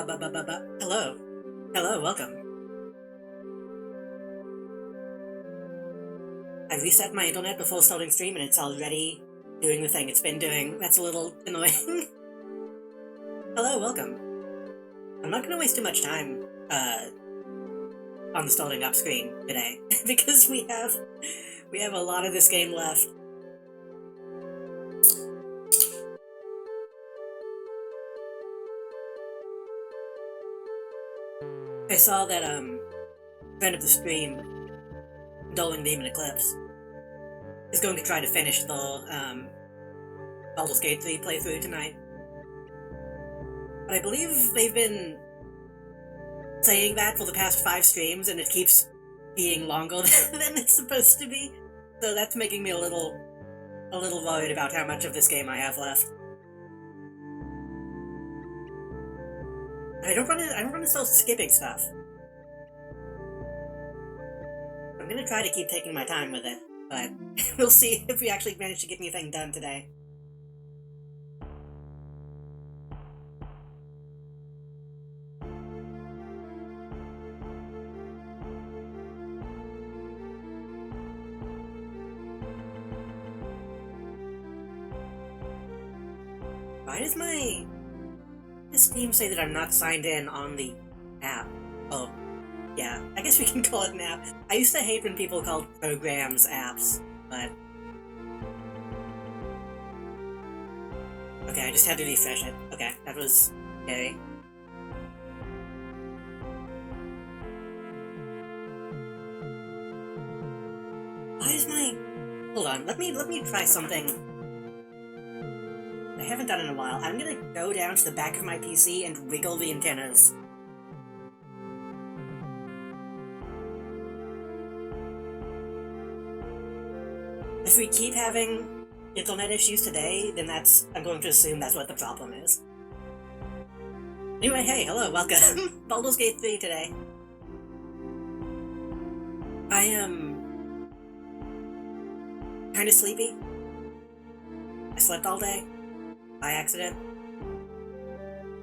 Hello. Hello, welcome. I reset my internet before starting stream and it's already doing the thing it's been doing. That's a little annoying. Hello, welcome. I'm not gonna waste too much time, on the starting up screen today, because we have a lot of this game left. I saw that, friend of the stream, Dolan Demon Eclipse, is going to try to finish the, Baldur's Gate 3 playthrough tonight. But I believe they've been saying that for the past 5 streams, and it keeps being longer than it's supposed to be. So that's making me a little worried about how much of this game I have left. I don't want to start skipping stuff. I'm gonna try to keep taking my time with it, but we'll see if we actually manage to get anything done today. Why does Steam say that I'm not signed in on the app? Oh, yeah, I guess we can call it an app. I used to hate when people called programs apps, but... Okay, I just had to refresh it. Okay, that was scary. Why is my... Hold on, let me try something I haven't done in a while. I'm gonna go down to the back of my PC and wiggle the antennas. If we keep having internet issues today, then I'm going to assume that's what the problem is. Anyway, hey, hello, welcome. Baldur's Gate 3 today. I am kinda sleepy. I slept all day. By accident.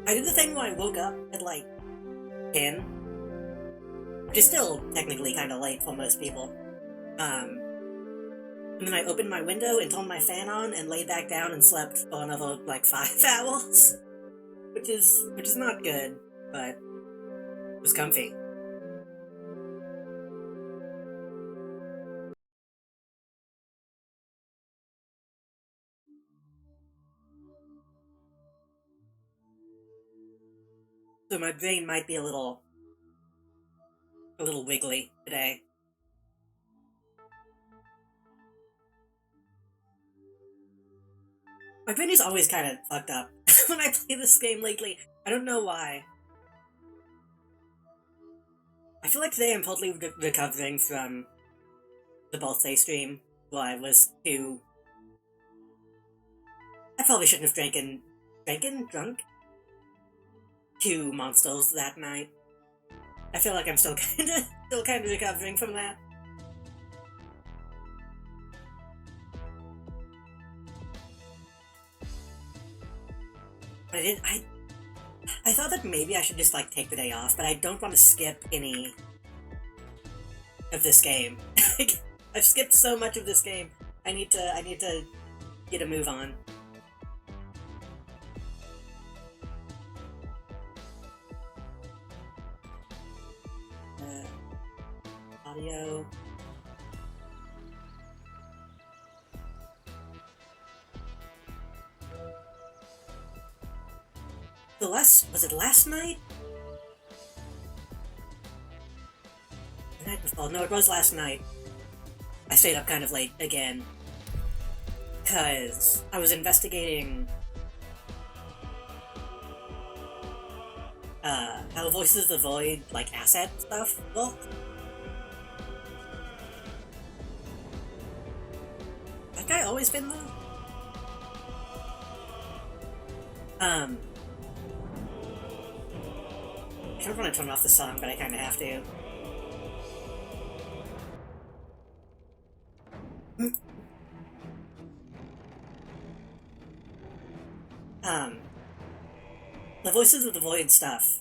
I did the thing where I woke up at like 10, which is still technically kind of late for most people. And then I opened my window and turned my fan on and laid back down and slept for another like 5 hours, which is not good, but it was comfy. So my brain might be a little wiggly today. My brain is always kind of fucked up when I play this game lately. I don't know why. I feel like today I'm totally recovering from the birthday stream where I was too... I probably shouldn't have drunk 2 monsters that night. I feel like I'm still kinda recovering from that. But I thought that maybe I should just like take the day off, but I don't want to skip any of this game. I've skipped so much of this game. I need to get a move on. Audio. Was it last night? The night before? No, it was last night. I stayed up kind of late again. Because I was investigating how Voices of the Void, like, asset stuff worked. That guy always been there? I don't want to turn off the song, but I kinda have to. The Voices of the Void stuff,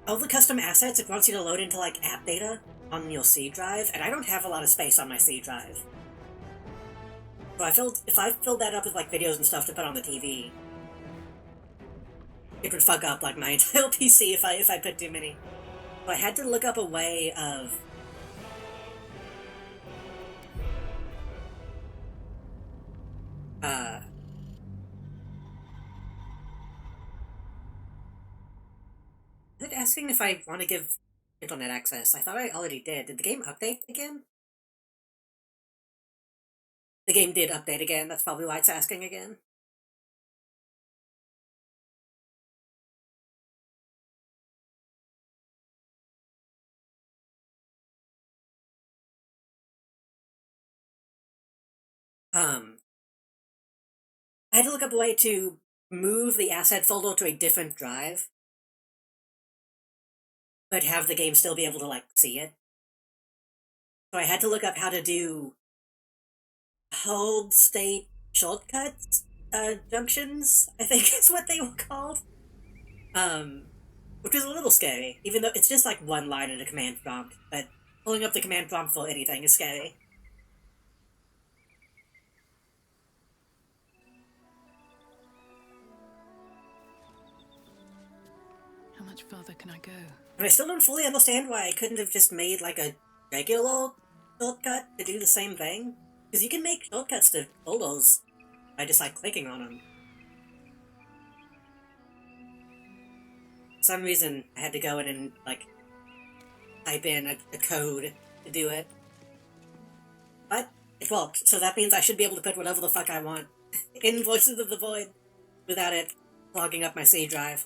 all the custom assets, it wants you to load into, like, app data on your C drive, and I don't have a lot of space on my C drive. So if I filled that up with, like, videos and stuff to put on the TV, it would fuck up, like, my entire PC if I put too many. So I had to look up a way of... Is it asking if I want to give internet access? I thought I already did. Did the game update again? The game did update again. That's probably why it's asking again. I had to look up a way to move the asset folder to a different drive, but have the game still be able to, like, see it. So I had to look up how to do hold state shortcuts, junctions, I think is what they were called. Which was a little scary, even though it's just like one line in a command prompt, but pulling up the command prompt for anything is scary. How much further can I go? But I still don't fully understand why I couldn't have just made, like, a regular shortcut to do the same thing. Because you can make shortcuts to folders by just, like, clicking on them. For some reason, I had to go in and, like, type in a code to do it. But it worked, so that means I should be able to put whatever the fuck I want in Voices of the Void without it clogging up my C drive.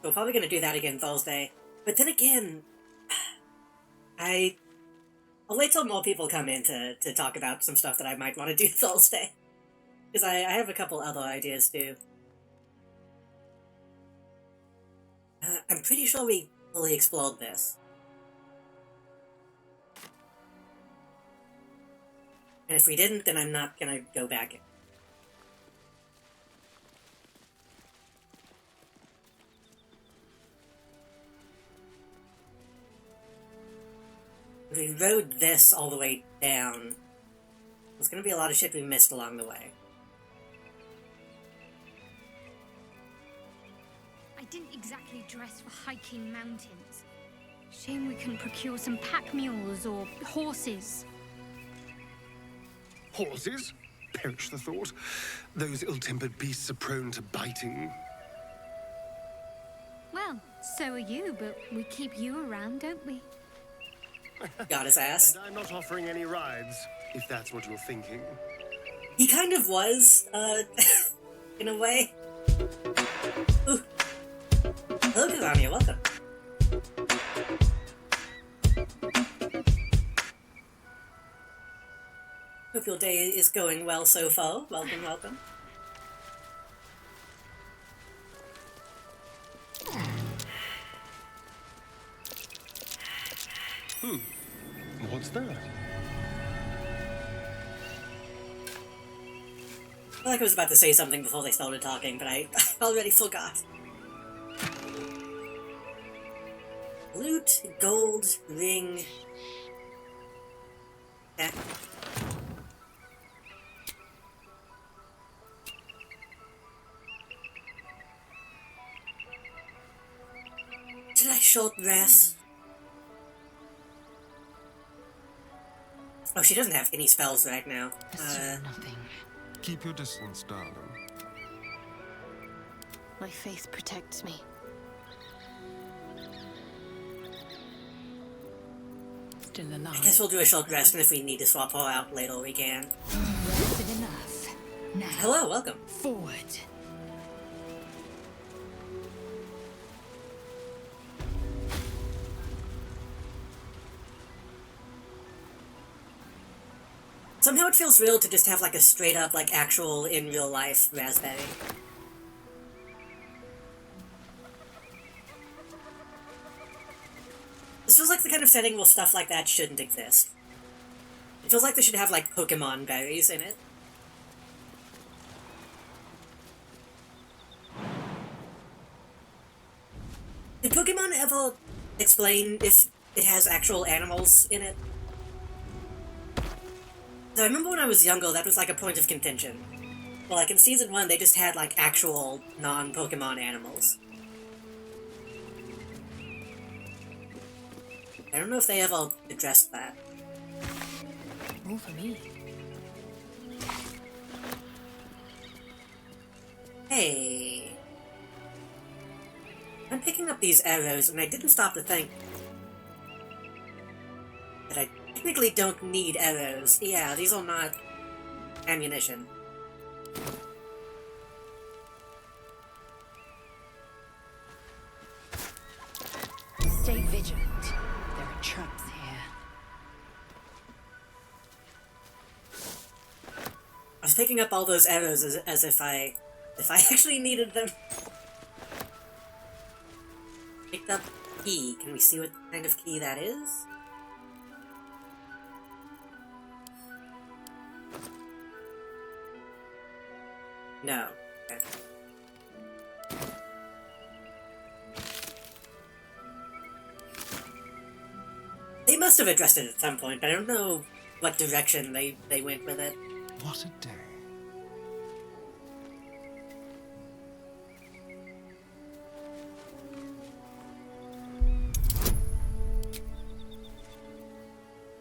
So we're probably going to do that again Thursday. But then again, I'll wait till more people come in to talk about some stuff that I might want to do Thursday. Because I have a couple other ideas too. I'm pretty sure we fully explored this. And if we didn't, then I'm not gonna go back in. If we rode this all the way down, there's gonna be a lot of shit we missed along the way. I didn't exactly dress for hiking mountains. Shame we couldn't procure some pack mules or horses. Horses? Perish the thought. Those ill-tempered beasts are prone to biting. Well, so are you, but we keep you around, don't we? Got his ass. And I'm not offering any rides, if that's what you're thinking. He kind of was, in a way. Ooh. Hello, Kazania, welcome. Hope your day is going well so far. Welcome, welcome. What's that? I feel like I was about to say something before they started talking, but I already forgot. Loot, gold, ring. Eh. Did I short rest? Oh, she doesn't have any spells right now. Nothing. Keep your distance, darling. My faith protects me. Still I alive. guess we'll do a short rest, and if we need to swap her out later, we can. Rested enough. Now, Hello, welcome. forward. Somehow it feels real to just have, like, a straight-up, like, actual, in real life raspberry. This feels like the kind of setting where stuff like that shouldn't exist. It feels like they should have, like, Pokemon berries in it. Did Pokemon ever explain if it has actual animals in it? So I remember when I was younger, that was like a point of contention. Well, like in Season 1, they just had like actual non-Pokemon animals. I don't know if they ever addressed that. More for me. Hey. I'm picking up these arrows, and I didn't stop to think that I technically don't need arrows. Yeah, these are not ammunition. Stay vigilant. There are traps here. I was picking up all those arrows as if I actually needed them. Picked up key. Can we see what kind of key that is? No. Okay. They must have addressed it at some point, but I don't know what direction they went with it. What a day.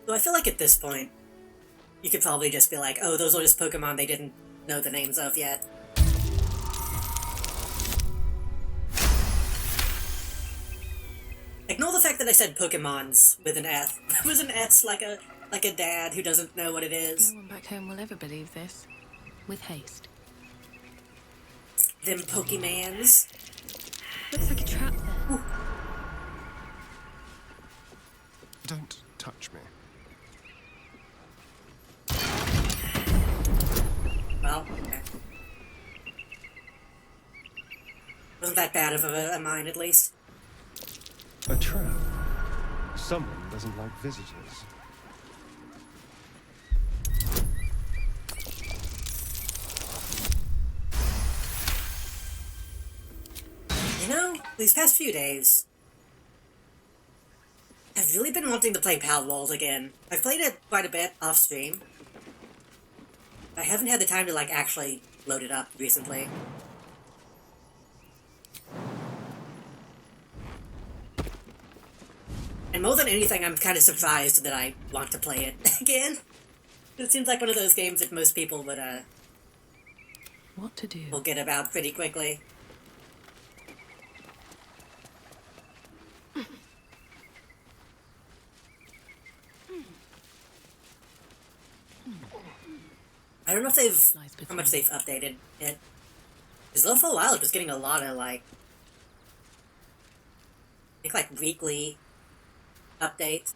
So I feel like at this point, you could probably just be like, oh, those are just Pokemon they didn't know the names of yet. Ignore the fact that I said Pokemons with an S. It was an S like a dad who doesn't know what it is. No one back home will ever believe this. With haste. Them Pokemans. Looks like a trap there. Ooh. Don't touch me. Well, okay. Wasn't that bad of a mine, at least. A trap. Someone doesn't like visitors. You know, these past few days, I've really been wanting to play Palworld again. I've played it quite a bit off-stream. I haven't had the time to, like, actually load it up recently. And more than anything, I'm kind of surprised that I want to play it again. It seems like one of those games that most people would, What to do? will get about pretty quickly. I don't know if how much they've updated it. Because though for a while it was getting a lot of, like, I think, like, weekly updates.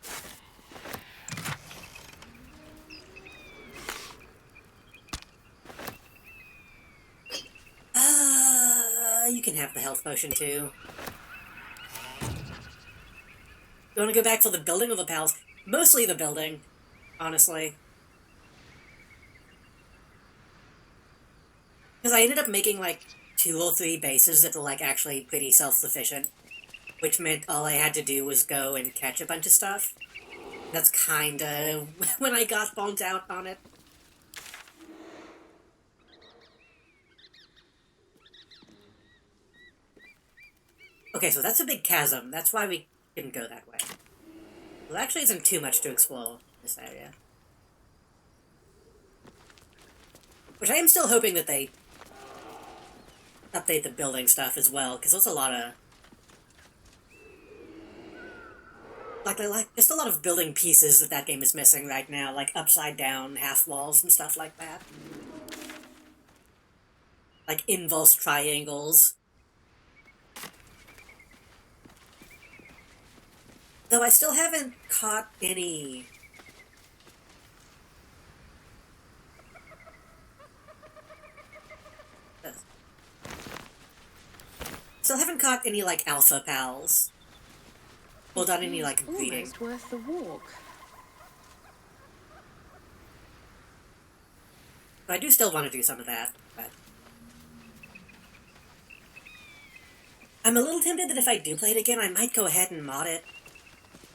You can have the health potion too. You want to go back to the building or the palace? Mostly the building, honestly. Because I ended up making, like, 2 or 3 bases that were, like, actually pretty self-sufficient. Which meant all I had to do was go and catch a bunch of stuff. That's kinda when I got burnt out on it. Okay, so that's a big chasm. That's why we didn't go that way. There actually isn't too much to explore in this area. Which I am still hoping that they update the building stuff as well, because there's a lot of... Like, just a lot of building pieces that game is missing right now, like upside-down half-walls and stuff like that. Like inverse triangles. Though I still haven't caught any... Still haven't caught any, like, alpha pals. Or done any, like, breeding. Almost worth the walk. But I do still want to do some of that, but... I'm a little tempted that if I do play it again, I might go ahead and mod it.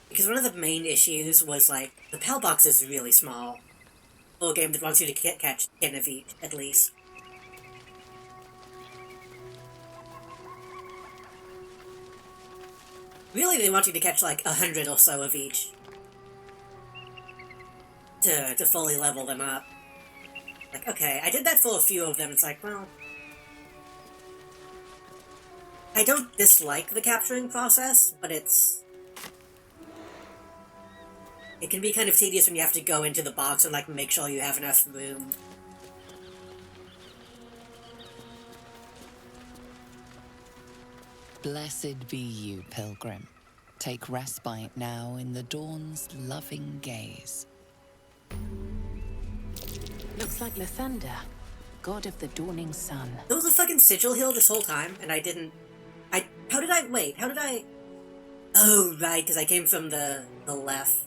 Because one of the main issues was, like, the PAL box is really small. For a game that wants you to catch 10 of each, at least. Really, they want you to catch, like, 100 or so of each. To fully level them up. Like, okay, I did that for a few of them, it's like, well... I don't dislike the capturing process, but it's... It can be kind of tedious when you have to go into the box and, like, make sure you have enough room. Blessed be you, pilgrim. Take respite now in the dawn's loving gaze. Looks like Lathander, god of the dawning sun. There was a fucking sigil hill this whole time, and I didn't... How did I... Oh, right, because I came from the left.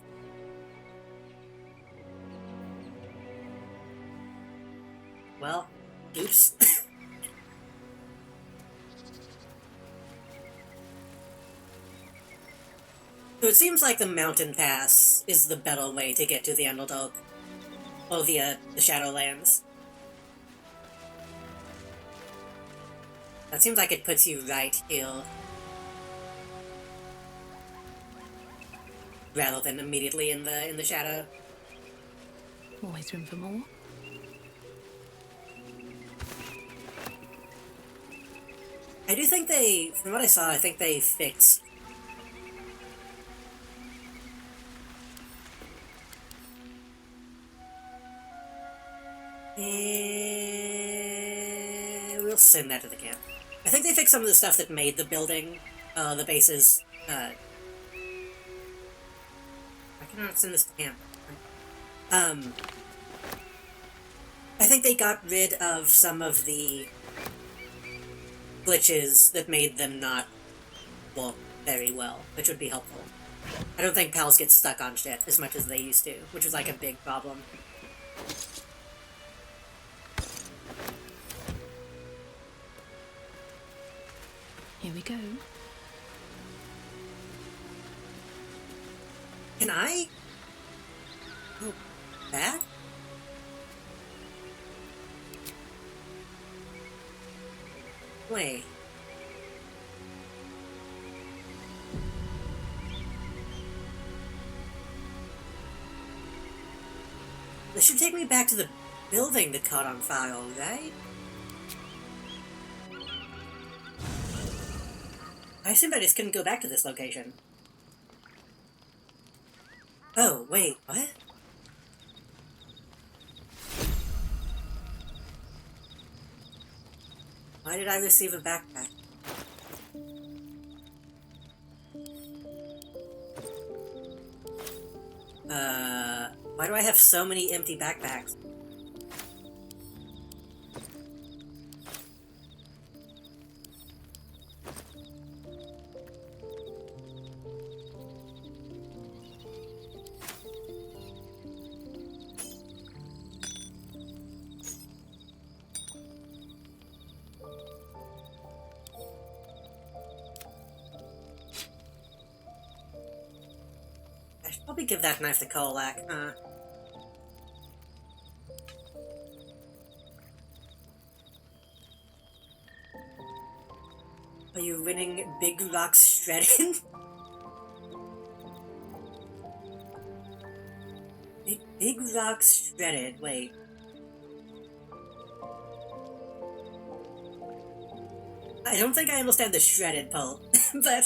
Well, oops. So it seems like the mountain pass is the better way to get to the Underdark. Or the Shadowlands. That seems like it puts you right here. Rather than immediately in the shadow. Always room for more. I do think they, from what I saw, I think they fixed... We'll send that to the camp. I think they fixed some of the stuff that made the building, the bases, I cannot send this to camp. I think they got rid of some of the glitches that made them not work very well, which would be helpful. I don't think pals get stuck on shit as much as they used to, which was like a big problem. Here we go. Can I go back? Wait. This should take me back to the building that caught on fire, right? I assumed I just couldn't go back to this location. Oh, wait, what? Why did I receive a backpack? Why do I have so many empty backpacks? I should probably give that knife to Kolak, huh? Are you winning Big Rocks Shredded? Big Rocks Shredded, wait. I don't think I understand the shredded pulp, but...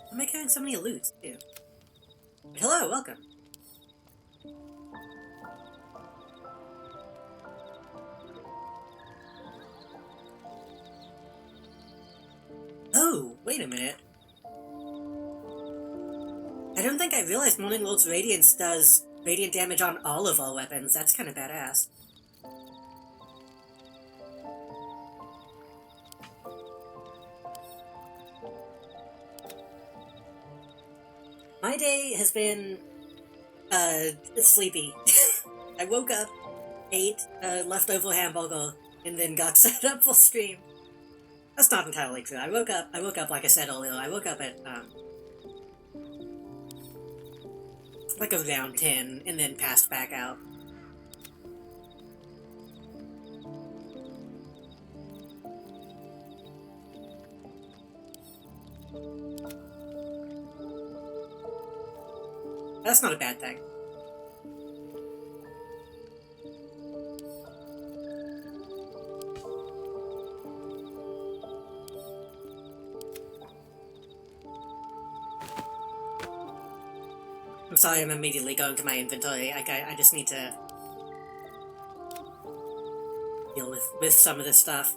Why am I carrying so many loots, too? Hello, welcome. Oh, wait a minute. I don't think I realized Morning Lord's Radiance does radiant damage on all of our weapons. That's kind of badass. My day has been, sleepy. I woke up, ate a leftover hamburger and then got set up for stream. That's not entirely true. I woke up like I said earlier, I woke up at, like around 10 and then passed back out. That's not a bad thing. I'm sorry I'm immediately going to my inventory. I just need to deal with some of this stuff.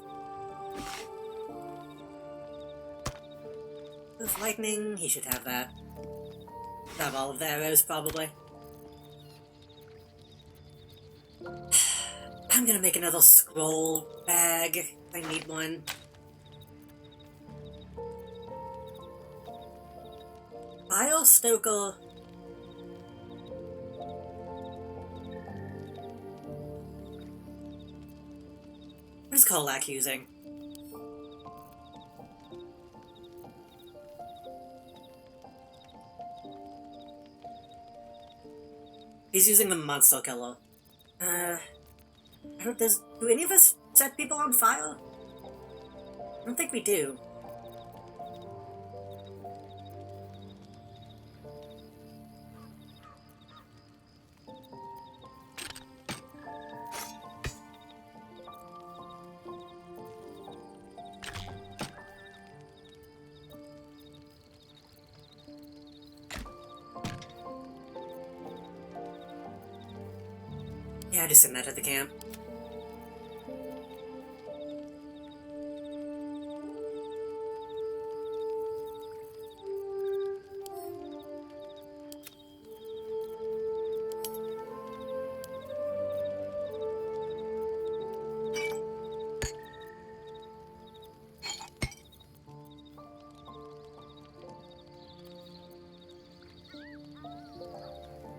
With lightning, he should have that. Have all of the arrows, probably. I'm gonna make another scroll bag. I need one. File Stoker. What is Kolak using? He's using the monster killer. I don't, do any of us set people on fire? I don't think we do. Yeah, just send that to the camp.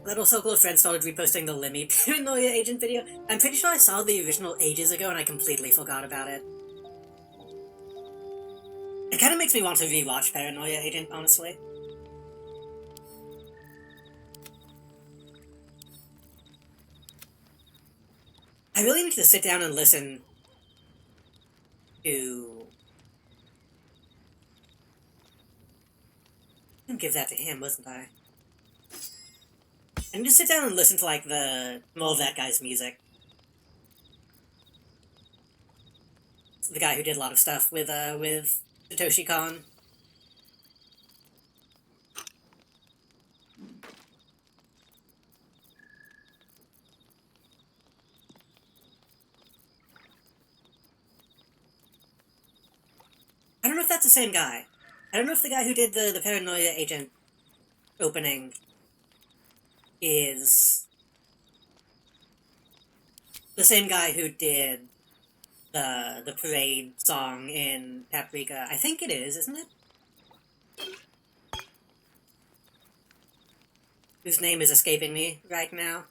Little circle of friends started reposting the Lemmy Paranoia Agent video. I'm pretty sure I saw the original ages ago and I completely forgot about it. It kind of makes me want to rewatch Paranoia Agent, honestly. I really need to sit down and listen to... I didn't give that to him, wasn't I? And just sit down and listen to, like, more of that guy's music. The guy who did a lot of stuff with Satoshi Kon. I don't know if that's the same guy. I don't know if the guy who did the Paranoia Agent opening is the same guy who did the parade song in Paprika. I think it is, isn't it? Whose name is escaping me right now.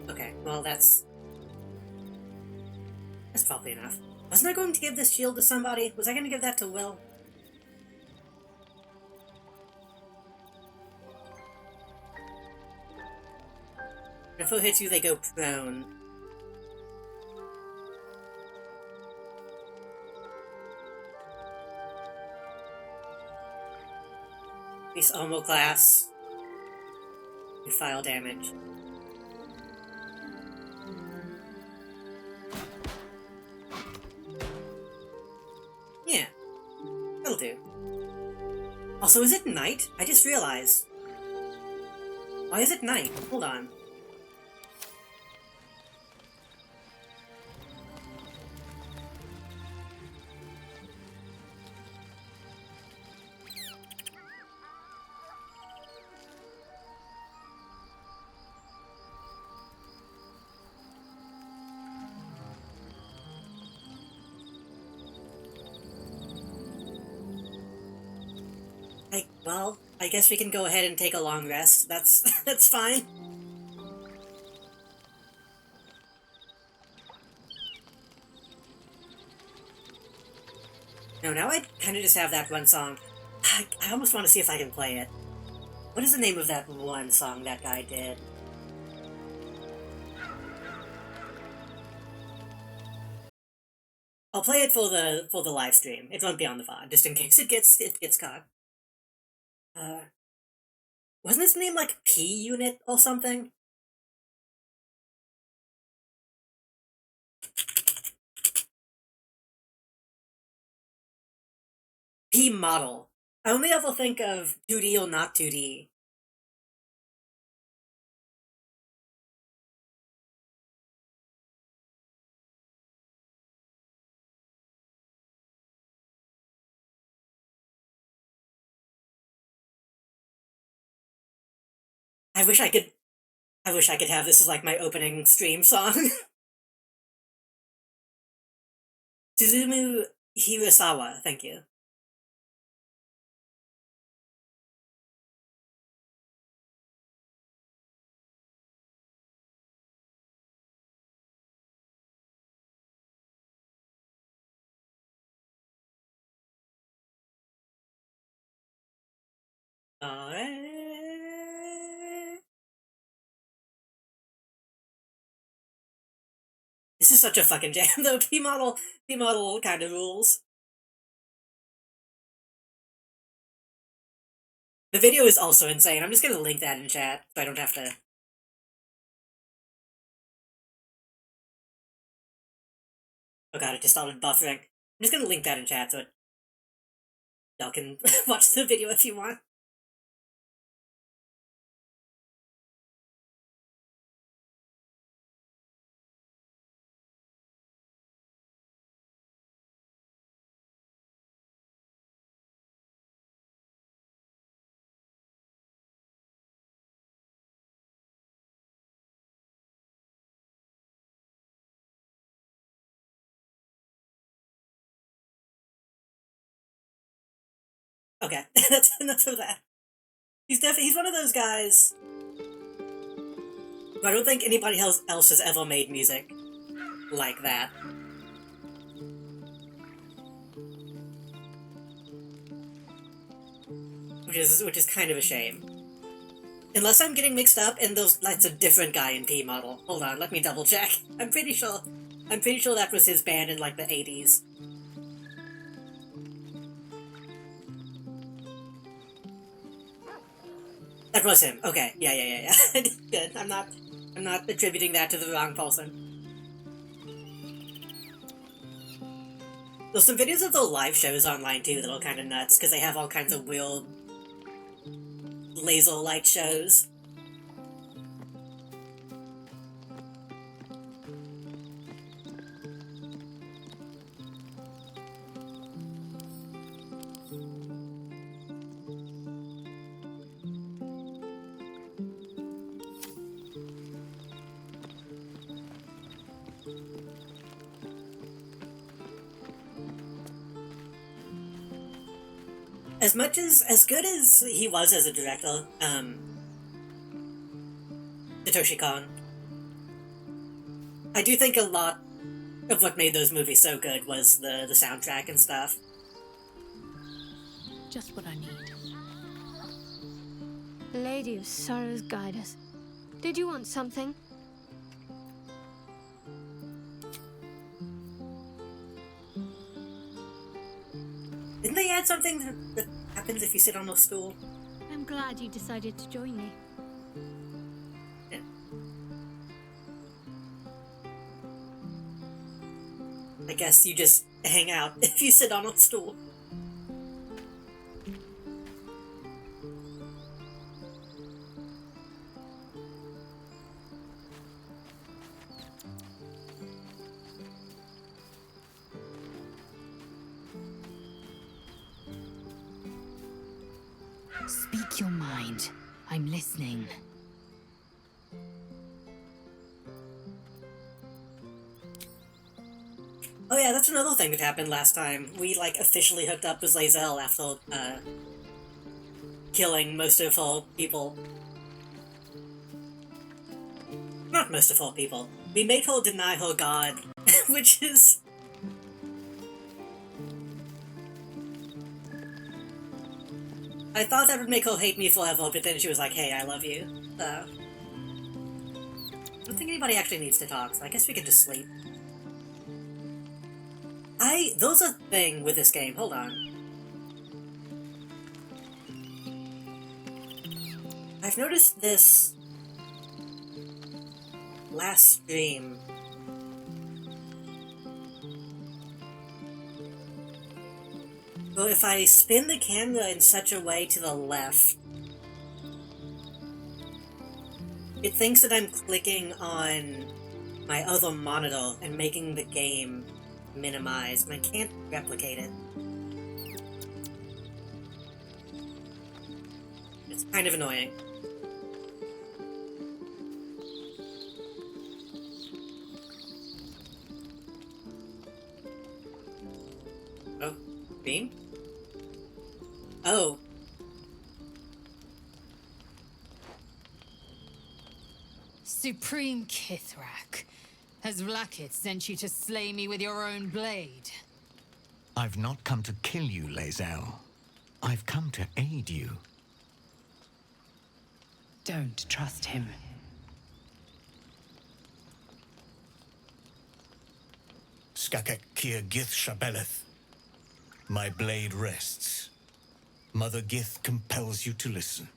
Okay, well that's probably enough. Wasn't I going to give this shield to somebody? Was I going to give that to Will? If it hits you, they go prone. Increase armor class. You file damage. Also, is it night? I just realized. Why is it night? Hold on. Well, I guess we can go ahead and take a long rest. That's fine. No, now I kind of just have that one song. I almost want to see if I can play it. What is the name of that one song that guy did? I'll play it for the live stream. It won't be on the VOD, just in case it gets caught. Wasn't his name like P Unit or something? P Model. I only ever think of 2D or not 2D. I wish I could have this as like my opening stream song. Suzumu Hirasawa, thank you. Alright. This is such a fucking jam, though. P-Model kind of rules. The video is also insane. I'm just gonna link that in chat, so I don't have to... Oh god, it just started buffering. I'm just gonna link that in chat, so y'all can watch the video if you want. Okay, that's enough of that. He's one of those guys. I don't think anybody else has ever made music like that. Which is kind of a shame. Unless I'm getting mixed up and that's a different guy in P-Model. Hold on, let me double check. I'm pretty sure that was his band in like the 80s. That was him. Okay. Yeah. Good. I'm not attributing that to the wrong person. There's some videos of the live shows online too that are kind of nuts because they have all kinds of weird laser light shows. As good as he was as a director, Satoshi Kon, I do think a lot of what made those movies so good was the soundtrack and stuff. Just what I need. Lady of Sorrows, guide us. Did you want something? Didn't they add something that happens if you sit on a stool? I'm glad you decided to join me. Yeah. I guess you just hang out if you sit on a stool. Speak your mind. I'm listening. Oh yeah, that's another thing that happened last time. We, like, officially hooked up with Lae'zel after, killing most of her people. Not most of her people. We made her deny her god, which is... I thought that would make her hate me forever, but then she was like, hey, I love you. I don't think anybody actually needs to talk, so I guess we can just sleep. There's a thing with this game, hold on. I've noticed this last stream. So if I spin the camera in such a way to the left, it thinks that I'm clicking on my other monitor and making the game minimize, and I can't replicate it. It's kind of annoying. Oh, beam? Oh. Supreme Kithrak, has Vlakith sent you to slay me with your own blade? I've not come to kill you, Lae'zel. I've come to aid you. Don't trust him. Skakek Kier Gith Shabeleth. My blade rests. Mother Gith compels you to listen.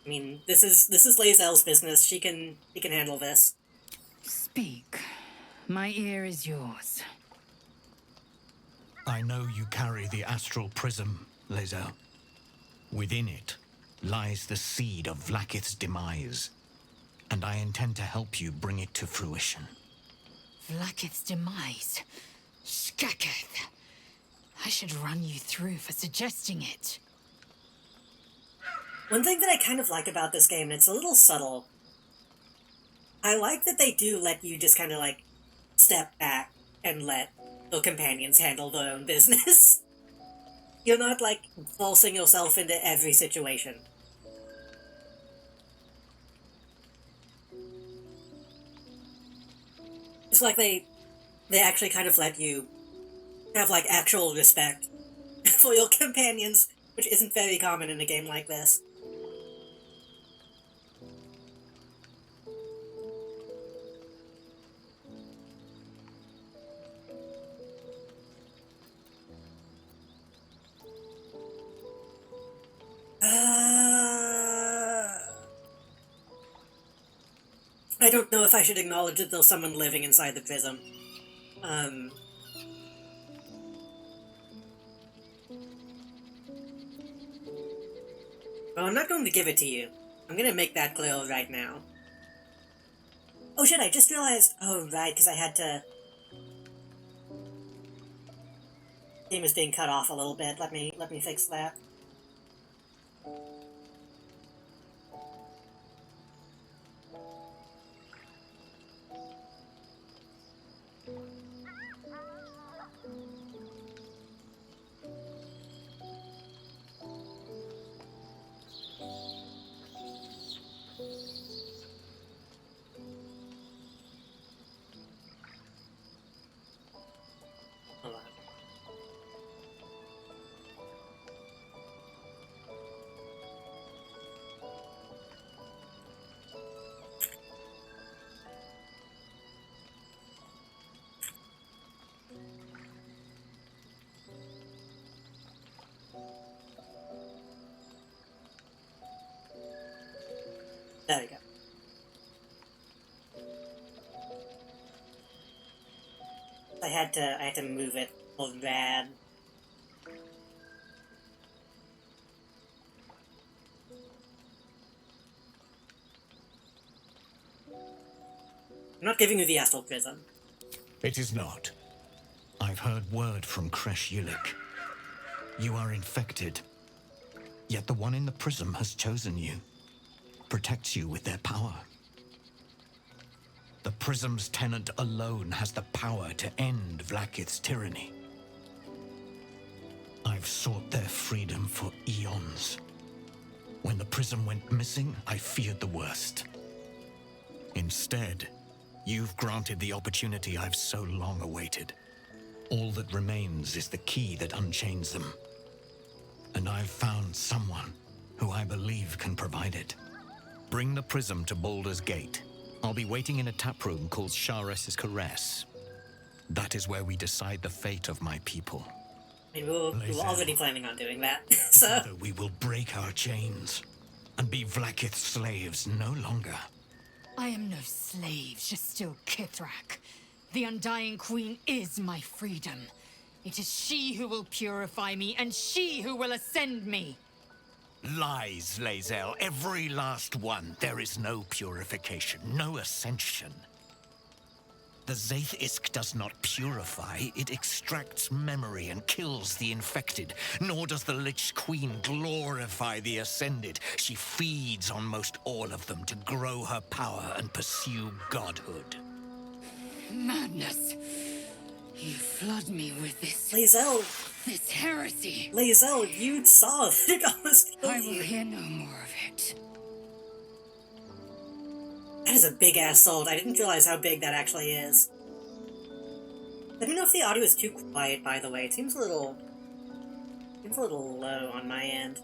I mean, this is Lae'zel's business. She can handle this. Speak. My ear is yours. I know you carry the astral prism, Lae'zel. Within it lies the seed of Vlakith's demise, and I intend to help you bring it to fruition. Vlakith's demise? Skaketh. I should run you through for suggesting it. One thing that I kind of like about this game, and it's a little subtle, I like that they do let you just kind of, like, step back and let the companions handle their own business. You're not, like, forcing yourself into every situation. It's like they actually kind of let you have, like, actual respect for your companions, which isn't very common in a game like this. I don't know if I should acknowledge that there's someone living inside the prism. Well, I'm not going to give it to you. I'm gonna make that clear right now. Oh shit, I just realized... Oh, right, because I had to... Game is being cut off a little bit. Let me fix that. Hold on. There we go. I had to move it for that. I'm not giving you the astral prism. It is not. I've heard word from Kresh Yulik. You are infected. Yet the one in the prism has chosen you. Protects you with their power. The prism's tenant alone has the power to end Vlakith's tyranny. I've sought their freedom for eons. When the prism went missing, I feared the worst. Instead, you've granted the opportunity I've so long awaited. All that remains is the key that unchains them. And I've found someone who I believe can provide it. Bring the prism to Baldur's Gate. I'll be waiting in a taproom called Shares's Caress. That is where we decide the fate of my people. I mean, we were already planning on doing that, so... Together we will break our chains and be Vlakith's slaves no longer. I am no slave, just still Kithrak. The Undying Queen is my freedom. It is she who will purify me, and she who will ascend me. Lies, Lae'zel. Every last one. There is no purification, no ascension. The Zaith-Isk does not purify, it extracts memory and kills the infected. Nor does the Lich Queen glorify the ascended. She feeds on most all of them to grow her power and pursue godhood. Madness. You flood me with this heresy. Lae'zel, you saw it almost killed I will you. hear no more of it. That is a big-ass sword. I didn't realize how big that actually is. I don't know if the audio is too quiet, by the way. It seems a little low on my end.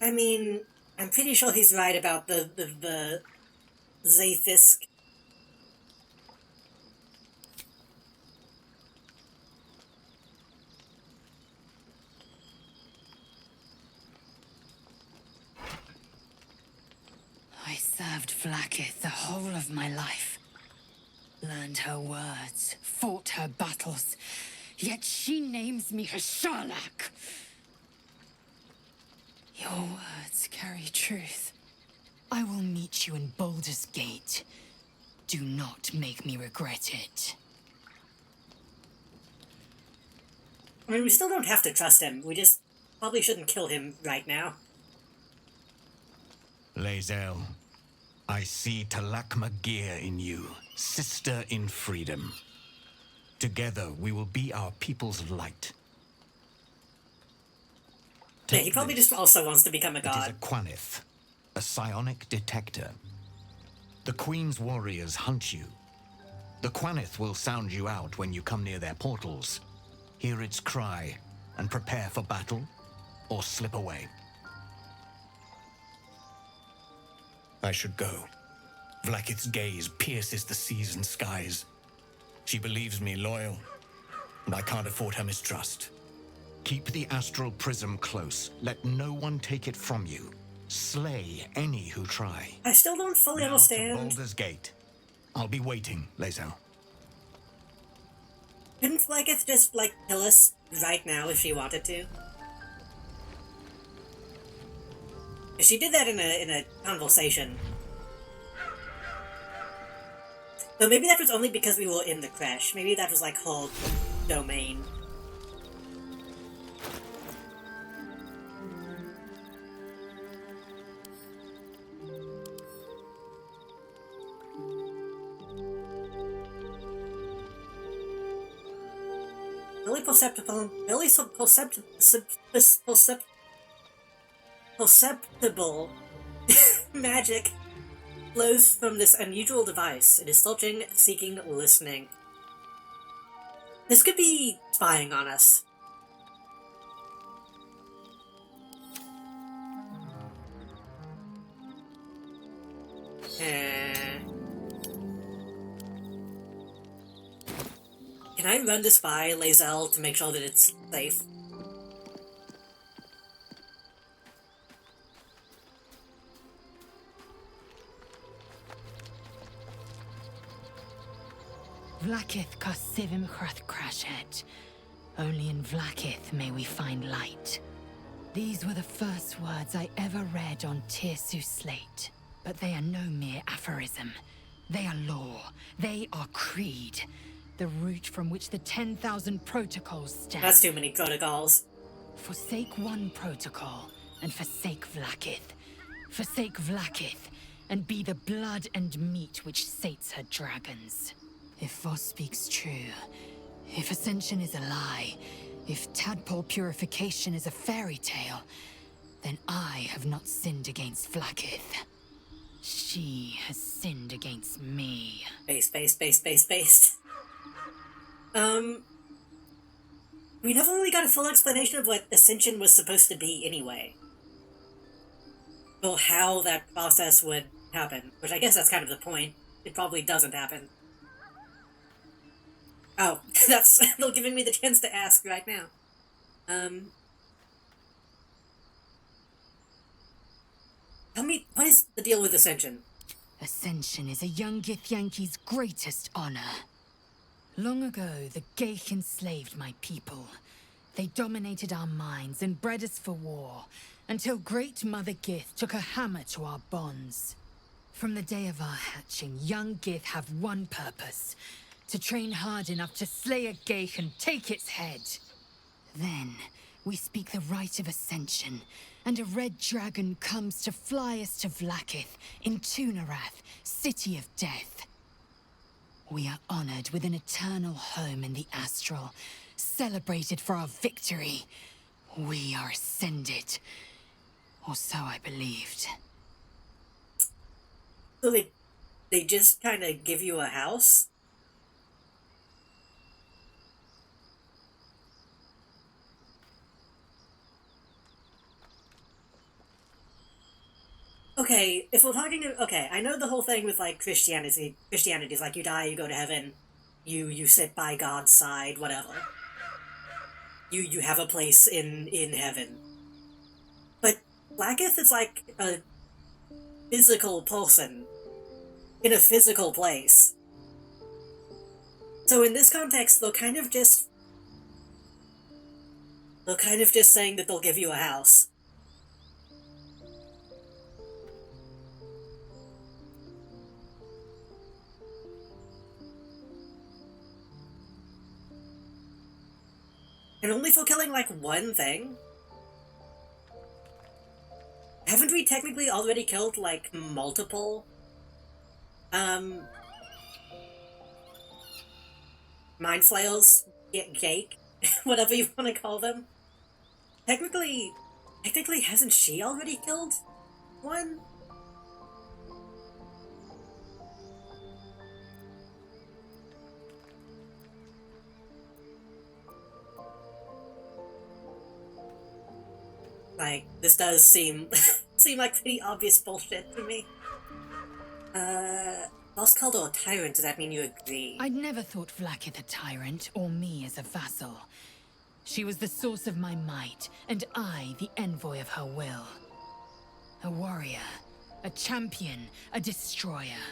I mean, I'm pretty sure he's right about the Zaith-Isk. I served Vlakith the whole of my life. Learned her words, fought her battles. Yet she names me her Sharlak. Your words carry truth. I will meet you in Baldur's Gate. Do not make me regret it. I mean, we still don't have to trust him. We just probably shouldn't kill him right now. Lae'zel, I see Talak Magir in you, sister in freedom. Together we will be our people's light. Yeah, he probably just also wants to become a It is god. a Quanith, a psionic detector. The Queen's warriors hunt you. The Quanith will sound you out when you come near their portals. Hear its cry and prepare for battle, or slip away. I should go. Vlakith's gaze pierces the seas and skies. She believes me loyal, and I can't afford her mistrust. Keep the astral prism close. Let no one take it from you. Slay any who try. I still don't fully Now to understand. Baldur's Gate. I'll be waiting, Lae'zel. Couldn't Vlakith just, like, kill us right now if she wanted to? She did that in a conversation. So maybe that was only because we were in the crash. Maybe that was, like, her domain. Really perceptible magic flows from this unusual device. It is searching, seeking, listening. This could be spying on us. Can I run this by Lae'zel to make sure that it's safe? Vlakith Kasivim Hrath Crashhead. Only in Vlaakith may we find light. These were the first words I ever read on Tirsu's slate. But they are no mere aphorism. They are law. They are creed. The root from which the 10,000 protocols stem. That's too many protocols. Forsake one protocol, and forsake Vlaakith. Forsake Vlaakith, and be the blood and meat which sates her dragons. If Voss speaks true, if Ascension is a lie, if tadpole purification is a fairy tale, then I have not sinned against Vlaakith. She has sinned against me. Based. We never really got a full explanation of what Ascension was supposed to be anyway. Or how that process would happen, which I guess that's kind of the point. It probably doesn't happen. Oh, they're giving me the chance to ask right now. Tell me, what is the deal with Ascension? Ascension is a young Githyanki's greatest honor. Long ago, the Geich enslaved my people. They dominated our minds and bred us for war, until Great Mother Gith took a hammer to our bonds. From the day of our hatching, young Gith have one purpose: to train hard enough to slay a Geich and take its head. Then, we speak the rite of Ascension, and a red dragon comes to fly us to Vlaakith, in Tunarath, City of Death. We are honored with an eternal home in the Astral, celebrated for our victory. We are ascended. Or so I believed. So they just kind of give you a house? Okay, if we're talking... Okay, I know the whole thing with, like, Christianity is like, you die, you go to heaven, you sit by God's side, whatever. You have a place in heaven. But Vlaakith is like a physical person in a physical place. So in this context, they're kind of just saying that they'll give you a house. And only for killing, like, one thing? Haven't we technically already killed, like, multiple, mind flayers? Jake? Whatever you want to call them? Technically, hasn't she already killed one? Like, this does seem like pretty obvious bullshit to me. Boss called her a tyrant, does that mean you agree? I'd never thought Vlaakith a tyrant, or me as a vassal. She was the source of my might, and I the envoy of her will. A warrior, a champion, a destroyer.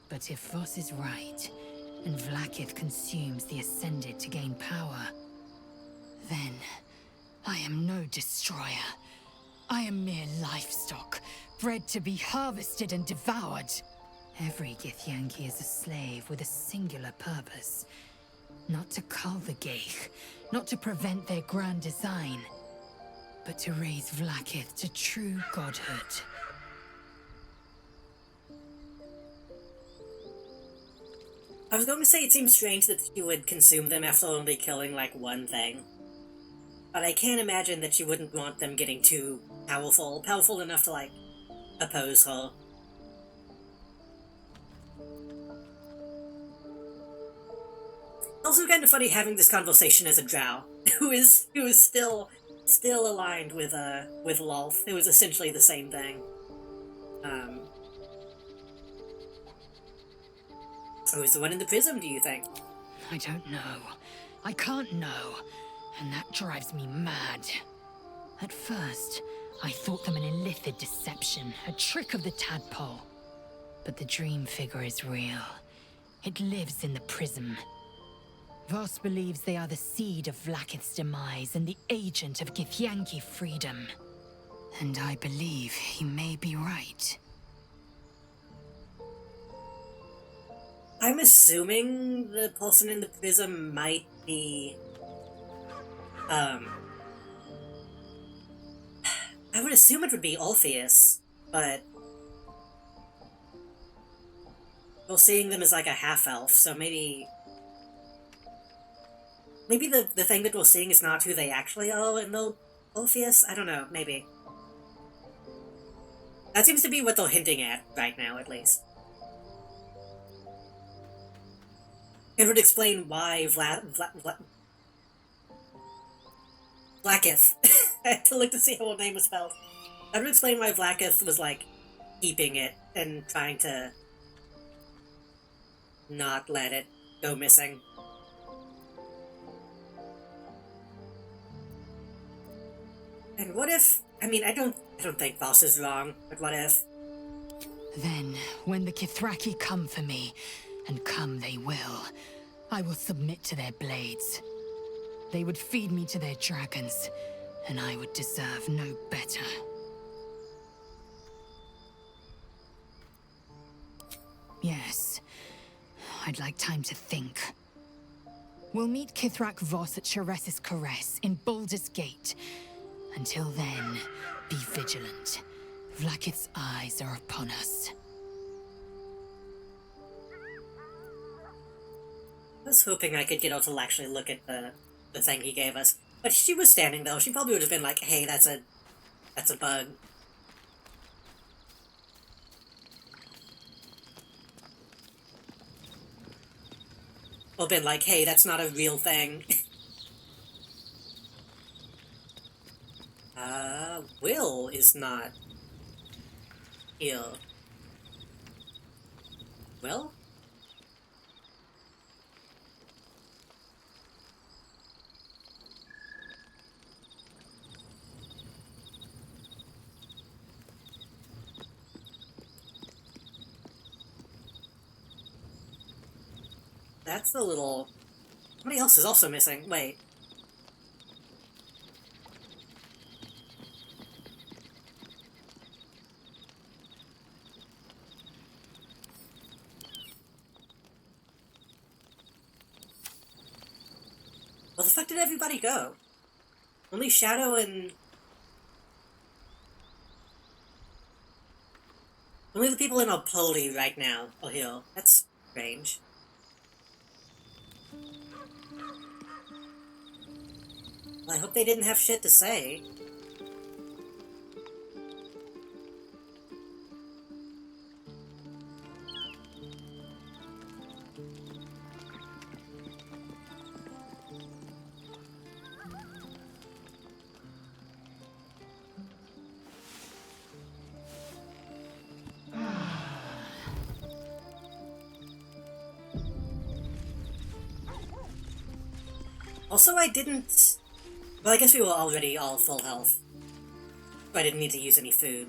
But if Voss is right, and Vlaakith consumes the Ascended to gain power, then I am no destroyer. I am mere livestock, bred to be harvested and devoured. Every Githyanki is a slave with a singular purpose. Not to cull the Geich, not to prevent their grand design, but to raise Vlaakith to true godhood. I was going to say it seems strange that she would consume them after only killing, like, one thing. But I can't imagine that she wouldn't want them getting too powerful enough to, like, oppose her. Also kind of funny having this conversation as a drow, who is still aligned with Lolth. It was essentially the same thing. Who's the one in the prism, do you think? I don't know. I can't know. And that drives me mad. At first, I thought them an illithid deception, a trick of the tadpole. But the dream figure is real. It lives in the prism. Voss believes they are the seed of Vlaakith's demise and the agent of Githyanki freedom. And I believe he may be right. I'm assuming the person in the prism might be, I would assume it would be Orpheus, but we're seeing them as like a half-elf, so maybe the thing that we're seeing is not who they actually are in the Orpheus? I don't know, maybe. That seems to be what they're hinting at right now, at least. It would explain why Vlaakith. I had to look to see how her name was spelled. That would explain why Vlaakith was, like, keeping it and trying to not let it go missing. And what if... I mean, I don't think Voss is wrong, but what if... Then, when the Kithraki come for me, and come they will, I will submit to their blades. They would feed me to their dragons, and I would deserve no better. Yes, I'd like time to think. We'll meet Kithrak Voss at Chares's Caress in Baldur's Gate. Until then, be vigilant. Vlaakith's eyes are upon us. I was hoping I could get her to actually look at the thing he gave us. But she was standing, though. She probably would have been like, hey, that's a bug. Or been like, hey, that's not a real thing. Will is not here. Will? That's the little... Somebody else is also missing. Wait. Where the fuck did everybody go? Only Shadow and... Only the people in Opoli right now are here. That's strange. Well, I hope they didn't have shit to say. Also, I didn't... Well, I guess we were already all full health. So I didn't need to use any food.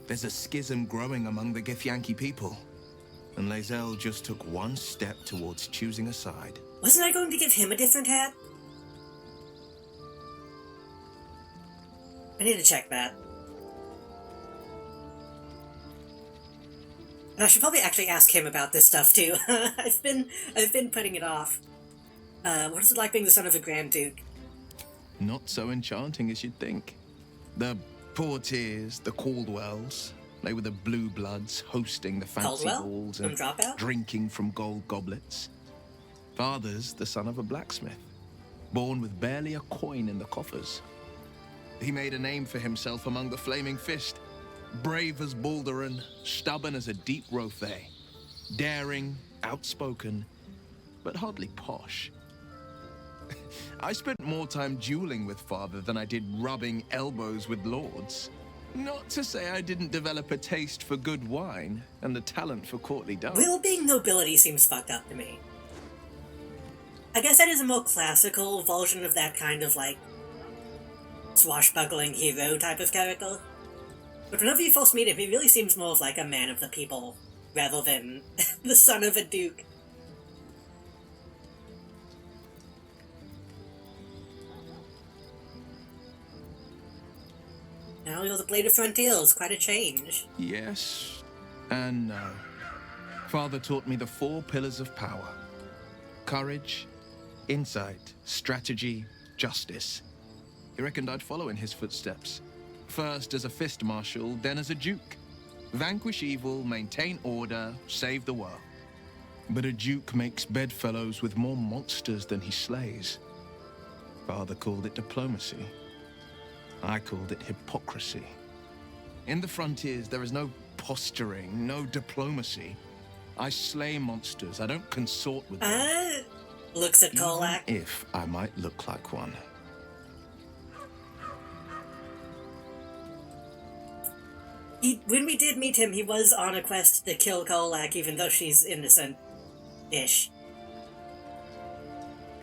There's a schism growing among the Githyanki people. And Lae'zel just took one step towards choosing a side. Wasn't I going to give him a different hat? I need to check that. And I should probably actually ask him about this stuff too. I've been putting it off. What is it like being the son of a Grand Duke? Not so enchanting as you'd think. The Portiers, the Caldwells, they were the blue bloods hosting the fancy Caldwell? balls From and Dropout? drinking from gold goblets. Father's the son of a blacksmith, born with barely a coin in the coffers. He made a name for himself among the Flaming Fist. Brave as Baldur and stubborn as a deep Rothay. Daring, outspoken, but hardly posh. I spent more time dueling with father than I did rubbing elbows with lords. Not to say I didn't develop a taste for good wine and the talent for courtly dance. Will being nobility seems fucked up to me. I guess that is a more classical version of that kind of, like, swashbuckling hero type of character. But whenever you first meet him, he really seems more of like a man of the people, rather than the son of a duke. Now you're the Blade of Frontiers, quite a change. Yes and no. Father taught me the 4 pillars of power: courage, insight, strategy, justice. He reckoned I'd follow in his footsteps. First as a fist marshal, then as a duke. Vanquish evil, maintain order, save the world. But a duke makes bedfellows with more monsters than he slays. Father called it diplomacy. I called it hypocrisy. In the frontiers, there is no posturing, no diplomacy. I slay monsters. I don't consort with them. Looks at Kolak. Even if I might look like one. When we did meet him, he was on a quest to kill Kolak, even though she's innocent-ish.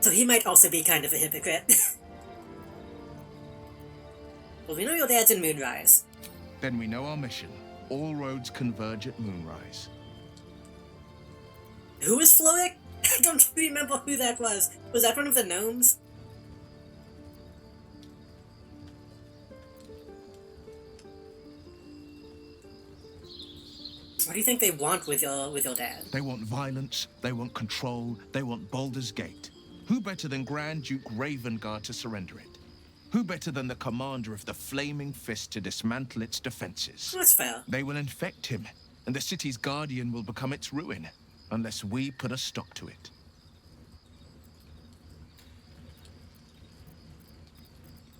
So he might also be kind of a hypocrite. Well, we know your dad's in Moonrise. Then we know our mission. All roads converge at Moonrise. Who is Floic? I don't remember who that was. Was that one of the gnomes? What do you think they want with your dad? They want violence, they want control, they want Baldur's Gate. Who better than Grand Duke Ravengard to surrender it? Who better than the commander of the Flaming Fist to dismantle its defenses? That's fair. They will infect him, and the city's guardian will become its ruin, unless we put a stop to it.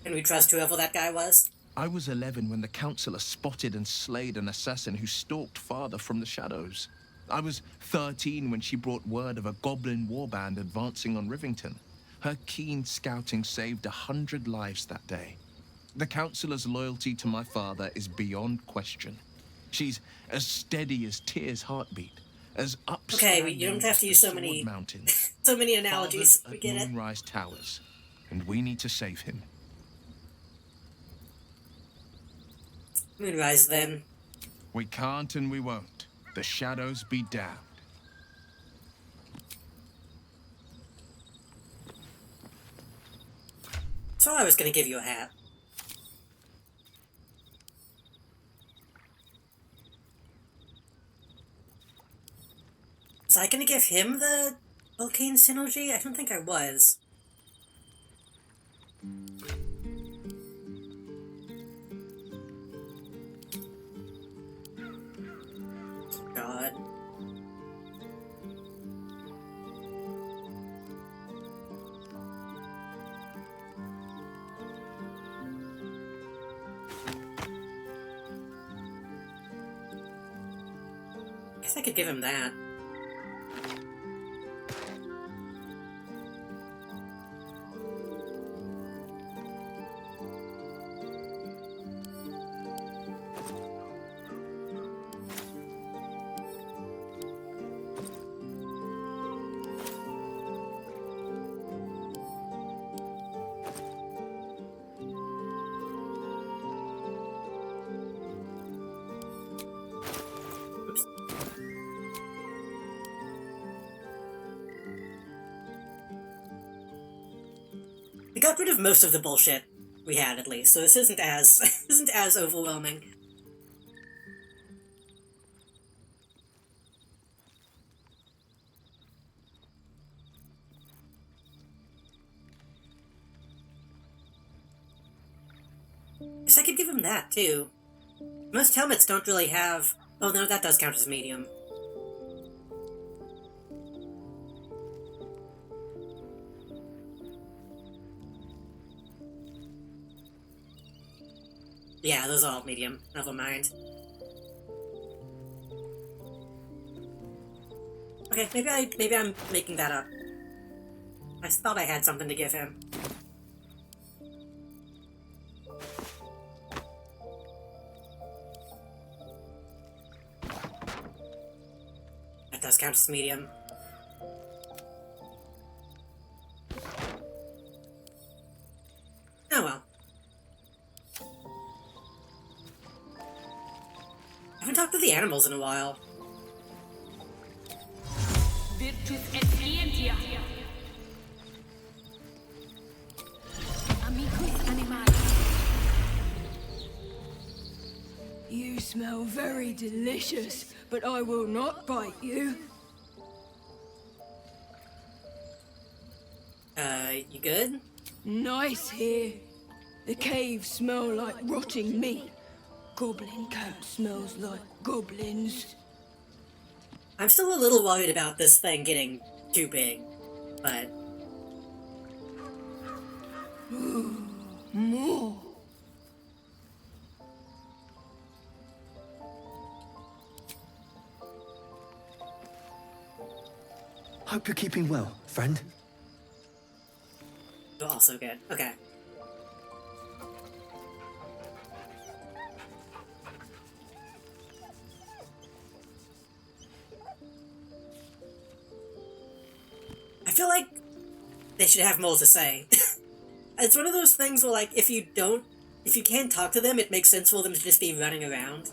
Can we trust whoever that guy was? I was 11 when the Councillor spotted and slayed an assassin who stalked Father from the shadows. I was 13 when she brought word of a goblin warband advancing on Rivington. Her keen scouting saved 100 lives that day. The Councillor's loyalty to my father is beyond question. She's as steady as Tyr's heartbeat, as upstanding Okay, you don't have to use so as many Sword Mountains. so many analogies. Father's We at get it. Moonrise Towers, and we need to save him. Moonrise, then. We can't and we won't. The shadows be damned. So I was gonna give you a hat. Was I gonna give him the Volcane Synergy? I don't think I was. God. Guess I could give him that. We got rid of most of the bullshit we had, at least, so this isn't as isn't as overwhelming. Guess I could give him that too. Most helmets don't really have. Oh no, that does count as medium. Yeah, those are all medium. Never mind. Okay, maybe I'm making that up. I thought I had something to give him. That does count as medium. haven't talked to the animals in a while. Virtus et scientia. Amicus animalis. You smell very delicious, but I will not bite you. You good? Nice here. The caves smell like rotting meat. Goblin camp smells like goblins. I'm still a little worried about this thing getting too big, but... More. Hope you're keeping well, friend. You're also good. Okay. I feel like they should have more to say. It's one of those things where, like, if you can't talk to them, it makes sense for them to just be running around.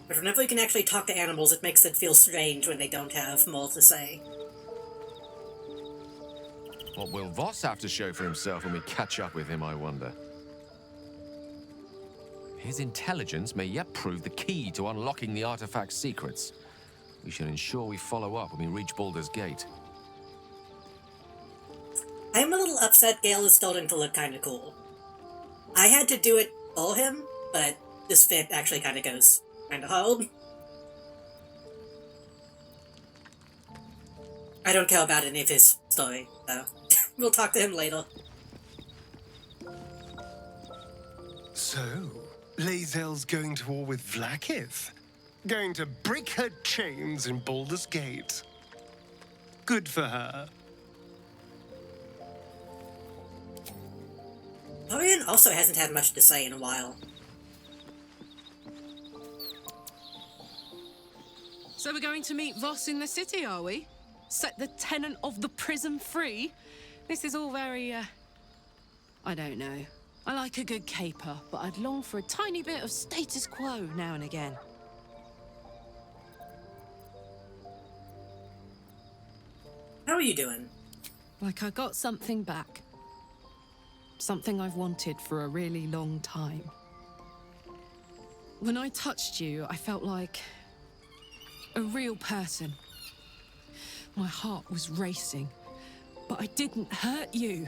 But whenever you can actually talk to animals, it makes it feel strange when they don't have more to say. What will Voss have to show for himself when we catch up with him, I wonder? His intelligence may yet prove the key to unlocking the artifact's secrets. We should ensure we follow up when we reach Baldur's Gate. I'm a little upset Gale is starting to look kinda cool. I had to do it for him, but this fit actually kinda goes kinda hard. I don't care about any of his story, though. We'll talk to him later. So, Lae'zel's going to war with Vlaakith? Going to break her chains in Baldur's Gate? Good for her. Orion also hasn't had much to say in a while. So we're going to meet Voss in the city, are we? Set the tenant of the prison free? This is all very, I don't know. I like a good caper, but I'd long for a tiny bit of status quo now and again. How are you doing? Like I got something back. Something I've wanted for a really long time. When I touched you, I felt like a real person. My heart was racing, but I didn't hurt you.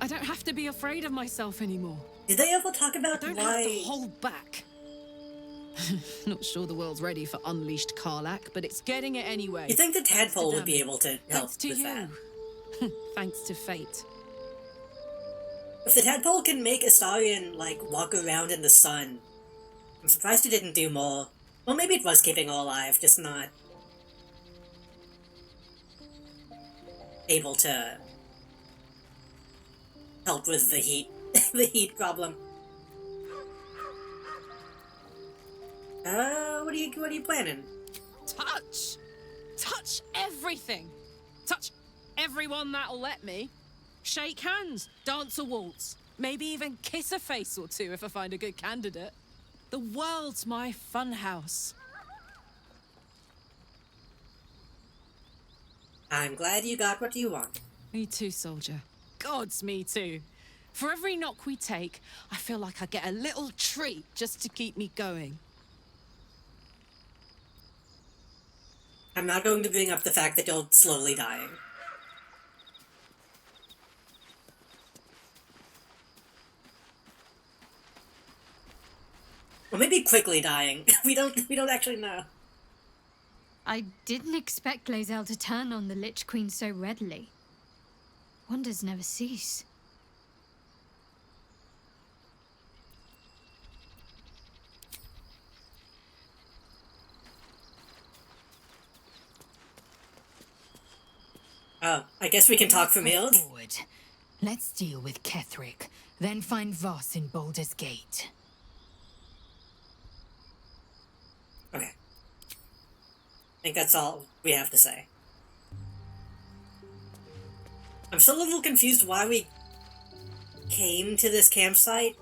I don't have to be afraid of myself anymore. Did they ever talk about I don't why... have to hold back. Not sure the world's ready for unleashed Karlach, but it's getting it anyway. You think the tadpole would be able to help Thanks to with you. that? Thanks to fate. If the tadpole can make Astarion, like, walk around in the sun, I'm surprised he didn't do more. Well, maybe it was keeping her alive, just not able to help with the heat, the heat problem. What are you planning? Touch! Touch everything! Touch everyone that'll let me. Shake hands, dance a waltz, maybe even kiss a face or two if I find a good candidate. The world's my funhouse. I'm glad you got what you want. Me too, soldier. Gods, me too. For every knock we take, I feel like I get a little treat just to keep me going. I'm not going to bring up the fact that you're slowly dying. Or maybe quickly dying. we don't actually know. I didn't expect Lae'zel to turn on the Lich Queen so readily. Wonders never cease. Oh, I guess we can talk from here. Forward. Let's deal with Ketheric, then find Voss in Baldur's Gate. Okay. I think that's all we have to say. I'm still a little confused why we came to this campsite.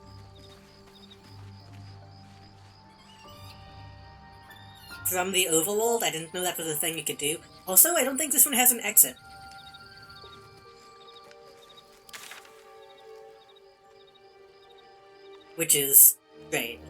from the overworld. I didn't know that was a thing you could do. Also, I don't think this one has an exit. Which is great.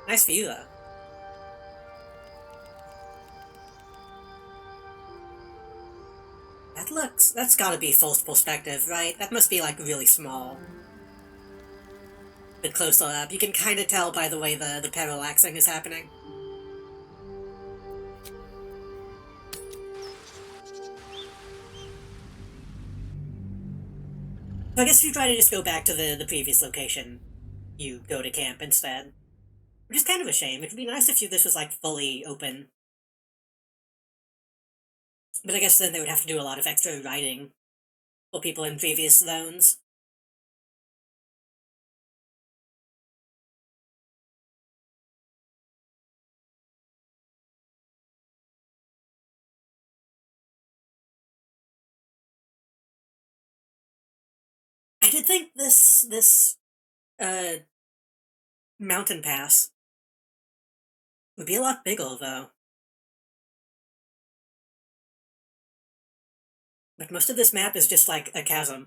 Nice view, though. That's gotta be false perspective, right? That must be, like, really small. But closer up, you can kind of tell by the way the parallaxing is happening. So I guess if you try to just go back to the previous location, you go to camp instead. Which is kind of a shame. It would be nice if this was, like, fully open. But I guess then they would have to do a lot of extra writing for people in previous zones. I did think this mountain pass would be a lot bigger, though. But most of this map is just like a chasm.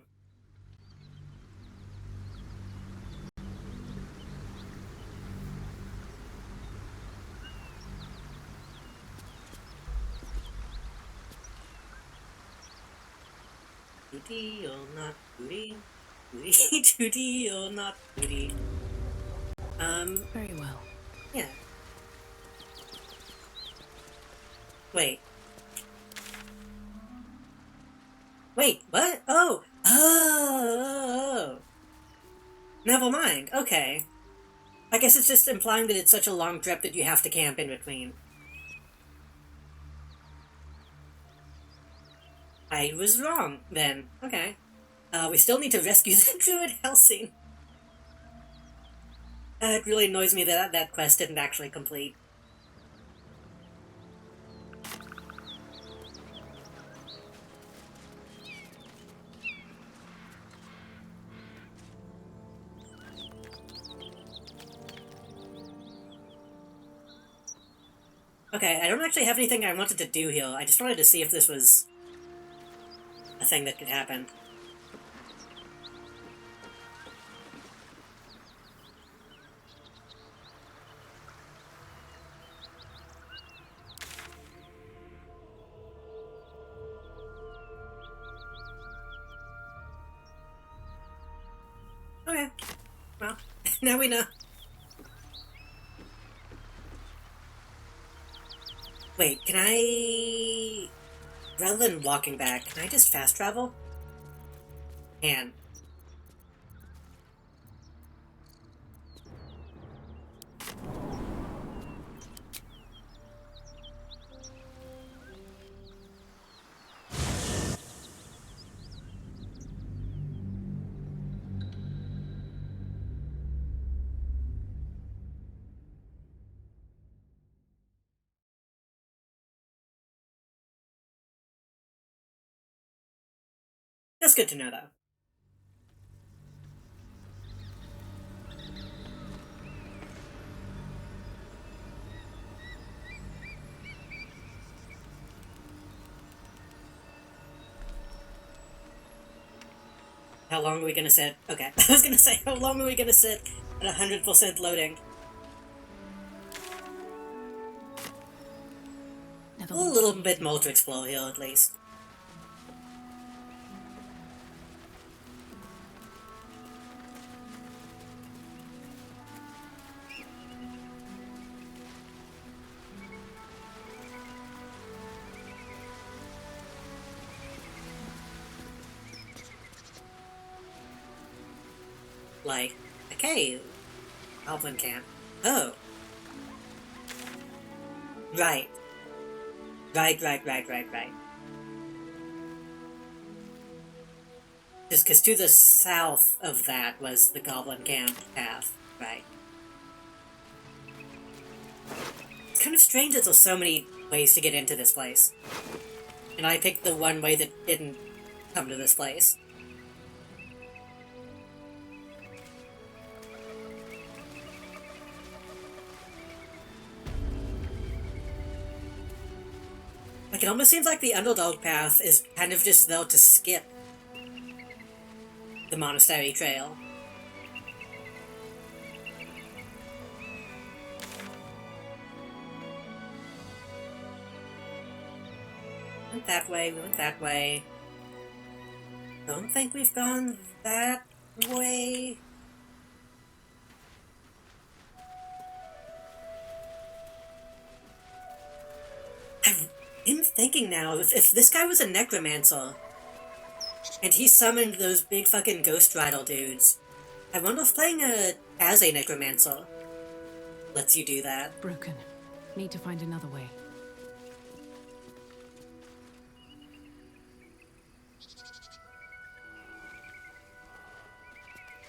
Booty or not booty? Booty, booty or not booty? Very well. Yeah. Wait. Wait, what? Oh! Oh! Never mind, okay. I guess it's just implying that it's such a long trip that you have to camp in between. I was wrong, then. Okay. We still need to rescue the druid Helsing. It really annoys me that that quest didn't actually complete. Okay, I don't actually have anything I wanted to do here. I just wanted to see if this was a thing that could happen. Okay. Well, now we know. Wait, can I... Rather than walking back, can I just fast travel? Can. That's good to know, though. How long are we gonna sit? Okay, I was gonna say, how long are we gonna sit at 100% loading? A little bit more to explore here, at least. Like, a cave. Goblin camp. Oh. Right. Right. Just because to the south of that was the Goblin Camp path, right? It's kind of strange that there's so many ways to get into this place. And I picked the one way that didn't come to this place. Like, it almost seems like the underdog path is kind of just there to skip the monastery trail. Went that way, we went that way. Don't think we've gone that way. I'm thinking now, if this guy was a necromancer, and he summoned those big fucking ghost rattle dudes, I wonder if playing as a necromancer lets you do that. Broken. Need to find another way.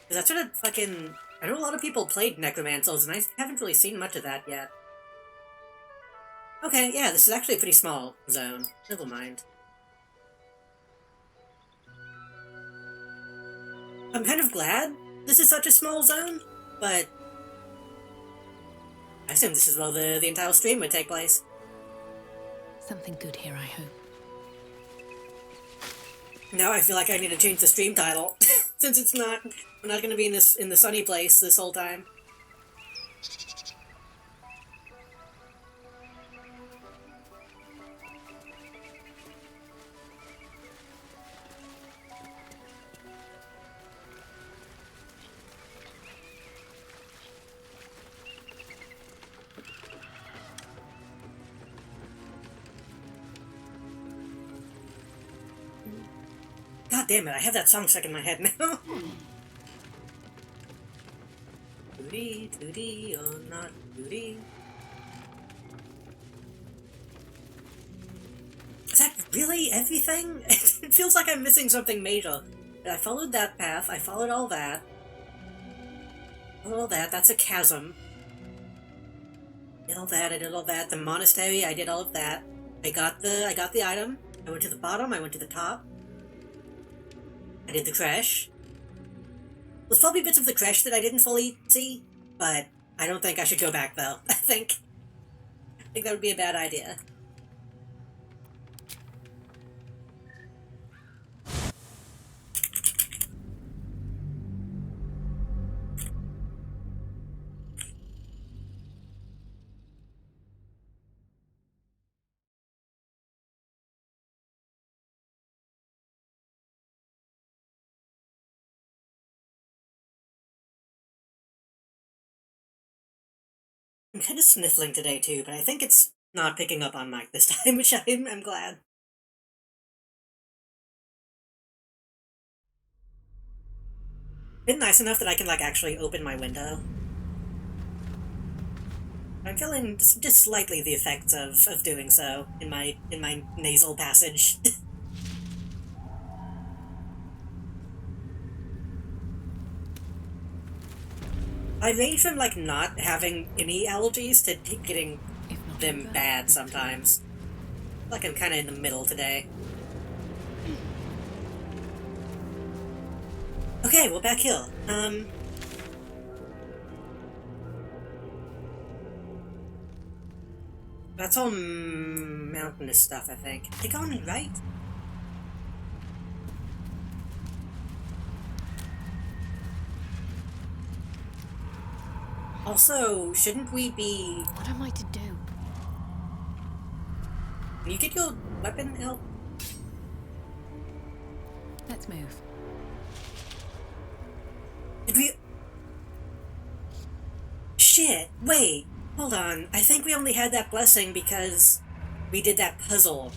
Because that's what a fucking... I know a lot of people played necromancers, and I haven't really seen much of that yet. Okay, yeah, this is actually a pretty small zone. Never mind. I'm kind of glad this is such a small zone, but I assume this is where the entire stream would take place. Something good here, I hope. Now I feel like I need to change the stream title, since it's not... We're not going to be in the sunny place this whole time. God damn it, I have that song stuck in my head now. Tootie, tootie, or not tootie. Is that really everything? It feels like I'm missing something major. I followed that path, I followed all that. All that, that's a chasm. Did all that, I did all that. The monastery, I did all of that. I got the item. I went to the bottom, I went to the top. I did the crash. There's probably bits of the crash that I didn't fully see, but I don't think I should go back though. I think that would be a bad idea. I'm kind of sniffling today too, but I think it's not picking up on mic this time, which I'm glad. Been nice enough that I can like actually open my window. I'm feeling just slightly the effects of doing so in my nasal passage. I range from like not having any allergies to getting them bad sometimes. Like I'm kind of in the middle today. Okay, we're back here. That's all mountainous stuff, I think. Are they going right? Also, shouldn't we be... What am I to do? Can you get your weapon out? Let's move. Did we... Shit, wait. Hold on. I think we only had that blessing because we did that puzzle.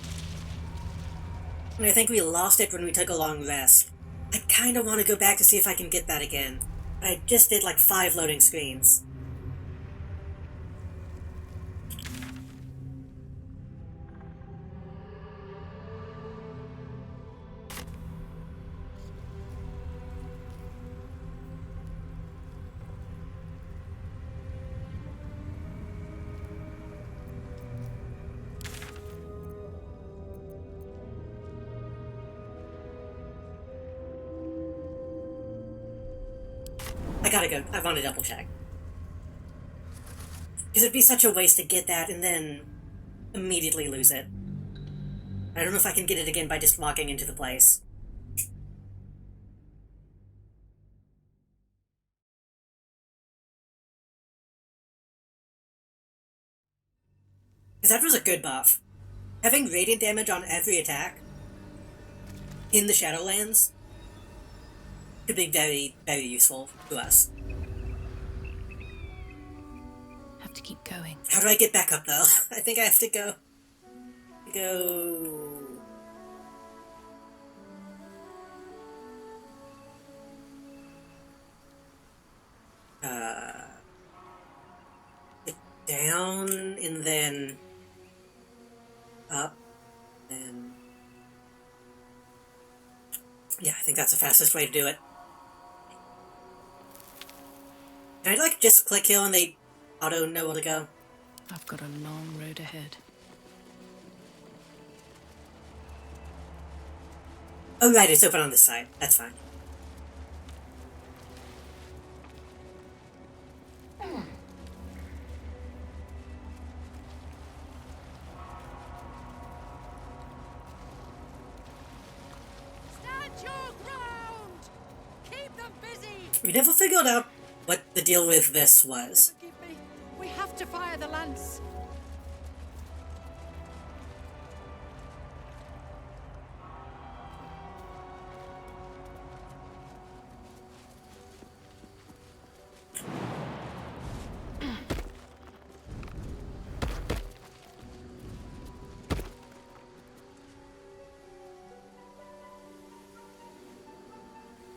And I think we lost it when we took a long rest. I kinda want to go back to see if I can get that again. But I just did like 5 loading screens. I gotta go. I want to double check. Because it'd be such a waste to get that and then immediately lose it. I don't know if I can get it again by just walking into the place. Because that was a good buff. Having radiant damage on every attack in the Shadowlands could be very, very useful to us. Have to keep going. How do I get back up, though? I think I have to go... down, and then... up, and... yeah, I think that's the fastest way to do it. Can I, like, just click here and they auto know where to go? I've got a long road ahead. Oh, right, it's open on this side. That's fine. Stand your ground! Keep them busy! We never figured out what the deal with this was. Forgive me. We have to fire the lance.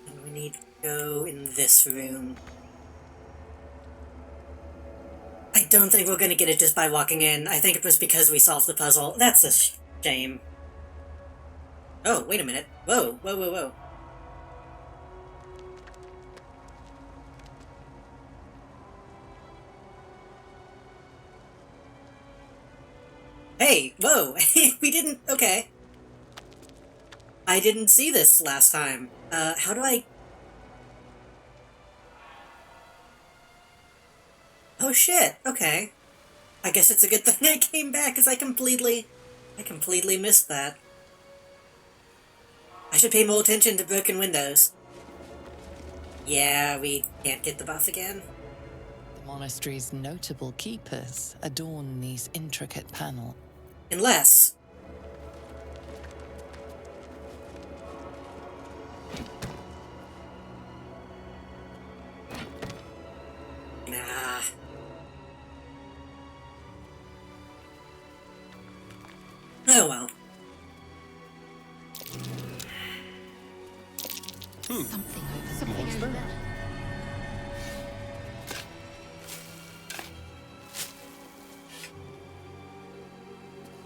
And we need to go in this room. I don't think we're gonna get it just by walking in. I think it was because we solved the puzzle. That's a shame. Oh, wait a minute. Whoa, whoa, whoa, whoa. Hey, whoa, we didn't, okay. I didn't see this last time. How do I... oh shit, okay. I guess it's a good thing I came back, because I completely missed that. I should pay more attention to broken windows. Yeah, we can't get the buff again. The monastery's notable keepers adorn these intricate panels. Unless... nah. Oh well. Something over there.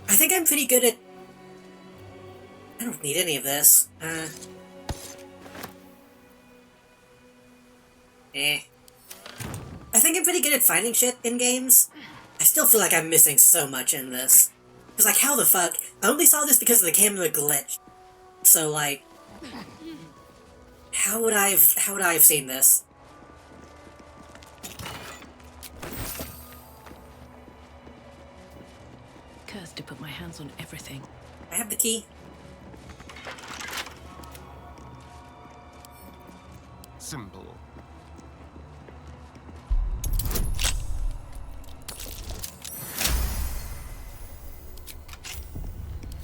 I think I'm pretty good at... I don't need any of this. I think I'm pretty good at finding shit in games. I still feel like I'm missing so much in this. Because, like, how the fuck? I only saw this because of the camera glitch. So, like... How would I have seen this? Cursed to put my hands on everything. I have the key. Simple.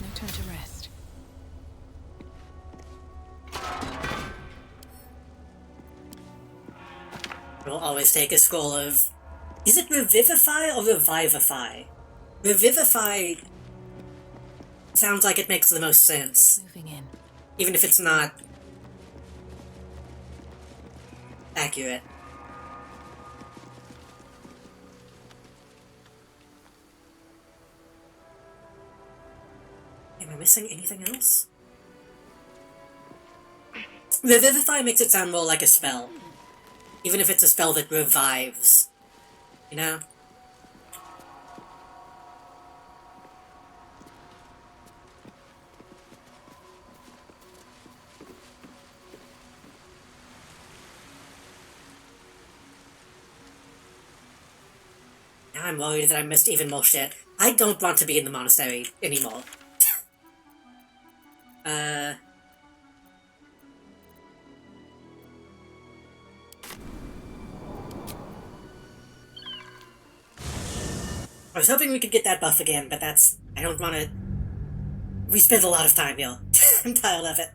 No time to rest. We'll always take a scroll of... Is it Revivify or Revivify? Revivify sounds like it makes the most sense. Moving in. Even if it's not accurate. Am I missing anything else? Revivify makes it sound more like a spell. Even if it's a spell that revives. You know? Now I'm worried that I missed even more shit. I don't want to be in the monastery anymore. I was hoping we could get that buff again, but that's... I don't want to... We spent a lot of time here. I'm tired of it.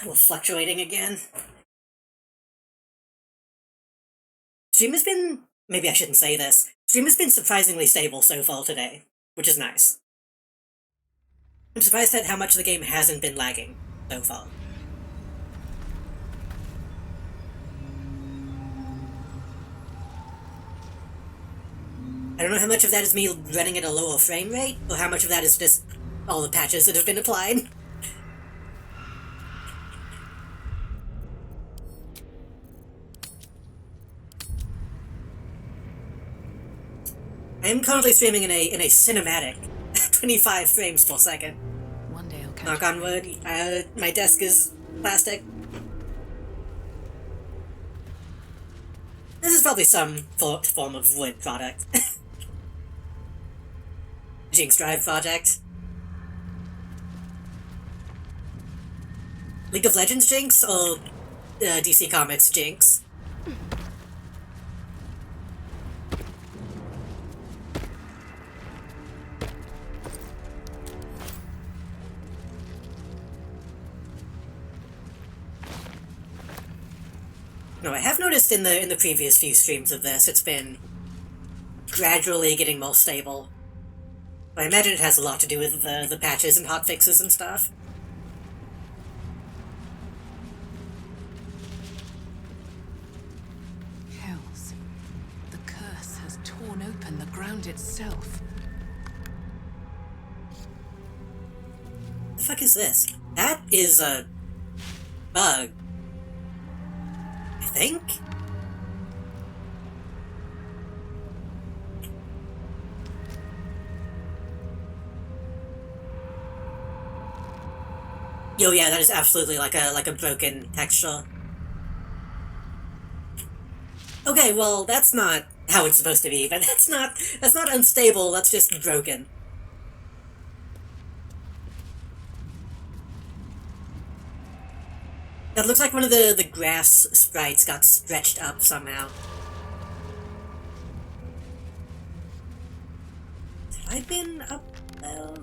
We're fluctuating again. Stream has been... Maybe I shouldn't say this. Stream has been surprisingly stable so far today, which is nice. I'm surprised at how much the game hasn't been lagging so far. I don't know how much of that is me running at a lower frame rate, or how much of that is just all the patches that have been applied. I am currently streaming in a cinematic 25 frames per second. One day I'll catch Knock on wood, my desk is plastic. This is probably some form of wood product. Jinx Drive project. League of Legends Jinx or DC Comics Jinx? No, I have noticed in the previous few streams of this, it's been gradually getting more stable. I imagine it has a lot to do with the patches and hotfixes and stuff. Hells. The curse has torn open the ground itself. The fuck is this? That is a bug. I think? Yo, yeah, that is absolutely like a broken texture. Okay, well, that's not how it's supposed to be, but that's not unstable, that's just broken. That looks like one of the grass sprites got stretched up somehow. Have I been up though?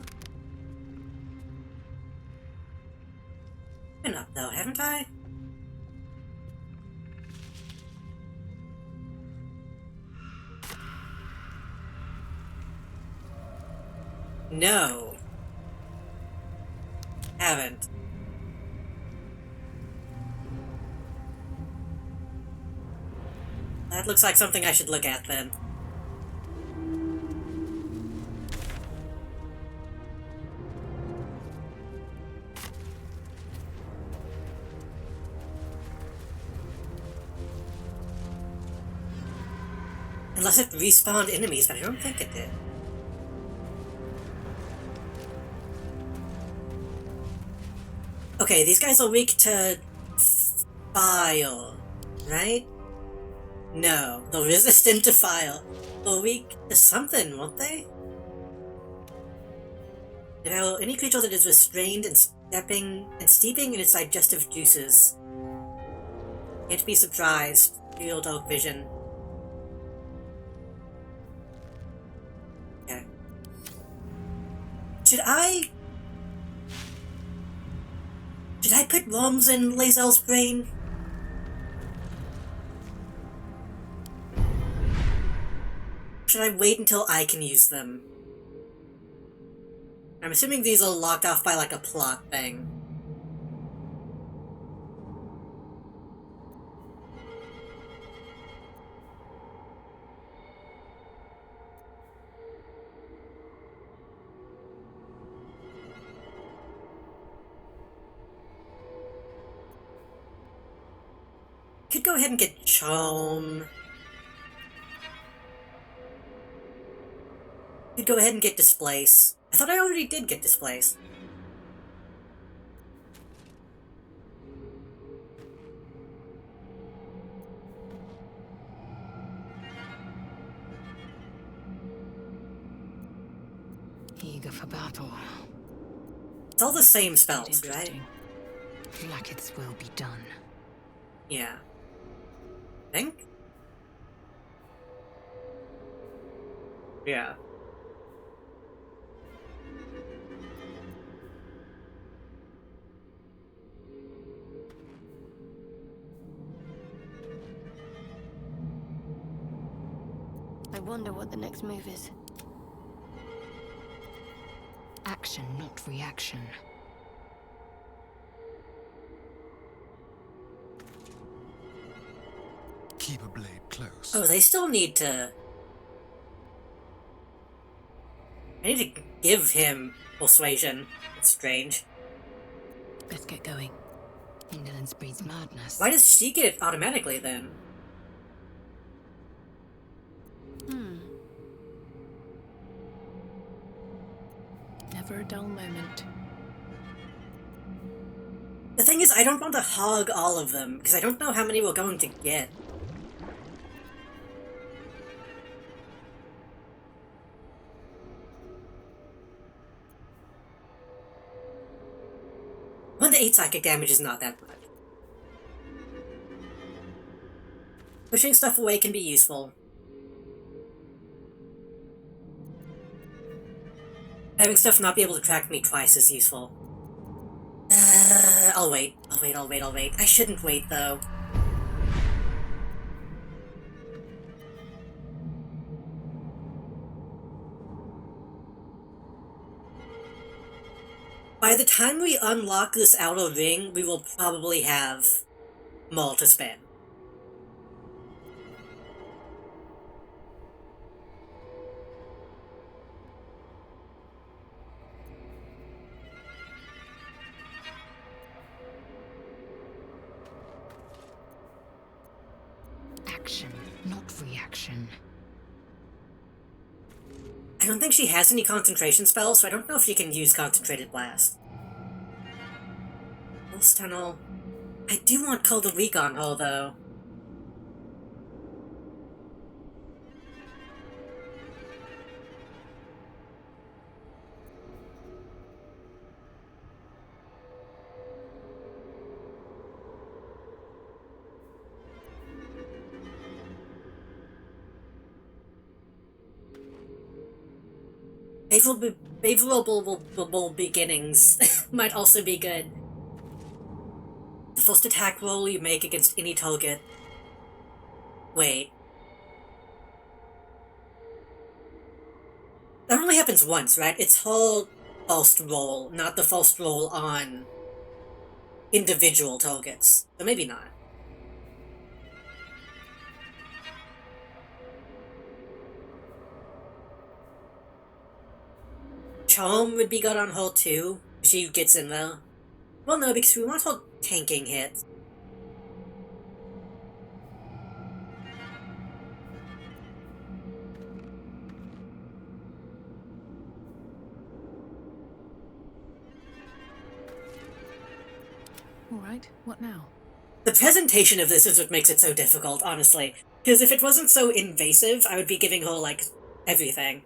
Been up though, haven't I? No. Haven't. That looks like something I should look at then. Unless it respawned enemies, but I don't think it did. Okay, these guys are weak to fire, right? No, they're resistant to fire. They're weak to something, won't they? Devour any creature that is restrained and steeping in its digestive juices. Can't be surprised. Real dark vision. Okay. Should I put worms in Lae'zel's brain? Should I wait until I can use them? I'm assuming these are locked off by like a plot thing. Could go ahead and get Charm. Could go ahead and get Displace. I thought I already did get displaced. Eager for battle. It's all the same spells, right? Blacketh's will be done. Yeah. Think? Yeah. I wonder what the next move is. Action, not reaction. Keep a blade close. Oh, they still need to... I need to give him persuasion. It's strange. Let's get going. Indolence breeds madness. Why does she get it automatically then? Never a dull moment. The thing is, I don't want to hog all of them, because I don't know how many we're going to get. One to 8 psychic damage is not that much. Pushing stuff away can be useful. Having stuff not be able to track me twice is useful. I'll wait. I'll wait. I shouldn't wait, though. By the time we unlock this outer ring, we will probably have more to spend. Action, not reaction. I don't think she has any concentration spells, so I don't know if she can use Concentrated Blast. Pulse Tunnel. I do want Call the Weak on her, though. Favorable beginnings might also be good. The first attack roll you make against any target. Wait. That only happens once, right? It's her first roll, not the first roll on individual targets. So maybe not. Charm would be good on her too. She gets in there. Well, no, because we want her tanking hits. Alright, what now? The presentation of this is what makes it so difficult, honestly. Because if it wasn't so invasive, I would be giving her, like, everything.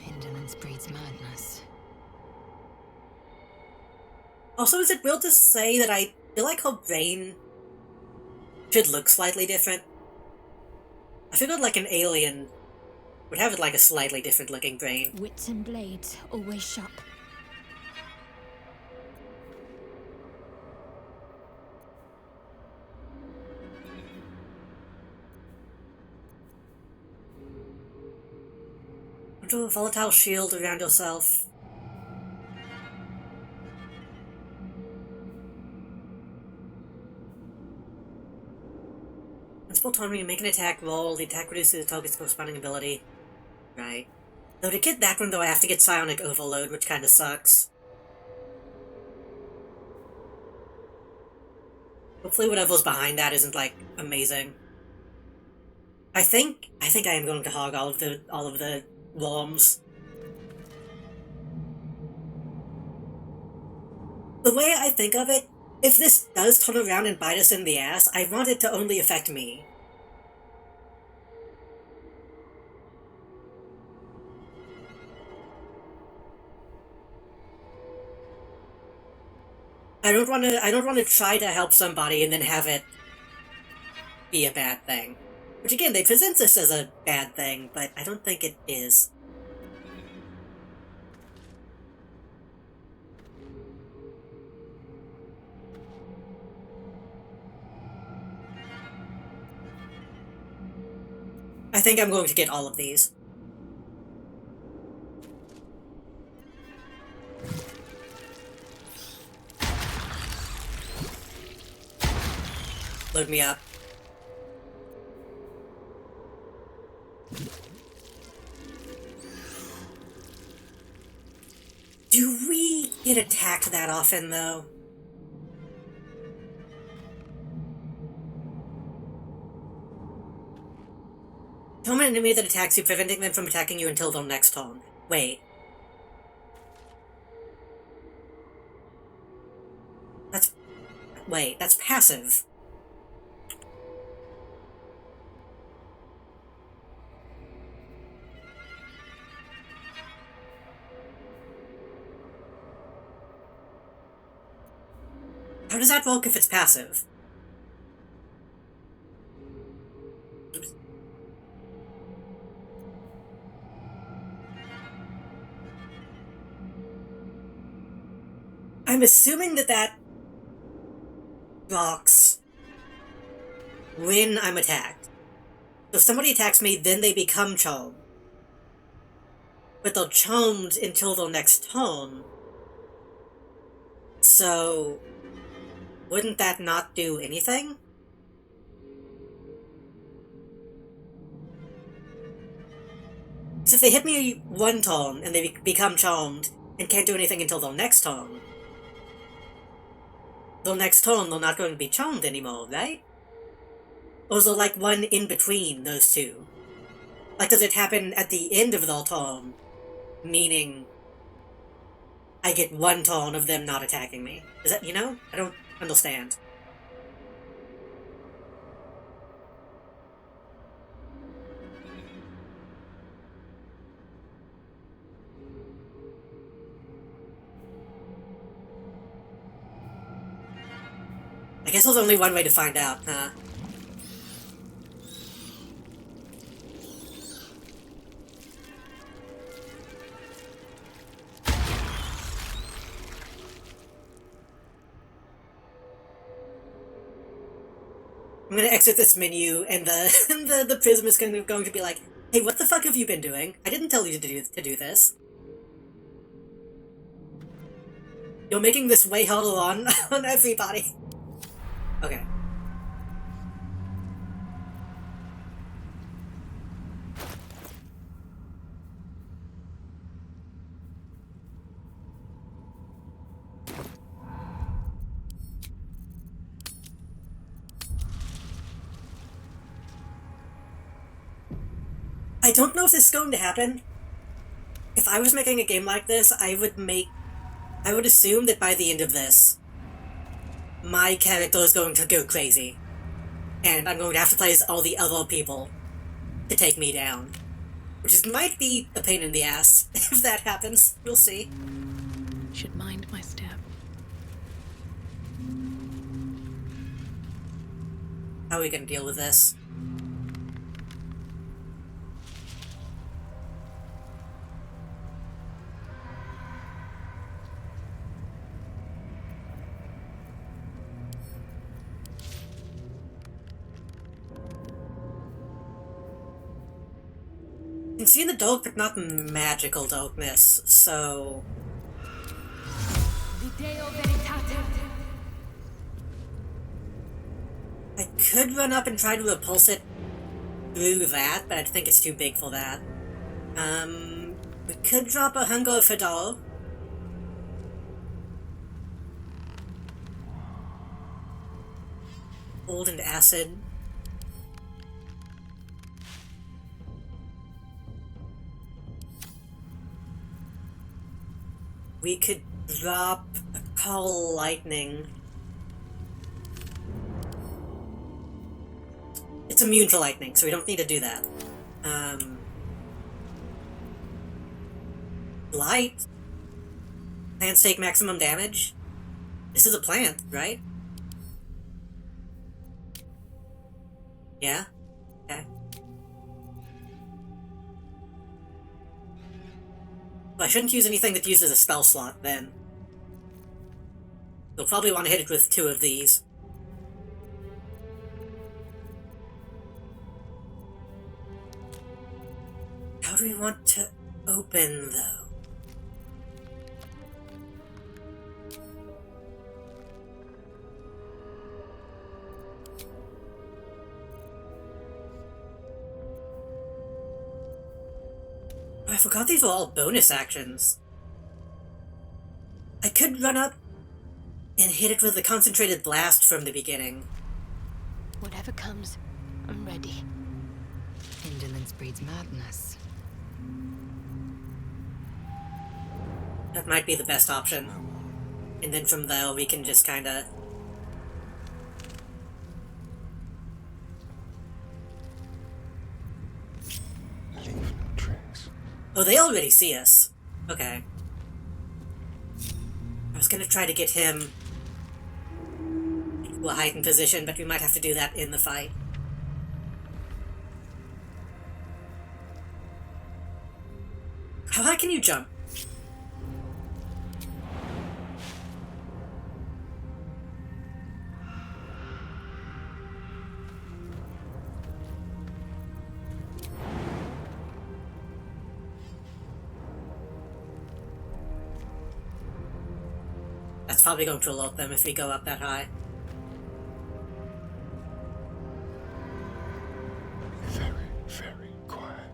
Indolence breeds madness. Also, is it real to say that I feel like her brain should look slightly different? I figured like an alien would have like a slightly different looking brain. Wits and blades, always sharp. Do a volatile shield around yourself. Principal autonomy, you make an attack roll, the attack reduces the target's corresponding ability. Right. Though to get that one though I have to get Psionic Overload, which kinda sucks. Hopefully whatever's behind that isn't, like, amazing. I think I am going to hog all of the worms. The way I think of it, if this does turn around and bite us in the ass, I want it to only affect me. I don't want to try to help somebody and then have it be a bad thing. Which again, they present this as a bad thing, but I don't think it is. I think I'm going to get all of these. Load me up. Do we get attacked that often, though? Tell an enemy that attacks you, preventing them from attacking you until their next turn. Wait. Wait, that's passive. How does that work if it's passive? Oops. I'm assuming that blocks when I'm attacked. So if somebody attacks me, then they become charmed. But they're charmed until their next turn. So wouldn't that not do anything? So if they hit me one turn and they become charmed and can't do anything until their next turn, they're not going to be charmed anymore, right? Or is there like one in between those two? Like, does it happen at the end of their turn, meaning I get one turn of them not attacking me? Is that, you know? I don't understand. I guess there's only one way to find out, huh? I'm gonna exit this menu, and the prism is going to be like, "Hey, what the fuck have you been doing? I didn't tell you to do this. You're making this way harder on everybody." Okay. I don't know if this is going to happen. If I was making a game like this, I would assume that by the end of this, my character is going to go crazy. And I'm going to have to play as all the other people to take me down. Which might be a pain in the ass if that happens. We'll see. Should mind my step. How are we gonna deal with this? I can see the dark, but not magical darkness, so... I could run up and try to repulse it through that, but I think it's too big for that. We could drop a Hunger Fidal. cold and acid. We could drop a call lightning. It's immune to lightning, so we don't need to do that. Light? Plants take maximum damage? This is a plant, right? Yeah? Okay. Well, I shouldn't use anything that uses a spell slot, then. You'll probably want to hit it with 2 of these. How do we want to open, though? I forgot these were all bonus actions. I could run up and hit it with a concentrated blast from the beginning. Whatever comes, I'm ready. Indolence breeds madness. That might be the best option. And then from there we can just kinda... Oh, they already see us. Okay. I was gonna try to get him to a heightened position, but we might have to do that in the fight. How high can you jump? That's probably going to alert them if we go up that high. Very, very quiet.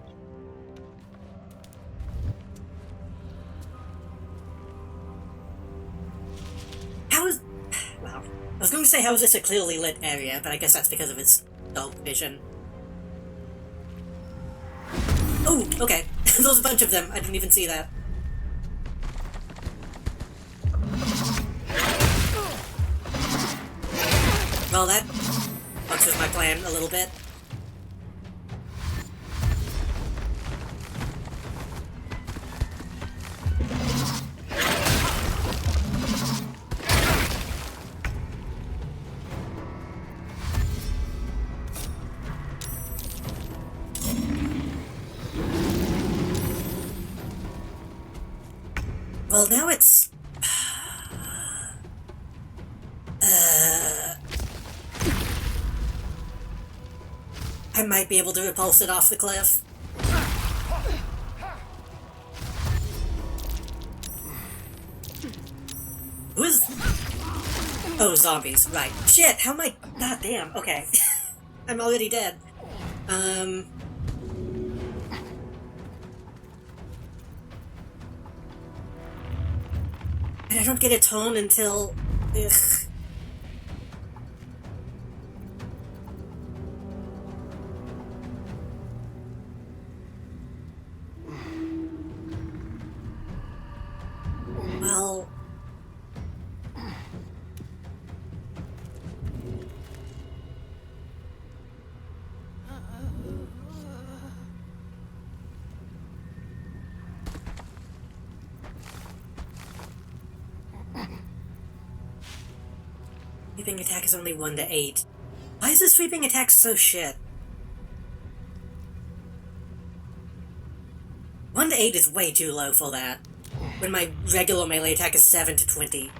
How is... Wow. I was going to say, how is this a clearly lit area, but I guess that's because of its dark vision. Oh, okay. There's a bunch of them. I didn't even see that. Well, that fucks with my plan a little bit. Well, now it's... I might be able to repulse it off the cliff. Who is... Oh, zombies, right. Shit, how am I... God damn, okay. I'm already dead. And I don't get a tone until... Ugh. Well... Sweeping attack is only 1 to 8. Why is the sweeping attack so shit? 1 to 8 is way too low for that. When my regular melee attack is 7 to 20.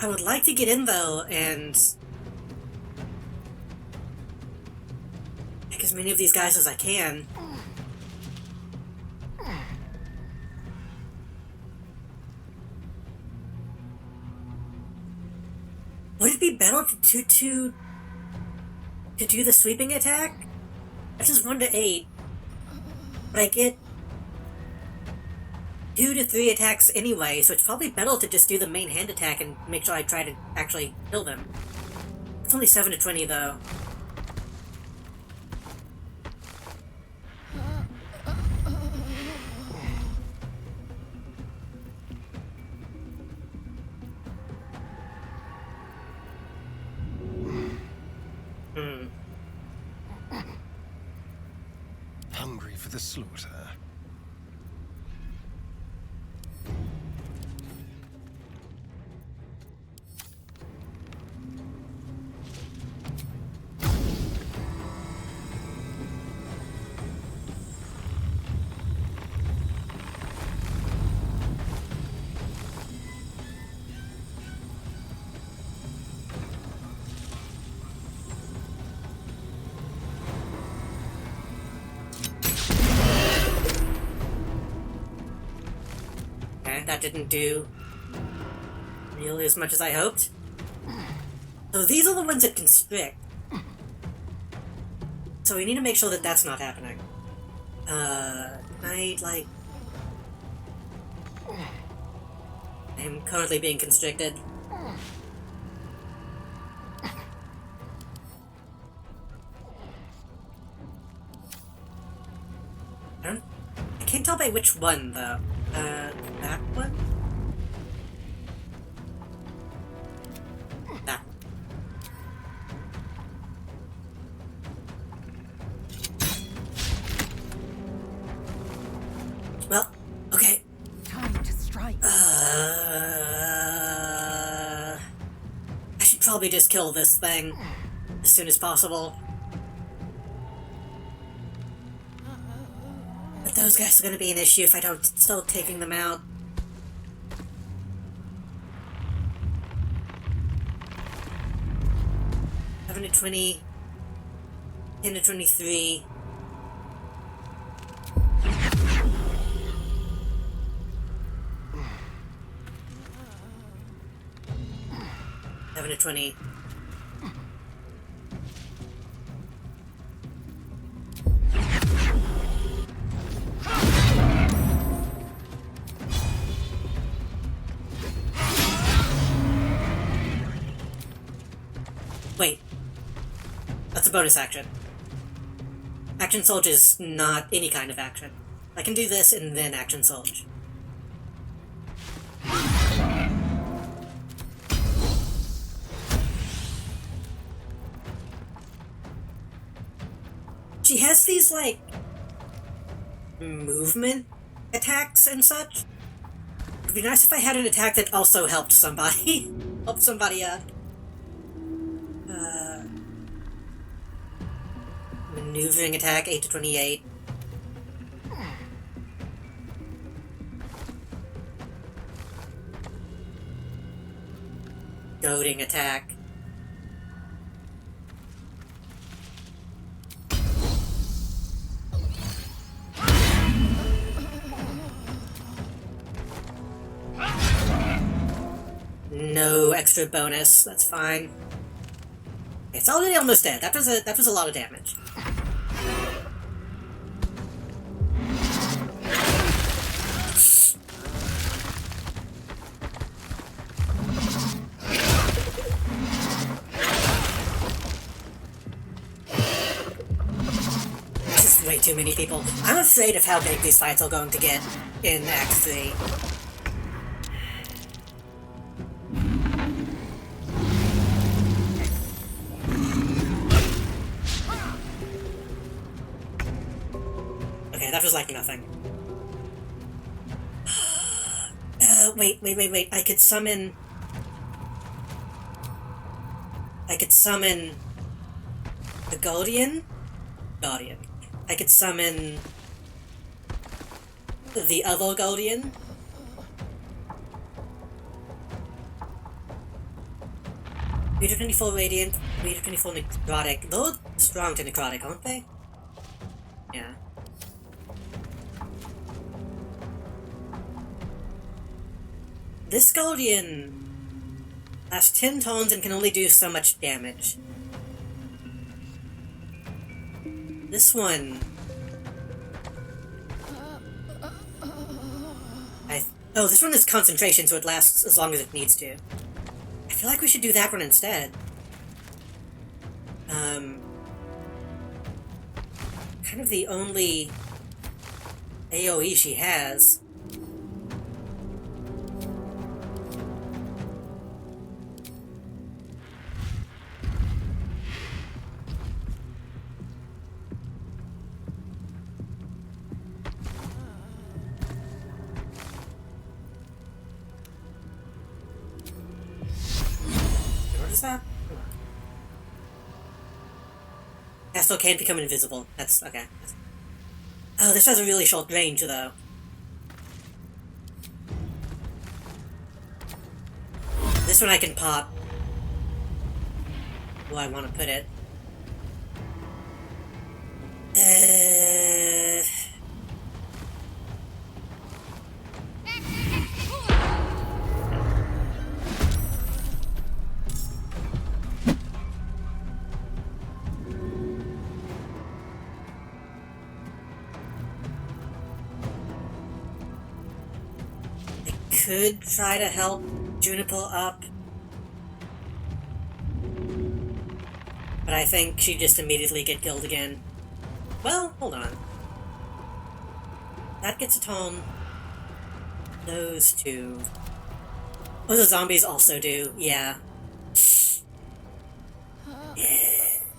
I would like to get in though and take as many of these guys as I can. Would it be better to do the sweeping attack? That's just 1 to 8. But I get 2 to 3 attacks anyway, so it's probably better to just do the main hand attack and make sure I try to actually kill them. It's only 7 to 20 though. Hungry for the slaughter. That didn't do nearly as much as I hoped. So these are the ones that constrict. So we need to make sure that that's not happening. I'm currently being constricted. I can't tell by which one, though. That one? That one. Well, okay. Time to strike. I should probably just kill this thing as soon as possible. But those guys are going to be an issue if I don't start taking them out. $7 to 20, 10 to 23. $7 to 20. Wait. That's a bonus action. Action Surge is not any kind of action. I can do this and then Action Surge. She has these, like, movement attacks and such. It'd be nice if I had an attack that also helped somebody. Helped somebody out. Maneuvering attack, 8 to 28. Goading attack. No extra bonus, that's fine. It's already almost dead. That was a lot of damage. This is way too many people. I'm afraid of how big these fights are going to get in Act 3. That was like nothing. Wait. I could summon the Guardian. I could summon the other Guardian. Reader 24 Radiant, Reader 24 Necrotic. They're strong to Necrotic, aren't they? Yeah. This Guardian has 10 tones and can only do so much damage. This one... I Oh, this one is concentration, so it lasts as long as it needs to. I feel like we should do that one instead. Kind of the only AoE she has. What is that? Castle can't become invisible. That's okay. Oh, this has a really short range, though. This one I can pop. Where I want to put it. Could try to help Juniper up, but I think she'd just immediately get killed again. Well, hold on. That gets a tome. Those two. Oh, the zombies also do, yeah.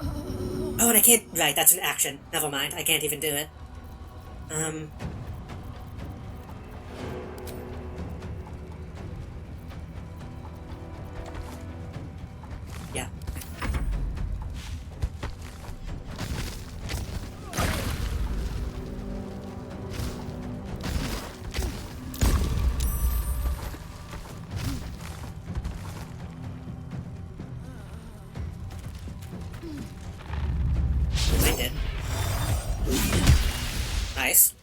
Oh, and I can't. Right, that's an action. Never mind, I can't even do it. Yeah. I did. Nice.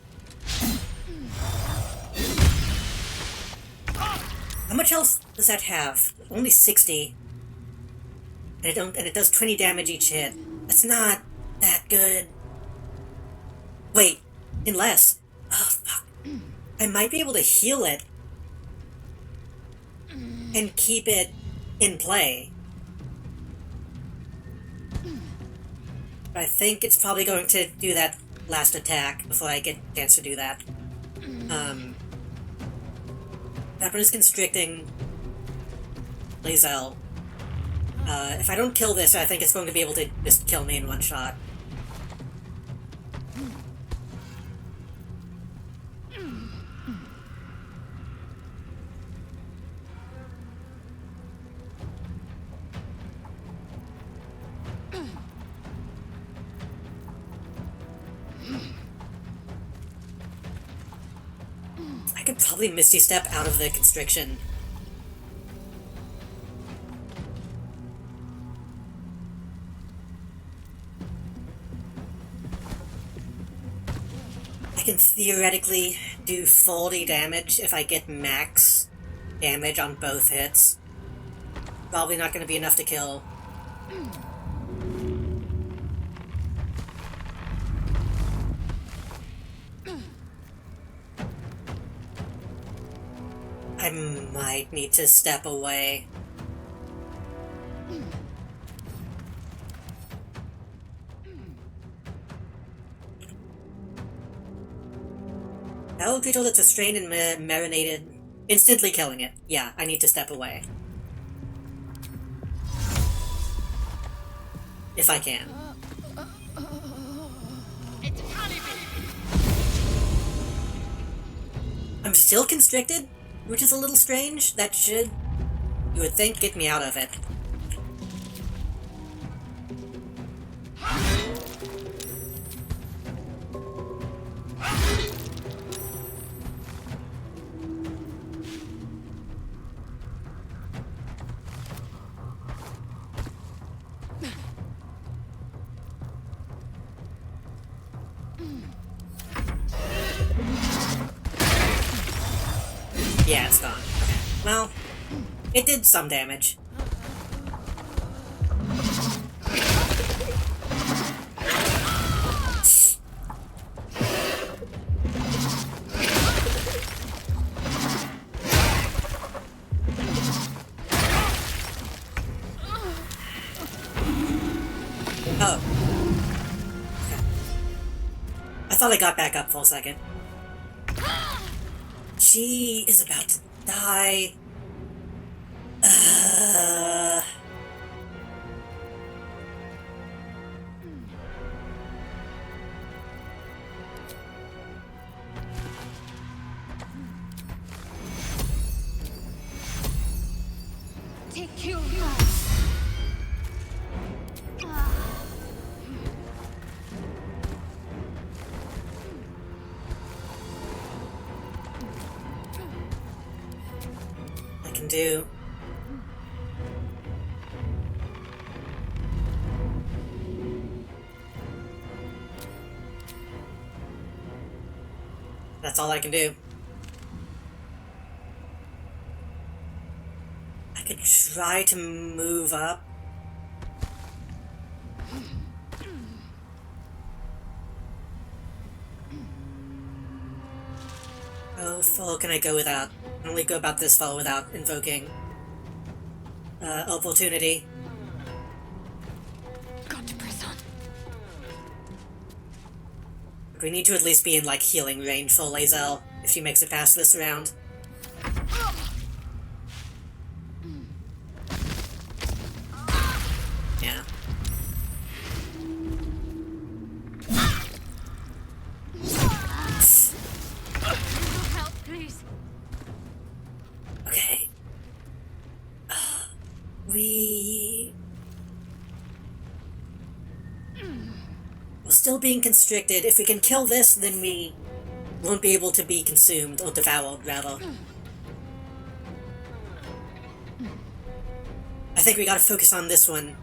How much health does that have? Only 60. And it does 20 damage each hit. That's not that good. Wait, unless... Oh, fuck. I might be able to heal it and keep it in play. But I think it's probably going to do that last attack before I get a chance to do that. That one is constricting Lae'zel. If I don't kill this, I think it's going to be able to just kill me in one shot. I could probably Misty Step out of the constriction. I can theoretically do 40 damage if I get max damage on both hits. Probably not going to be enough to kill. I might need to step away. Battle creature that's restrained and marinated, instantly killing it. Yeah, I need to step away. If I can. I'm still constricted, which is a little strange. That should, you would think, get me out of it. Yeah, it's gone. Okay. Well, it did some damage. Oh. Okay. I thought I got back up for a second. She is about to die. Take your I can do. That's all I can do. I could try to move up. How far can I go without? I can only go about this far without invoking opportunity. Got to press on. We need to at least be in like healing range for Lae'zel if she makes it past this round. Yeah. help, please. Okay. We're still being constricted. If we can kill this, then we won't be able to be consumed, or devoured, rather. I think we gotta focus on this one.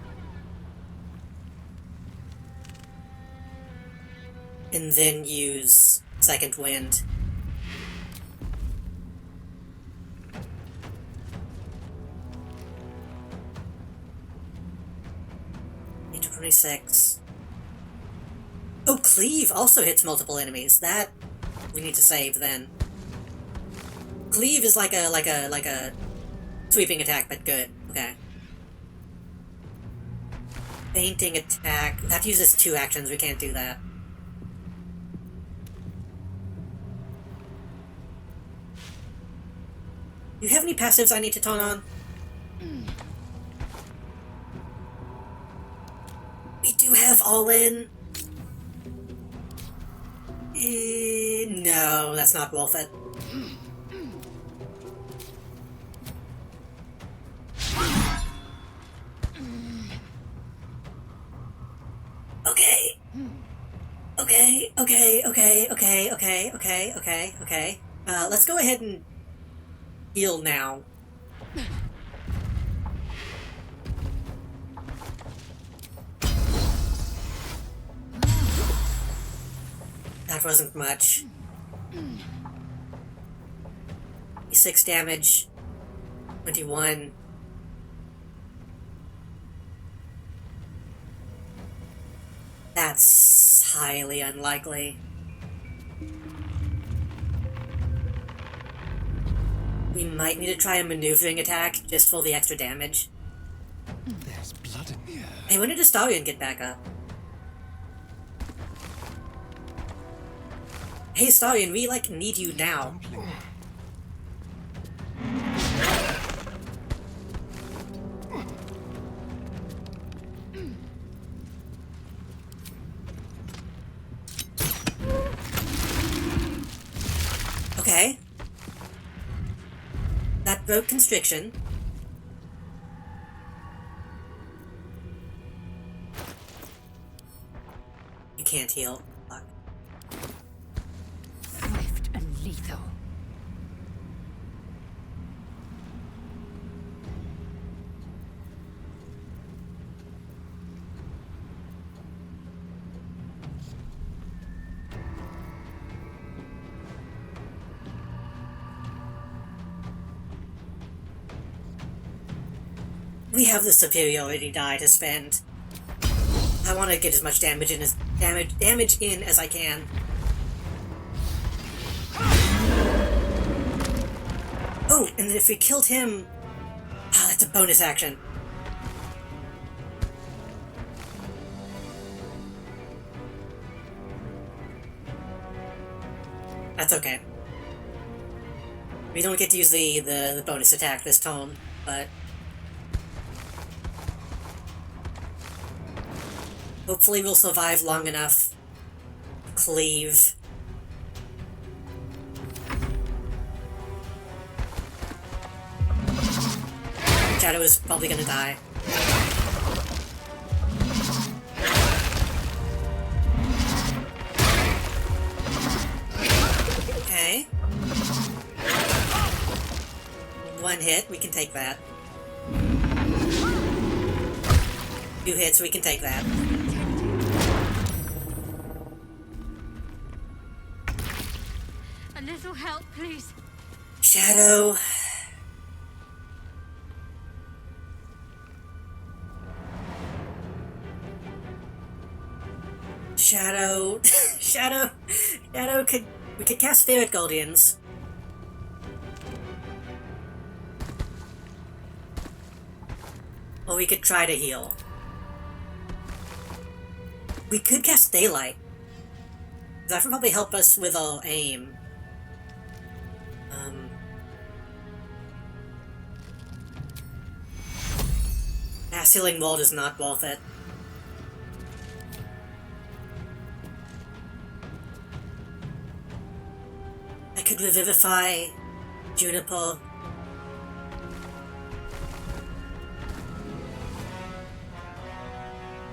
And then use Second Wind. Age 26. Oh, Cleave also hits multiple enemies. That we need to save then. Cleave is like a sweeping attack, but good. Okay. Fainting attack. That uses 2 actions. We can't do that. Do you have any passives I need to turn on? We do have all in. No, that's not worth it. Okay. Okay. Let's go ahead and heal now. That wasn't much. 6 damage. 21. That's highly unlikely. We might need to try a maneuvering attack just for the extra damage. There's blood in the air. Hey, when did Astarion get back up? Hey, Astarion, we, like, need you now. Okay. That broke constriction. You can't heal. Fuck. Swift and lethal. We have the superiority die to spend. I want to get as much damage in as I can. Oh, and if we killed him, that's a bonus action. That's okay. We don't get to use the bonus attack this turn, but hopefully we'll survive long enough to cleave. Shadow is probably gonna die. Okay. One hit, we can take that. 2 hits, we can take that. A little help, please. Shadow. Shadow. Shadow we could cast Spirit Guardians. Or we could try to heal. We could cast Daylight. That would probably help us with our aim. Mass Healing Ward is not worth it. I could Revivify Juniper.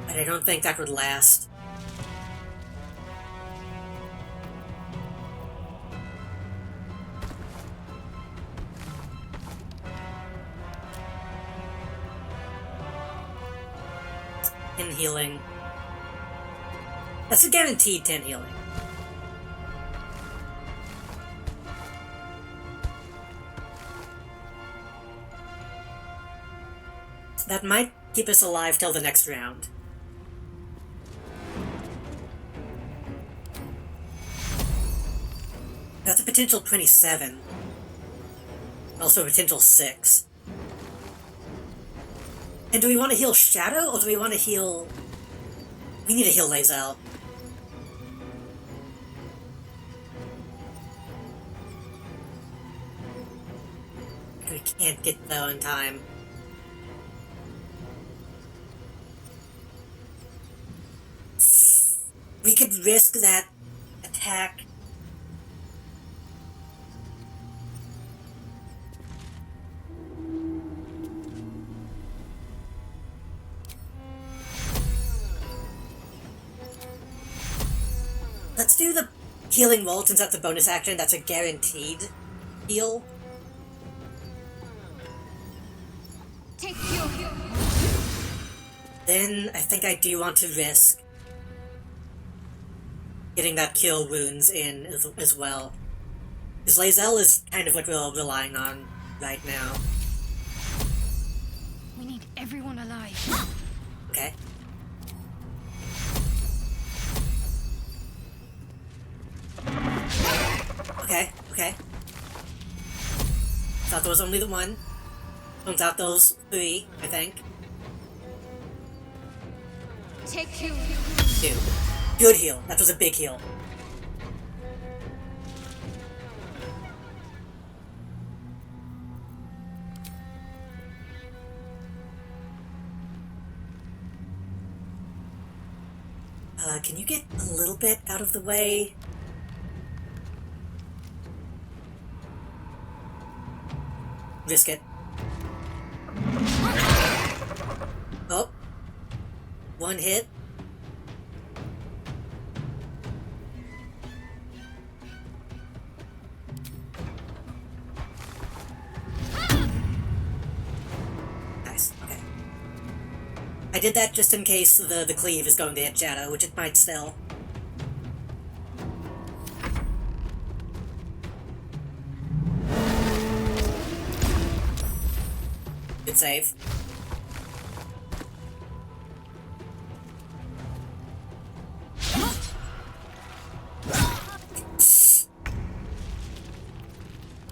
But I don't think that would last. In healing. That's a guaranteed 10 healing. That might keep us alive till the next round. That's a potential 27. Also a potential 6. And do we want to heal Shadow, or do we want to heal... We need to heal Lae'zel. We can't get there in time. We could risk that attack. Let's do the healing roll since that's a bonus action. That's a guaranteed heal. Take your heal. Then I think I do want to risk getting that Cure Wounds in as well. Because Lae'zel is kind of what we're all relying on right now. We need everyone alive. Okay. Okay. Thought there was only the one. Turns out those 3, I think. Take you. 2. Good heal. That was a big heal. Can you get a little bit out of the way? Risk it. Oh. 1 hit. Nice, okay. I did that just in case the cleave is going to hit Shadow, which it might still. Good save.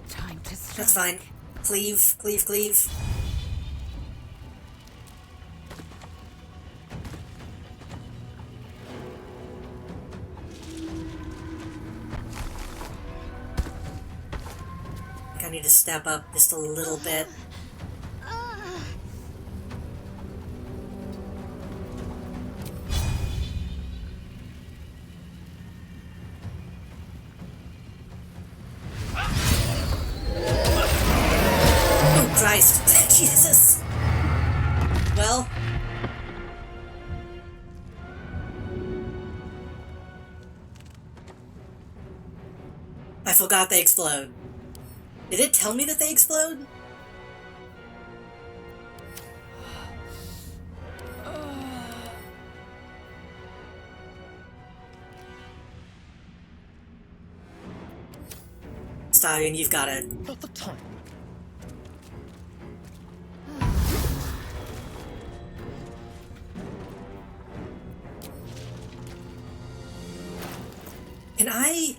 Time to strike. That's fine. Cleave. step up just a little bit. Oh, Christ. Jesus. Well. I forgot they explode. Did it tell me that they explode? Stallion, you've got it. Not the time. Can I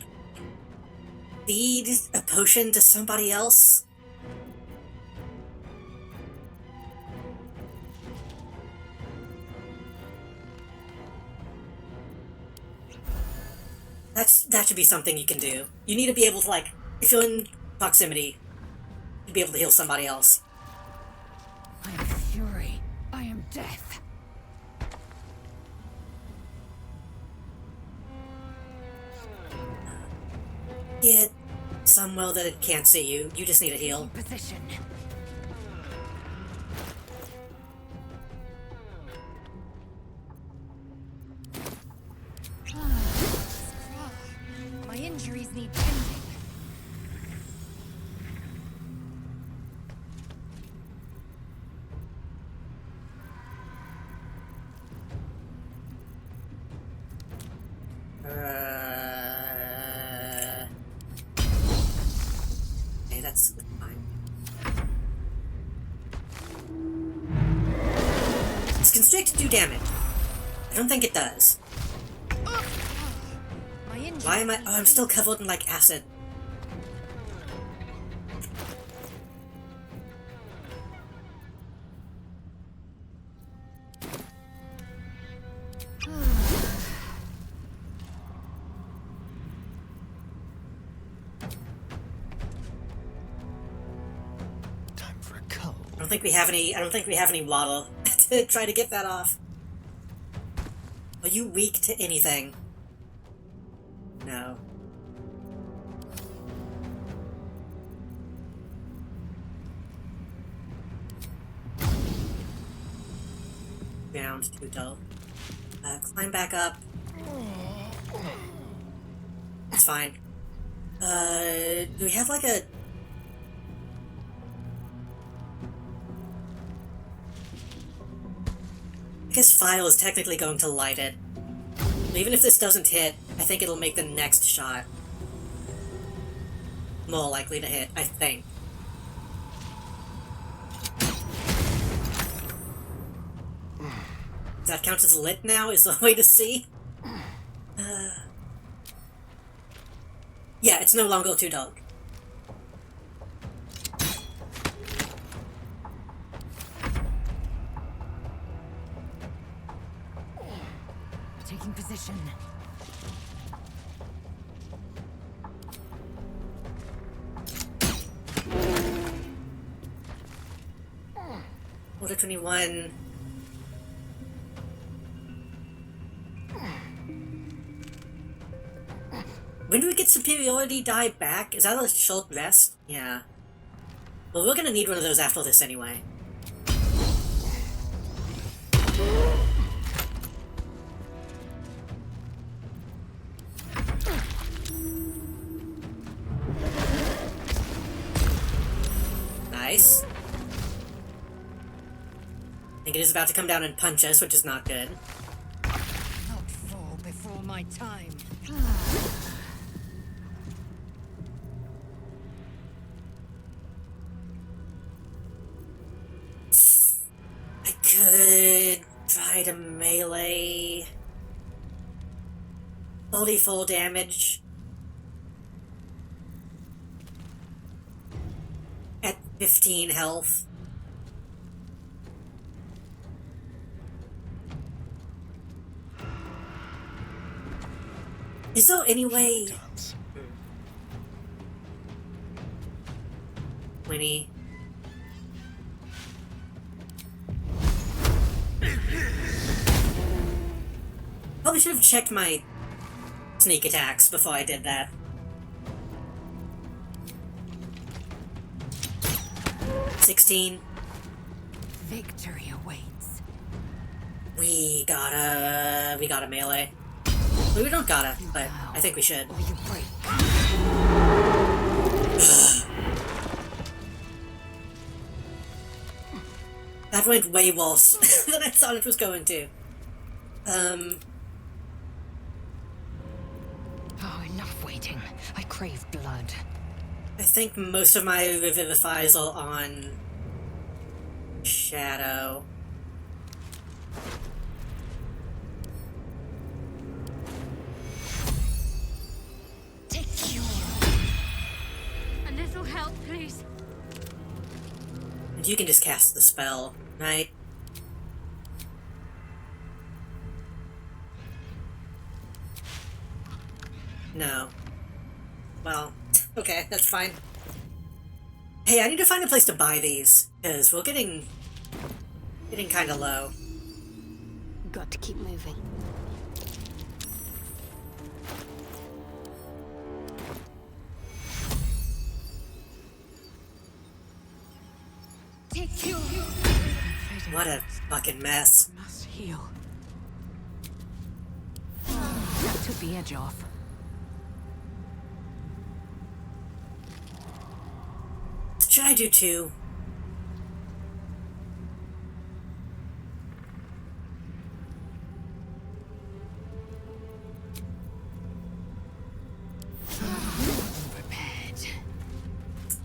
feed a potion to somebody else? That should be something you can do. You need to be able to, like, if you're in proximity, you'd be able to heal somebody else. I am fury. I am death. Get somewhere that it can't see you. You just need a heal. Position. My injuries need tending. Okay, that's fine. Does Constrict do damage? I don't think it does. Why am I? Oh, I'm still covered in, like, acid. Time for a cull. I don't think we have any water to try to get that off. Are you weak to anything? No. Ground too dull. Climb back up. That's fine. Do we have like a... I guess File is technically going to light it. Even if this doesn't hit, I think it'll make the next shot more likely to hit, I think. Does that count as lit now, is the way to see? Yeah, it's no longer too dark. Taking position. Order 21. When do we get superiority die back? Is that a short rest? Yeah. Well, we're gonna need one of those after this anyway. Nice. I think it is about to come down and punch us, which is not good. Not fall before my time. I could try to melee. 44 damage. At 15 health. Is there any way... 20. Probably should have checked my sneak attacks before I did that. 16. Victory awaits. We gotta melee. We don't gotta, but I think we should. That went way worse than I thought it was going to. Oh, enough waiting. I crave blood. I think most of my revivifies are on Shadow. Take you. A little help, please. And you can just cast the spell, right? No. Well, okay, that's fine. Hey, I need to find a place to buy these, because we're getting kind of low. Got to keep moving. Take you. What a fucking mess. Must heal. That took the edge off. Should I do 2?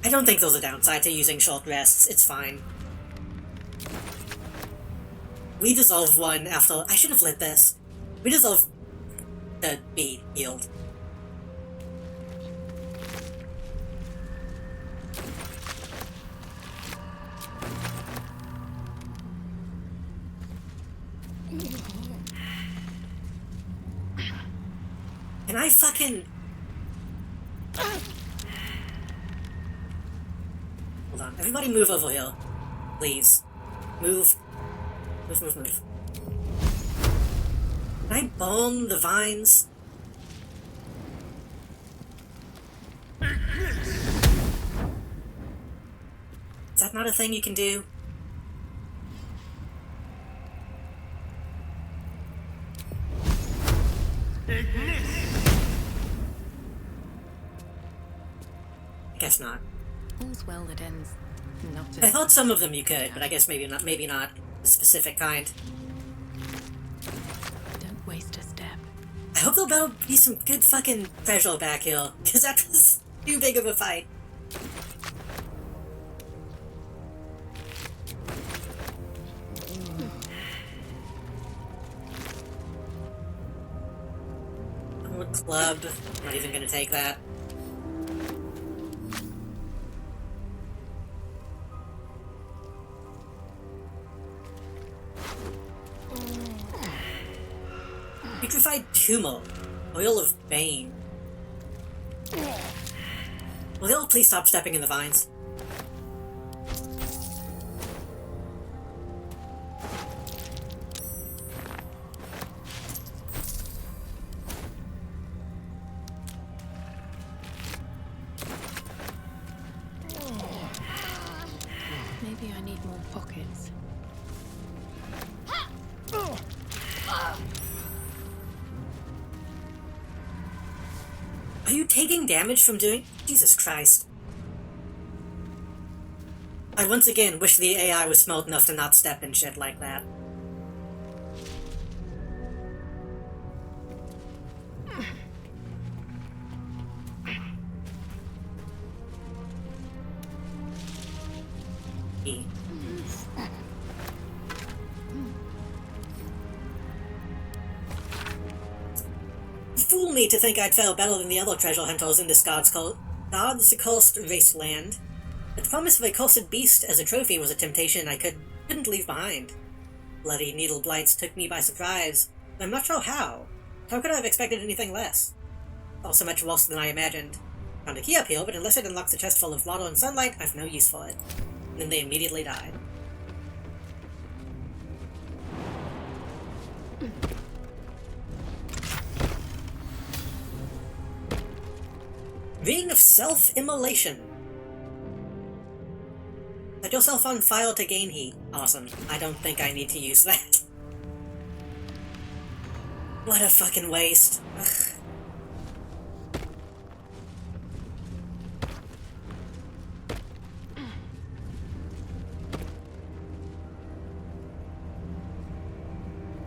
I don't think there's a downside to using short rests. It's fine. We dissolve one after... I should have lit this. We dissolve the be healed. Can I fucking... Hold on. Everybody move over here. Please. Move. Move, move, move. Can I bomb the vines? Is that not a thing you can do? I guess not. All's well that ends not I thought some of them you could, but I guess maybe not. Maybe not the specific kind. Don't waste a step. I hope there'll be some good fucking treasure back here, because that was too big of a fight. Club. I'm not even gonna take that. Putrefied tumor. Oil of Bane. Will they all please stop stepping in the vines? Maybe I need more pockets. Are you taking damage from doing... Jesus Christ. I once again wish the AI was smart enough to not step in shit like that. Fool me to think I'd fare better than the other treasure hunters in this God's cursed wasteland. The promise of a cursed beast as a trophy was a temptation I couldn't leave behind. Bloody needle blights took me by surprise, but I'm not sure how. How could I have expected anything less? Also much worse than I imagined. Found a key up here, but unless it unlocks a chest full of water and sunlight, I've no use for it. And then they immediately died. Ring of Self-Immolation. Set yourself on fire to gain heat. Awesome. I don't think I need to use that. What a fucking waste. Ugh.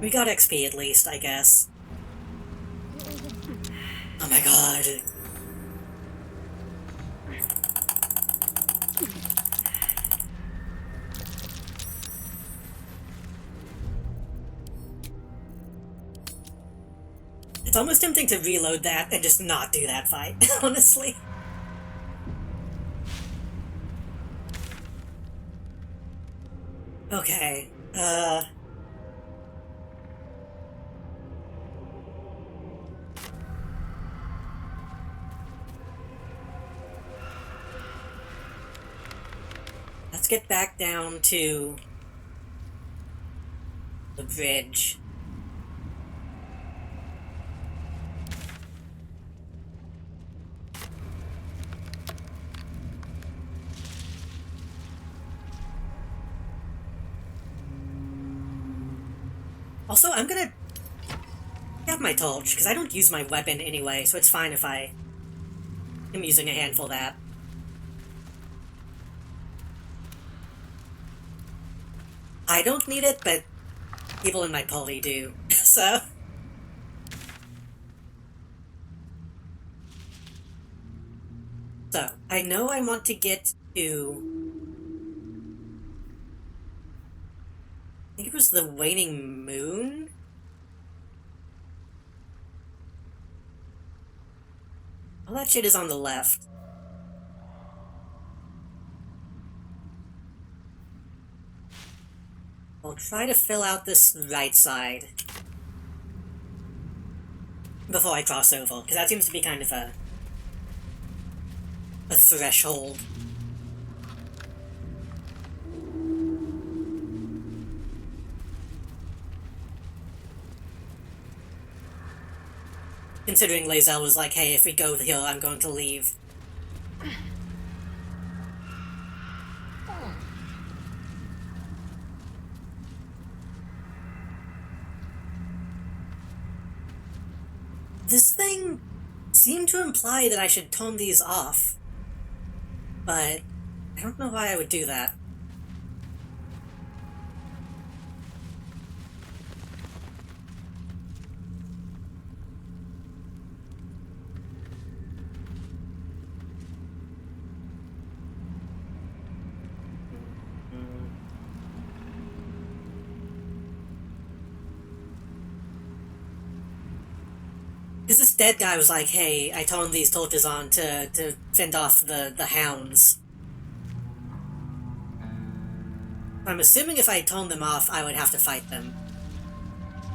We got XP at least, I guess. Oh my god. It's almost tempting to reload that and just not do that fight, honestly. Okay, let's get back down to the bridge. Also, I'm gonna have my torch, because I don't use my weapon anyway, so it's fine if I am using a handful of that. I don't need it, but people in my party do, so... So, I know I want to get to... I think it was the Waning Moon? All that shit is on the left. I'll try to fill out this right side before I cross over, because that seems to be kind of a threshold. Considering Lae'zel was like, hey, if we go here, I'm going to leave. This thing seemed to imply that I should turn these off, but I don't know why I would do that. Because this dead guy was like, hey, I turned these torches on to fend off the hounds. I'm assuming if I turned them off, I would have to fight them.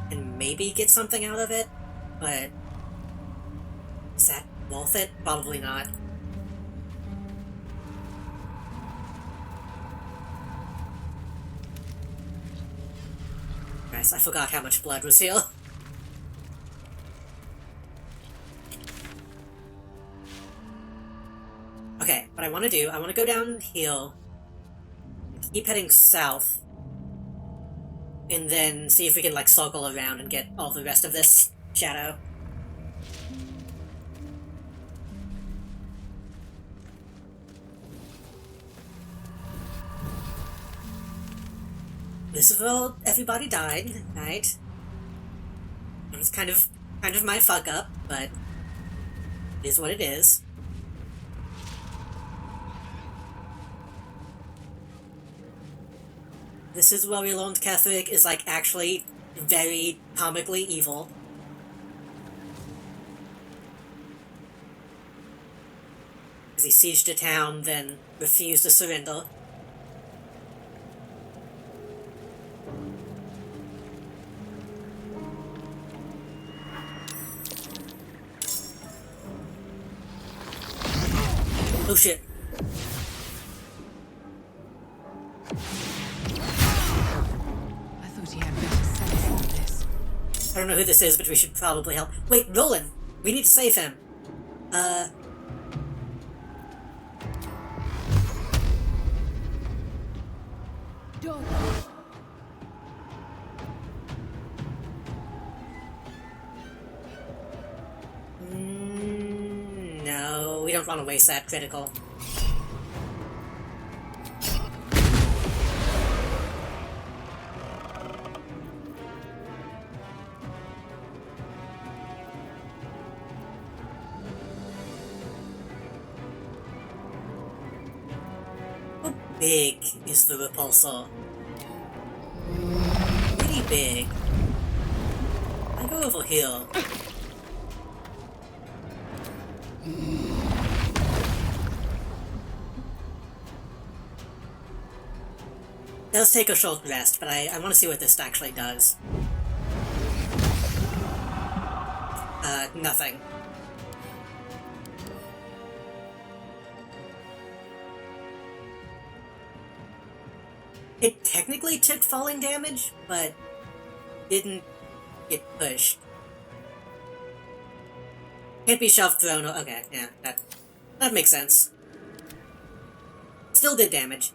And maybe get something out of it, but... is that worth it? Probably not. Guys, I forgot how much blood was here. Okay, what I want to do, I want to go down here, keep heading south, and then see if we can, like, circle around and get all the rest of this shadow. This is where everybody died, right? It was kind of my fuck up, but it is what it is. This is where we learned Catherick is, like, actually very comically evil. Because he sieged a town, then refused to surrender. Oh shit. I thought he had better sense than this. I don't know who this is, but we should probably help. Wait, Roland! We need to save him. No, we don't want to waste that critical. How big is the repulsor? Pretty big. I go over here. Let's take a short rest, but I want to see what this actually does. Nothing. It technically took falling damage, but didn't get pushed. Can't be shoved, thrown. Okay, yeah, that makes sense. Still did damage.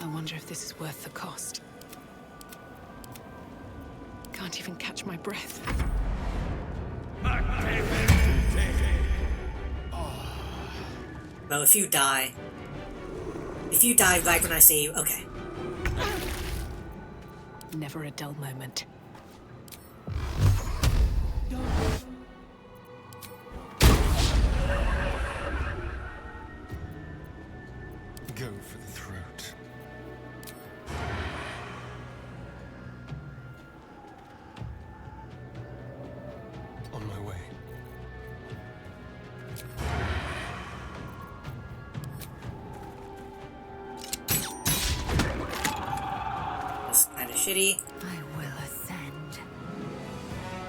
I wonder if this is worth the cost. Can't even catch my breath. Well, if you die right when I see you, okay. Never a dull moment. Go for the throat. On my way. That's kind of shitty. I will ascend.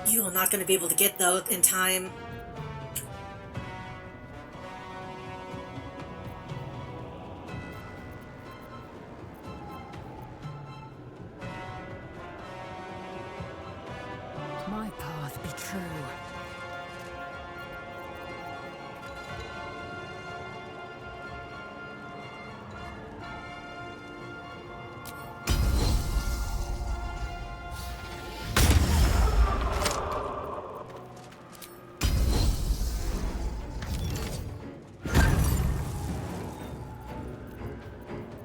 You are not going to be able to get those in time. My path be true.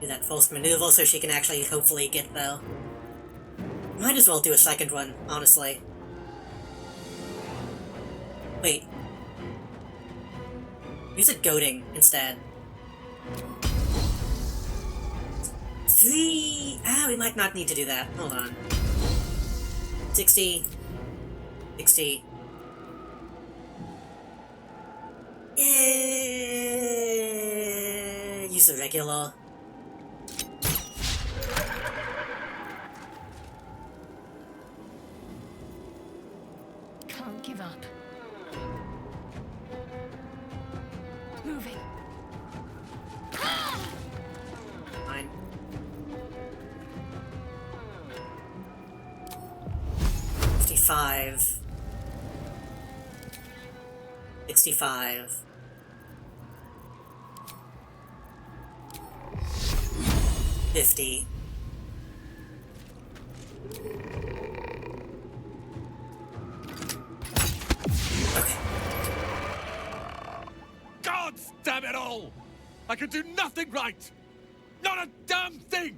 Do that false maneuver so she can actually hopefully get though. Might as well do a second one, honestly. Wait. Use a goading instead. 3... we might not need to do that. Hold on. 60. 60. Use the regular. Can't give up. Moving. Fine. 55. 65. 50. God damn it all! I can do nothing right! Not a damn thing!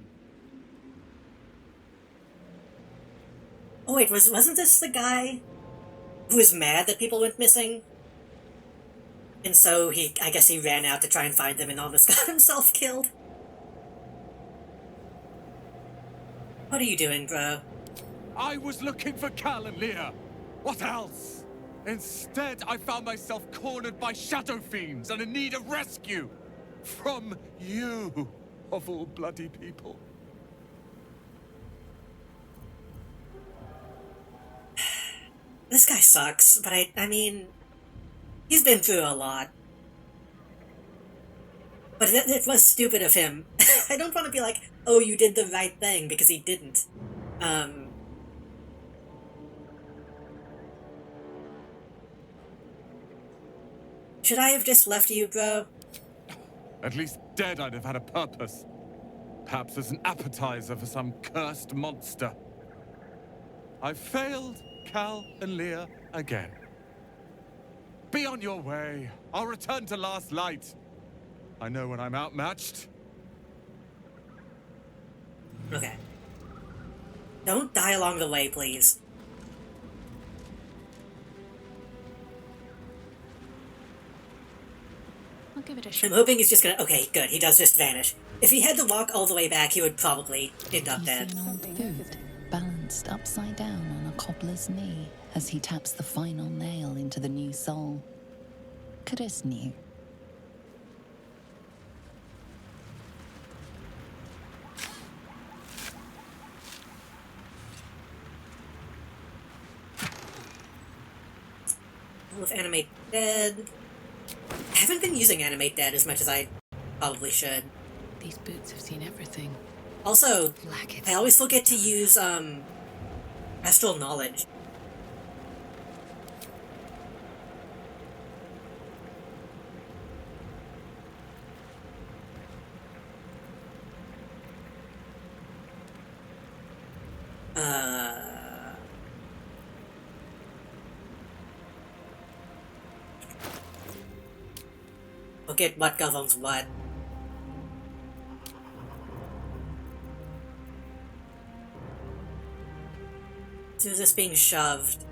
Oh wait, wasn't this the guy who was mad that people went missing? And so I guess he ran out to try and find them and almost got himself killed? What are you doing, bro? I was looking for Cal and Leah. What else? Instead, I found myself cornered by shadow fiends and in need of rescue. From you, of all bloody people. This guy sucks, but I mean, he's been through a lot. But it was stupid of him. I don't want to be like, oh, you did the right thing, because he didn't. Should I have just left you, bro? At least dead I'd have had a purpose. Perhaps as an appetizer for some cursed monster. I've failed Cal and Leah again. Be on your way. I'll return to Last Light. I know when I'm outmatched. Okay. Don't die along the way, please. I'll give it a shot. I'm hoping he's just gonna... Okay, good. He does just vanish. If he had to walk all the way back, he would probably end up dead. Food balanced upside down on a cobbler's knee as he taps the final nail into the new soul. Caris knew. With Animate Dead... I haven't been using Animate Dead as much as I probably should. These boots have seen everything. Also, I always forget to use, Astral Knowledge. Forget what governs what. So is this being shoved?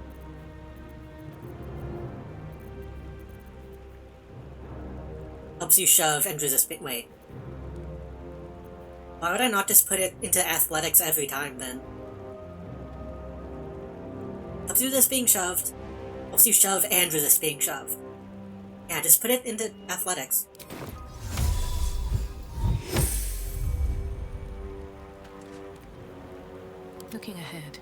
Helps you shove and resist. Wait. Why would I not just put it into athletics every time then? Helps you resist being shoved. Helps you shove and resist being shoved. Yeah, just put it into athletics. Looking ahead.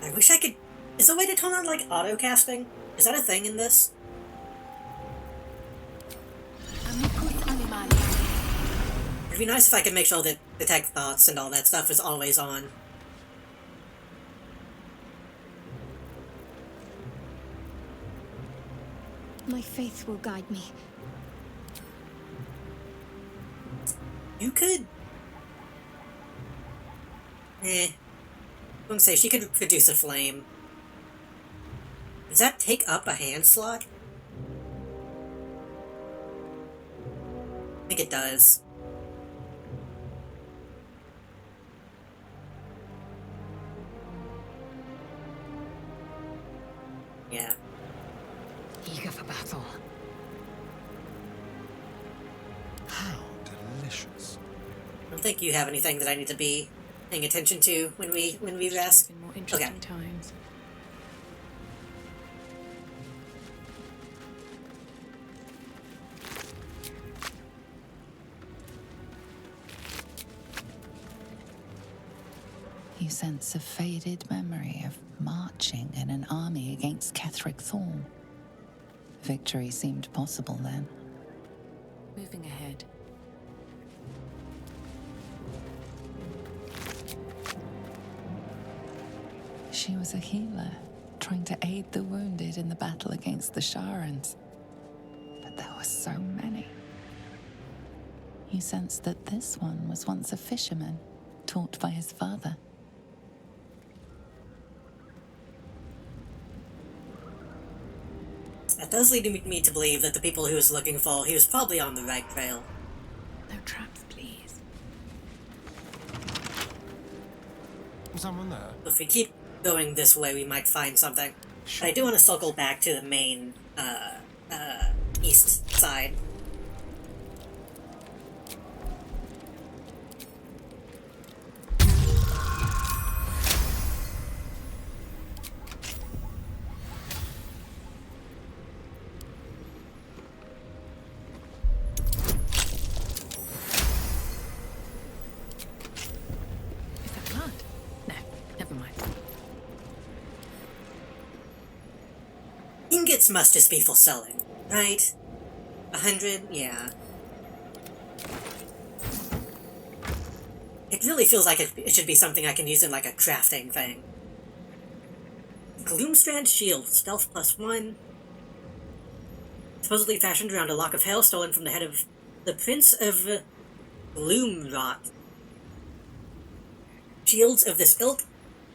I wish I could... Is there a way to turn on, like, auto-casting? Is that a thing in this? It'd be nice if I could make sure that detect thoughts and all that stuff is always on. My faith will guide me. You could... I wouldn't say she could produce a flame. Does that take up a hand slot? I think it does. Yeah. Eager for battle. How delicious. I don't think you have anything that I need to be paying attention to when we rest. More interesting Okay. times. You sense a faded memory of marching in an army against Ketheric Thorn. Victory seemed possible then. Moving ahead. She was a healer, trying to aid the wounded in the battle against the Sharans. But there were so many. You sensed that this one was once a fisherman, taught by his father. That does lead me to believe that the people he was looking for, he was probably on the right trail. No traps, please. Someone there? If we keep going this way, we might find something. But I do want to circle back to the main, east side. Is that blood? No, never mind. this must just be for selling, right? 100? Yeah. It really feels like it should be something I can use in like a crafting thing. Gloomstrand Shield, stealth +1. Supposedly fashioned around a lock of hair stolen from the head of the Prince of Gloomrot. Shields of this ilk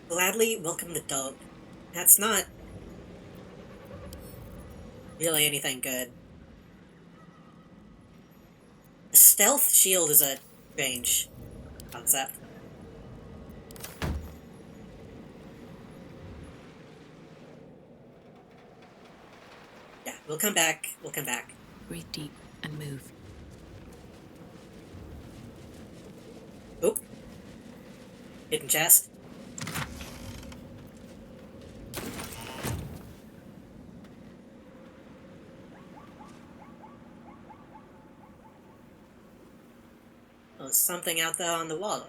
gladly welcome the dog. That's not really anything good. A stealth shield is a strange concept. Yeah, we'll come back. We'll come back. Breathe deep and move. Oop. Hidden chest. Oh, there's something out there on the wall.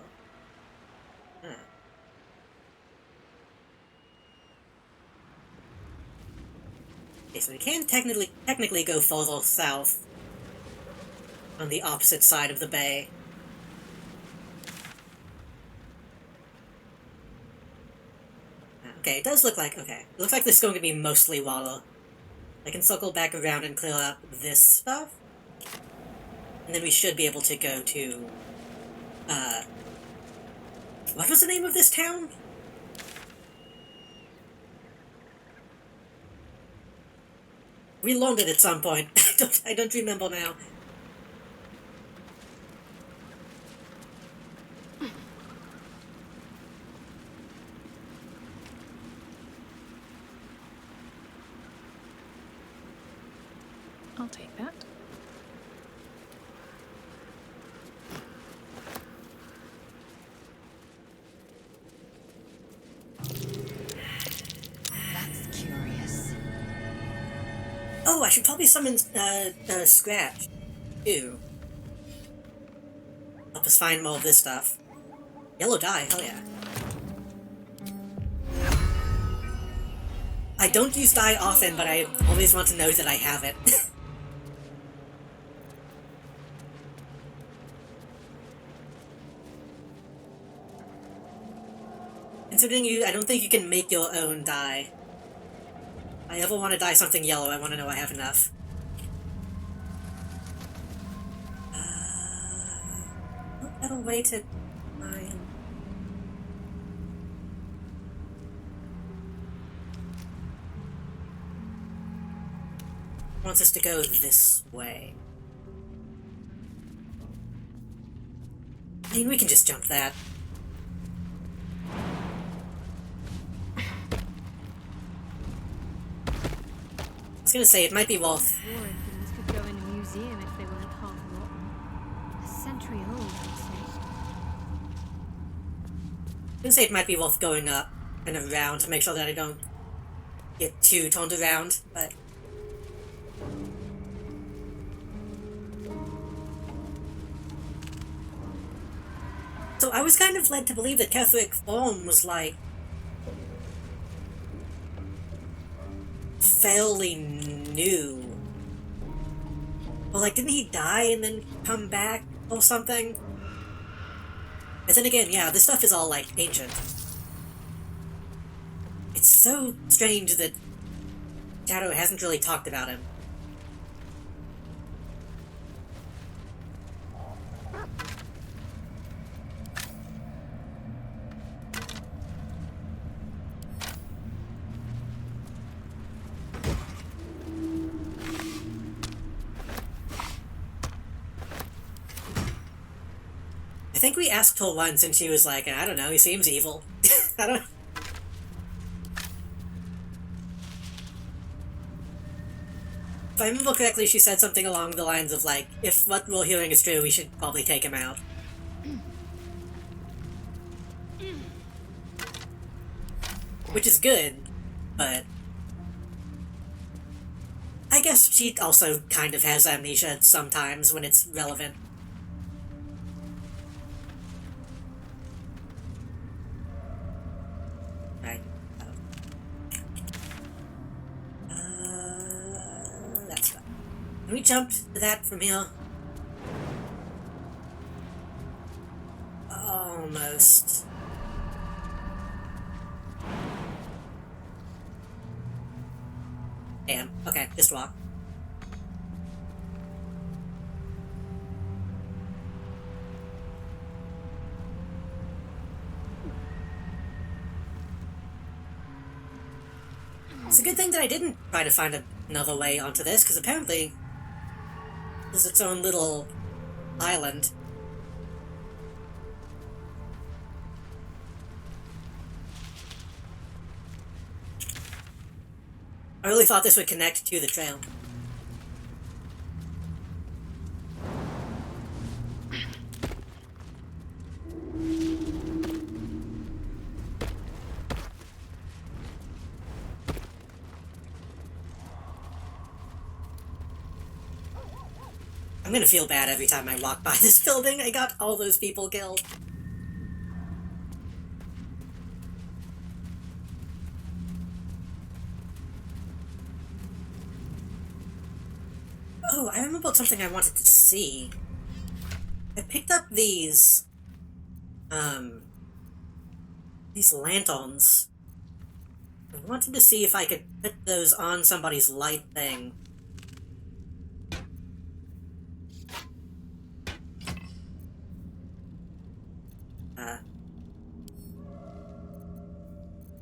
Huh. Okay, so we can technically go further south on the opposite side of the bay. Okay, it does look like, okay. It looks like this is going to be mostly water. I can circle back around and clear up this stuff. And then we should be able to go to, what was the name of this town? We learned it at some point. I don't remember now. I'll take that. That's curious. Oh, I should probably summon Scratch, too. Help us find more of this stuff. Yellow dye, hell yeah. I don't use dye often, but I always want to know that I have it. Considering I don't think you can make your own dye. If I ever want to dye something yellow, I want to know I have enough. What better way to mine? Wants us to go this way. I mean, we can just jump that. I was gonna say, it might be worth... War things could go in a museum if they weren't half rotten. A century old, I'd say. I was gonna say it might be worth going up and around to make sure that I don't get too turned around, but... So I was kind of led to believe that Catherick Thorn was, like, fairly new. Well, like, didn't he die and then come back or something? And then again, yeah, this stuff is all, like, ancient. It's so strange that Shadow hasn't really talked about him. I think we asked her once and she was like, I don't know, he seems evil. I don't... If I remember correctly, she said something along the lines of, like, if what we're hearing is true, we should probably take him out. Which is good, but... I guess she also kind of has amnesia sometimes when it's relevant. Right. jump to that from here? Almost. Damn. Okay, just walk. It's a good thing that I didn't try to find another way onto this, because apparently there's its own little island. I really thought this would connect to the trail. I'm gonna feel bad every time I walk by this building. I got all those people killed. Oh, I remembered something I wanted to see. I picked up these lanterns. I wanted to see if I could put those on somebody's light thing.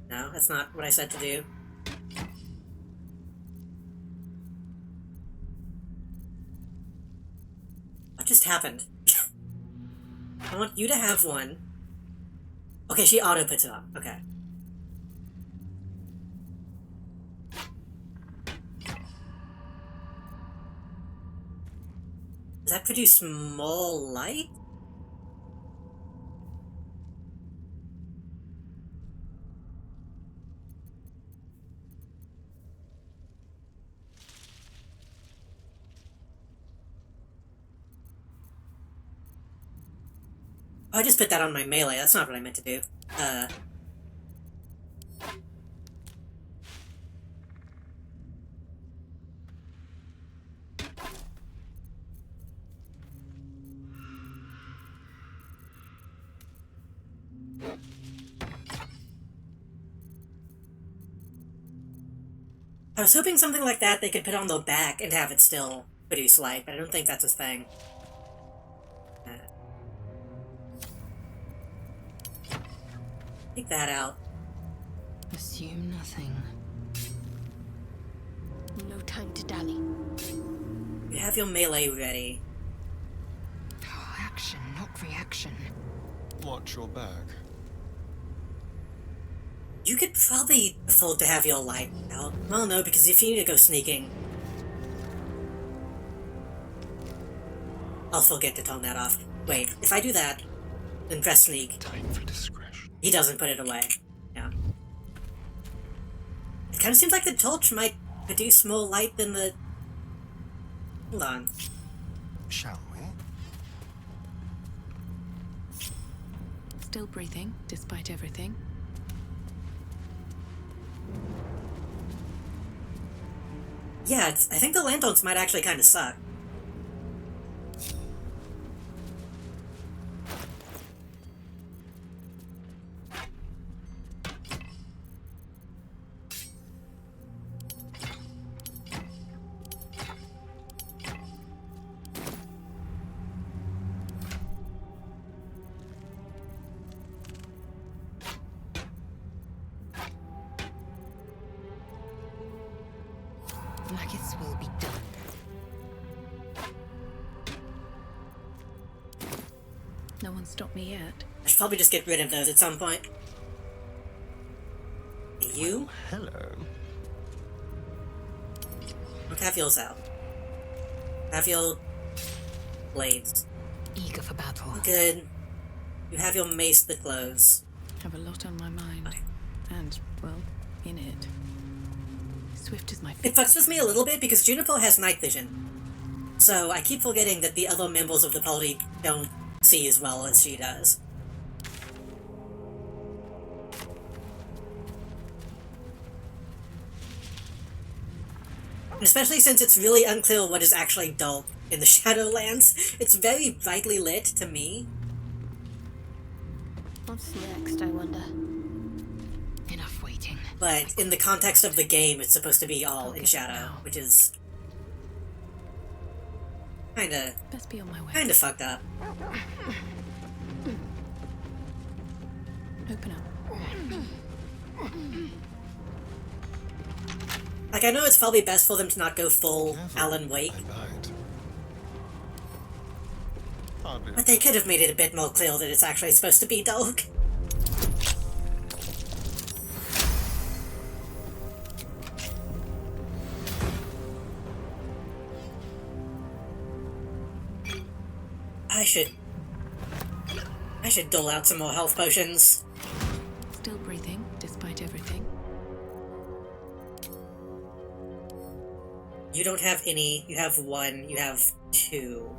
No, that's not what I said to do. What just happened? I want you to have one. Okay, she auto puts it on. Okay. Does that produce more light? Oh, I just put that on my melee. That's not what I meant to do. I was hoping something like that they could put on the back and have it still produce light, but I don't think that's a thing. Take that out. Assume nothing. No time to dally. You have your melee ready. Oh, action, not reaction. Watch your back. You could probably afford to have your light out. Well, no, because if you need to go sneaking, I'll forget to turn that off. Wait, if I do that, then press sneak. Time for discretion. He doesn't put it away. Yeah. It kind of seems like the torch might produce more light than the... Hold on. Shall we? Still breathing, despite everything. Yeah, I think the lanterns might actually kind of suck. Nuggets will be done. No one stopped me yet. I should probably just get rid of those at some point. You? Hello. Don't have yours out. Have your blades. Eager for battle. Good. You have your mace that glows. Have a lot on my mind. And, well, in it. Swift is my It fucks with me a little bit because Juniper has night vision. So I keep forgetting that the other members of the party don't see as well as she does. Especially since it's really unclear what is actually dull in the Shadowlands. It's very brightly lit to me. What's next, I wonder? Enough waiting. But in the context of the game, it's supposed to be all in shadow, which is kinda fucked up. Open up. Like, I know it's probably best for them to not go full Alan Wake. But they could have made it a bit more clear that it's actually supposed to be dark. I should dole out some more health potions. Still breathing, despite everything. You don't have any. You have one. You have two.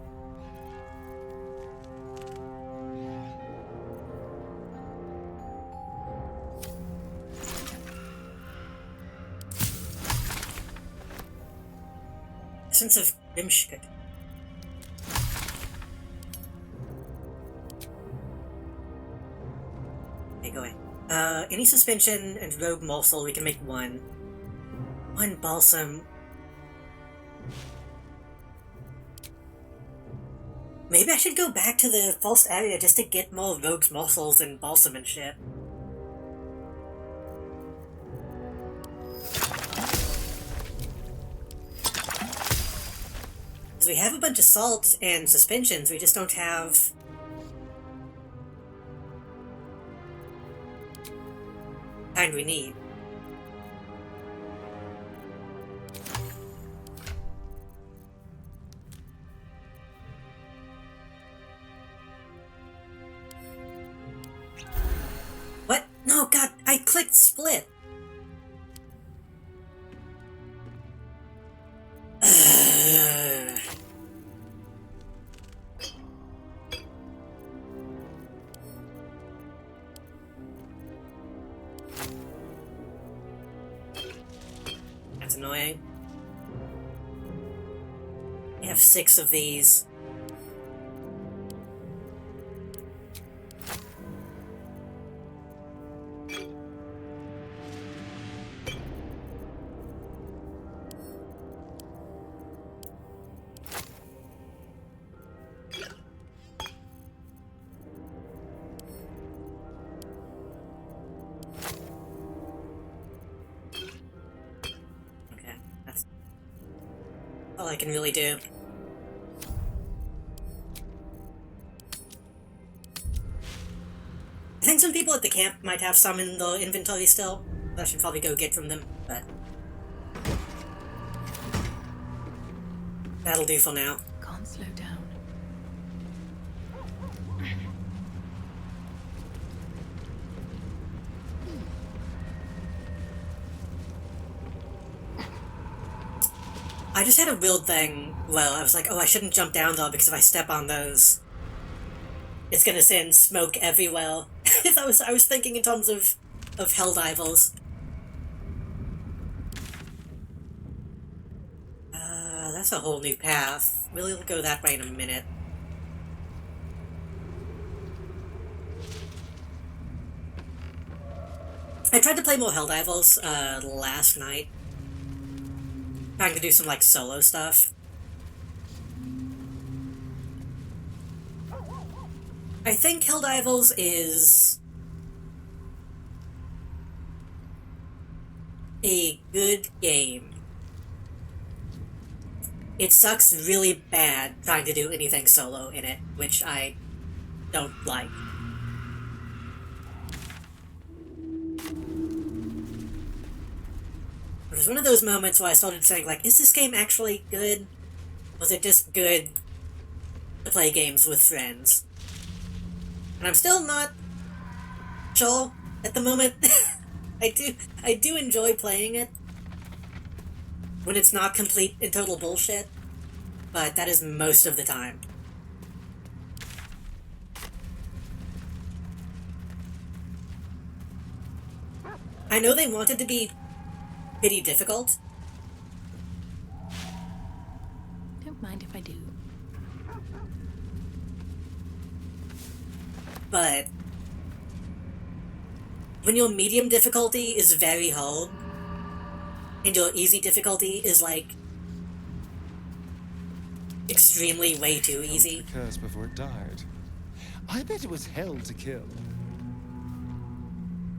Sense of Grimshkut. Okay, going. Any suspension and rogue morsel, we can make one. One balsam. Maybe I should go back to the first area just to get more rogue's morsels and balsam and shit. So we have a bunch of salt and suspensions, we just don't have... kind we need. What? No, God, I clicked split. That's annoying. We have 6 of these. All I can really do. I think some people at the camp might have some in the inventory still. I should probably go get from them, but... that'll do for now. Can't slow down. I just had a weird thing. Well, I was like, oh, I shouldn't jump down though, because if I step on those, it's gonna send smoke everywhere. I was thinking in terms of Helldivers. That's a whole new path. We'll go that way in a minute. I tried to play more Helldivers, last night. Trying to do some, like, solo stuff. I think Helldivers is a good game. It sucks really bad trying to do anything solo in it, which I don't like. It was one of those moments where I started saying, like, is this game actually good? Was it just good to play games with friends? And I'm still not sure at the moment. I do enjoy playing it when it's not complete and total bullshit, but that is most of the time. I know they wanted to be pretty difficult, But when your medium difficulty is very hard, and your easy difficulty is like extremely way too easy. The curse before it died. I bet it was hell to kill.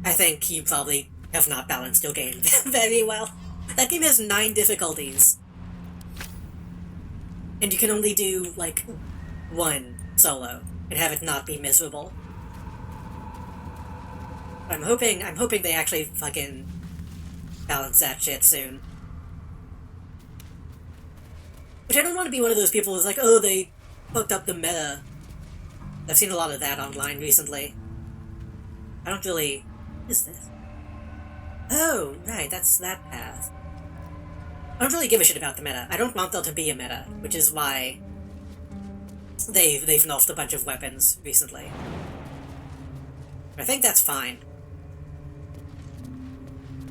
I think you probably have not balanced your game very well. That game has 9 difficulties. And you can only do, like, 1 solo and have it not be miserable. I'm hoping they actually fucking balance that shit soon. Which I don't want to be one of those people who's like, oh, they fucked up the meta. I've seen a lot of that online recently. I don't really... What is this? Oh, right, that's that path. I don't really give a shit about the meta. I don't want there to be a meta, which is why they've nerfed a bunch of weapons recently. I think that's fine.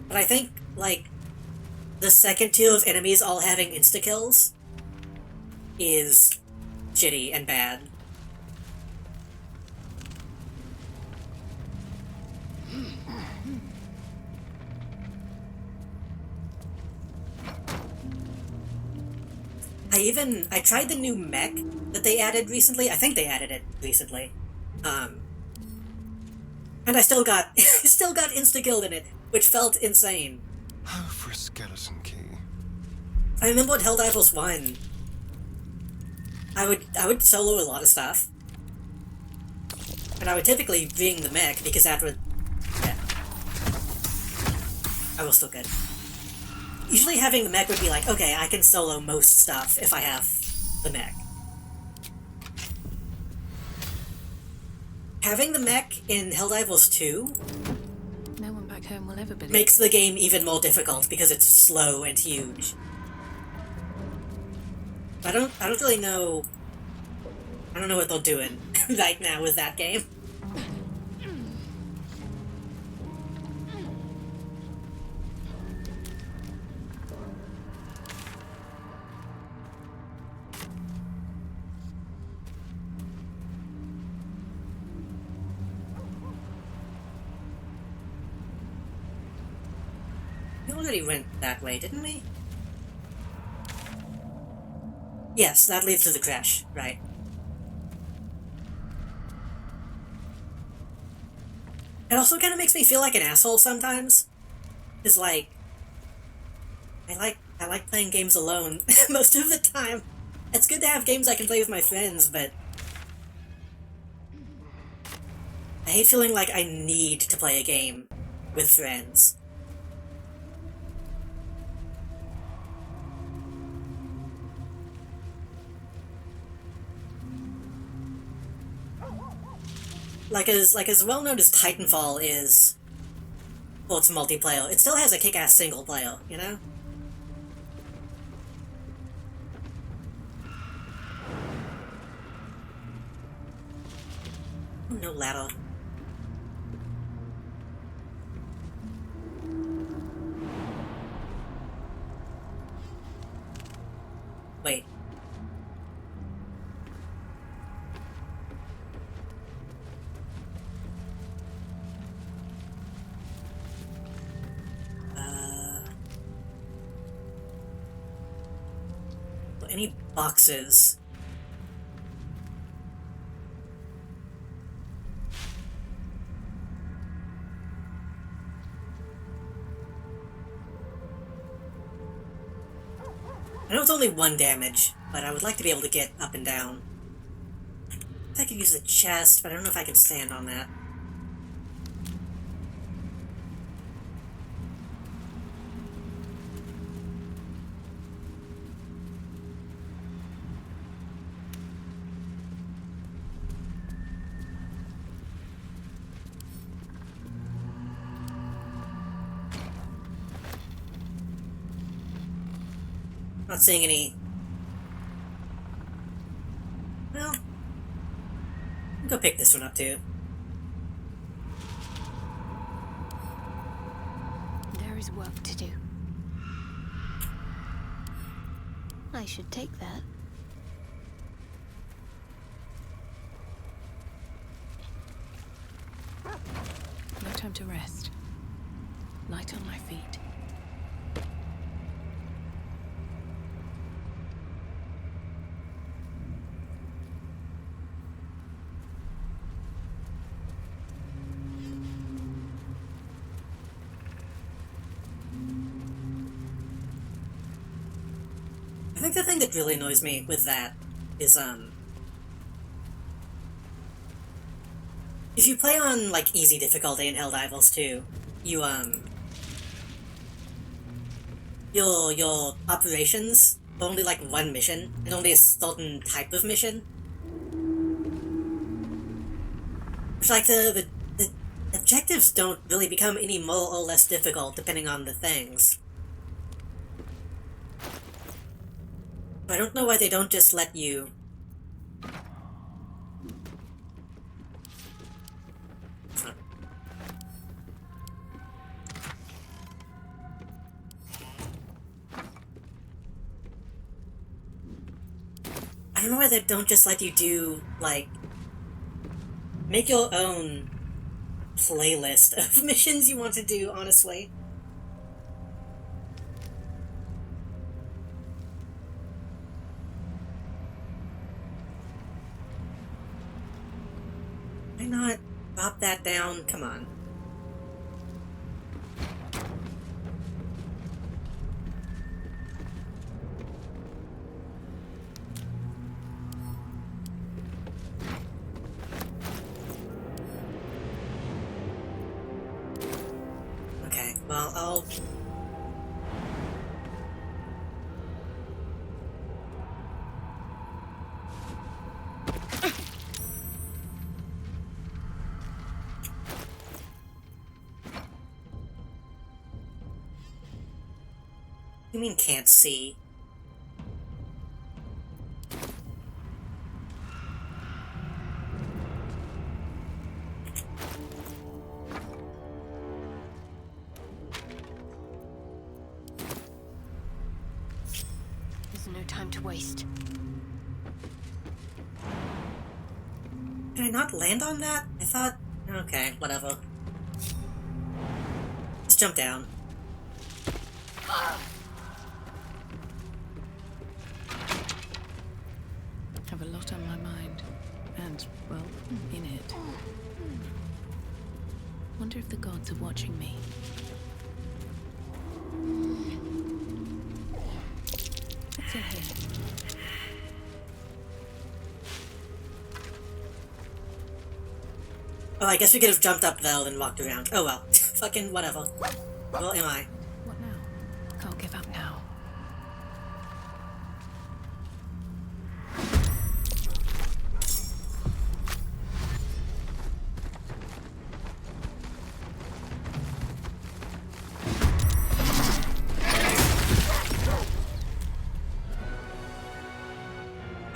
But I think, like, the second tier of enemies all having insta-kills is shitty and bad. I tried the new mech that they added recently. I think they added it recently. And I still got insta-killed in it, which felt insane. Oh, for a skeleton key. I remember when Helldivers 1, I would solo a lot of stuff. And I would typically bring the mech because that would... Yeah. I was still good. Usually having the mech would be like, okay, I can solo most stuff if I have the mech. Having the mech in Helldivers 2 No one back home will ever believe makes the game even more difficult because it's slow and huge. I don't really know... I don't know what they're doing right now with that game. We already went that way, didn't we? Yes, that leads to the crash, right. It also kind of makes me feel like an asshole sometimes. It's like... I like playing games alone most of the time. It's good to have games I can play with my friends, but... I hate feeling like I need to play a game with friends. Like as well known as Titanfall is, well, it's multiplayer, it still has a kick-ass single player, you know? Oh, no ladder. Wait. Any boxes? I know it's only 1 damage, but I would like to be able to get up and down. I could use the chest, but I don't know if I can stand on that. Not seeing any... Well... I'll go pick this one up too. There is work to do. I should take that. time to rest. Light on my feet. I think the thing that really annoys me with that is, if you play on, like, easy difficulty in Helldivers 2, you, your operations are only, like, one mission, and only a certain type of mission. It's like the objectives don't really become any more or less difficult depending on the things. I don't know why they don't just let you... I don't know why they don't just let you do, like... make your own playlist of missions you want to do, honestly. Why not drop that down? Come on. Okay, well, I'll... You mean can't see? There's no time to waste. Did I not land on that? I thought... Okay, whatever. Let's jump down. Have a lot on my mind. And, well, in it. Wonder if the gods are watching me. What's in here? Oh, I guess we could have jumped up there and walked around. Oh well. Fucking whatever. Well, am I? What now? Can't give up now.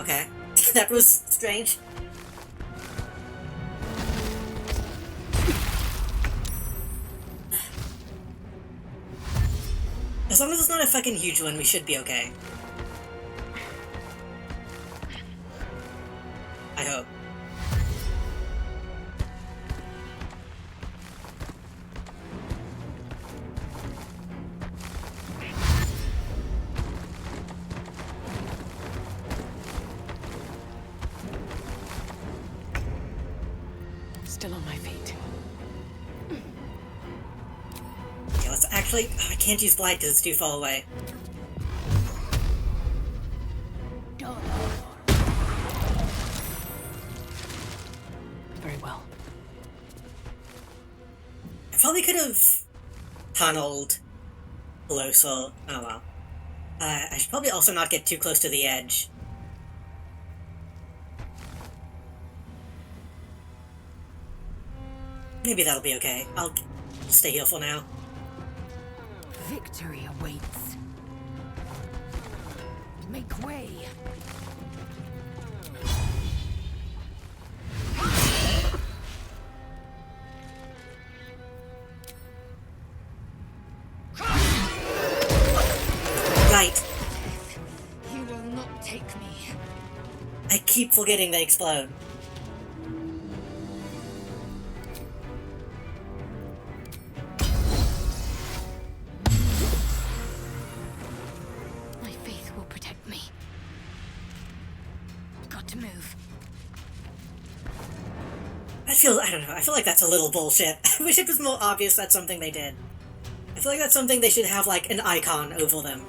Okay. That was strange. As long as it's not a fucking huge one, we should be okay. I hope. Still on my feet. Okay, let's actually... Oh, I can't use Blight because it's too far away. Very well. I probably could have tunneled closer. Oh well. I should probably also not get too close to the edge. Maybe that'll be okay. I'll stay here for now. Victory awaits. Make way. Right. You will not take me. I keep forgetting they explode. move. I don't know, I feel like that's a little bullshit. I wish it was more obvious that's something they did. I feel like that's something they should have, like, an icon over them.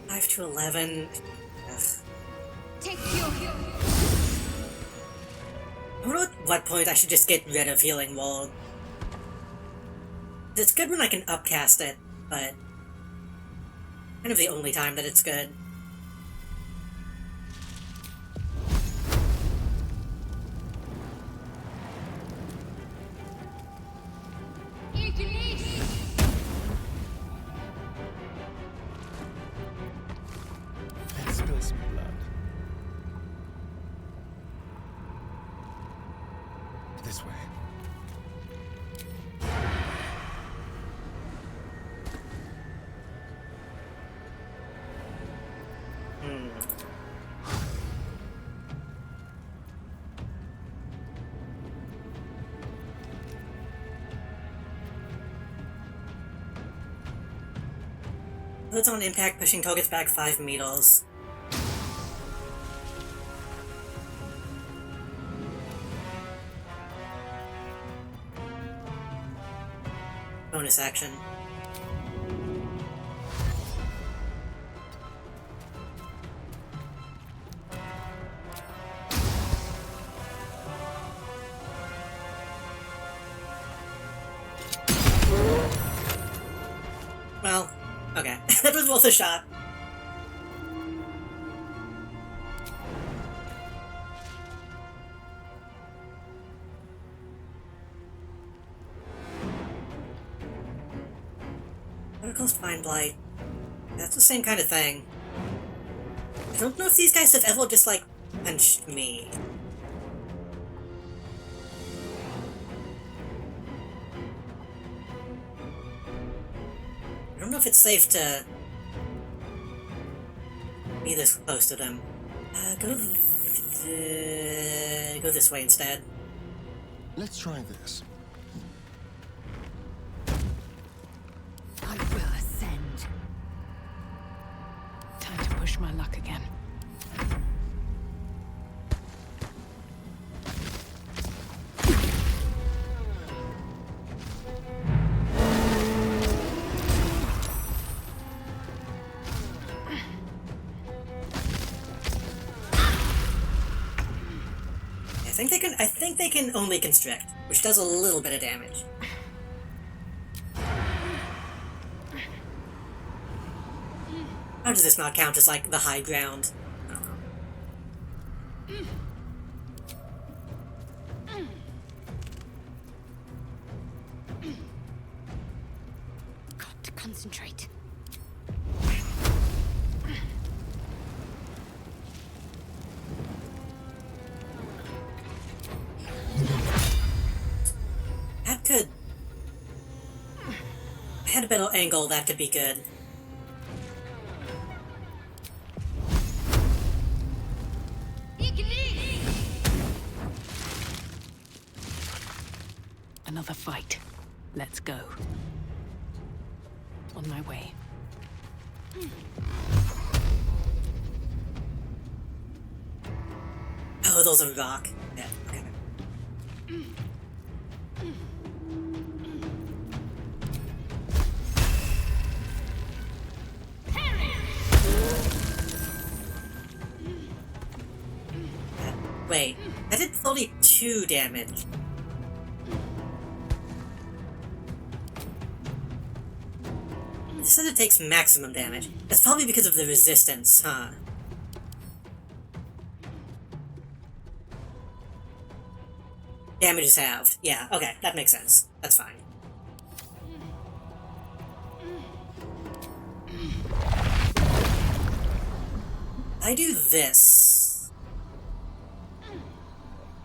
Five to 11. Ugh. Take your I don't know at what point I should just get rid of Healing Ward. It's good when I can upcast it, but kind of the only time that it's good. Let's spill some blood. This way. It's on impact, pushing targets back 5 meters. Bonus action. Well, okay. That was worth a shot. Vertical Spine Blight. That's the same kind of thing. I don't know if these guys have ever just, like, punched me. I don't know if it's safe to be this close to them. Go this way instead. Let's try this. I will ascend. Time to push my luck again. I think they can only constrict, which does a little bit of damage. How does this not count as, like, the high ground? I don't know. Got to concentrate. That could... I had a better angle, that could be good. Another fight. Let's go. On my way. Oh, those are rock. Yeah, okay. Wait, I did 32 damage. It says it takes maximum damage. That's probably because of the resistance, huh? Damage is halved. Yeah, okay, that makes sense. That's fine. I do this.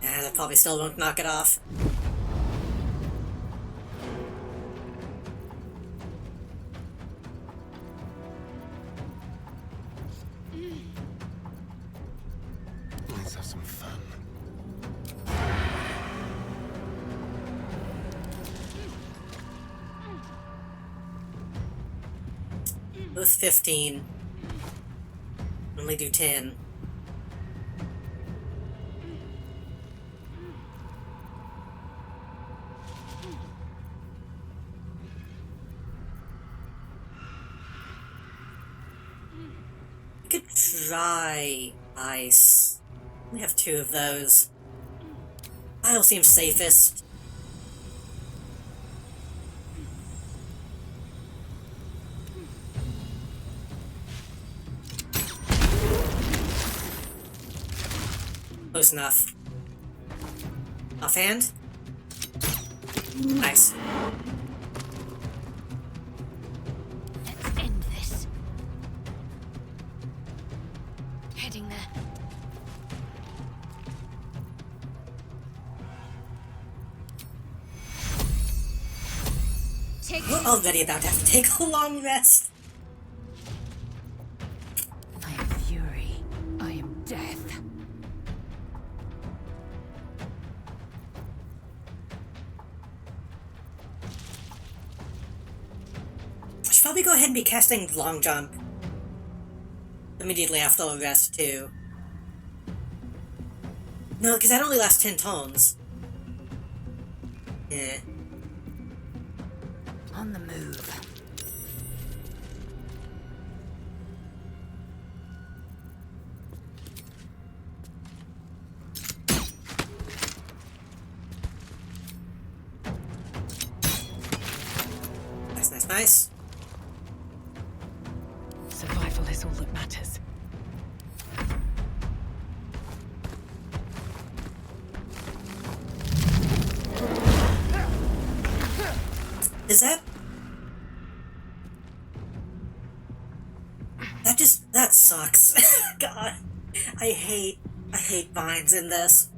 That probably still won't knock it off. Let's have some fun. Both 15. Only do 10. We could try ice. We have 2 of those. Fire seems safest. Close enough. Offhand? Nice. Let's end this. Heading there. We're already about to have to take a long rest. I am fury. I am death. I should probably go ahead and be casting long jump immediately after a rest too. No, because that only lasts 10 turns. Yeah. On the move. Nice, nice, nice. Survival is all that matters. Is that... That sucks. God. I hate vines in this.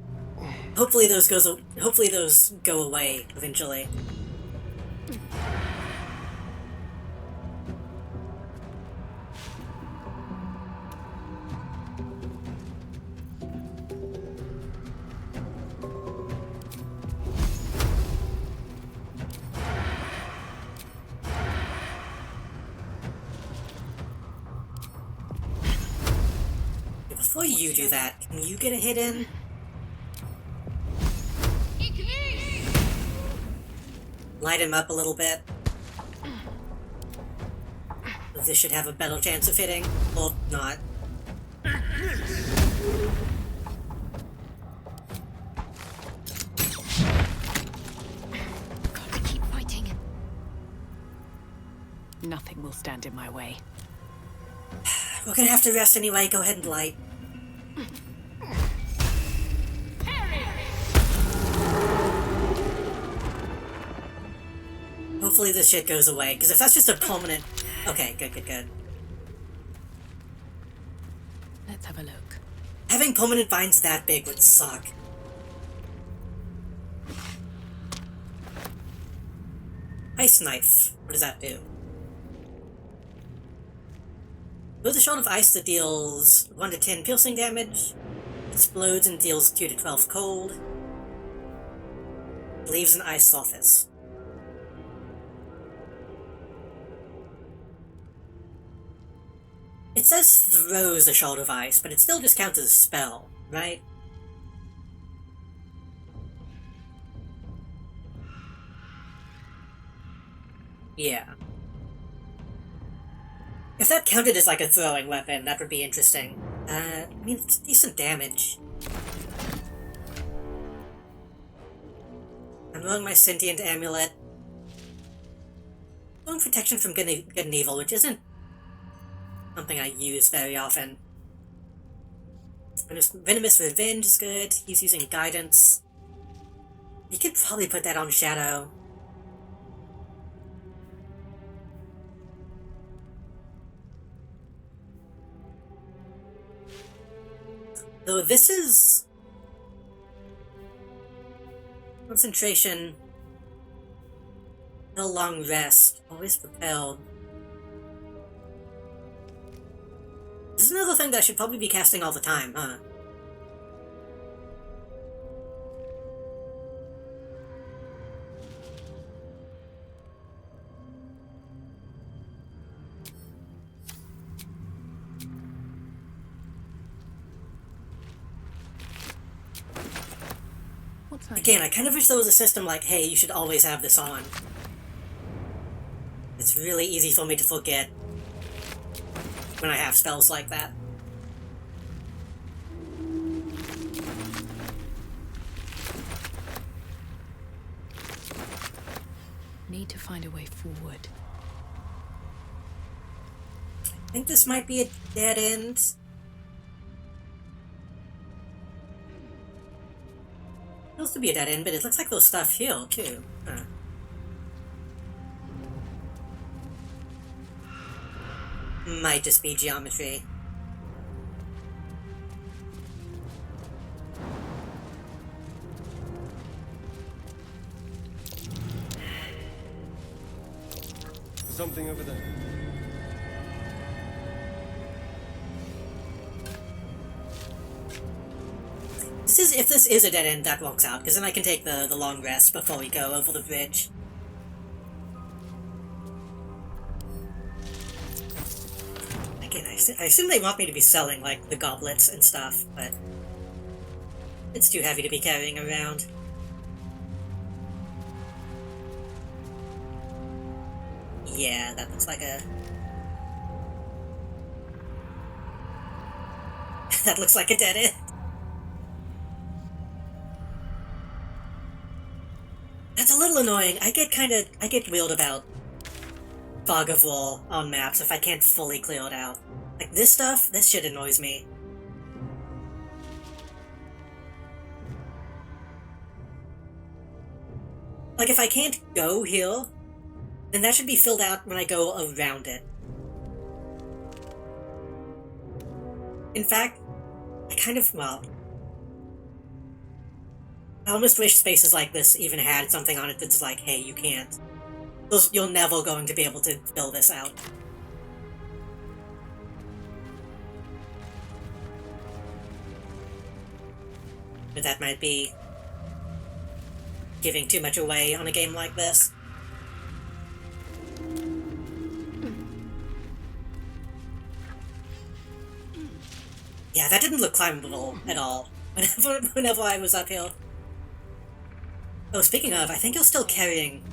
Hopefully those go away eventually. Before you do that, can you get a hit in? Light him up a little bit. This should have a better chance of hitting, or not. Got to keep fighting. Nothing will stand in my way. We're gonna have to rest anyway, go ahead and light. Hopefully this shit goes away, because if that's just a permanent... Okay, good. Let's have a look. Having permanent vines that big would suck. Ice Knife. What does that do? With a shot of ice that deals 1 to 10 piercing damage, explodes and deals 2 to 12 cold, leaves an ice surface. It says throws a shard of ice, but it still just counts as a spell, right? Yeah. If that counted as like a throwing weapon, that would be interesting. I mean, it's decent damage. I'm rolling my sentient amulet. Rolling protection from good and evil, which isn't something I use very often. Venomous Revenge is good. He's using guidance. You could probably put that on Shadow. Though this is... concentration. No long rest. Always propelled. This is another thing that I should probably be casting all the time, huh? Again, I kind of wish there was a system like, hey, you should always have this on. It's really easy for me to forget when I have spells like that. Need to find a way forward. I think this might be a dead end. Supposed to be a dead end, but it looks like those stuff heal too. Huh. Might just be geometry. Something over there. If this is a dead end, that works out, because then I can take the long rest before we go over the bridge. Again, I assume they want me to be selling, like, the goblets and stuff, but it's too heavy to be carrying around. Yeah, that looks like a... that looks like a dead end. That's a little annoying. I get weird about fog of war on maps if I can't fully clear it out. Like, this shit annoys me. Like, if I can't go here, then that should be filled out when I go around it. In fact, I almost wish spaces like this even had something on it that's like, hey, you can't. You're never going to be able to fill this out. But that might be giving too much away on a game like this. Yeah, that didn't look climbable at all whenever I was uphill. Oh, speaking of, I think you're still carrying...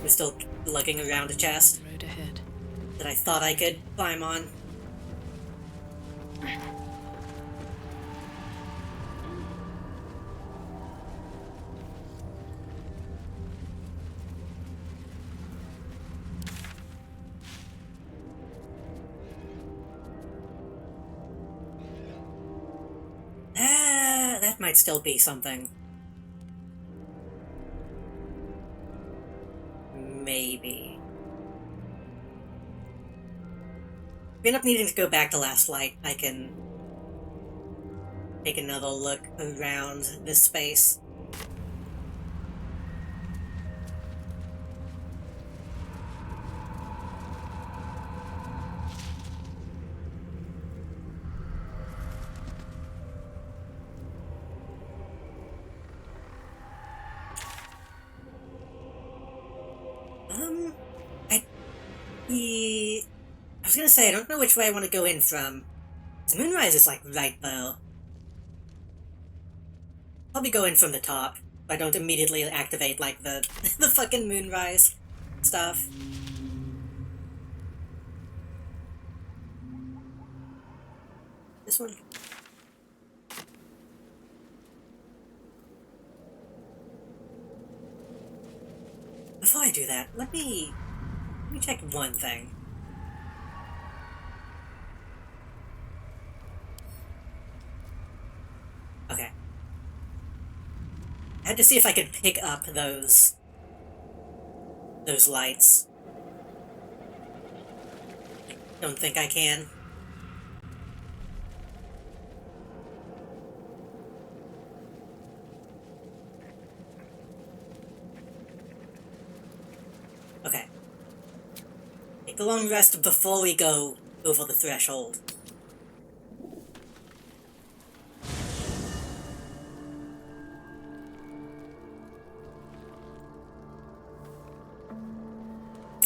We're still lugging around a chest Road ahead. that I thought I could climb on. That might still be something. Maybe. If we end up needing to go back to Last Light, I can take another look around this space. I was gonna say, I don't know which way I want to go in from. The Moonrise is like right there. Probably go in from the top, if I don't immediately activate like the the fucking Moonrise stuff. This one. Before I do that, let me check one thing. Okay. I had to see if I could pick up those lights. Don't think I can. Okay. Take a long rest before we go over the threshold.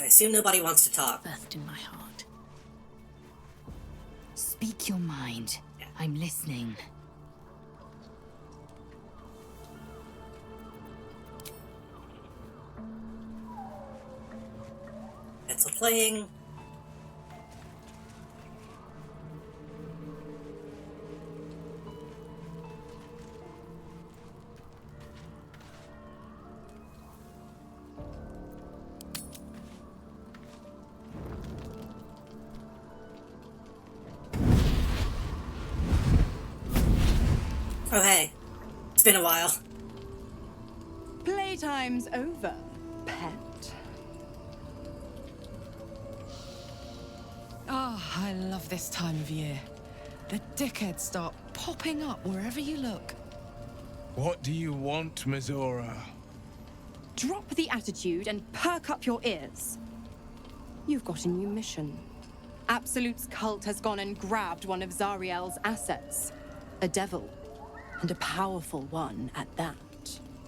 I assume nobody wants to talk. Birthed in my heart. Speak your mind. I'm listening. Pencil playing. Oh hey, it's been a while. Playtime's over, pet. Oh, I love this time of year. The dickheads start popping up wherever you look. What do you want, Mizora? Drop the attitude and perk up your ears. You've got a new mission. Absolute's cult has gone and grabbed one of Zariel's assets. A devil. And a powerful one at that.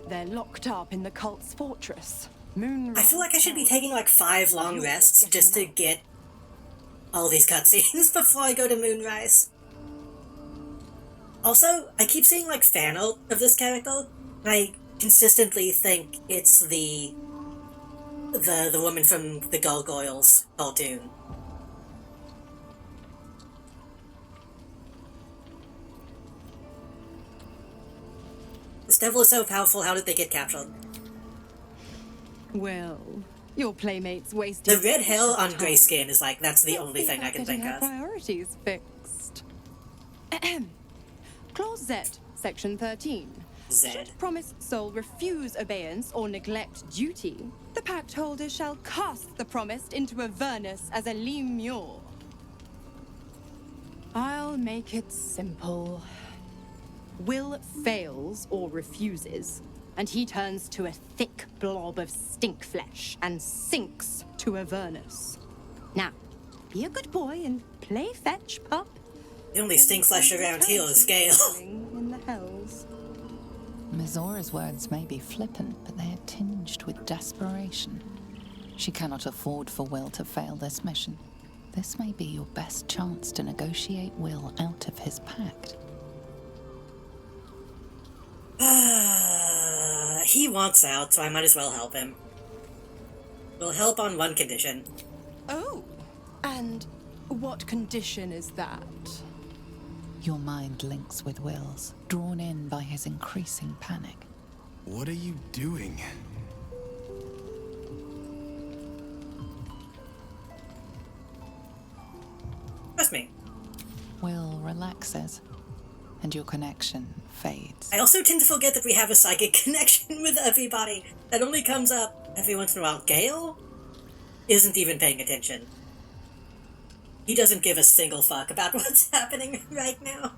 They're locked up in the cult's fortress. I feel like I should be taking like 5 long rests just to get all these cutscenes before I go to Moonrise. Also, I keep seeing like fan art of this character, and I consistently think it's the woman from the Gargoyles cartoon. This devil is so powerful, how did they get captured? Well, your playmates wasted... The red hair on grey skin is like, that's the only thing I can think of. Priorities fixed. Clause Z, Section 13. Z. Should promised soul refuse obeyance or neglect duty, the pact holder shall cast the promised into Avernus as a lemure. I'll make it simple. Will fails or refuses, and he turns to a thick blob of stink flesh and sinks to Avernus. Now, be a good boy and play fetch, pup. The only stink flesh around here is Gale. In the hells. Mizora's words may be flippant, but they are tinged with desperation. She cannot afford for Will to fail this mission. This may be your best chance to negotiate Will out of his pact. He wants out, so I might as well help him. We'll help on one condition. Oh, and what condition is that? Your mind links with Will's, drawn in by his increasing panic. What are you doing? Trust me. Will relaxes, and your connection fades. I also tend to forget that we have a psychic connection with everybody. That only comes up every once in a while. Gale isn't even paying attention. He doesn't give a single fuck about what's happening right now.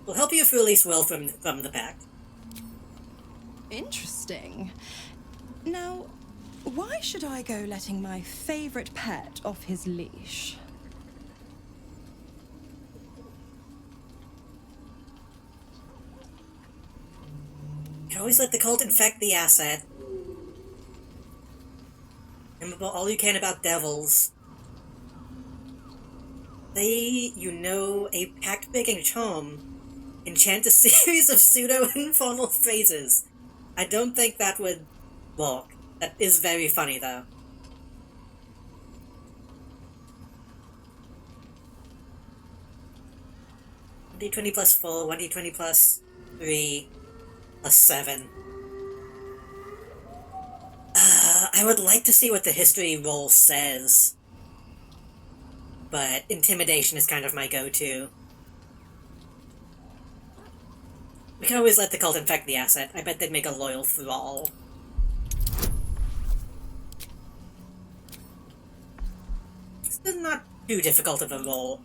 We'll help you if you release Will from the pact. Interesting. Now, why should I go letting my favorite pet off his leash? You can always let the cult infect the asset. Remember all you can about devils. They, you know, a pact-breaking charm. Enchant a series of pseudo-informal phrases. I don't think that would work. That is very funny, though. D20 plus 4, 1d20 plus 3, plus 7. I would like to see what the history roll says. But intimidation is kind of my go-to. We can always let the cult infect the asset. I bet they'd make a loyal thrall. This is not too difficult of a roll.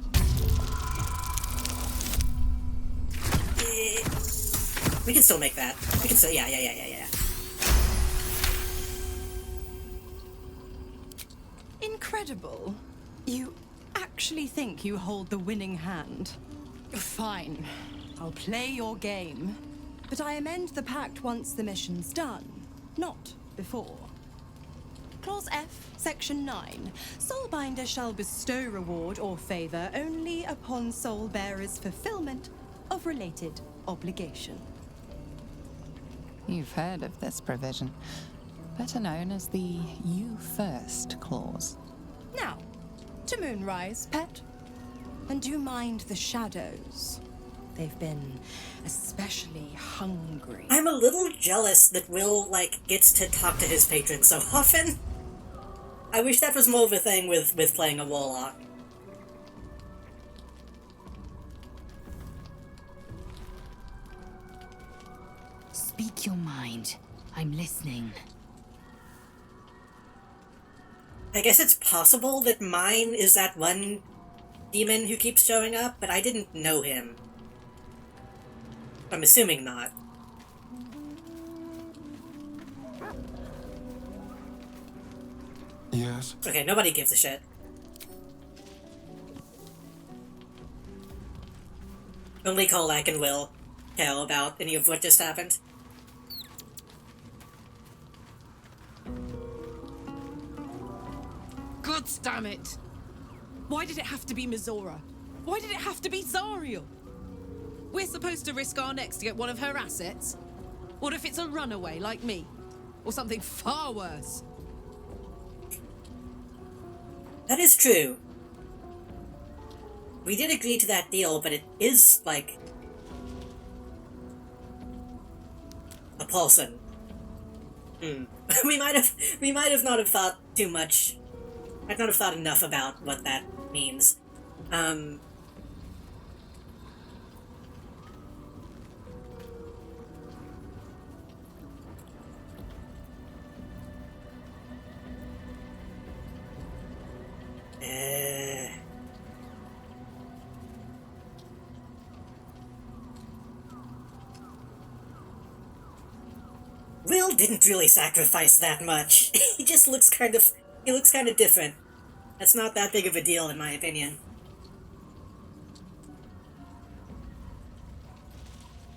We can still make that. We can still, yeah. Incredible. You actually think you hold the winning hand? Fine. I'll play your game. But I amend the pact once the mission's done. not before. Clause F, Section 9. Soulbinder shall bestow reward or favor only upon soul bearer's fulfillment of related obligation. You've heard of this provision, better known as the You First clause. Now, to Moonrise, pet. And do mind the shadows. They've been especially hungry. I'm a little jealous that Will, like, gets to talk to his patrons so often. I wish that was more of a thing with playing a warlock. Speak your mind. I'm listening. I guess it's possible that mine is that one demon who keeps showing up, but I didn't know him. I'm assuming not. Yes? Okay, nobody gives a shit. Only Kolak and Will care about any of what just happened. God damn it! Why did it have to be Mizora? Why did it have to be Zariel? We're supposed to risk our necks to get one of her assets? What if it's a runaway like me? Or something far worse? That is true. We did agree to that deal, but it is, like, a person. We might have not have thought too much. I'd not have thought enough about what that means. Will didn't really sacrifice that much. He just looks kind of different. That's not that big of a deal, in my opinion.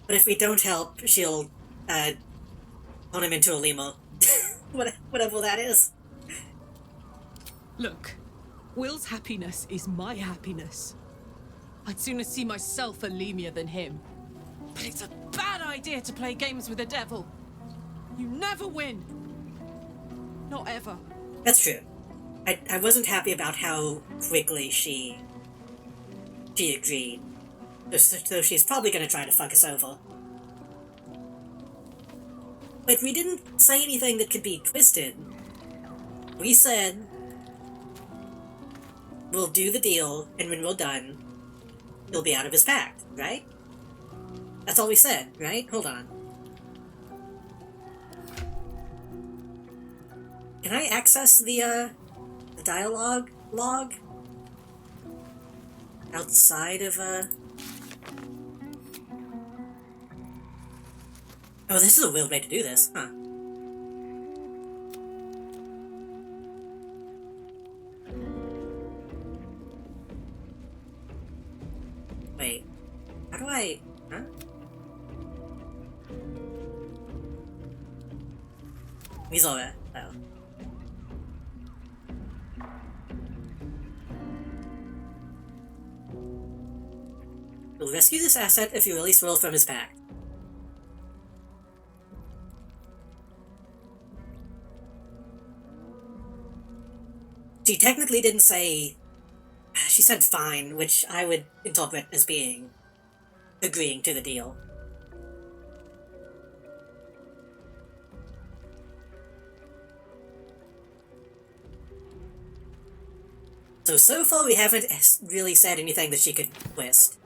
But if we don't help, she'll, turn him into a limo. Whatever that is. Look, Will's happiness is my happiness. I'd sooner see myself a lemur than him. But it's a bad idea to play games with the devil. You never win. Not ever. That's true. I wasn't happy about how quickly she agreed. So she's probably gonna try to fuck us over. But we didn't say anything that could be twisted. We said we'll do the deal, and when we're done, he'll be out of his pact, right? That's all we said, right? Hold on. Can I access the dialogue log? Outside of, Oh, this is a weird way to do this, huh? Wait. How do I... Huh? He's alright. Oh. You'll rescue this asset if you release Will from his pack. She technically didn't say... She said fine, which I would interpret as being agreeing to the deal. So far we haven't really said anything that she could twist.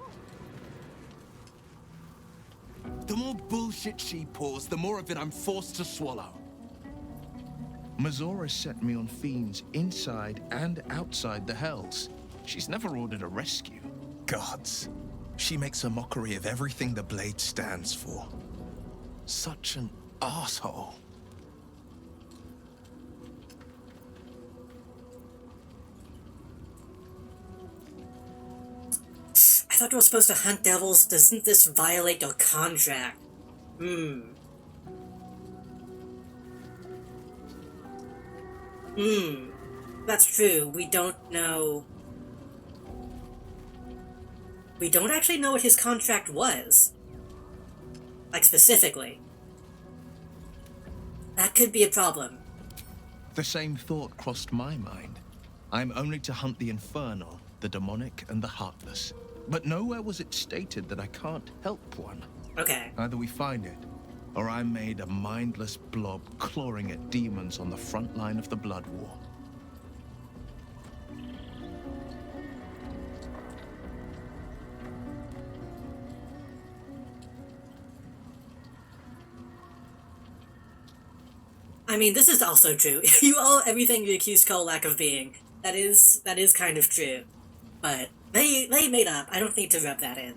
The more bullshit she pours, the more of it I'm forced to swallow. Mizora set me on fiends inside and outside the Hells. She's never ordered a rescue. Gods. She makes a mockery of everything the Blade stands for. Such an asshole. I thought we were supposed to hunt devils. Doesn't this violate your contract? That's true. We don't know. We don't actually know what his contract was. Like, specifically. That could be a problem. The same thought crossed my mind. I'm only to hunt the infernal, the demonic, and the heartless. But nowhere was it stated that I can't help one. Okay. Either we find it, or I'm made a mindless blob clawing at demons on the front line of the blood war. I mean, this is also true. You owe everything you accused Kolak of being. That is kind of true. But they made up. I don't need to rub that in.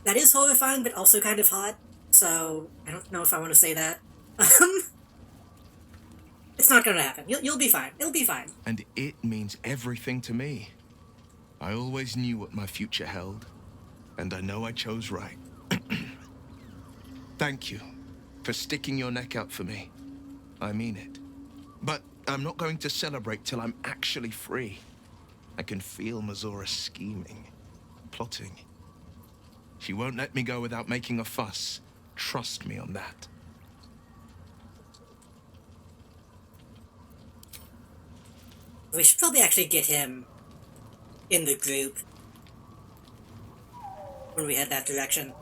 That is horrifying, but also kind of hot. So I don't know if I want to say that. It's not gonna happen. You'll be fine. It'll be fine. And it means everything to me. I always knew what my future held, and I know I chose right. Thank you for sticking your neck out for me. I mean it. But I'm not going to celebrate till I'm actually free. I can feel Mazora scheming, plotting. She won't let me go without making a fuss. Trust me on that. We should probably actually get him in the group when we head that direction.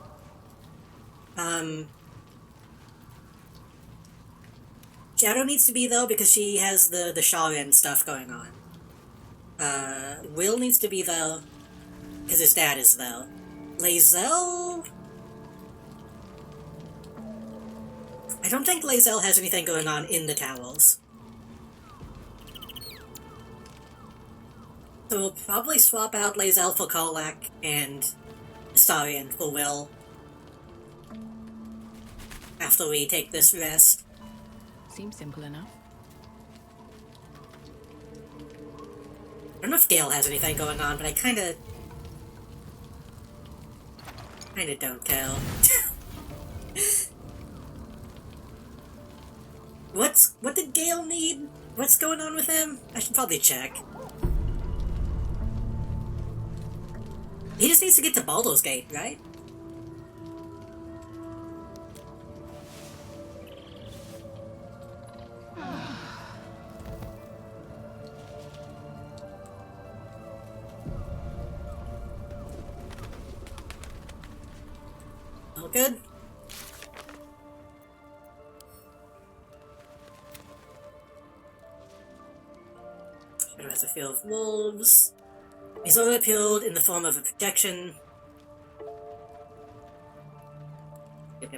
Shadow needs to be, though, because she has the Sharin stuff going on. Will needs to be, though, because his dad is, though. Lae'zel? I don't think Lae'zel has anything going on in the towels. So we'll probably swap out Lae'zel for Kolak and Astarion for Will. After we take this rest. Seems simple enough. I don't know if Gale has anything going on, but I kinda don't tell. What did Gale need? What's going on with him? I should probably check. He just needs to get to Baldur's Gate, right? All good? Shadow has a field of wolves. He's only appealed in the form of a projection.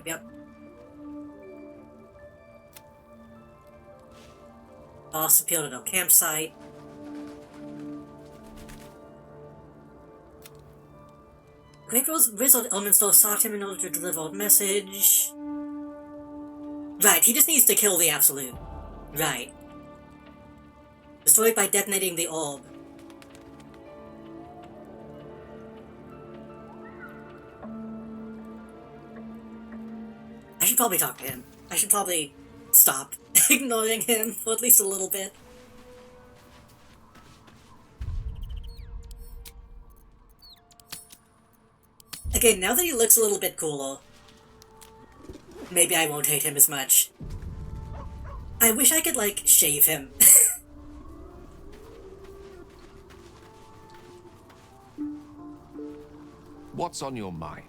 Yep. Boss appealed at our campsite. Great Wizard Elminster sought him in order to deliver a message. Right, he just needs to kill the Absolute. Right. Destroyed by detonating the orb. I should probably talk to him. I should probably stop ignoring him for at least a little bit. Okay, now that he looks a little bit cooler, maybe I won't hate him as much. I wish I could, like, shave him. What's on your mind?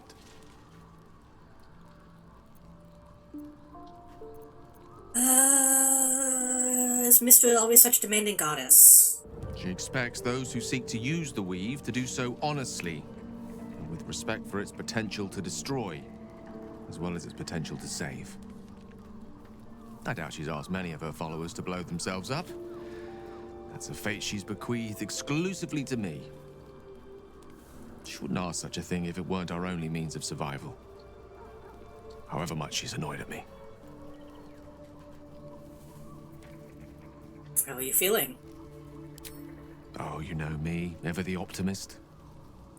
Is Mistral always such a demanding goddess? She expects those who seek to use the weave to do so honestly, and with respect for its potential to destroy, as well as its potential to save. I doubt she's asked many of her followers to blow themselves up. That's a fate she's bequeathed exclusively to me. She wouldn't ask such a thing if it weren't our only means of survival. However much she's annoyed at me. How are you feeling? Oh, you know me, ever the optimist.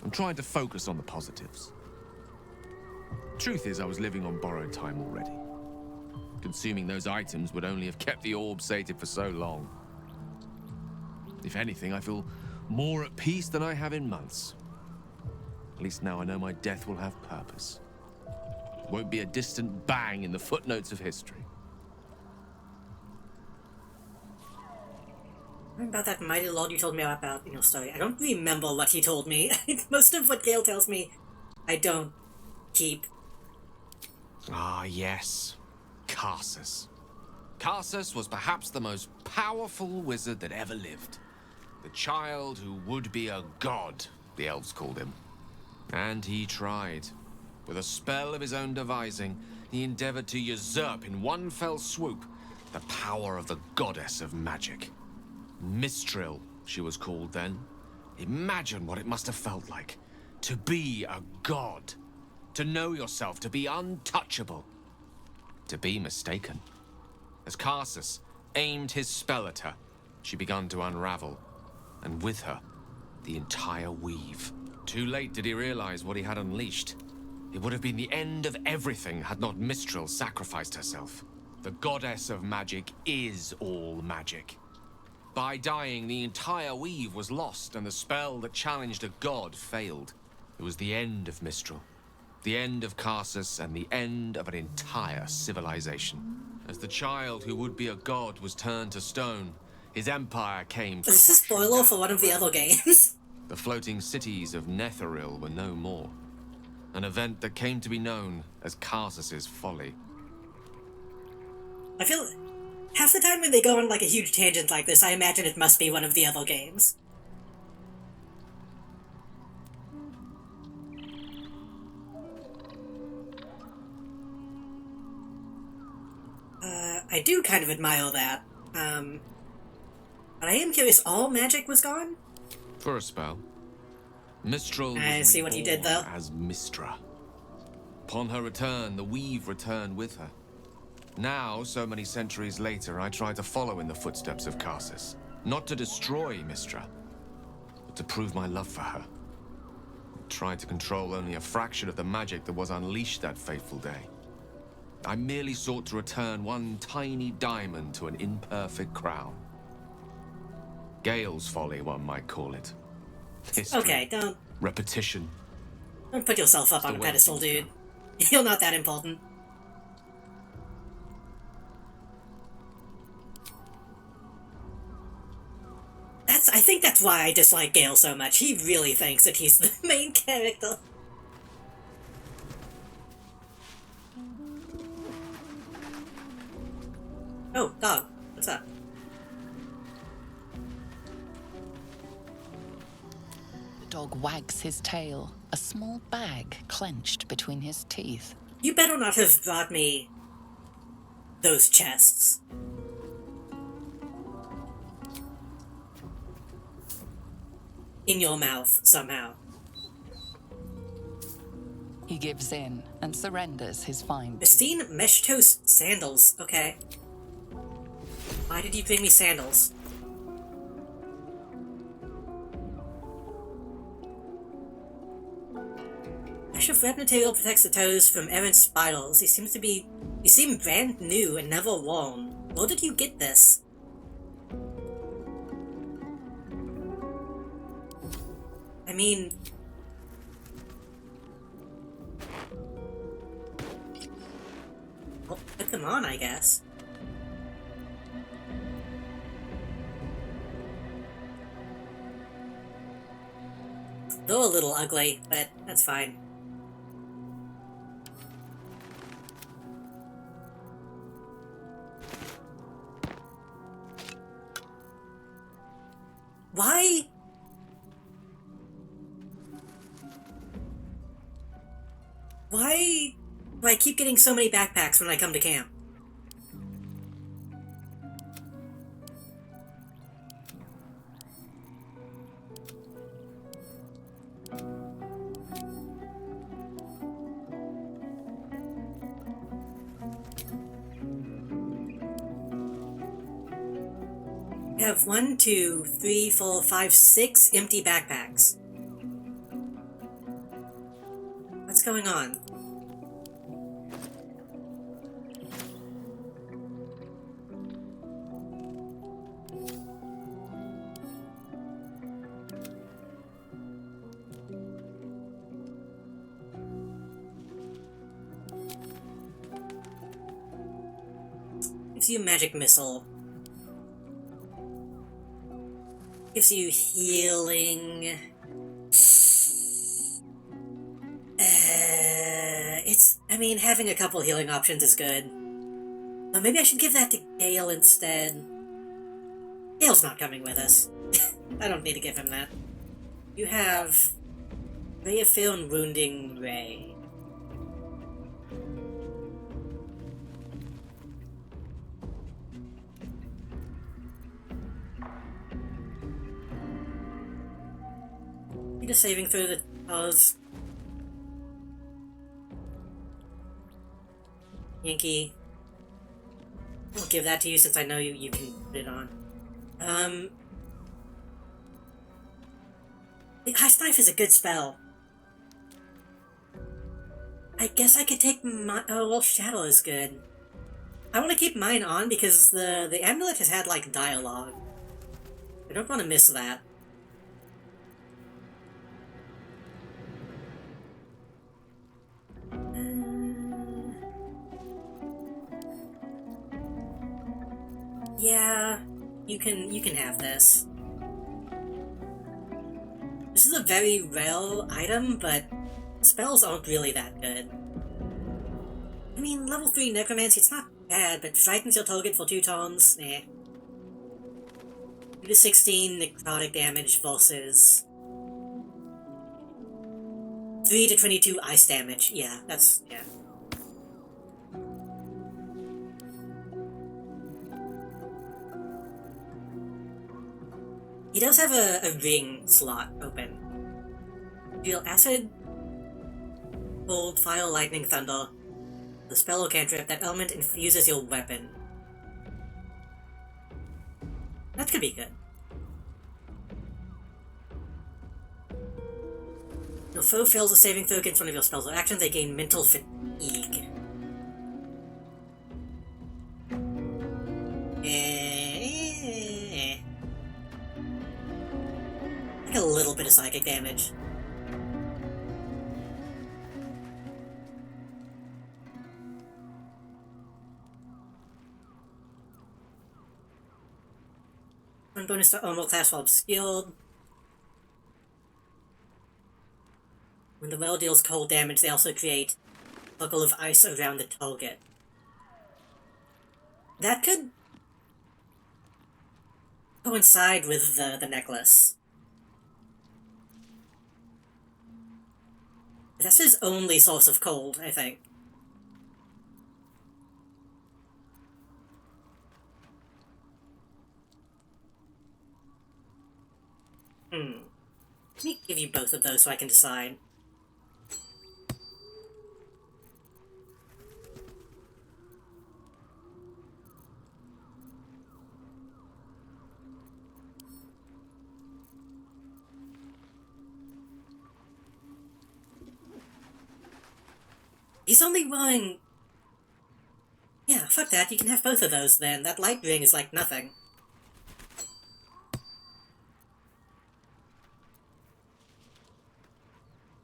I'm trying to focus on the positives. Truth is, I was living on borrowed time already. Consuming those items would only have kept the orb sated for so long. If anything, I feel more at peace than I have in months. At least now I know my death will have purpose. It won't be a distant bang in the footnotes of history. About that mighty lord you told me about in your story. I don't remember what he told me. Most of what Gale tells me, I don't keep. Ah, yes. Karsus. Karsus was perhaps the most powerful wizard that ever lived. The child who would be a god, the elves called him. And he tried. With a spell of his own devising, he endeavored to usurp in one fell swoop the power of the goddess of magic. Mistral, she was called then. Imagine what it must have felt like. To be a god. To know yourself, to be untouchable. To be mistaken. As Karsus aimed his spell at her, she began to unravel. And with her, the entire weave. Too late did he realize what he had unleashed. It would have been the end of everything had not Mistral sacrificed herself. The goddess of magic is all magic. By dying, the entire weave was lost, and the spell that challenged a god failed. It was the end of Mistral. The end of Karsus, and the end of an entire civilization. As the child who would be a god was turned to stone, his empire came. Is this a spoiler for one of the other games? The floating cities of Netheril were no more. An event that came to be known as Karsus's folly. I feel half the time when they go on like a huge tangent like this, I imagine it must be one of the other games. I do kind of admire that. But I am curious, all magic was gone? For a spell. Mistral I was see what you did, reborn though. as Mistra. Upon her return, the weave returned with her. Now, so many centuries later, I try to follow in the footsteps of Karsus. Not to destroy Mistra, but to prove my love for her. I tried to control only a fraction of the magic that was unleashed that fateful day. I merely sought to return one tiny diamond to an imperfect crown. Gale's folly, one might call it. History. Okay, don't Repetition. put yourself up It's on the a way pedestal, things dude. You're not that important. I think that's why I dislike Gale so much. He really thinks that he's the main character. Oh, dog. What's up? The dog wags his tail, a small bag clenched between his teeth. You better not have brought me those chests. In your mouth, somehow. He gives in and surrenders his find. Pristine mesh toast sandals. Okay. Why did you bring me sandals? Mesh of red material protects the toes from errant spirals. They seem brand new and never worn. Where did you get this? I mean... well, put them on, I guess. They're a little ugly, but that's fine. Why? Why do I keep getting so many backpacks when I come to camp? I have 1, 2, 3, 4, 5, 6 empty backpacks. What's going on? Gives you a magic missile. Gives you healing. I mean, having a couple healing options is good. But maybe I should give that to Gale instead. Gale's not coming with us. I don't need to give him that. You have Ray of Fear and Wounding Ray. Need a saving throw that cause Yankee. I'll give that to you since I know you can put it on. The Ice Knife is a good spell. I guess I could take my... Oh, well, Shadow is good. I want to keep mine on because the amulet has had, like, dialogue. I don't want to miss that. Yeah, you can have this. This is a very rare item, but spells aren't really that good. I mean, level 3 Necromancy, it's not bad, but frightens your target for 2 turns, eh. 2 to 16 necrotic damage versus 3 to 22 ice damage. Yeah, that's, yeah. He does have a ring slot open. Deal acid, cold, fire, lightning, thunder. The spell or cantrip, that element infuses your weapon. That could be good. Your foe fails a saving throw against one of your spells or actions, they gain mental fatigue. Like a little bit of psychic damage. One bonus to armor class while obscured. When the well deals cold damage, they also create a circle of ice around the target. That could coincide with the necklace. That's his only source of cold, I think. Let me give you both of those so I can decide. He's only wearing... Yeah, fuck that, you can have both of those then. That light ring is like nothing.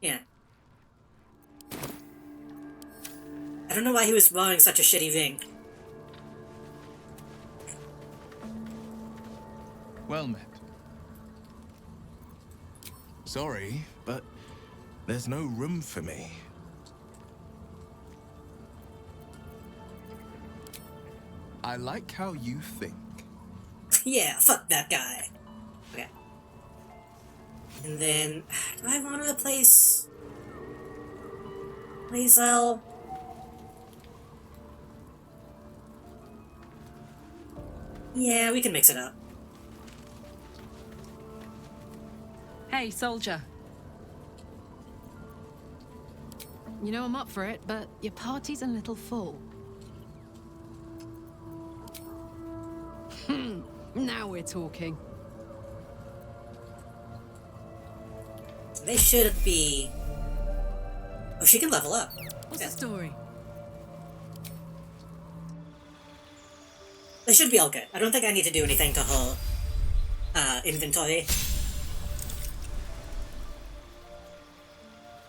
Yeah. I don't know why he was wearing such a shitty ring. Well met. Sorry, but there's no room for me. I like how you think. Yeah, fuck that guy. Okay. And then, do I want to replace Lae'zel? Yeah, we can mix it up. Hey, soldier. You know I'm up for it, but your party's a little full. Now we're talking. They should be... Oh, she can level up. What's the story? They should be all good. I don't think I need to do anything to her inventory.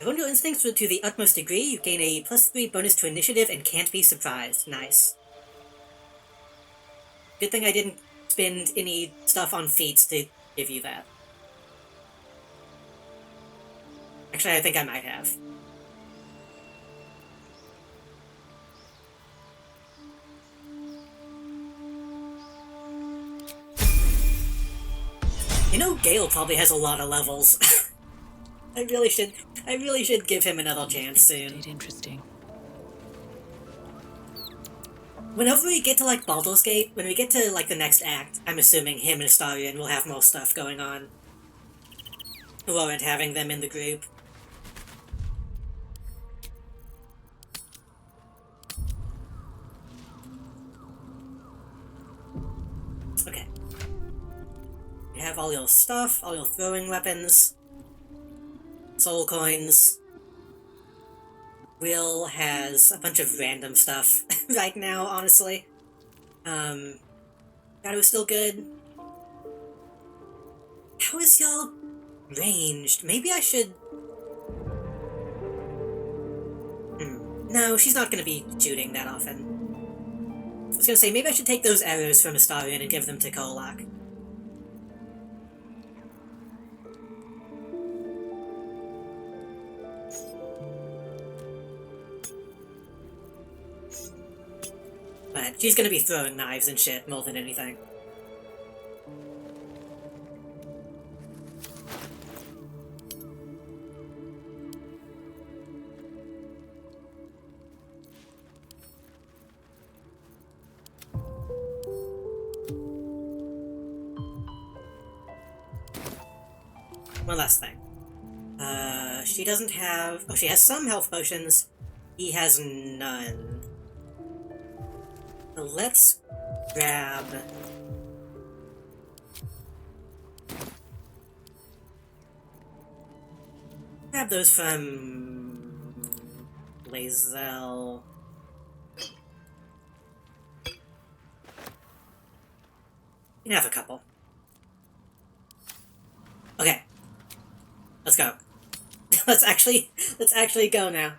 Hone your instincts to the utmost degree. You gain a +3 bonus to initiative and can't be surprised. Nice. Good thing I didn't spend any stuff on feats to give you that. Actually, I think I might have. You know, Gale probably has a lot of levels. I really should give him another chance soon. Interesting. Whenever we get to, like, Baldur's Gate, when we get to, like, the next act, I'm assuming him and Astarion will have more stuff going on. Who aren't having them in the group. Okay. You have all your stuff, all your throwing weapons, soul coins. Will has a bunch of random stuff right now, honestly. Shadow's still good. How is y'all ranged? Maybe I should... No, she's not gonna be shooting that often. I was gonna say, maybe I should take those arrows from Astarion and give them to Kolak. But she's gonna be throwing knives and shit more than anything. One last thing. She doesn't have... Oh, she has some health potions. He has none. So let's grab... Grab those from... Lae'zel. You can have a couple. Okay. Let's go. let's actually go now.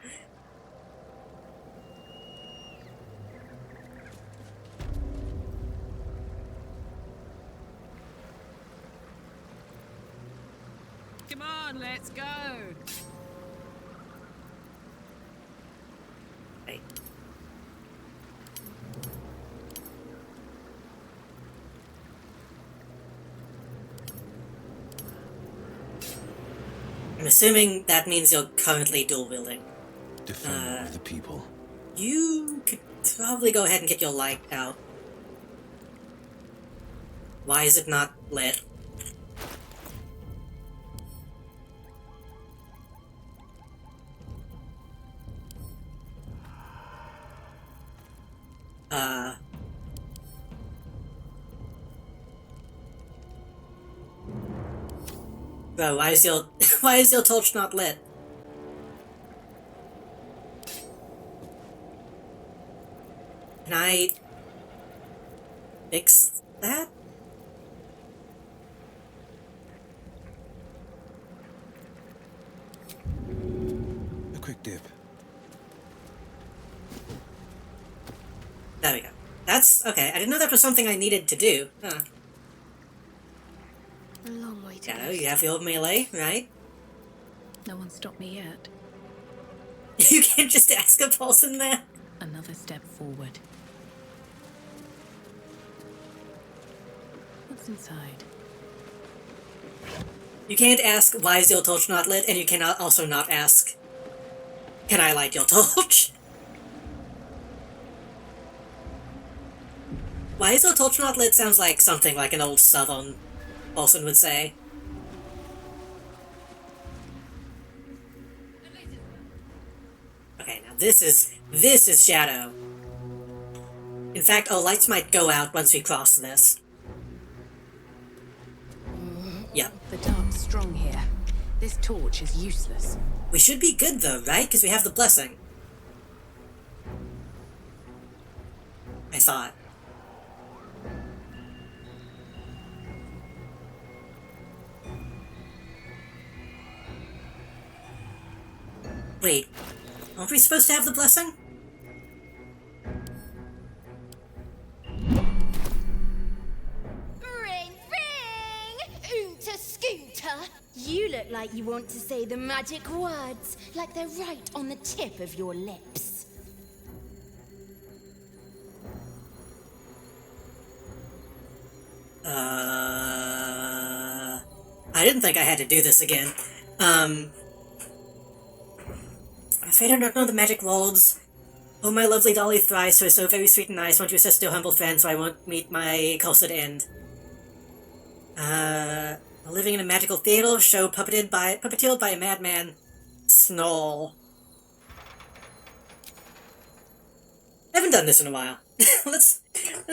Come on, let's go. Hey. I'm assuming that means you're currently dual wielding. Defender of the people. You could probably go ahead and get your light out. Why is it not lit? Bro, why is your torch not lit? Can I fix that? A quick dip. There we go. That's okay. I didn't know that was something I needed to do. Huh. A long way to Yeah, go. you have your melee, right? No one stopped me yet. You can't just ask a person there. Another step forward. What's inside? You can't ask, why is your torch not lit? And you cannot also not ask, can I light your torch? Why is your torch not lit sounds like something like an old southern person would say. Okay, now this is Shadow. In fact, our lights might go out once we cross this. Yep. The dark's strong here. This torch is useless. We should be good though, right? Because we have the blessing. I thought. Wait, aren't we supposed to have the blessing? like you want to say the magic words, like they're right on the tip of your lips. I didn't think I had to do this again. I'm afraid I don't know the magic words. Oh, my lovely Dolly thrice, who is so very sweet and nice, won't you assist your humble friend so I won't meet my cursed end? Living in a magical theater show puppeteered by a madman. Snoll. I haven't done this in a while. let's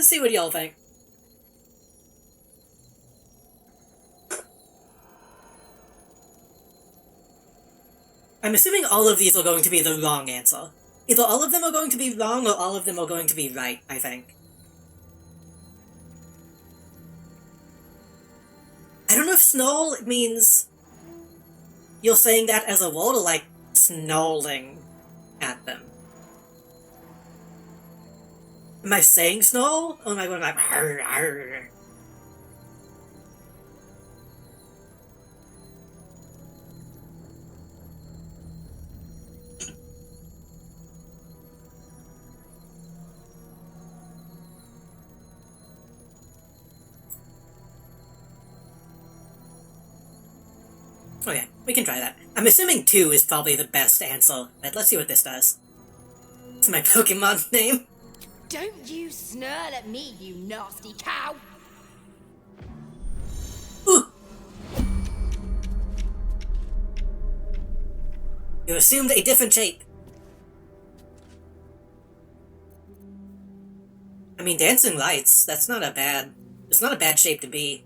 see what y'all think. I'm assuming all of these are going to be the wrong answer. Either all of them are going to be wrong or all of them are going to be right, I think. I don't know if snoll means you're saying that as a word or like snarling at them. Am I saying snoll? Or am I going like arr, arr? Okay, we can try that. I'm assuming 2 is probably the best answer, but let's see what this does. It's my Pokemon name. Don't you snarl at me, you nasty cow! Ooh. You assumed a different shape. I mean, dancing lights, that's not a bad... It's not a bad shape to be.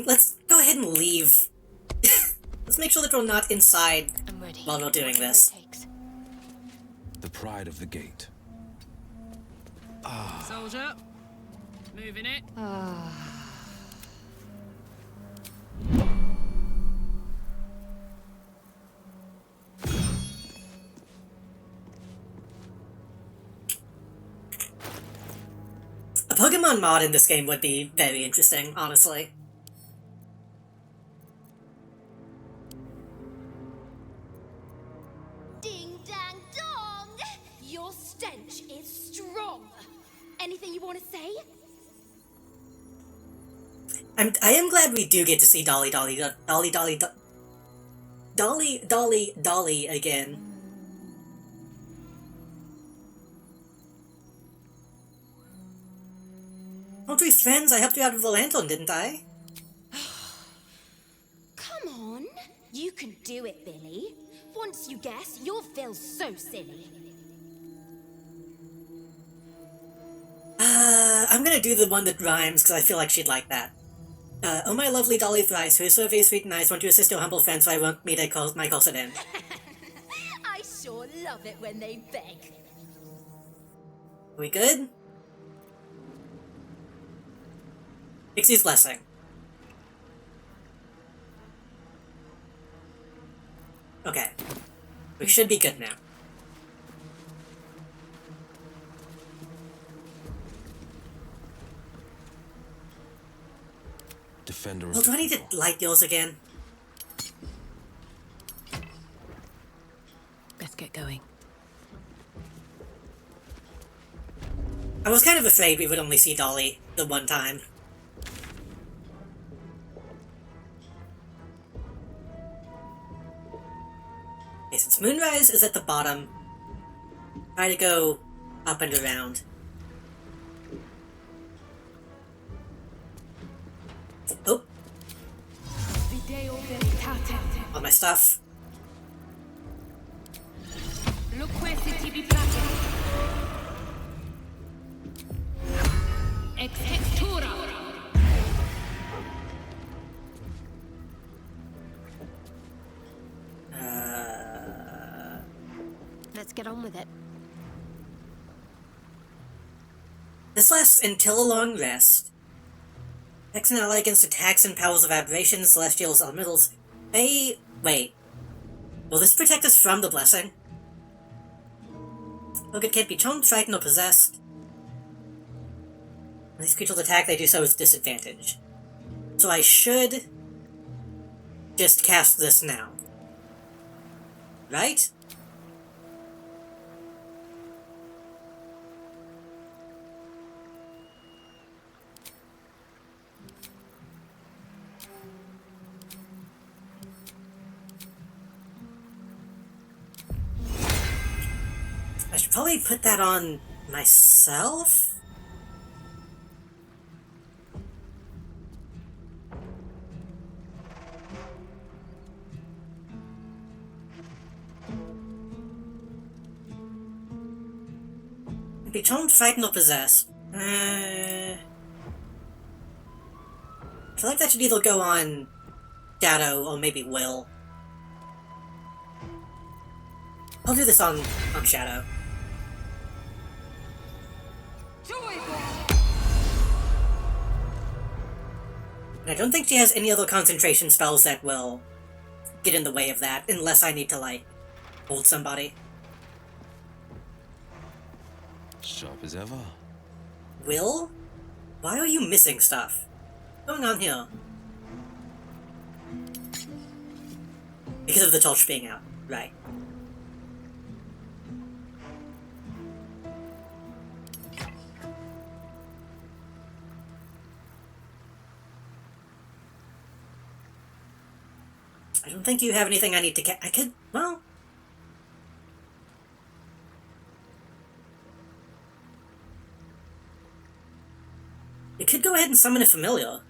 Let's go ahead and leave. Let's make sure that we're not inside while we're doing this. The pride of the gate. Soldier, moving it. A Pokemon mod in this game would be very interesting, honestly. Ding dang dong! Your stench is strong. Anything you want to say? I am glad we do get to see Dolly again. Aren't we friends? I helped you out of the lantern, didn't I? Come on. You can do it, Billy. Once you guess, you'll feel so silly. I'm gonna do the one that rhymes because I feel like she'd like that. Oh my lovely Dolly thrice, who is so very sweet and nice, want to assist your humble friend so I won't meet my cursed end. I sure love it when they beg. We good? Pixie's blessing. Okay. We should be good now. Defender of Well, do I need to light yours again? Let's get going. I was kind of afraid we would only see Dolly the one time. Okay, since Moonrise is at the bottom, try to go up and around. Oh. All my stuff. Let's get on with it. This lasts until a long rest. Protects an ally against attacks and powers of aberration, celestials, elementals. Wait. Will this protect us from the blessing? Look, it can't be charmed, frightened, or possessed. When these creatures attack, they do so with disadvantage. So I should just cast this now. Right? I should probably put that on myself? Be charmed, frightened, or possessed. I feel like that should either go on Shadow or maybe Will. I'll do this on Shadow. And I don't think she has any other concentration spells that will get in the way of that, unless I need to, like, hold somebody. Sharp as ever. Will? Why are you missing stuff? What's going on here? Because of the torch being out, right. I don't think you have anything I need to I could, well... You could go ahead and summon a familiar.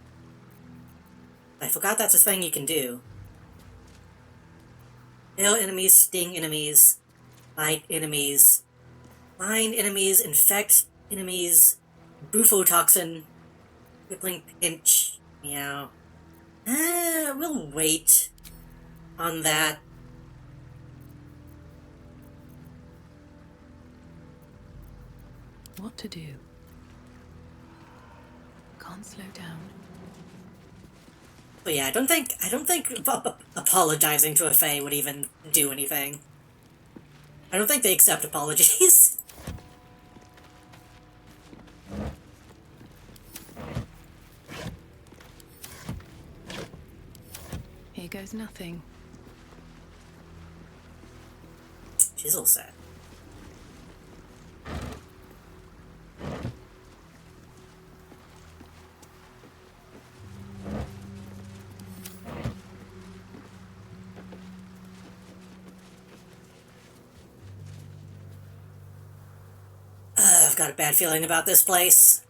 I forgot that's a thing you can do. Hail enemies, sting enemies, bite enemies, blind enemies, infect enemies, bufotoxin, crippling pinch, meow. We'll wait on that. What to do? Can't slow down. But yeah, I don't think apologizing to a Fae would even do anything. I don't think they accept apologies. Here goes nothing. She's all set. I've got a bad feeling about this place.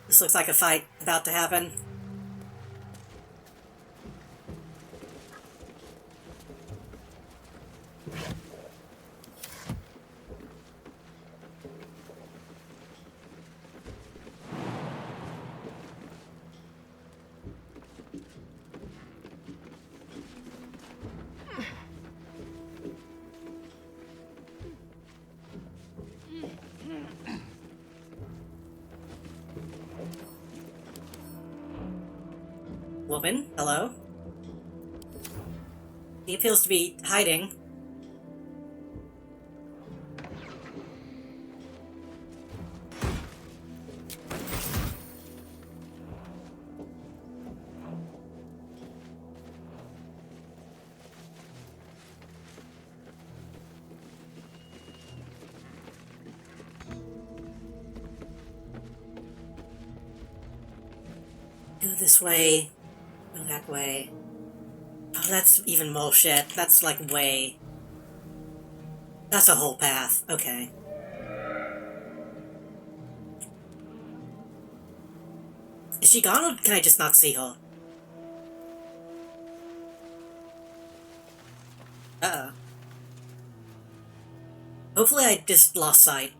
This looks like a fight about to happen. Woman, hello? He appears to be hiding. Go this way. Go that way. Oh, that's even more shit. That's like way... That's a whole path. Okay. Is she gone, or can I just not see her? Uh-oh. Hopefully I just lost sight.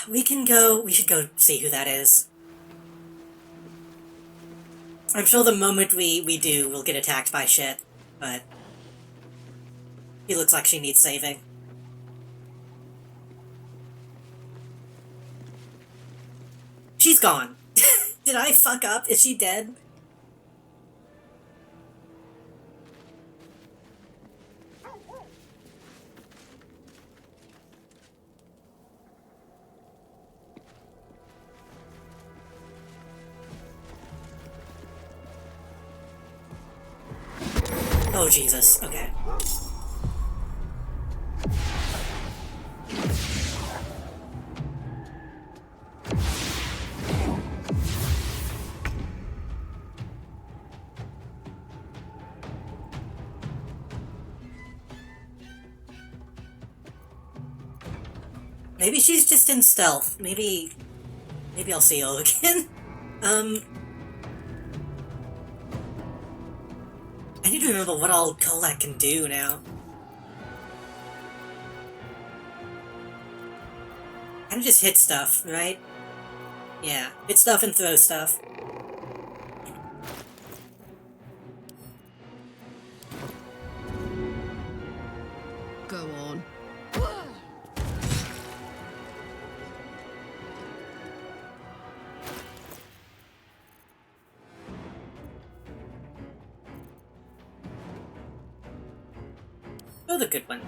We should go see who that is. I'm sure the moment we do, we'll get attacked by shit, but... He looks like she needs saving. She's gone. Did I fuck up? Is she dead? Oh, Jesus. Okay. Maybe she's just in stealth. Maybe I'll see her again. I need to remember what all Kolak can do now. Kind of just hit stuff, right? Yeah, hit stuff and throw stuff. Go on. Oh, the good one.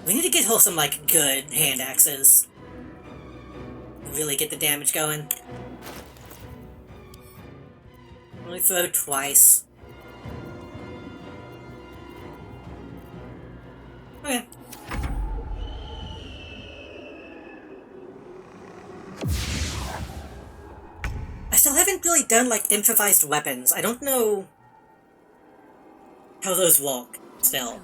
We need to get her some, like, good hand axes. Really get the damage going. Only throw twice. Okay. I still haven't really done, like, improvised weapons. I don't know how those work, still.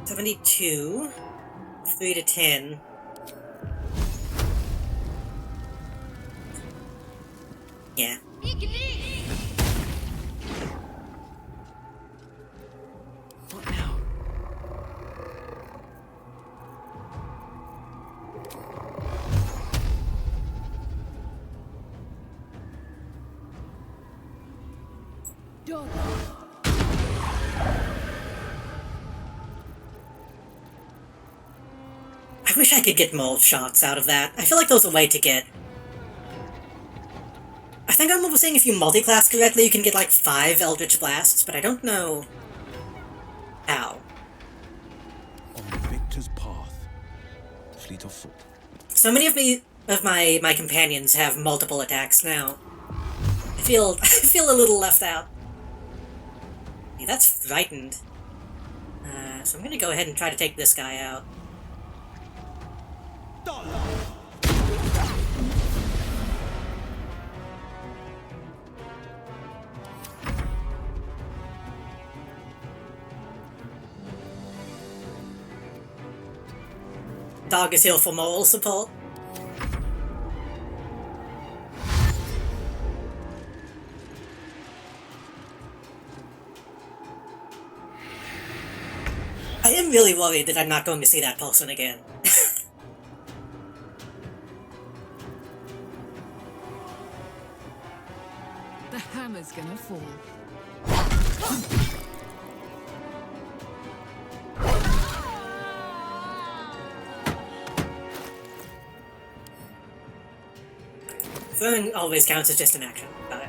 $72, 3 to 10. Yeah. What now? I wish I could get more shots out of that. I feel like there's a way to get... I think I remember saying if you multi-class correctly, you can get like 5 Eldritch Blasts, but I don't know how. On the victor's path, fleet of foot. So many of my companions have multiple attacks now. I feel a little left out. Yeah, that's frightened. So I'm gonna go ahead and try to take this guy out. Dog is here for moral support. I am really worried that I'm not going to see that person again. The hammer's gonna fall. Throwing always counts as just an action. Got it.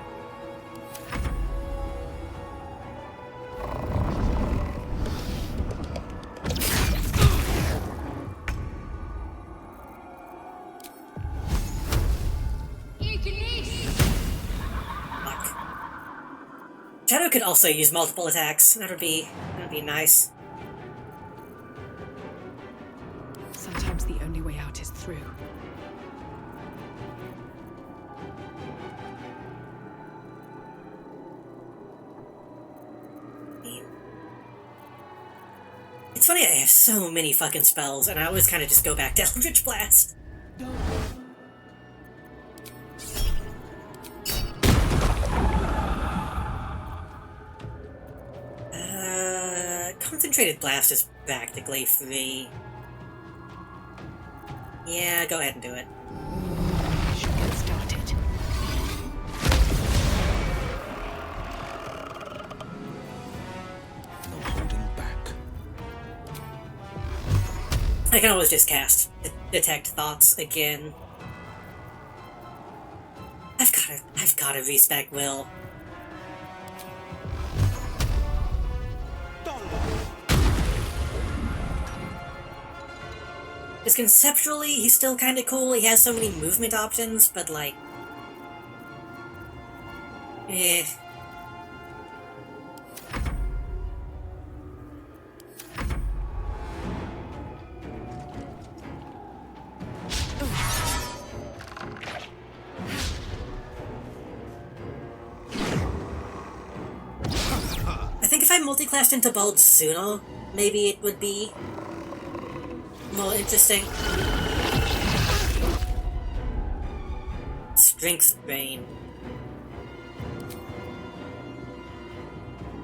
Shadow could also use multiple attacks. That'd be nice. Sometimes the only way out is through. It's funny, I have so many fucking spells, and I always kind of just go back to Eldritch Blast. Concentrated Blast is practically free. Yeah, go ahead and do it. Should get started. No holding back. I can always just cast Detect Thoughts again. I've gotta respec Will. Because conceptually, he's still kind of cool. He has so many movement options, but like... eh. I think if I multiclassed into Baldur sooner, maybe it would be more interesting. Strength drain.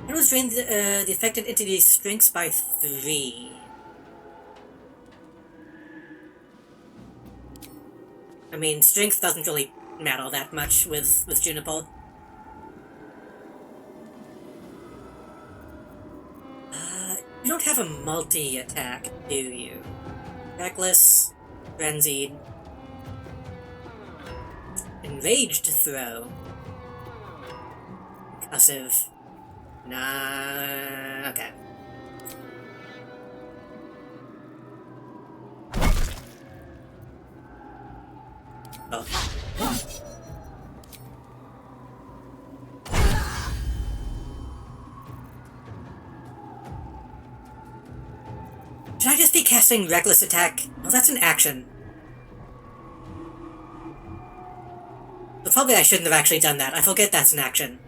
It was drained the affected entity's strengths by 3. I mean, strength doesn't really matter that much with Juniper. You don't have a multi-attack, do you? Reckless, Frenzied, Enraged Throw, Concussive. Nah, okay. Oh. Should I just be casting Reckless Attack? Well, that's an action. But probably I shouldn't have actually done that. I forget that's an action.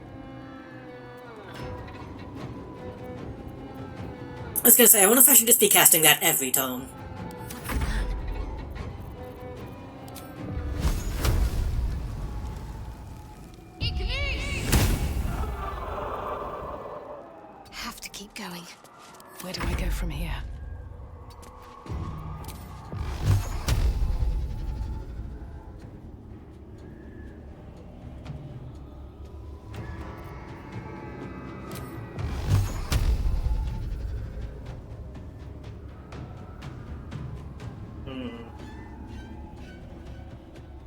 I was gonna say, I wonder if I should just be casting that every turn. Have to keep going. Where do I go from here?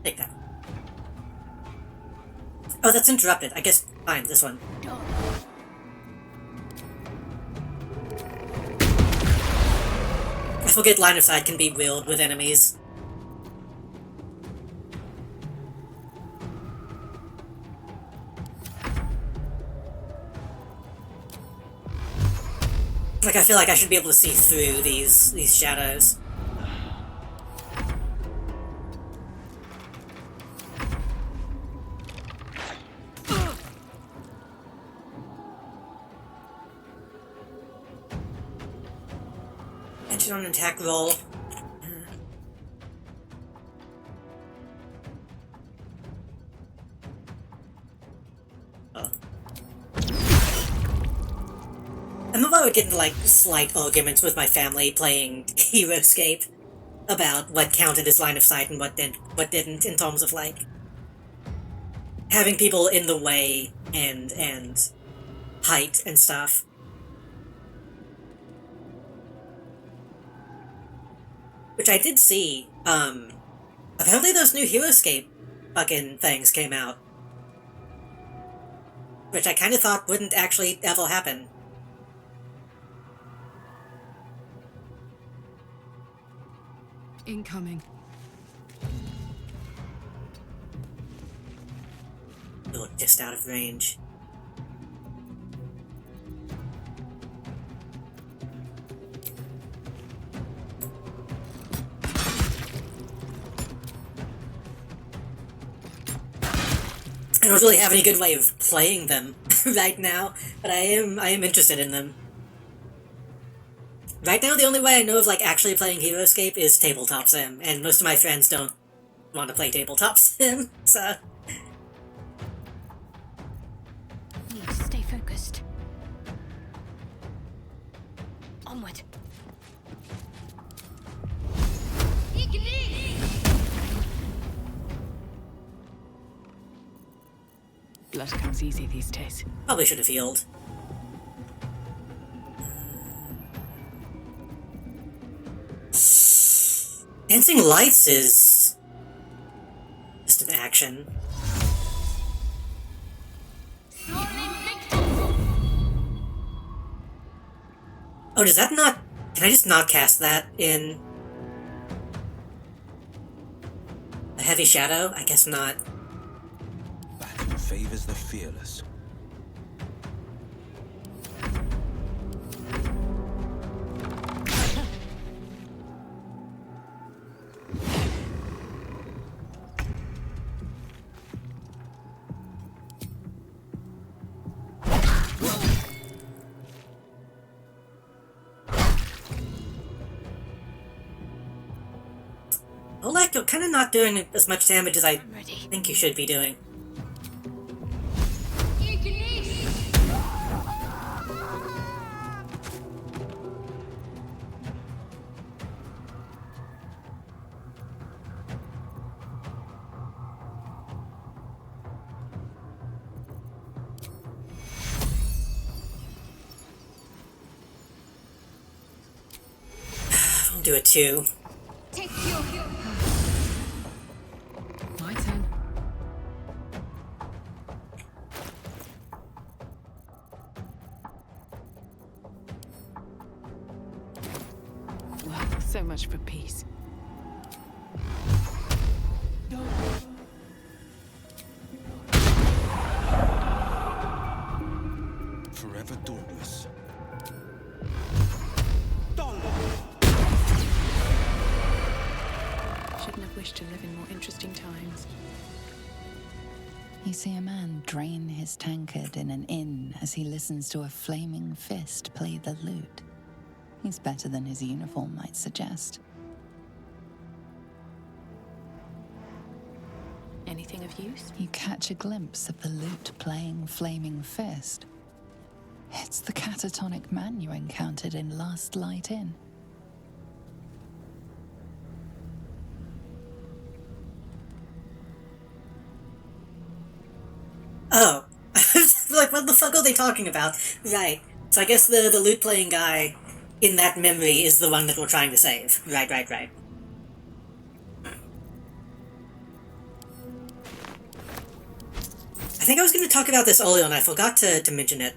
Take that. Oh, that's interrupted. I guess, fine, this one. I forget line of sight can be wielded with enemies. Like, I feel like I should be able to see through these shadows. Mention on an attack roll. Oh. I remember I would get into, like, slight arguments with my family playing Heroescape about what counted as line of sight and what didn't in terms of, like, having people in the way and height and stuff. Which I did see, apparently those new Heroescape fucking things came out. Which I kind of thought wouldn't actually ever happen. Incoming. You're just out of range. I don't really have any good way of playing them right now, but I am interested in them. Right now, the only way I know of, like, actually playing Heroescape is Tabletop Sim, and most of my friends don't want to play Tabletop Sim, so... Need to stay focused. Onward. Blood comes easy these days. Probably should have healed. Dancing Lights is just an action. Oh, does that not... Can I just not cast that in... a heavy shadow? I guess not. Battle favors the fearless. Oh, like, you're kind of not doing as much damage as I think you should be doing. I'll do it too. My turn. Well, so much for peace. Forever dauntless. Shouldn't have wished to live in more interesting times. You see a man drain his tankard in an inn as he listens to a flaming fist play the lute. He's better than his uniform might suggest. Anything of use? You catch a glimpse of the lute playing flaming fist. It's the catatonic man you encountered in Last Light Inn. Oh. Like, what the fuck are they talking about? Right. So I guess the lute playing guy in that memory is the one that we're trying to save. Right. I think I was going to talk about this earlier and I forgot to mention it.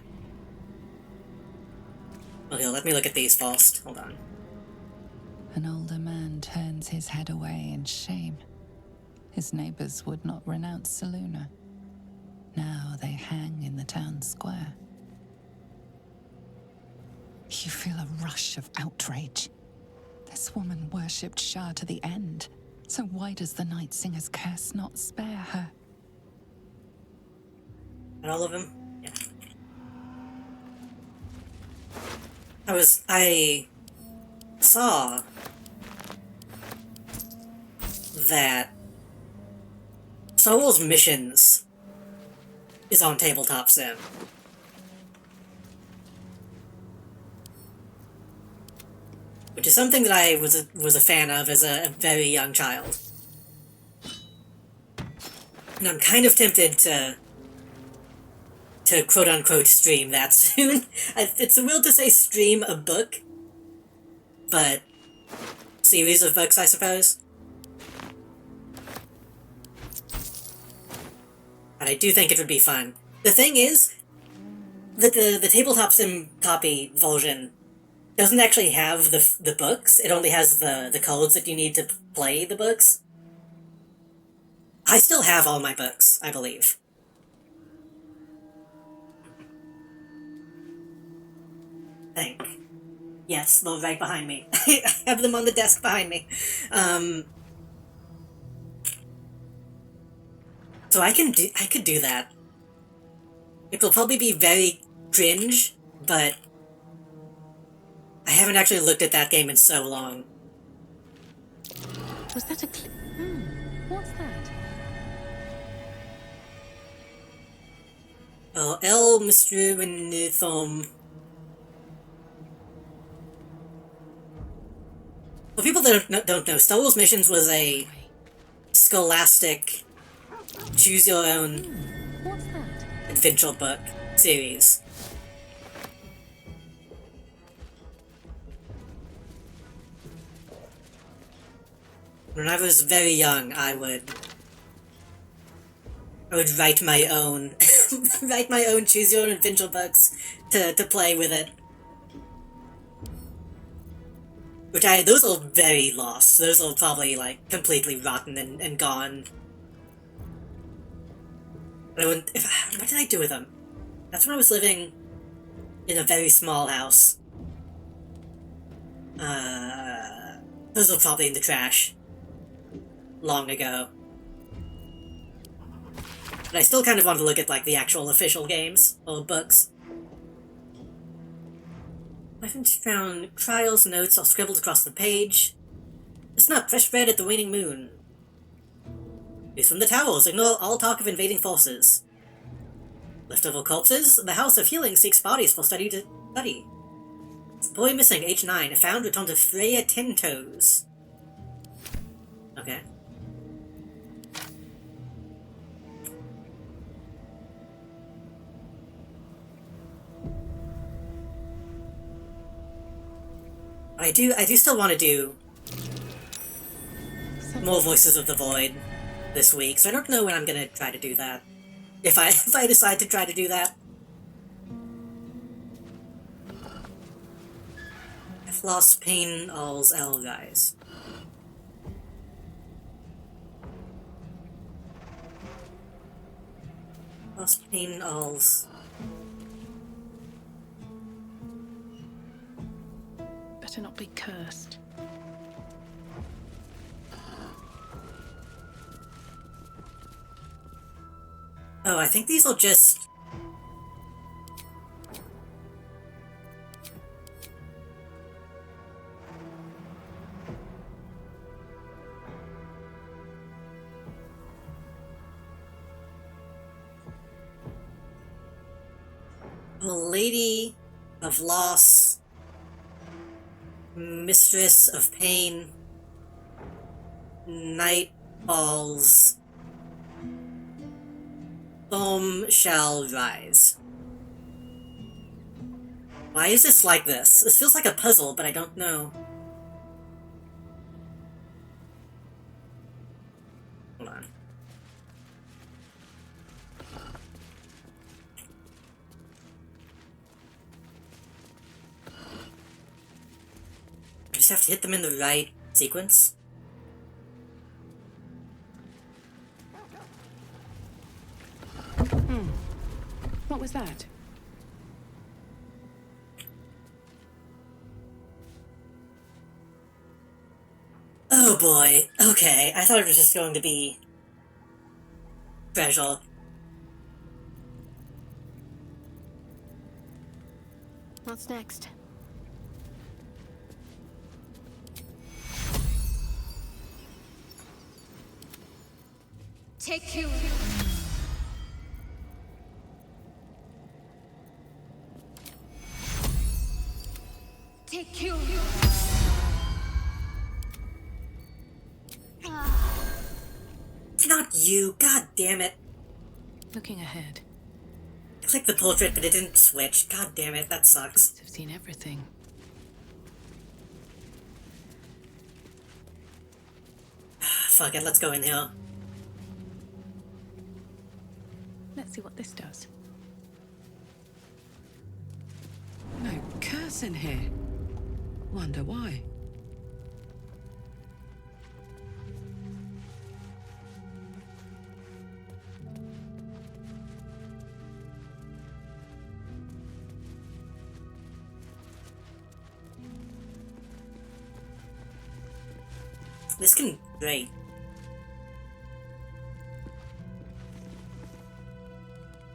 Well, here, let me look at these first. Hold on. An older man turns his head away in shame. His neighbors would not renounce Selûne. Now they hang in the town square. You feel a rush of outrage. This woman worshipped Shah to the end, so why does the Night Singer's curse not spare her? And all of them? Yeah. I saw that Soul's Missions is on Tabletop Sim. Which is something that I was a fan of as a very young child. And I'm kind of tempted to quote-unquote stream that soon. It's weird to say stream a book, but series of books, I suppose. But I do think it would be fun. The thing is that the Tabletop Sim copy version doesn't actually have the books. It only has the codes that you need to play the books. I still have all my books, I believe. Think. Yes, they're right behind me. I have them on the desk behind me. So I could do that. It will probably be very cringe, but I haven't actually looked at that game in so long. Was that a what's that? Oh, El Mistru and Thom. For people that don't know, Star Wars Missions was a scholastic choose-your-own adventure book series. When I was very young, I would write my own choose-your-own adventure books to play with it. Which those are very lost. Those are probably, like, completely rotten and gone. What did I do with them? That's when I was living in a very small house. Those are probably in the trash. Long ago. But I still kind of want to look at, like, the actual official games, or books. I haven't found trials, notes, or scribbled across the page. It's not fresh bread at the waning moon. News from the towers, ignore all talk of invading forces. Leftover corpses, the House of Healing seeks bodies for study to study. Boy missing, age 9, found returned to Freya Tintoes. Okay. I do still want to do more Voices of the Void this week, so I don't know when I'm gonna try to do that. If I decide to try to do that. I've lost pain all's L, guys. Lost pain all's. Better not be cursed. Oh, I think these will just... A Lady of Loss, Mistress of Pain, Night falls, Foam shall rise. Why is this like this? This feels like a puzzle, but I don't know. Hold on. I just have to hit them in the right sequence. What was that? Oh boy, okay, I thought it was just going to be treasure. What's next? Take you. Take you. It's not you, god damn it. Looking ahead. I clicked the portrait, but it didn't switch. God damn it, that sucks. I've seen everything. Fuck it, let's go in here. Let's see what this does. No curse in here. Wonder why. This can... Great.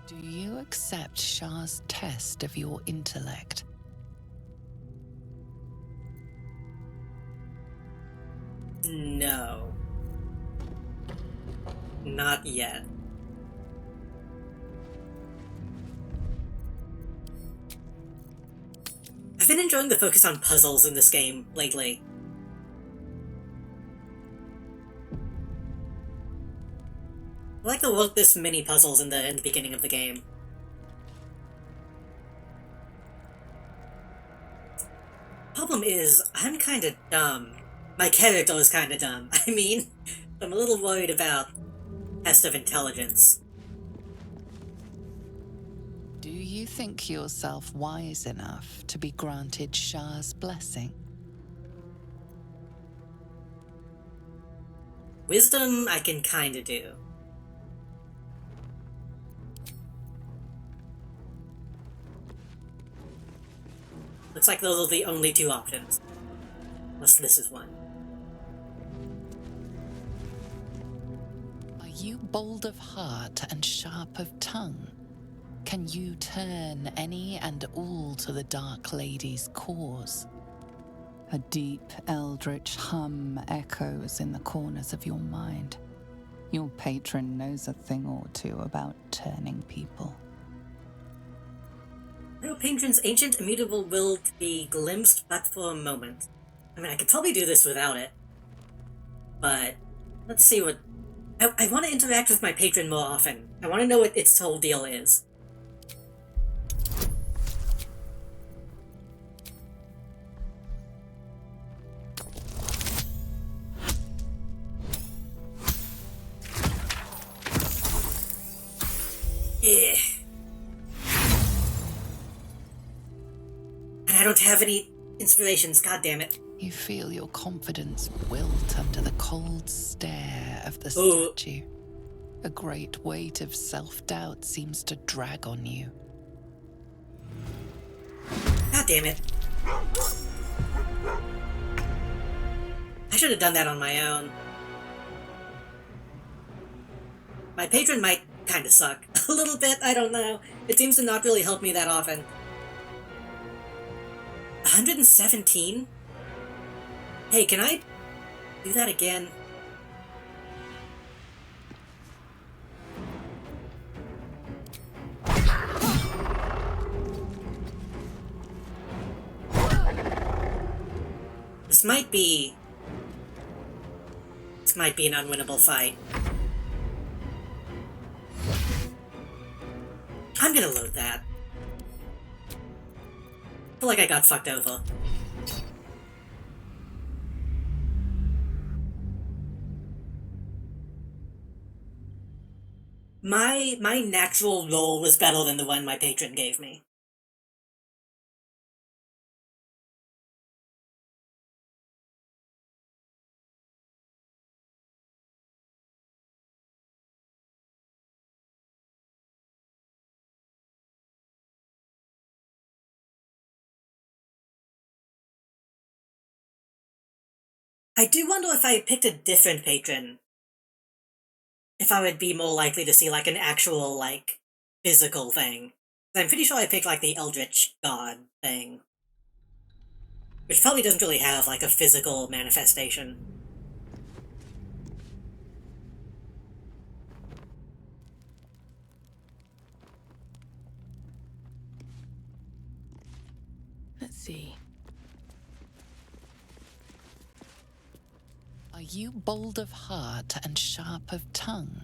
Do you accept Shah's test of your intellect? No. Not yet. I've been enjoying the focus on puzzles in this game lately. I like the work this mini puzzles in the beginning of the game. Problem is, I'm kinda dumb. My character is kinda dumb. I mean, I'm a little worried about test of intelligence. Do you think yourself wise enough to be granted Shah's blessing? wisdom, I can kind of do. Looks like those are the only two options. Unless this is one. Are you bold of heart and sharp of tongue? Can you turn any and all to the Dark Lady's cause? A deep, eldritch hum echoes in the corners of your mind. Your patron knows a thing or two about turning people. No patron's ancient immutable will to be glimpsed but for a moment. I mean, I could probably do this without it. But let's see what... I want to interact with my patron more often. I want to know what its whole deal is. Yeah. And I don't have any inspirations, god damn it. You feel your confidence wilt under the cold stare of the statue. A great weight of self-doubt seems to drag on you. God damn it. I should have done that on my own. My patron might kind of suck. A little bit, I don't know. It seems to not really help me that often. 117? Hey, can I do that again? This might be an unwinnable fight. I'm gonna load that. I feel like I got fucked over. My natural roll was better than the one my patron gave me. I do wonder if I picked a different patron, if I would be more likely to see, like, an actual, like, physical thing. I'm pretty sure I picked, like, the Eldritch God thing. Which probably doesn't really have, like, a physical manifestation. Let's see. Are you bold of heart and sharp of tongue?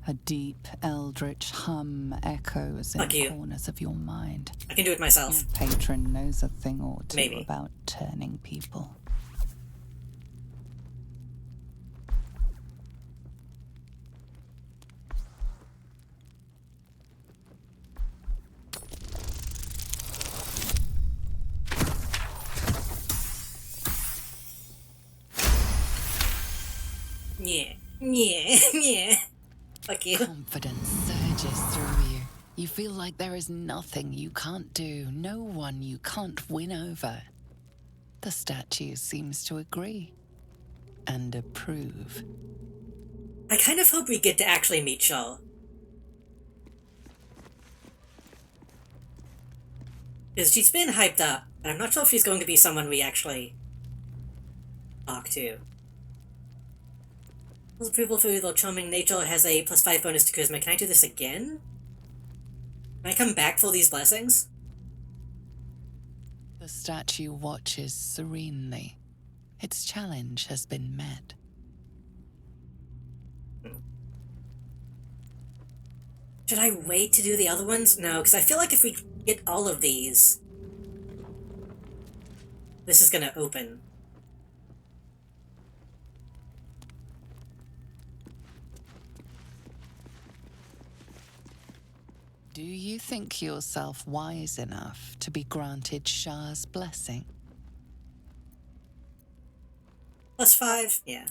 A deep, eldritch hum echoes in the corners of your mind. I can do it myself. Your patron knows a thing or two Maybe. about turning people. Yeah. Fuck you. Confidence surges through you. You feel like there is nothing you can't do, no one you can't win over. The statue seems to agree and approve. I kind of hope we get to actually meet Shaw. Because she's been hyped up, and I'm not sure if she's going to be someone we actually talk to. Approval through the charming nature has a +5 bonus to charisma. Can I do this again? Can I come back for these blessings? The statue watches serenely. Its challenge has been met. Should I wait to do the other ones? No, because I feel like if we get all of these, this is gonna open. Do you think yourself wise enough to be granted Shah's blessing? +5? Yeah.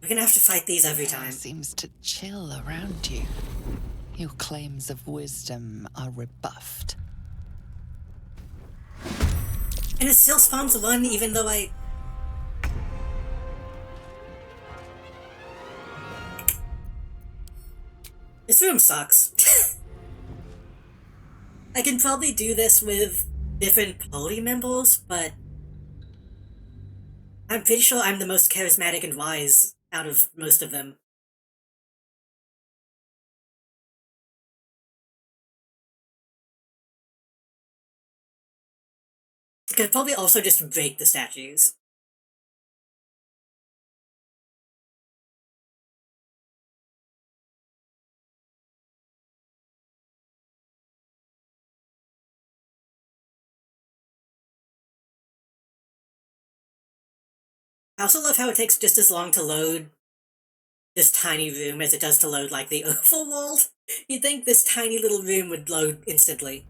We're gonna have to fight these every time. Seems to chill around you. Your claims of wisdom are rebuffed. And it still spawns one, even though I... This room sucks. I can probably do this with different party members, but I'm pretty sure I'm the most charismatic and wise out of most of them. I could probably also just break the statues. I also love how it takes just as long to load this tiny room as it does to load, like, the overworld. You'd think this tiny little room would load instantly.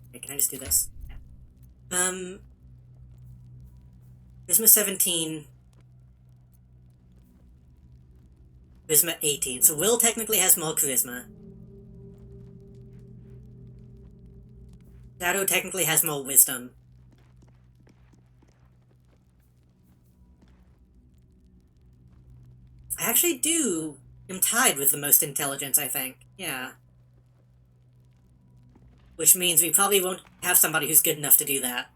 Okay, can I just do this? Charisma 17. Charisma 18. So Will technically has more charisma. Shadow technically has more wisdom. I actually am tied with the most intelligence, I think. Yeah. Which means we probably won't have somebody who's good enough to do that.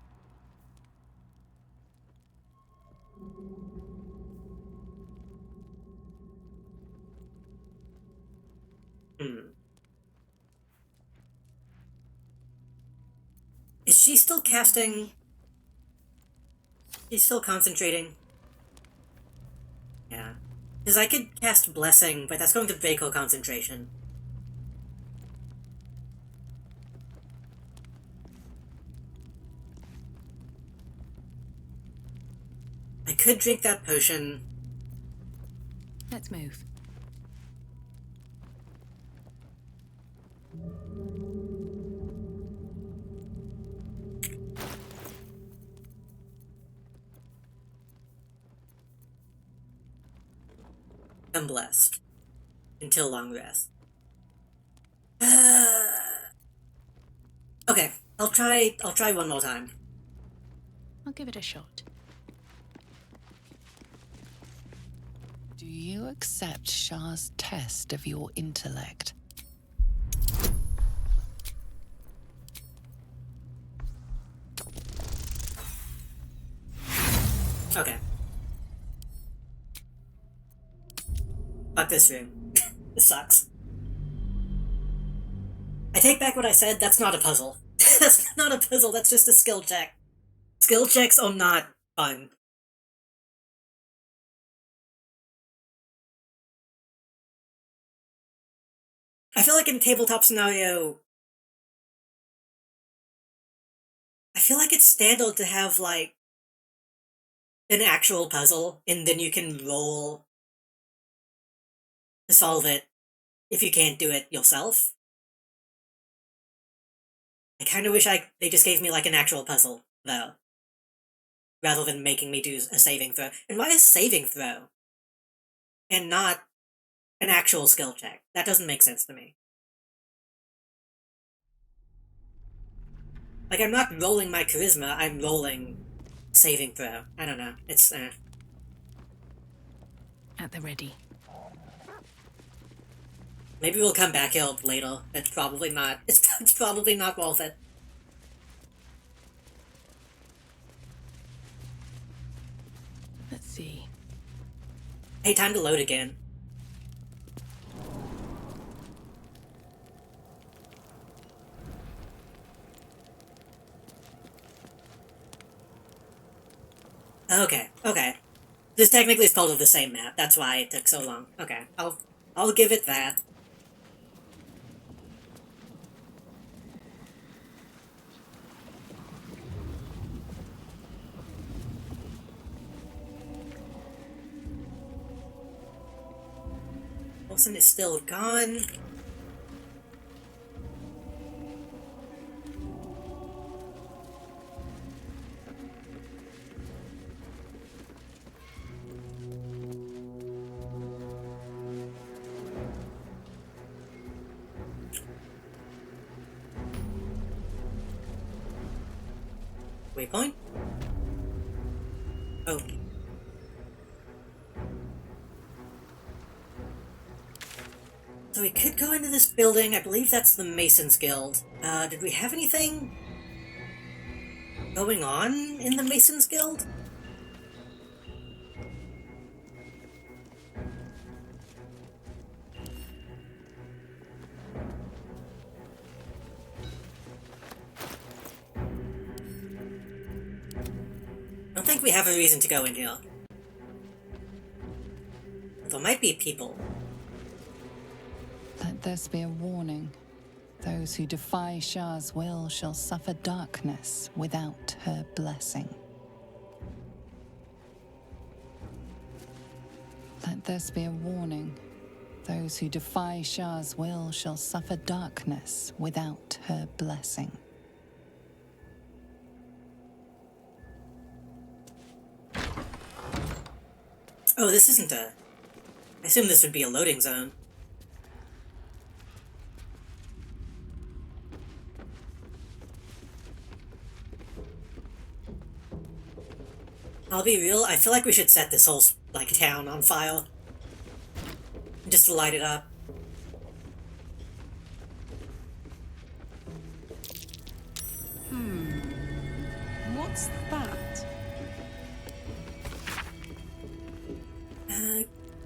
Is she still casting? She's still concentrating? Yeah. Because I could cast Blessing, but that's going to break her concentration. I could drink that potion. Let's move. I'm blessed. Until long rest. Okay, I'll try one more time. I'll give it a shot. Do you accept Shah's test of your intellect? Okay. Fuck this room. This sucks. I take back what I said, that's not a puzzle. That's not a puzzle, that's just a skill check. Skill checks are not fun. I feel like in a tabletop scenario, I feel like it's standard to have, like, an actual puzzle, and then you can roll to solve it if you can't do it yourself. I kind of wish they just gave me, like, an actual puzzle, though. Rather than making me do a saving throw. And why a saving throw? And not an actual skill check? That doesn't make sense to me. Like, I'm not rolling my charisma, I'm rolling saving throw. I don't know. It's, At the ready. Maybe we'll come back here later. It's probably not. It's probably not worth it. Let's see. Hey, time to load again. Okay. This technically is part of the same map. That's why it took so long. Okay, I'll give it that. Mason is still gone. Waypoint? Oh. So we could go into this building. I believe that's the Masons Guild. Did we have anything going on in the Masons Guild? I don't think we have a reason to go in here. There might be people. Let this be a warning. Those who defy Shah's will shall suffer darkness without her blessing. Let this be a warning. Those who defy Shah's will shall suffer darkness without her blessing. Oh, this isn't a... I assume this would be a loading zone. I'll be real, I feel like we should set this whole, like, town on fire. Just to light it up. What's that?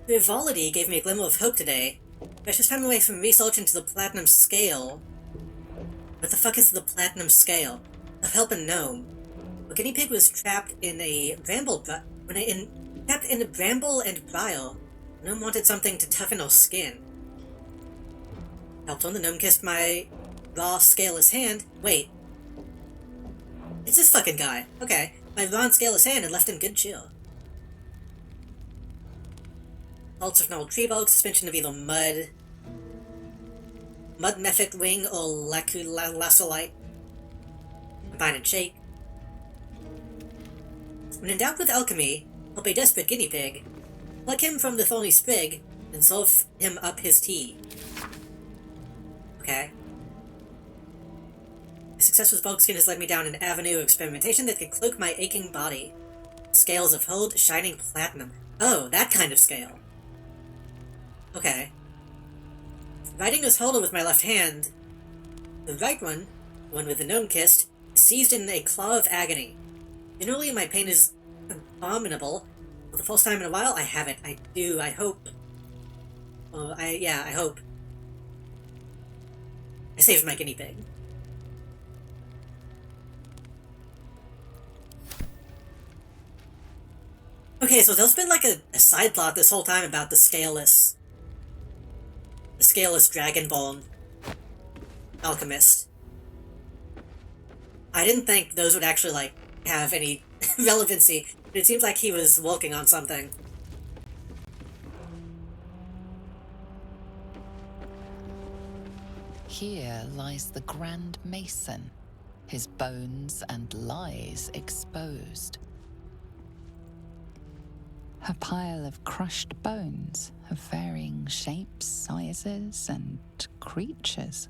Frivolity gave me a glimmer of hope today. Precious time away from research into the Platinum Scale. What the fuck is the Platinum Scale? Of help a gnome. A guinea pig was trapped in a bramble trapped in a bramble and briar. The gnome wanted something to toughen her skin. Helped on the gnome kissed my raw, scaleless hand. Wait. It's this fucking guy. Okay. My raw and scaleless hand and left in good cheer. Salts of gnarled tree bark, suspension of either mud mephit wing, or laculacylite. Combine and shake. When endowed with alchemy, help a desperate guinea pig. Pluck him from the thorny sprig, and serve him up his tea. Okay. My success with bulk skin has led me down an avenue of experimentation that could cloak my aching body. Scales of hold, shining platinum. Oh, that kind of scale. Okay. Riding this holder with my left hand, the right one, the one with the gnome kissed, is seized in a claw of agony. Generally, my pain is abominable. For the first time in a while, I have it. I do. I hope. I hope. I saved my guinea pig. Okay, so there's been like a side plot this whole time about the scaleless Dragonborn alchemist. I didn't think those would actually, like, have any relevancy, but it seems like he was working on something. Here lies the Grand Mason, his bones and lies exposed. A pile of crushed bones of varying shapes, sizes, and creatures.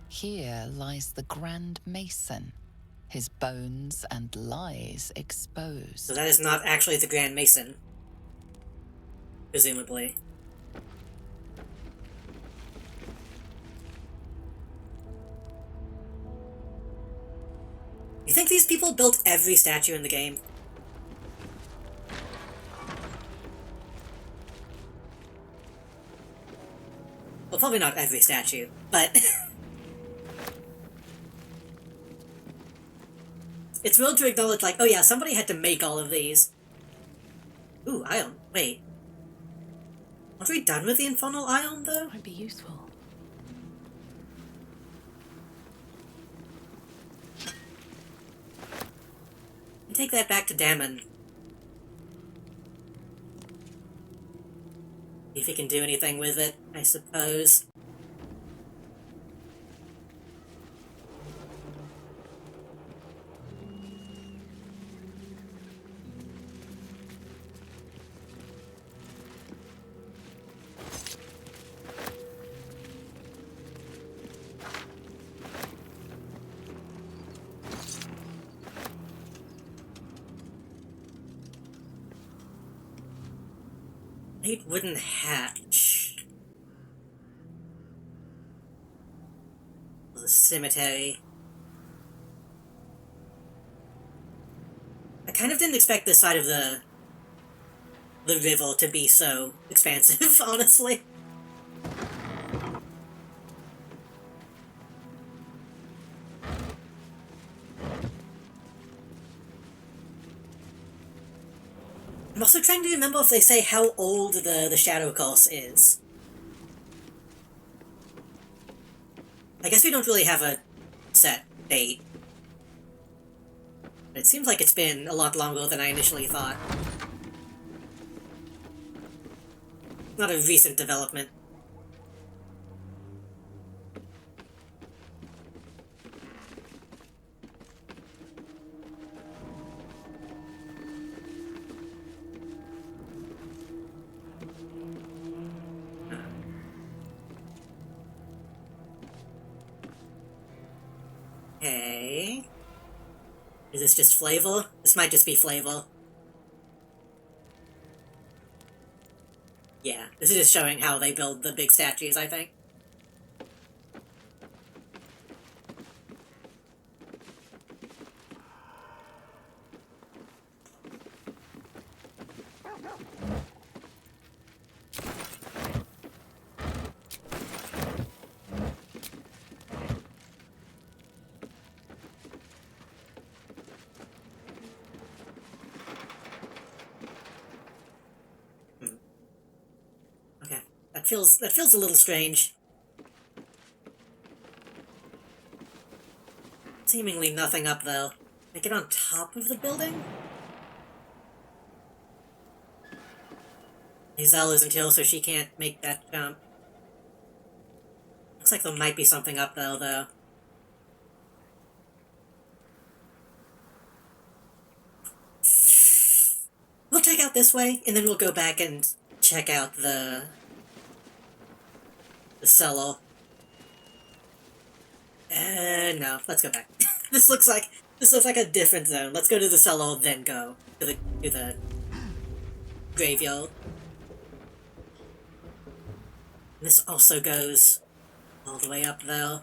Here lies the Grand Mason, his bones and lies exposed. So that is not actually the Grand Mason. Presumably. You think these people built every statue in the game? Well, probably not every statue, but... it's real to acknowledge, like, oh yeah, somebody had to make all of these. Ooh, iron. Wait. Are we done with the infernal iron, though? Might be useful. Take that back to Damon. If he can do anything with it, I suppose. Late wooden hatch. The cemetery. I kind of didn't expect this side of the river to be so expansive, honestly. I'm also trying to remember if they say how old the Shadow Course is. I guess we don't really have a set date. But it seems like it's been a lot longer than I initially thought. Not a recent development. Okay. Is this just flavor? This might just be flavor. Yeah, this is just showing how they build the big statues, I think. That feels a little strange. Seemingly nothing up though. Can I get on top of the building? Giselle isn't here, so she can't make that jump. Looks like there might be something up though. We'll check out this way, and then we'll go back and check out the cellar. No, let's go back. This looks like a different zone. Let's go to the cellar, then go to the graveyard. This also goes all the way up there.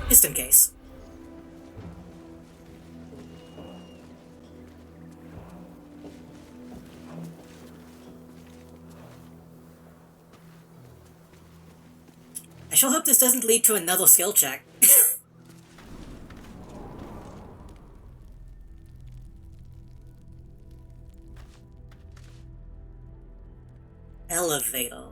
Just in case. I sure hope this doesn't lead to another skill check. Elevator.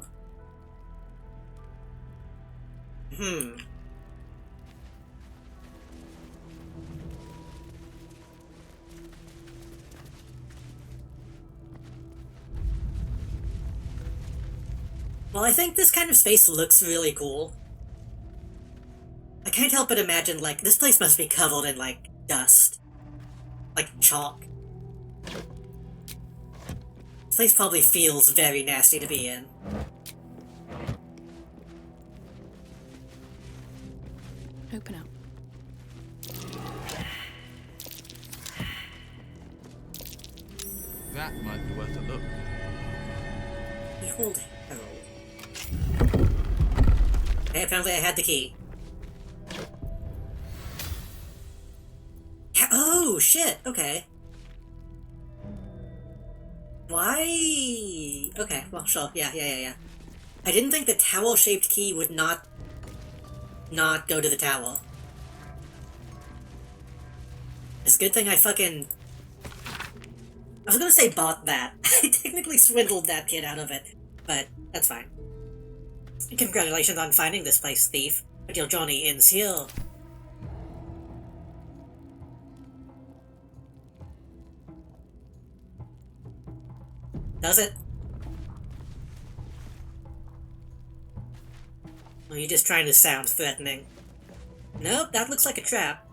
Well, I think this kind of space looks really cool. I can't help but imagine, like, this place must be covered in, like, dust. Like chalk. This place probably feels very nasty to be in. Open up. That might be worth a look. Behold Herald. Okay, apparently I had the key. Oh, shit, okay. Why? Okay, well, sure, yeah. I didn't think the towel-shaped key would not go to the towel. It's a good thing I fucking... I was gonna say bought that. I technically swindled that kid out of it, but that's fine. Congratulations on finding this place, thief. But your journey ends here. Does it? Or are you just trying to sound threatening? Nope, that looks like a trap.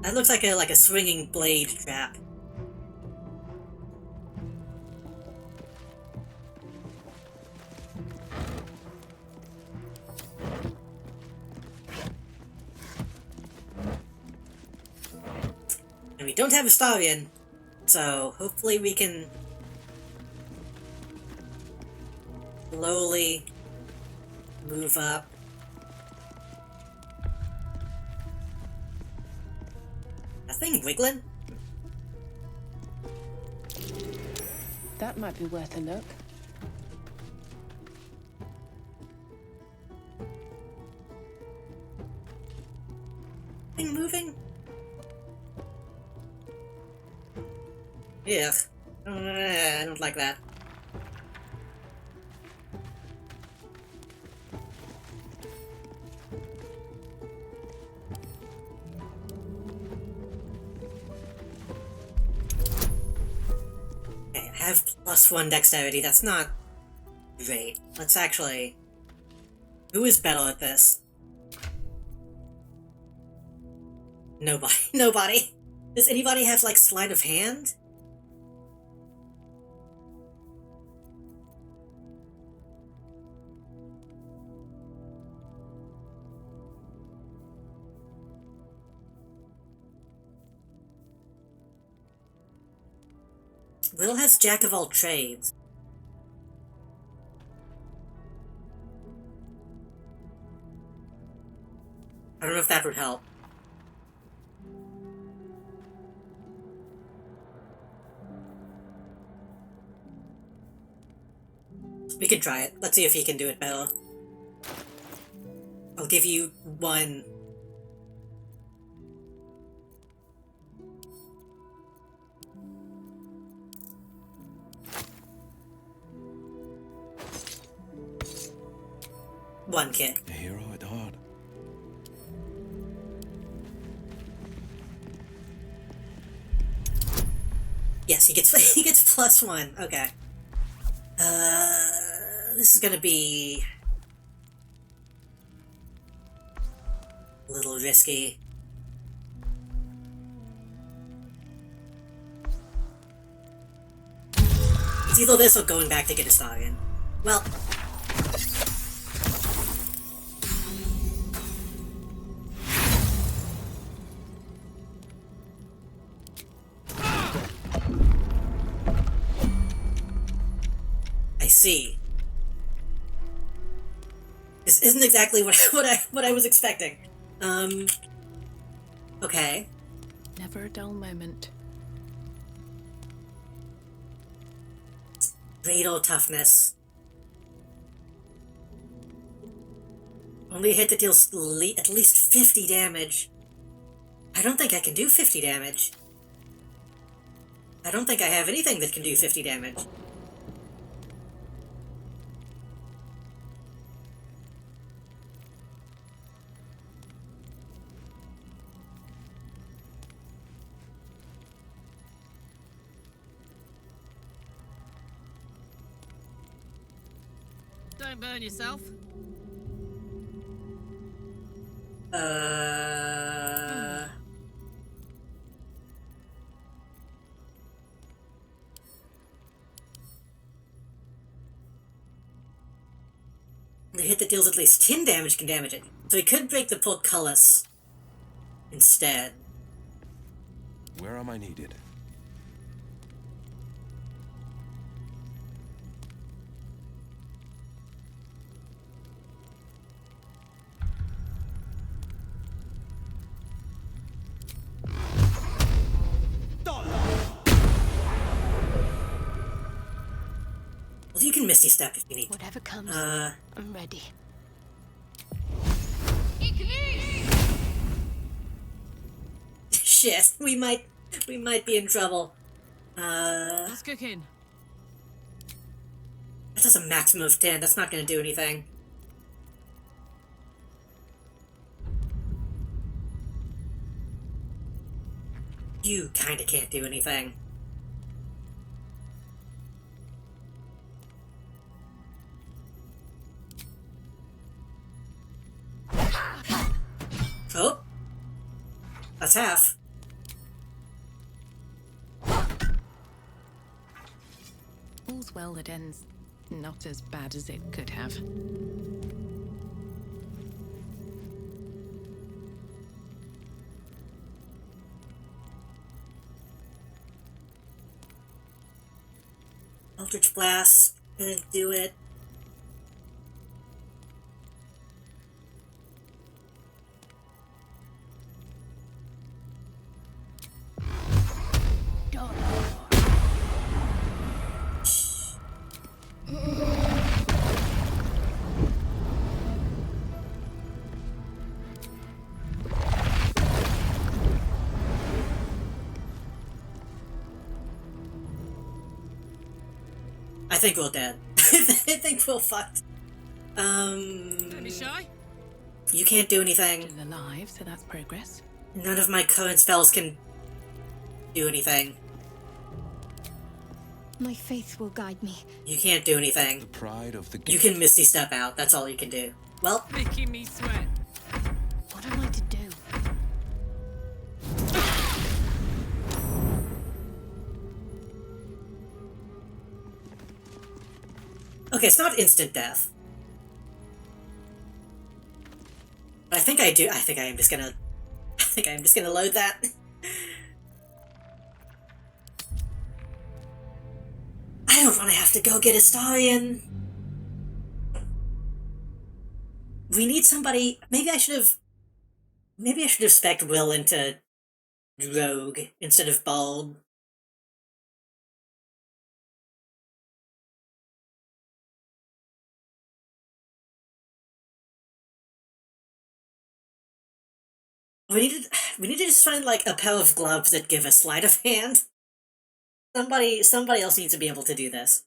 That looks like a swinging blade trap. And we don't have a Starion, so hopefully we can slowly move up. Nothing wiggling? That might be worth a look. Thing moving? Yeah. I don't like that. Okay, I have +1 dexterity. That's not great. Let's actually... Who is better at this? Nobody. Nobody. Does anybody have, like, sleight of hand? Will has Jack of all trades. I don't know if that would help. We can try it. Let's see if he can do it better. I'll give you 1. One kid. A hero at heart. Yes, he gets +1. Okay. This is gonna be a little risky. It's either this or going back to get a Starion. Well. I see. This isn't exactly what I was expecting. Okay. Never a dull moment. Radar toughness. Only a hit that deals at least 50 damage. I don't think I can do 50 damage. I don't think I have anything that can do 50 damage. Don't burn yourself. The hit that deals at least 10 damage can damage it. So he could break the portcullis instead. Where am I needed? Well, you can Misty Step if you need. Whatever comes, I'm ready. Shit, we might be in trouble. What's cooking? That does a maximum of 10. That's not gonna do anything. You kinda can't do anything. Oh. That's half. All's well that ends not as bad as it could have. Eldritch Blast. Gonna do it. I think we're dead. I think we're fucked. Don't be shy. You can't do anything. Still alive, so that's progress. None of my current spells can do anything. My faith will guide me. You can't do anything. The pride of the You can Misty Step out. That's all you can do. Well, Making me sweat. What am I to do? okay, it's not instant death. But I think I do. I think I am just gonna load that. I don't want to have to go get Astarion. We need somebody. Maybe I should have spec'd Will into Rogue instead of Bald. We need to just find like a pair of gloves that give a sleight of hand. Somebody else needs to be able to do this.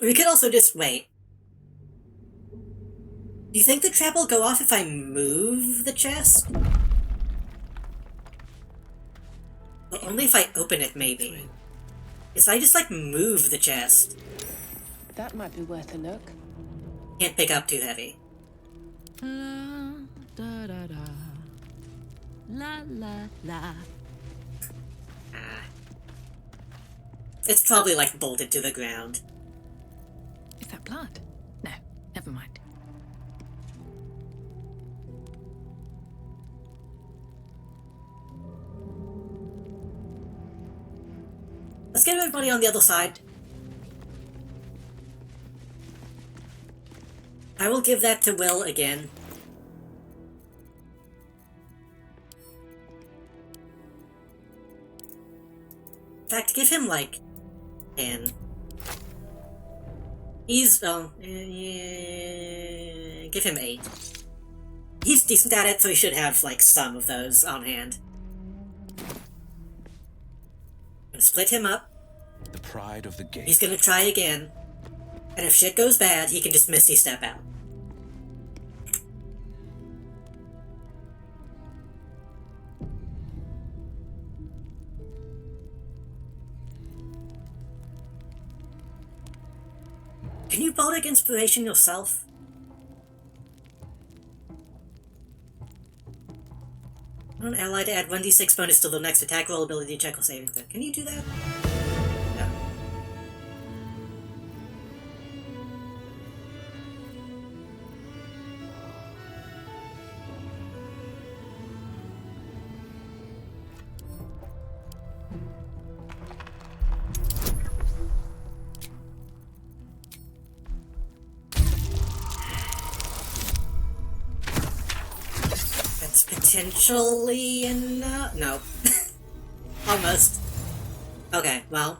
We could also just wait. Do you think the trap will go off if I move the chest? Well, only if I open it, maybe. If I just like move the chest. That might be worth a look. Can't pick up too heavy. La da da da. La la la. It's probably like bolted to the ground. Is that blood? No, never mind. Let's get everybody on the other side. I will give that to Will again. In fact, give him like 10. He's give him 8. He's decent at it, so he should have like some of those on hand. Gonna split him up. The pride of the gate. He's gonna try again. And if shit goes bad, he can just Misty Step out. Can you Bardic Inspiration yourself? On ally to add 1d6 bonus to the next attack roll, ability check, or saving throw. Can you do that? No. That's potentially enough. No. Almost. Okay, well.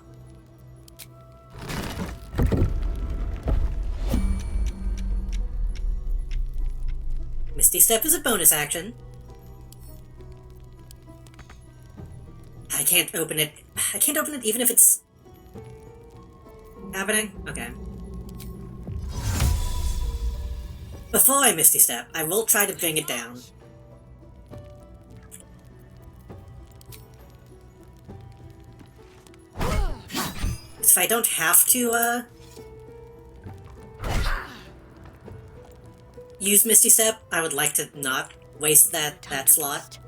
Misty Step is a bonus action. I can't open it. I can't open it even if it's happening? Okay. Before I Misty Step, I will try to bring it down. If I don't have to, use Misty Step, I would like to not waste that slot.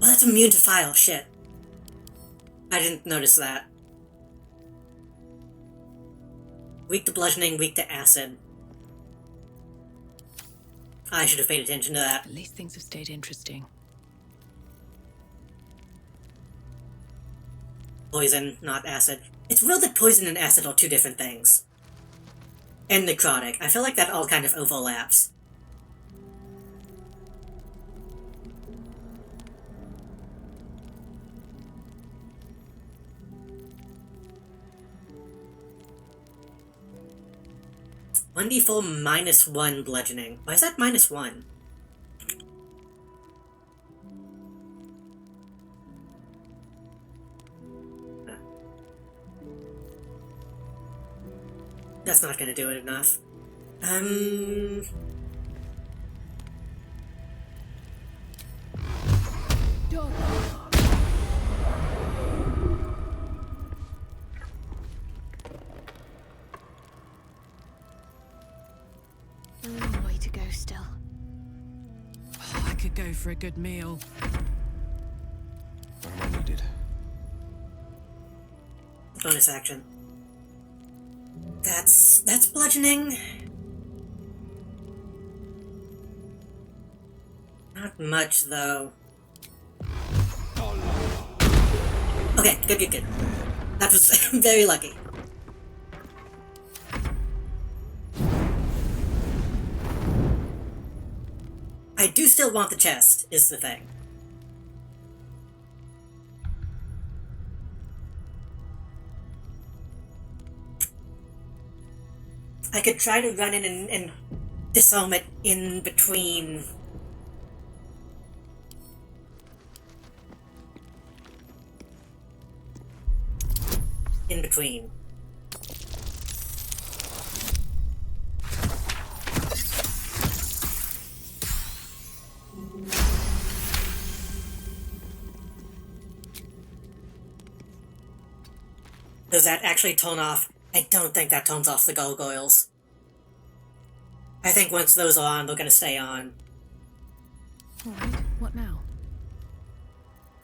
Well, that's immune to fire, shit. I didn't notice that. Weak to bludgeoning, weak to acid. I should have paid attention to that. At least things have stayed interesting. Poison, not acid. It's real that poison and acid are two different things. And necrotic. I feel like that all kind of overlaps. (1d4 -1 bludgeoning. Why is that -1? That's not gonna do it enough. A long way to go still. Oh, I could go for a good meal. Where am I needed? Bonus action. That's bludgeoning. Not much, though. Okay, good. That was very lucky. I do still want the chest, is the thing. I could try to run in and disarm it in between. In between. Does that actually turn off? I don't think that turns off the gargoyles. I think once those are on, they're gonna stay on. Alright, what now?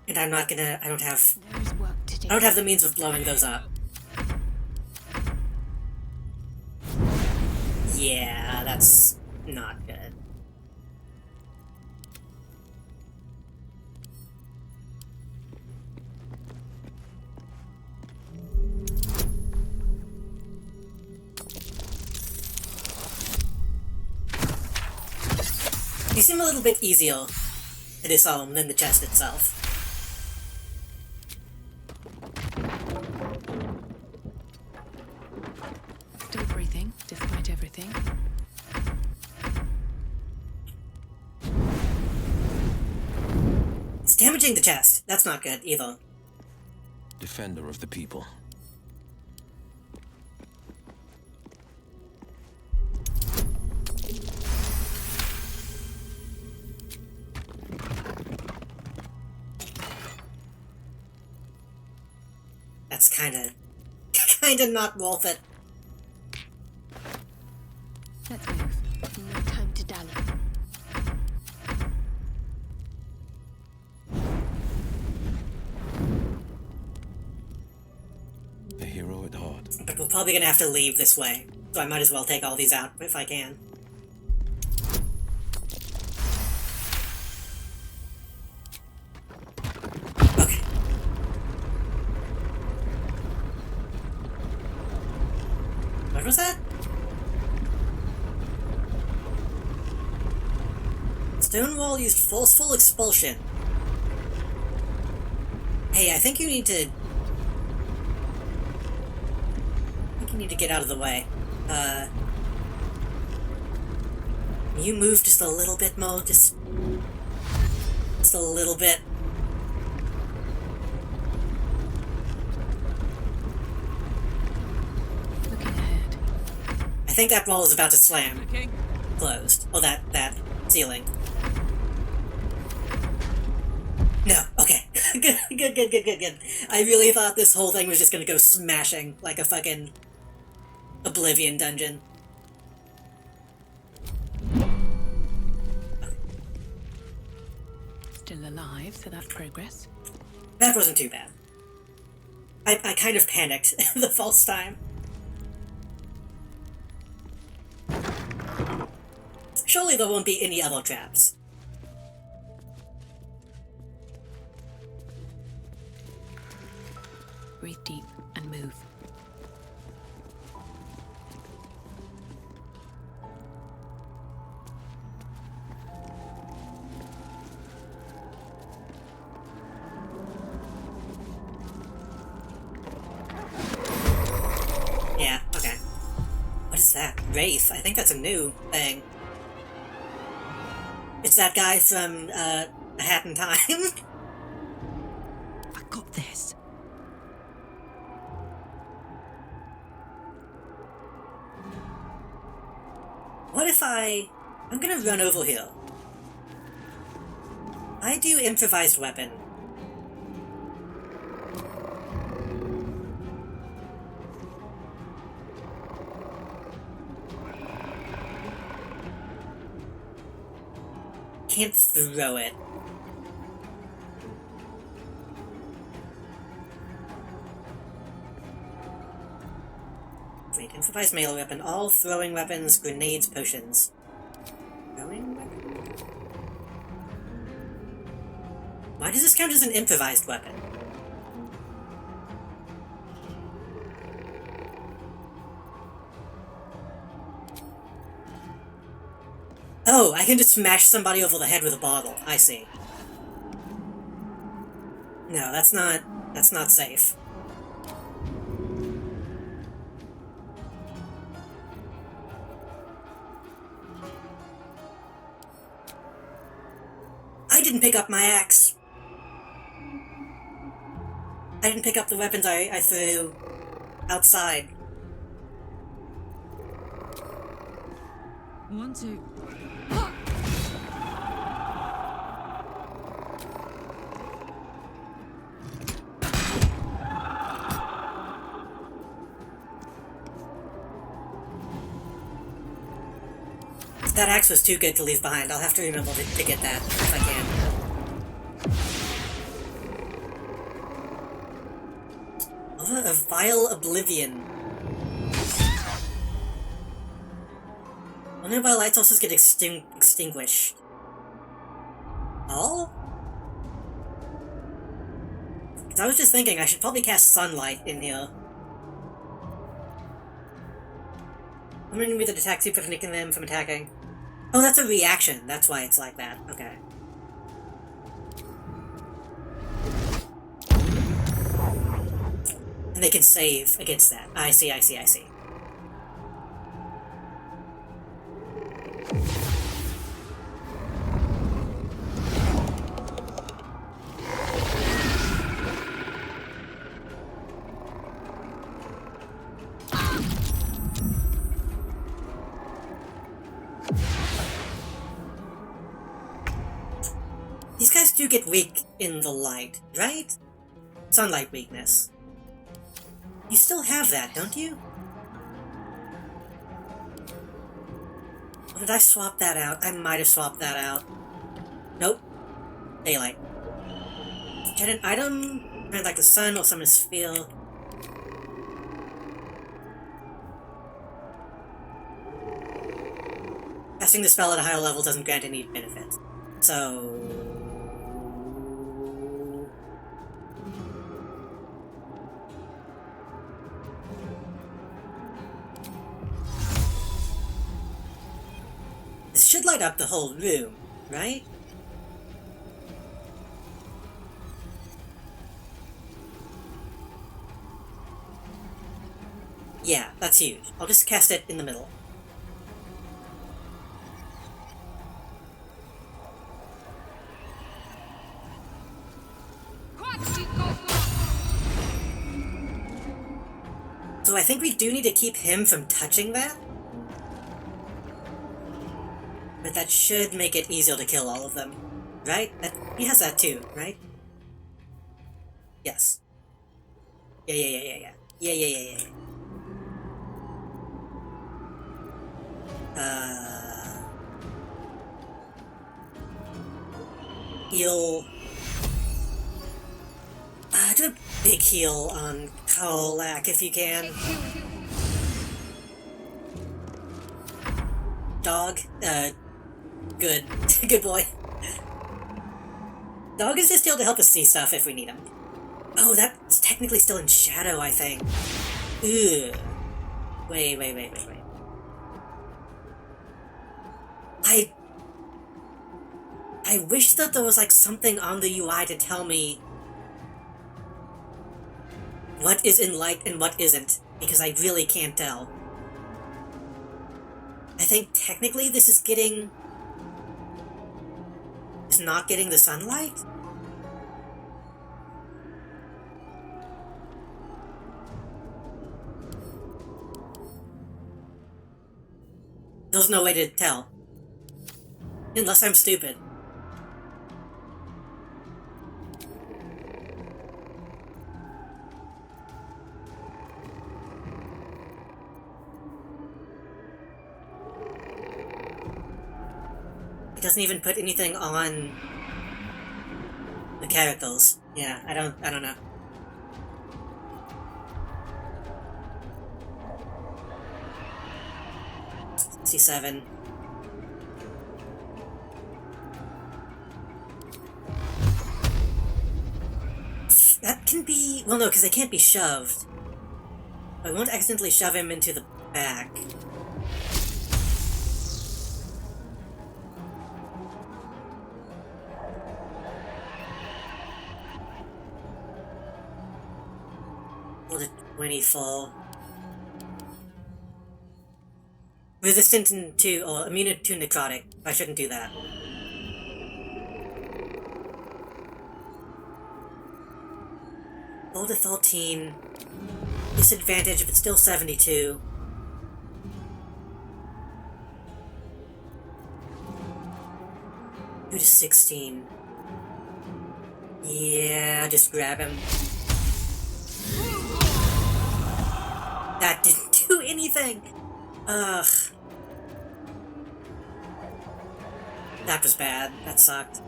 And I'm not gonna, I don't have work to do. I don't have the means of blowing those up. Yeah, that's not good. They seem a little bit easier to disarm than the chest itself. Still breathing, despite everything. It's damaging the chest. That's not good either. Defender of the people. That's kinda not worth it. Let's move. No time to dally. A hero at heart. But we're probably gonna have to leave this way, so I might as well take all these out if I can. was that? Stonewall used forceful expulsion. Hey, I think you need to... get out of the way. You move just a little bit, Mo? Just a little bit. Looking ahead. I think that wall is about to slam. Closed. Oh, that ceiling. No, okay. Good. I really thought this whole thing was just gonna go smashing like a fucking Oblivion dungeon. Still alive, so that's progress. That wasn't too bad. I kind of panicked the false time. Surely there won't be any other traps. Breathe deep and move. Yeah, okay. What is that? Wraith? I think that's a new thing. It's that guy from, A Hat in Time. I got this. What if I'm gonna run over here. I do improvised weapon. Can't throw it. Wait, improvised melee weapon. All throwing weapons, grenades, potions. Throwing weapon? Why does this count as an improvised weapon? Oh, I can just smash somebody over the head with a bottle. I see. No, that's not safe. I didn't pick up my axe. I didn't pick up the weapons I threw outside. 1, 2. That axe was too good to leave behind. I'll have to remember to get that if I can. Oh, a vile oblivion. One of my light sources get extinguished. All? Because I was just thinking I should probably cast sunlight in here. I'm gonna be the attack super preventing them from attacking. Oh, that's a reaction. That's why it's like that. Okay. And they can save against that. I see. These guys do get weak in the light, right? Sunlight weakness. You still have that, don't you? Or did I swap that out? I might have swapped that out. Nope. Daylight. Get an item, like the sun or summon a sphere. Casting the spell at a higher level doesn't grant any benefit. So... This should light up the whole room, right? Yeah, that's huge. I'll just cast it in the middle. So I think we do need to keep him from touching that. But that should make it easier to kill all of them. Right? He has that too, right? Yes. Yeah. Yeah. Heal. Do a big heal on Kaolak if you can. Dog. Good. Good boy. Dog is just able to help us see stuff if we need him. Oh, that's technically still in shadow, I think. Ugh. Wait. I wish that there was like something on the UI to tell me what is in light and what isn't, because I really can't tell. I think technically this is not getting the sunlight? There's no way to tell. Unless I'm stupid. It doesn't even put anything on the characters. Yeah, I don't know. C7. That can be... well, no, because they can't be shoved. I won't accidentally shove him into the back. Well, the 24. Resistant to, or immune to necrotic. I shouldn't do that. Roll to 13. Disadvantage, but still 72. Go to 16. Yeah, just grab him. That didn't do anything! Ugh. That was bad. That sucked.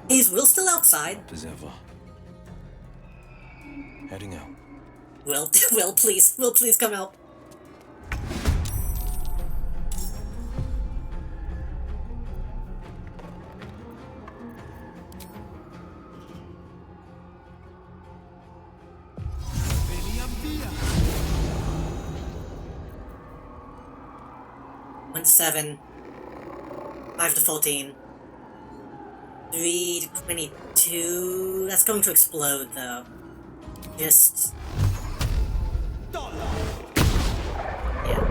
Is Will still outside? As ever. Heading out. Will, please come out. One 7. 5 to 14. 3 to 22. That's going to explode, though. Just... yeah.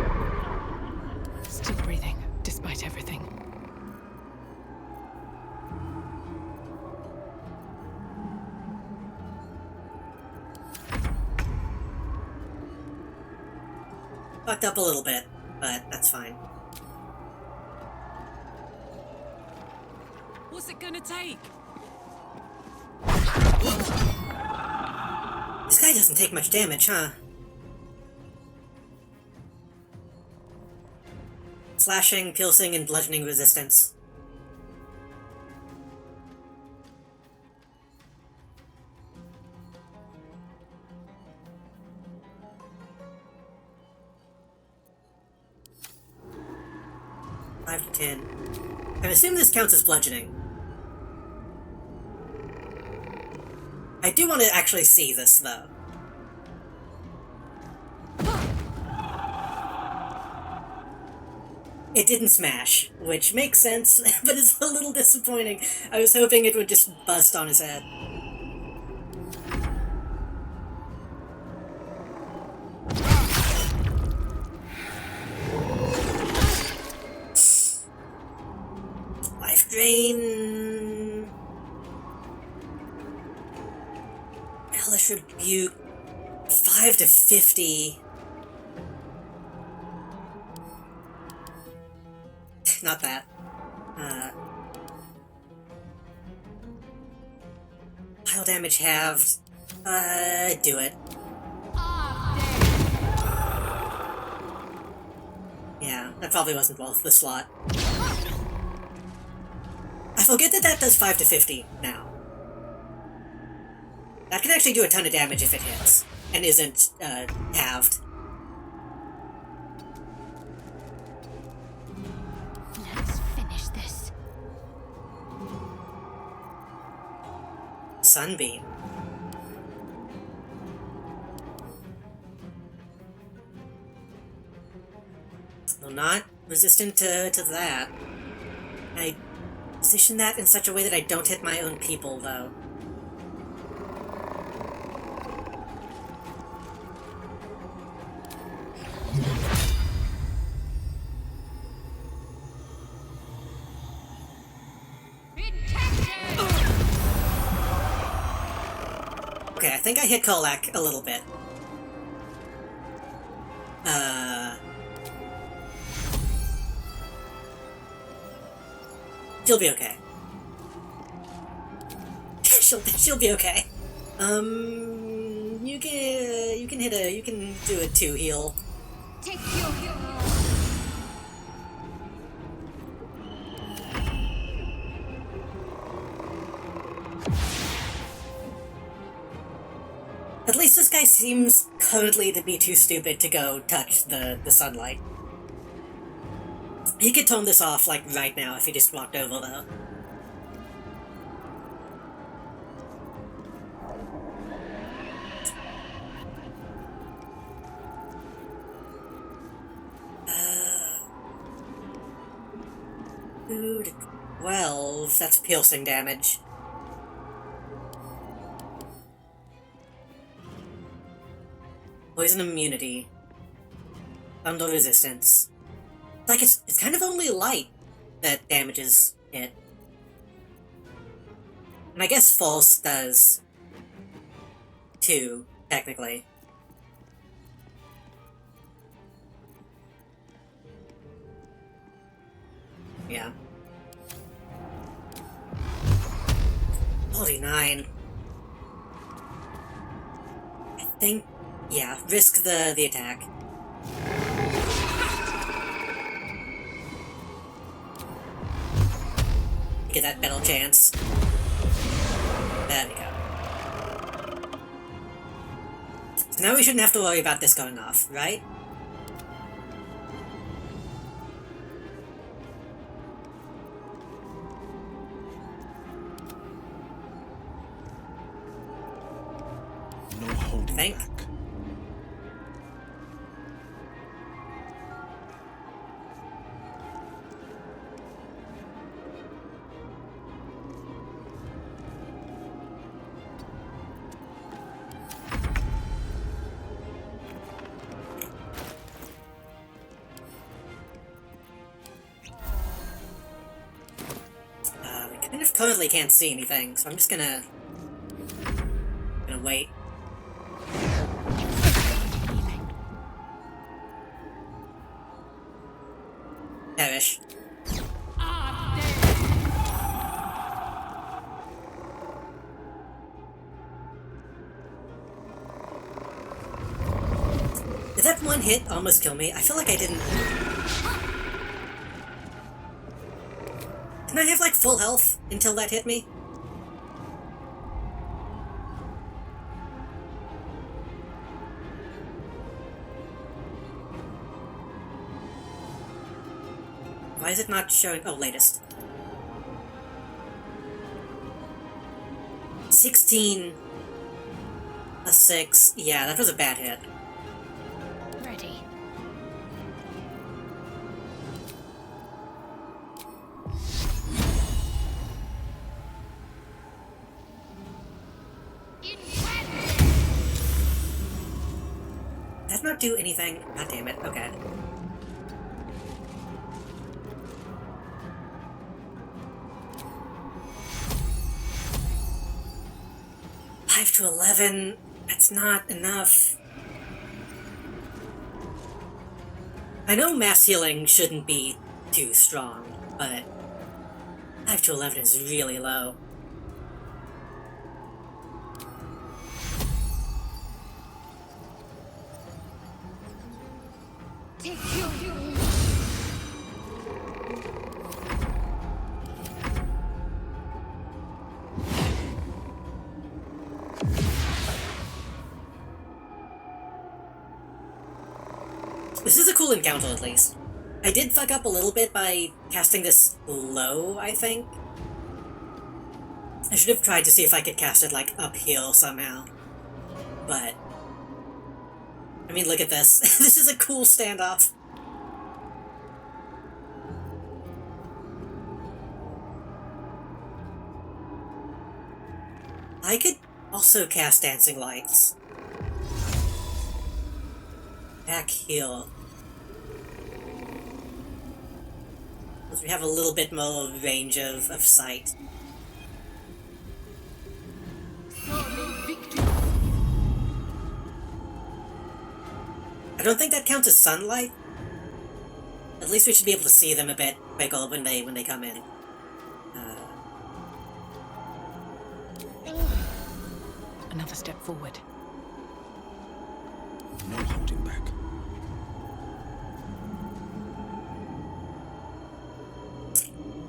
Still breathing, despite everything. Fucked up a little bit, but that's fine. What's it gonna take? This guy doesn't take much damage, huh? Slashing, piercing, and bludgeoning resistance. Five to 10. I assume this counts as bludgeoning. I do want to actually see this, though. It didn't smash, which makes sense, but it's a little disappointing. I was hoping it would just bust on his head. Life drain. Hellish Rebuke. 5 to 50. Not that. Pile damage halved. Do it. Yeah, that probably wasn't worth the slot. I forget that that does 5 to 50 now. That can actually do a ton of damage if it hits, and isn't, halved. Let's finish this. Sunbeam. Still not resistant to that. I position that in such a way that I don't hit my own people, though. Okay, I think I hit Kolak a little bit. She'll be okay. she'll be okay. You can do a 2 heal. Take your heal. At least this guy seems currently to be too stupid to go touch the sunlight. He could tone this off, like, right now if he just walked over, though. Two to 12, that's piercing damage. Poison immunity. Bundle resistance. Like, it's kind of only light that damages it. And I guess false does too, technically. Yeah. 49. I think, yeah, risk the attack. Get that metal chance. There we go. So now we shouldn't have to worry about this going off, right? No holding back. I kind of totally can't see anything, so I'm just gonna wait. Perish. Did that one hit almost kill me? I feel like I didn't. Didn't I have, like, full health until that hit me? Why is it not showing? Oh, latest. 16. A 6. Yeah, that was a bad hit. Ready. not do anything? God damn it. Okay. Five to 11. That's not enough. I know mass healing shouldn't be too strong, but 5 to 11 is really low. This is a cool encounter, at least. I did fuck up a little bit by casting this low, I think. I should have tried to see if I could cast it, like, uphill somehow. But... I mean, look at this. This is a cool standoff. I could also cast Dancing Lights. Back heel. Because we have a little bit more range of sight. I don't think that counts as sunlight. At least we should be able to see them a bit quicker when they come in. Another step forward. No holding back.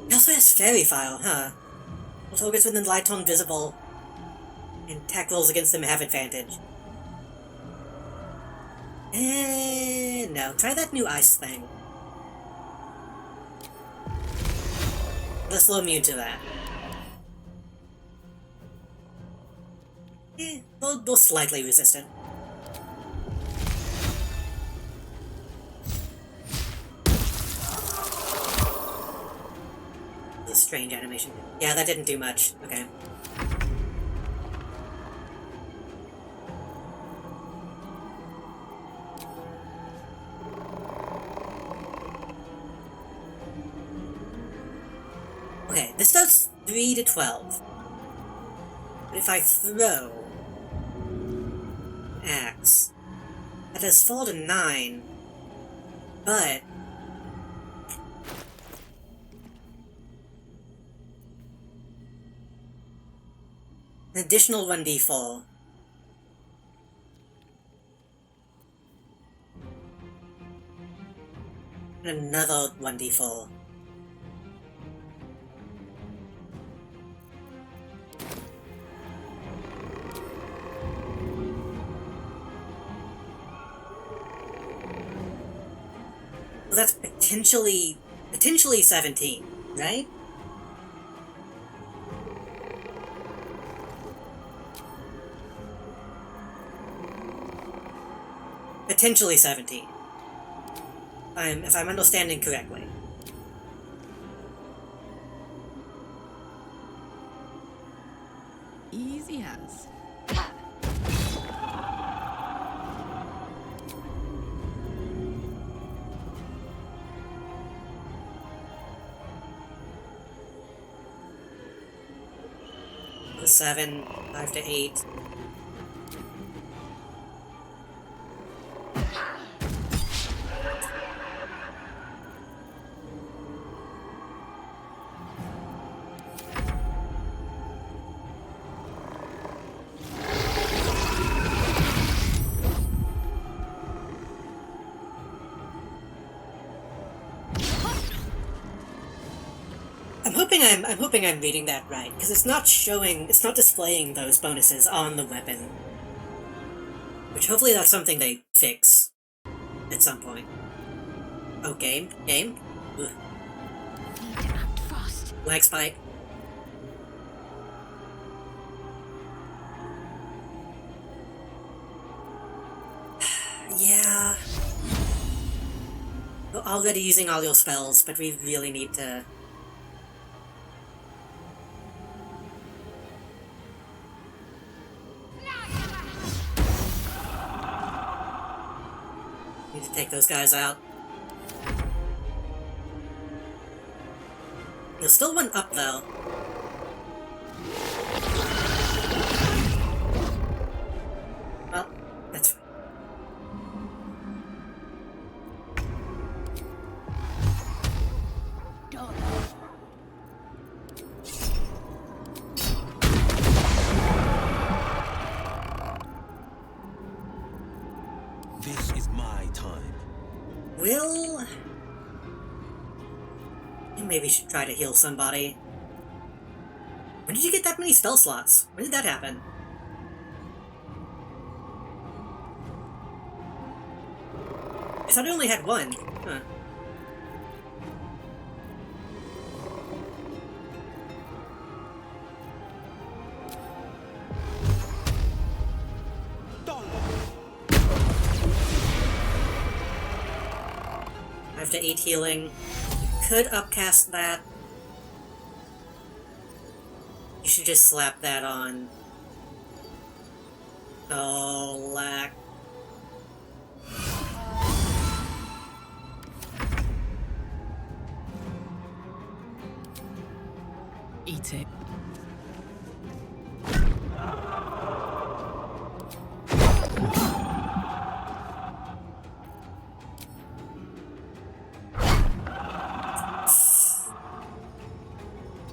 He also has Fairy File, huh? All targets within light tone visible, and attack rolls against them have advantage. No. Try that new ice thing. Less low immune to that. They'll slightly resistant. This is a strange animation. Yeah, that didn't do much. Okay. Okay, this does 3 to 12. But if I throw axe, that does 4 to 9. But an additional 1d4. And another 1d4. So that's potentially 17, right? Potentially 17. If I'm understanding correctly. Easy as. The 7, 5 to 8. I'm hoping I'm reading that right, because it's not displaying those bonuses on the weapon. Which hopefully that's something they fix at some point. Oh, game? Ugh. Need to act fast. Lag spike. Yeah. We're already using all your spells, but we really need to... Take those guys out. There's still one up, though. Well, that's fine. This is my time. Will... You maybe should try to heal somebody. When did you get that many spell slots? When did that happen? I thought I only had one. Huh. I have to 8 healing. Could upcast that. You should just slap that on. Oh, lack. Eat it.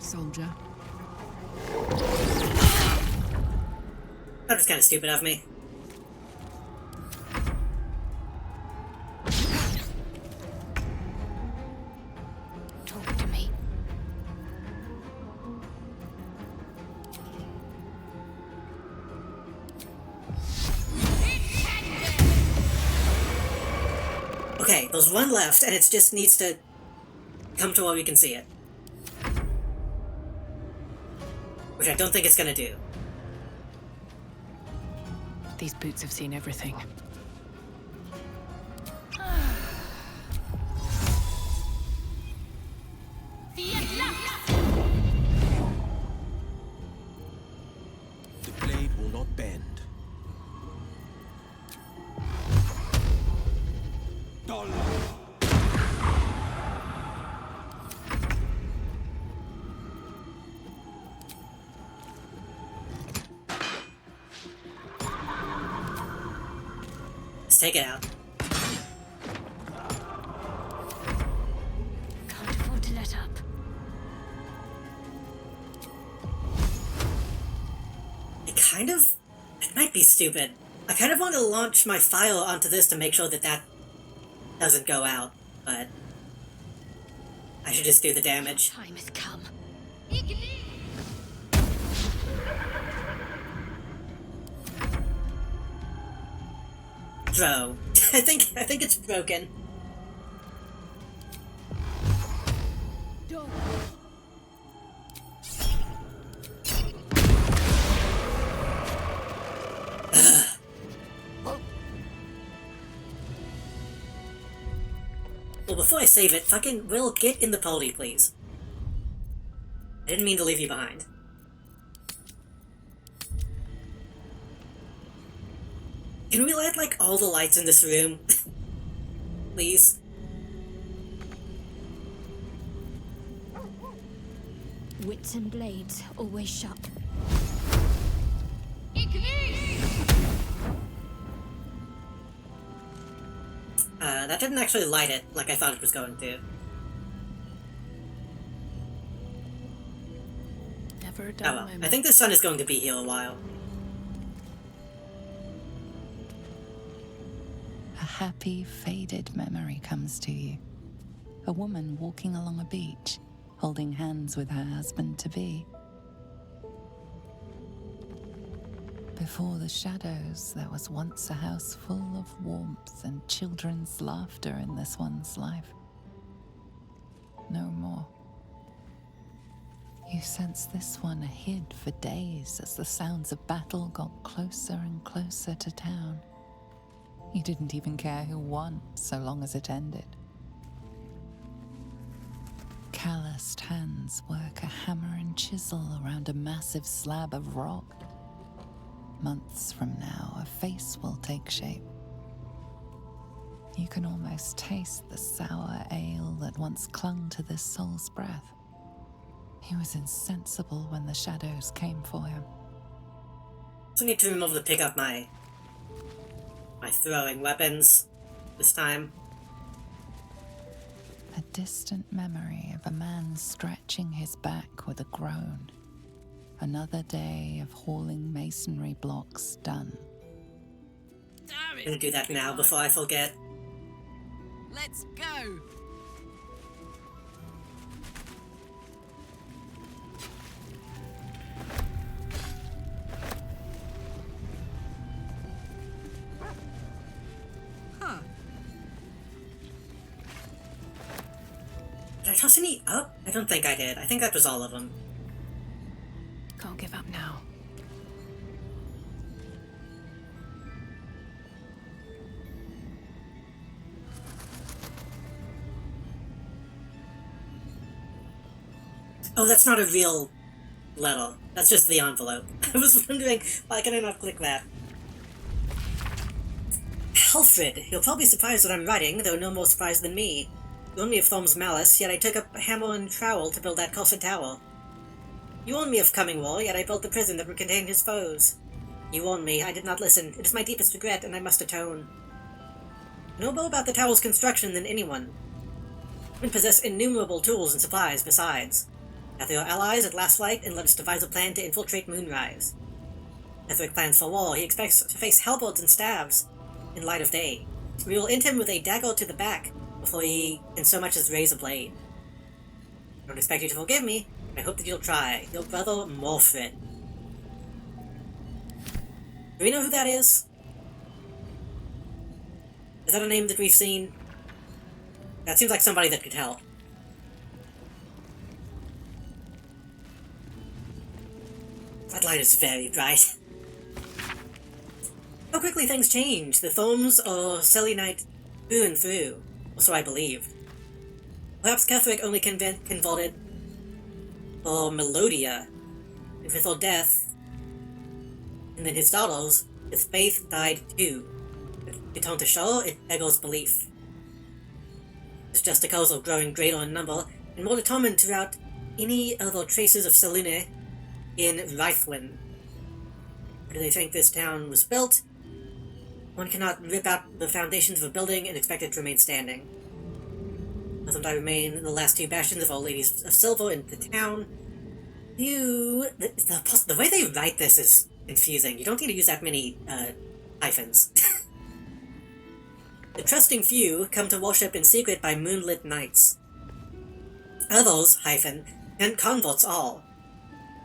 Soldier. That was kind of stupid of me. Talk to me. Okay, there's one left, and it just needs to come to where we can see it. Which I don't think it's gonna do. These boots have seen everything. The blade will not bend. Let's take it out. Can't afford to let up. It might be stupid. I kind of want to launch my file onto this to make sure that that doesn't go out, but I should just do the damage. Time has come. Dro. I think it's broken. Well, before I save it, fucking Will, get in the poli, please. I didn't mean to leave you behind. Can we light, like, all the lights in this room? Please? Wits and blades always sharp. That didn't actually light it like I thought it was going to. Never a Oh dull well, moment. I think the sun is going to be here a while. A happy, faded memory comes to you. A woman walking along a beach, holding hands with her husband-to-be. Before the shadows, there was once a house full of warmth and children's laughter in this one's life. No more. You sense this one hid for days as the sounds of battle got closer and closer to town. You didn't even care who won, so long as it ended. Calloused hands work a hammer and chisel around a massive slab of rock. Months from now, a face will take shape. You can almost taste the sour ale that once clung to this soul's breath. He was insensible when the shadows came for him. So I need to remember to pick up my throwing weapons this time. A distant memory of a man stretching his back with a groan. Another day of hauling masonry blocks done. I'm gonna do that now before I forget. Let's go! Huh. Did I toss any up? I don't think I did. I think that was all of them. Can't give up now. Oh, that's not a real letter. That's just the envelope. I was wondering, why can I not click that? Helfrid, you'll probably be surprised what I'm writing, though no more surprised than me. You warned me of Thorm's malice, yet I took up a hammer and trowel to build that cursed tower. You warned me of coming war, yet I built the prison that would contain his foes. You warned me, I did not listen. It is my deepest regret, and I must atone. I know more about the tower's construction than anyone. You possess innumerable tools and supplies besides. Gather your allies at last light and let us devise a plan to infiltrate Moonrise. Etheric plans for war. He expects to face halberds and staves in light of day. We will end him with a dagger to the back before he can so much as raise a blade. I don't expect you to forgive me, but I hope that you'll try. Your brother, Morfred. Do we know who that is? Is that a name that we've seen? That seems like somebody that could help. That light is very bright. How quickly things change. The Thorms are Selenite through and through, or so I believed. Perhaps Ketheric only converted for Melodia, with her death, and then his daughters, his faith died too. But to turn to show, it echoes belief. His Justicles are growing greater in number, and more determined to rout any other traces of Selune in Rythwin. Where do they think this town was built? One cannot rip out the foundations of a building and expect it to remain standing. Doesn't I remain the last two bastions of Old Ladies of Silver in the town? The way they write this is confusing. You don't need to use that many hyphens. The trusting few come to worship in secret by moonlit nights. Others, hyphen, converts all.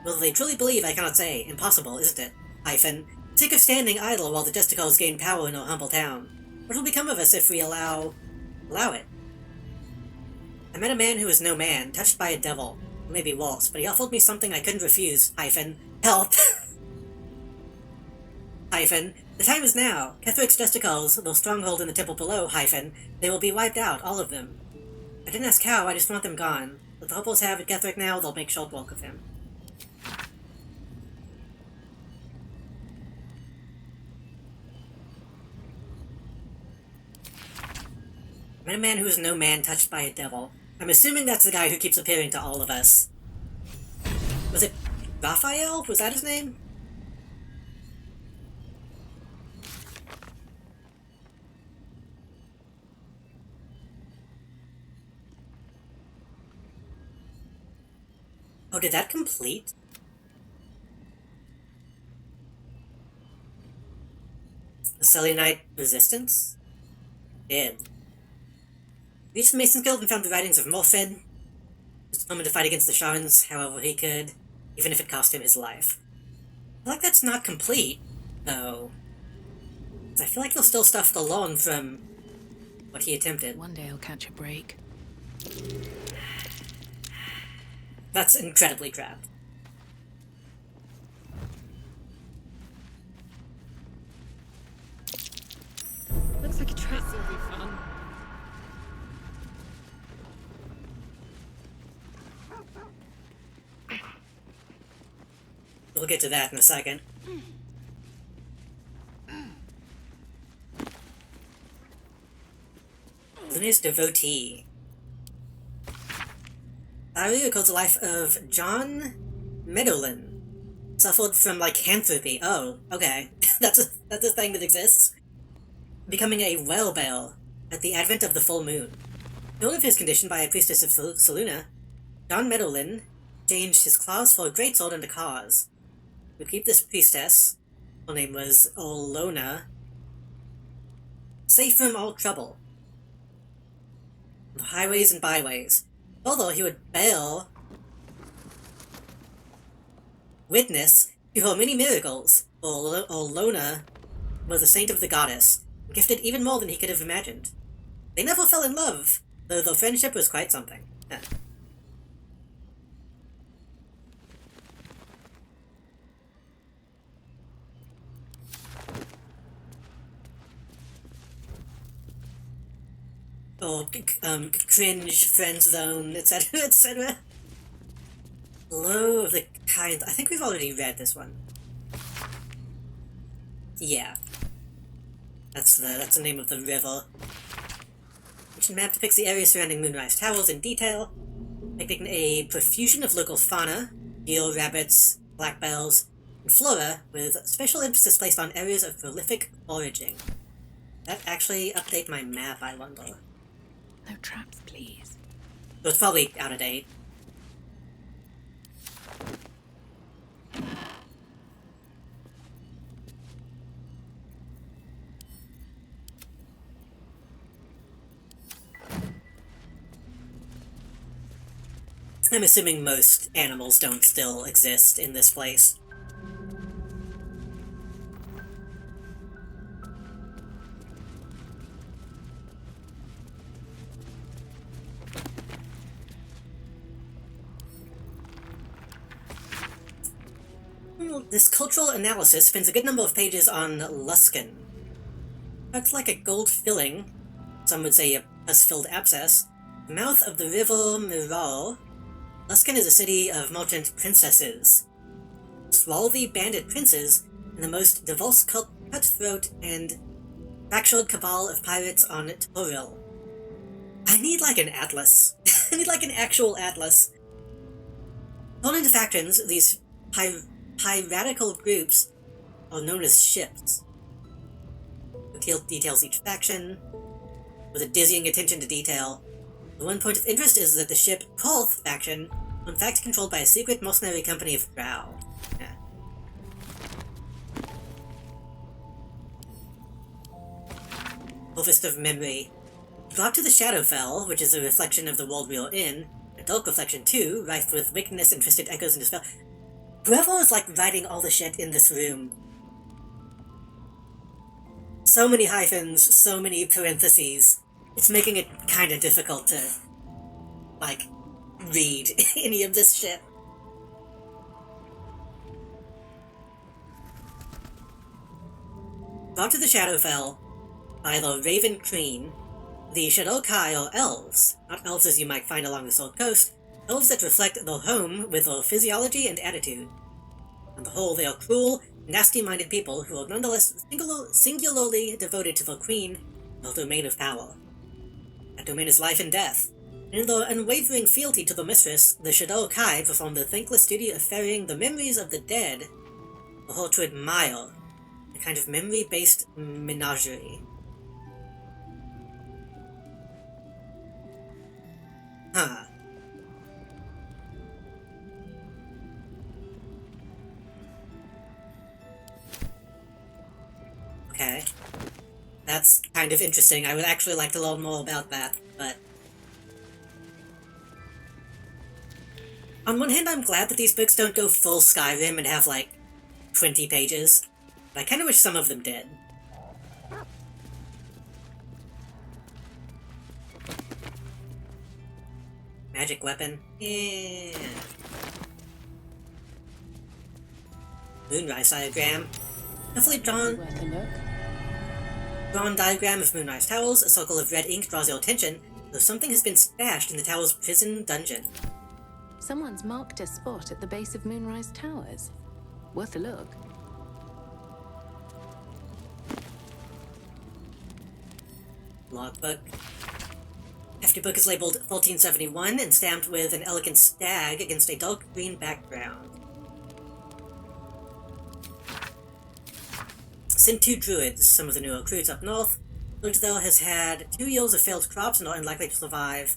Whether they truly believe, I cannot say. Impossible, isn't it? Hyphen, sick of standing idle while the Justicles gain power in our humble town. What will become of us if we allow it? I met a man who was no man, touched by a devil. Maybe worse, but he offered me something I couldn't refuse. Hyphen, help! Hyphen, the time is now. Ketheric's Justicles, though stronghold in the temple below, hyphen, they will be wiped out, all of them. I didn't ask how, I just want them gone. What the Hopples have at Ketheric now, they'll make short work of him. I met a man who is no man touched by a devil. I'm assuming that's the guy who keeps appearing to all of us. Was it Raphael? Was that his name? Oh, did that complete? The Selenite Resistance? Did. Reached the Mason's Guild and found the writings of Morfred. Was determined to fight against the Sharans however he could, even if it cost him his life. I feel like that's not complete, though. I feel like there's still stuff to learn from what he attempted. One day I'll catch a break. That's incredibly trapped. Looks like a trap. This'll be fun. We'll get to that in a second. Luna's devotee. Diary records the life of John Meadowland. Suffered from lycanthropy. Oh, okay. that's a thing that exists. Becoming a whalebear at the advent of the full moon. Known of his condition by a priestess of Saluna, John Meadowland changed his claws for a greatsword and a cause. To keep this priestess, her name was Olona, safe from all trouble. The highways and byways. Although he would bear witness to her many miracles, Olona was a saint of the goddess, gifted even more than he could have imagined. They never fell in love, though their friendship was quite something. Or cringe, friend zone, etc., etc. Low of the kind. I think we've already read this one. Yeah. That's the name of the river. Ancient map depicts the area surrounding Moonrise Towers in detail, depicting a profusion of local fauna, deer, rabbits, black bells, and flora, with special emphasis placed on areas of prolific foraging. That actually update my map, I wonder. No traps, please. So it's probably out of date. I'm assuming most animals don't still exist in this place. This cultural analysis spends a good number of pages on Luskan. That's like a gold filling, some would say a pus-filled abscess, the mouth of the river Miral. Luskan is a city of merchant princesses, swarthy bandit princes, and the most diverse cutthroat and fractured cabal of pirates on Toril. I need like an atlas. I need like an actual atlas. Torn into factions, these piratical groups are known as ships. It details each faction with a dizzying attention to detail. The one point of interest is that the ship Kolth faction are in fact controlled by a secret mercenary company of Drow. Yeah. Harvest of Memory. Brought to the Shadowfell, which is a reflection of the world we are in, a dark reflection too, rife with wickedness and twisted echoes and dispel. Whoever is like writing all the shit in this room. So many hyphens, so many parentheses. It's making it kind of difficult to, like, read any of this shit. Brought to the Shadowfell by the Raven Queen, the Shadowkai are elves, not elves as you might find along the Sword Coast, elves that reflect their home with their physiology and attitude. On the whole, they are cruel, nasty-minded people who are nonetheless singularly devoted to their queen, their domain of power. That domain is life and death. And in their unwavering fealty to the mistress, the Shadowkai perform the thankless duty of ferrying the memories of the dead for her to admire, a kind of memory-based menagerie. Huh. Okay. That's kind of interesting. I would actually like to learn more about that, but... On one hand, I'm glad that these books don't go full Skyrim and have, like, 20 pages. But I kinda wish some of them did. Magic weapon? Yeah. Moonrise diagram. Carefully drawn diagram of Moonrise Towers. A circle of red ink draws your attention, though something has been stashed in the tower's prison dungeon. Someone's marked a spot at the base of Moonrise Towers. Worth a look. Logbook. Your book is labeled 1471 and stamped with an elegant stag against a dark green background. Sent 2 druids, some of the newer recruits up north. Baldur has had 2 years of failed crops and are unlikely to survive.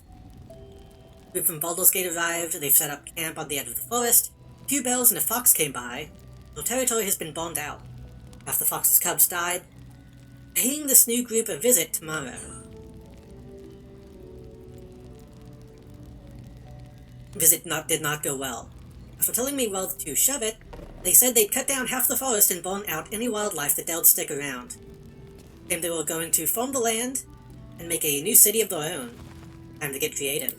A group from Baldur's Gate arrived. They've set up camp on the edge of the forest. 2 bells and a fox came by. The territory has been bombed out. Half the fox's cubs died. Paying this new group a visit tomorrow. Visit did not go well. After telling me well to shove it, they said they'd cut down half the forest and burn out any wildlife that dared stick around. Claimed they were going to farm the land and make a new city of their own. Time to get creative.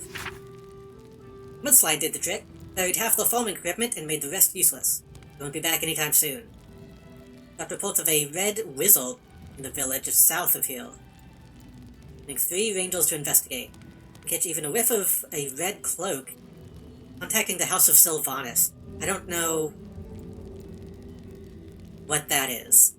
Mudslide did the trick, buried half the farming equipment and made the rest useless. They won't be back anytime soon. Got reports of a red wizard in the village just south of here. Sending 3 rangers to investigate. Catch even a whiff of a red cloak. Contacting the House of Sylvanas. I don't know what that is.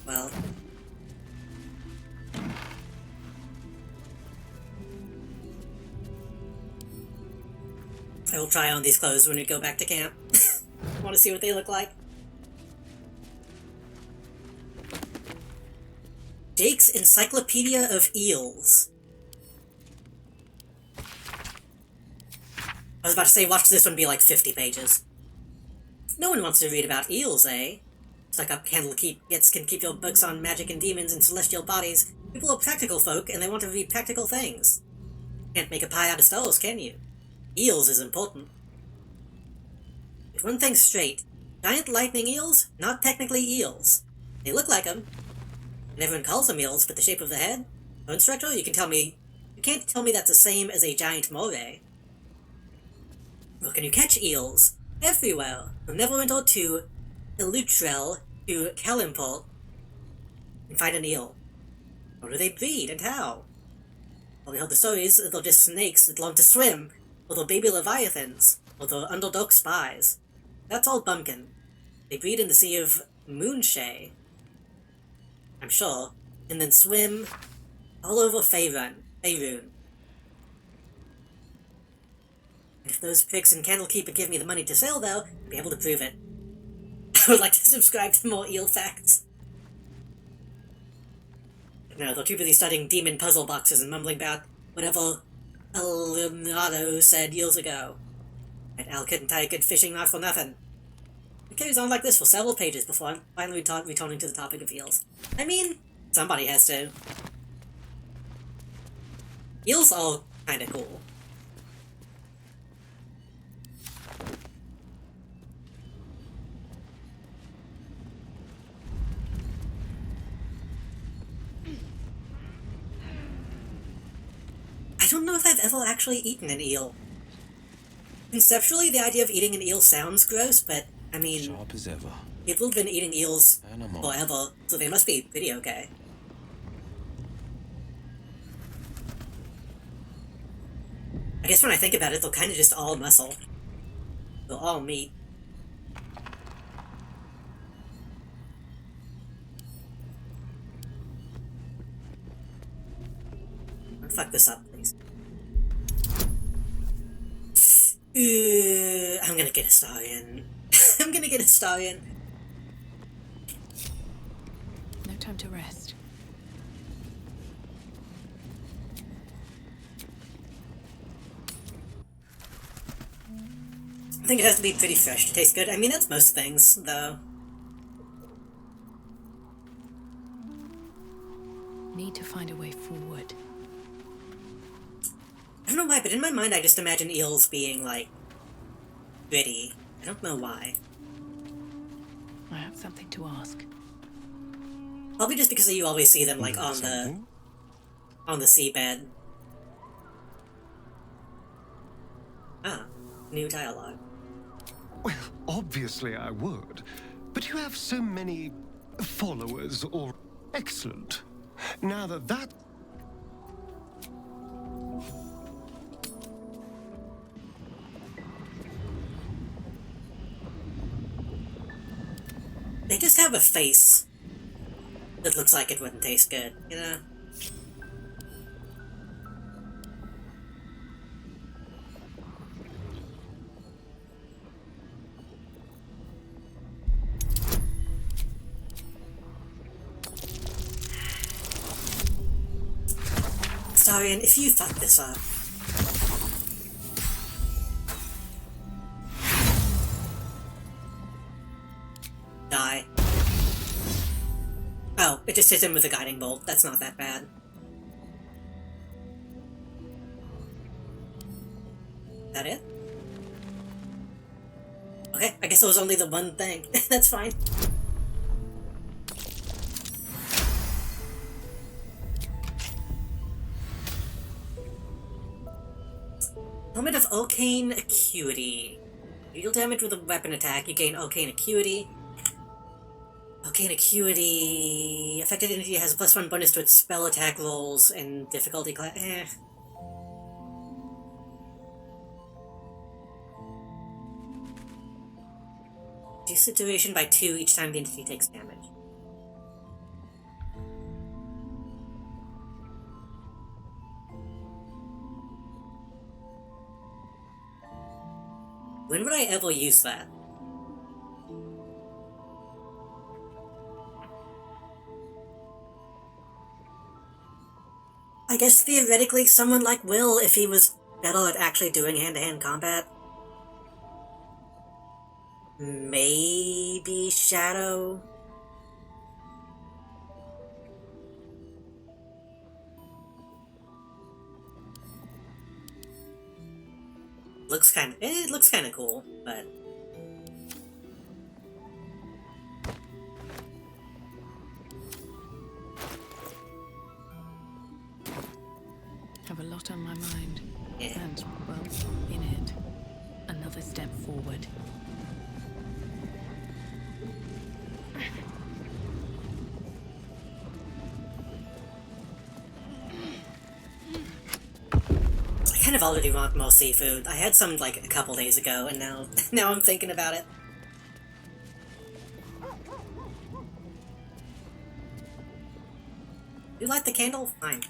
Well, I will try on these clothes when we go back to camp. I want to see what they look like. Jake's Encyclopedia of Eels. I was about to say, watch this one be like 50 pages. No one wants to read about eels, eh? Stuck up candle can keep your books on magic and demons and celestial bodies. People are practical folk, and they want to read practical things. Can't make a pie out of stars, can you? Eels is important. But one thing's straight. Giant lightning eels? Not technically eels. They look like them. And everyone calls them eels, but the shape of the head? Oh, instructor, you can't tell me that's the same as a giant moray. Where can you catch eels? Everywhere. From Neverwinter to Elutrel to Kalimpol. And find an eel. How do they breed and how? Well, we heard the stories that they're just snakes that learn to swim, or they're baby leviathans, or they're underdark spies. That's all bumpkin. They breed in the Sea of Moonshay, I'm sure, and then swim all over Faerun. And if those pricks in Candlekeep would give me the money to sail, though, I'd be able to prove it. I would like to subscribe to more eel facts. No, they're too busy studying demon puzzle boxes and mumbling about whatever Leonardo said years ago. And Al couldn't tie a good fishing knot for nothing. It carries on like this for several pages before I'm finally returning to the topic of eels. I mean, somebody has to. Eels are kinda cool. I don't know if I've ever actually eaten an eel. Conceptually, the idea of eating an eel sounds gross, but, I mean, Sharp as ever. people have been eating eels Animal. forever, so they must be pretty okay. I guess when I think about it, they're kind of just all muscle. They're all meat. Don't fuck this up, please. I'm gonna get a Starian. I'm gonna get a Starian. No time to rest. I think it has to be pretty fresh to taste good. I mean, that's most things, though. Need to find a way forward. I don't know why, but in my mind I just imagine eels being, like, gritty. I don't know why. I have something to ask. Probably just because you always see them, like, on the seabed. Ah, new dialogue. Well, Obviously I would, but you have so many followers or... Excellent. Now that... They just have a face that looks like it wouldn't taste good, you know? Starion, if you fuck this up... Die. Oh, it just hits him with a guiding bolt. That's not that bad. Is that it? Okay, I guess it was only the one thing. That's fine. Helmet of Arcane Acuity. You deal damage with a weapon attack, you gain Arcane Acuity. Arcane Acuity... Affected entity has a +1 bonus to its spell attack rolls and difficulty class... Reduce the duration by 2 each time the entity takes damage. When would I ever use that? I guess theoretically someone like Will, if he was better at actually doing hand-to-hand combat. Maybe Shadow? It looks kinda cool, but... Have a lot on my mind. Yeah. And, well, in it. Another step forward. I kind of already want more seafood. I had some, like, a couple days ago, and now I'm thinking about it. You light the candle? Fine.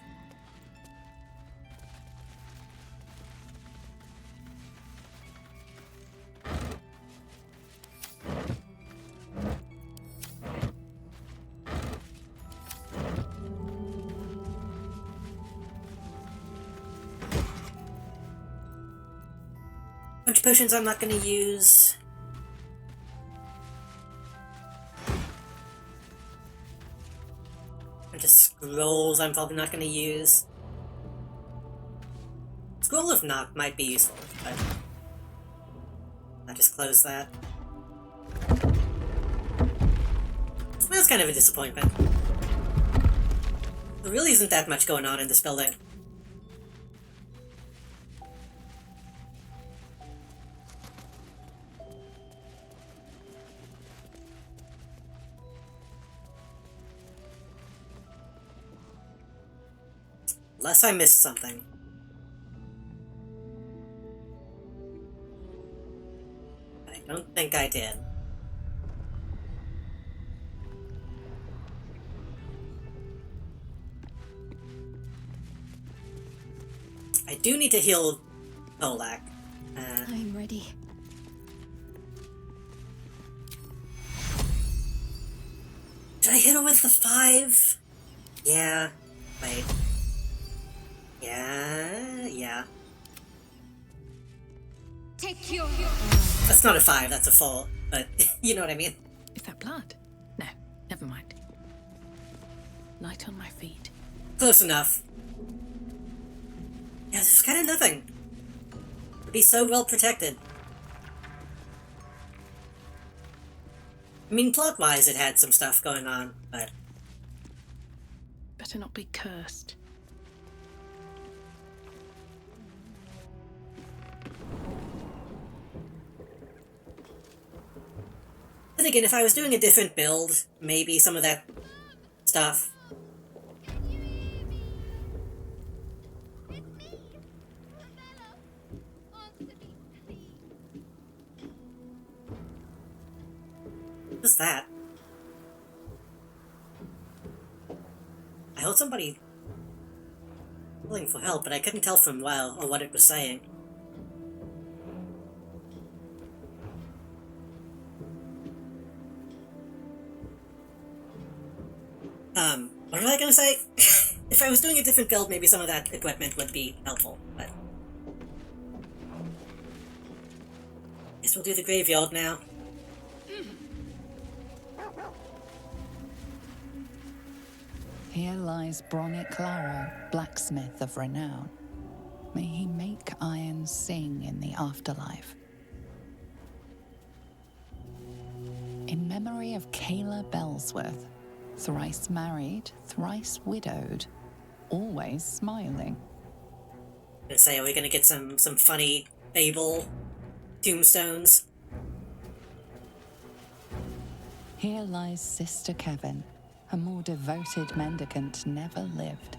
Bunch of potions I'm not gonna use. Bunch of scrolls I'm probably not gonna use. Scroll of Knock might be useful, but I'll just close that. That's kind of a disappointment. There really isn't that much going on in this building. Unless I missed something. I don't think I did. I do need to heal Olak. I'm ready. Did I hit her with the 5? Yeah. Wait. Yeah. Take your... That's not a 5, that's a 4. But, you know what I mean. Is that blood? No, never mind. Light on my feet. Close enough. Yeah, there's kind of nothing. It'd be so well protected. I mean, plot-wise, it had some stuff going on, but... Better not be cursed. I'm thinking if I was doing a different build, maybe some of that stuff. What's that? I heard somebody calling for help, but I couldn't tell from or what it was saying. What was I gonna say? If I was doing a different build, maybe some of that equipment would be helpful, but... Guess we'll do the graveyard now. Here lies Bronick Larrow, blacksmith of renown. May he make iron sing in the afterlife. In memory of Kayla Bellsworth, thrice married, thrice widowed, always smiling. I'm gonna say, are we gonna get some funny Fable tombstones? Here lies Sister Kevin. A more devoted mendicant never lived.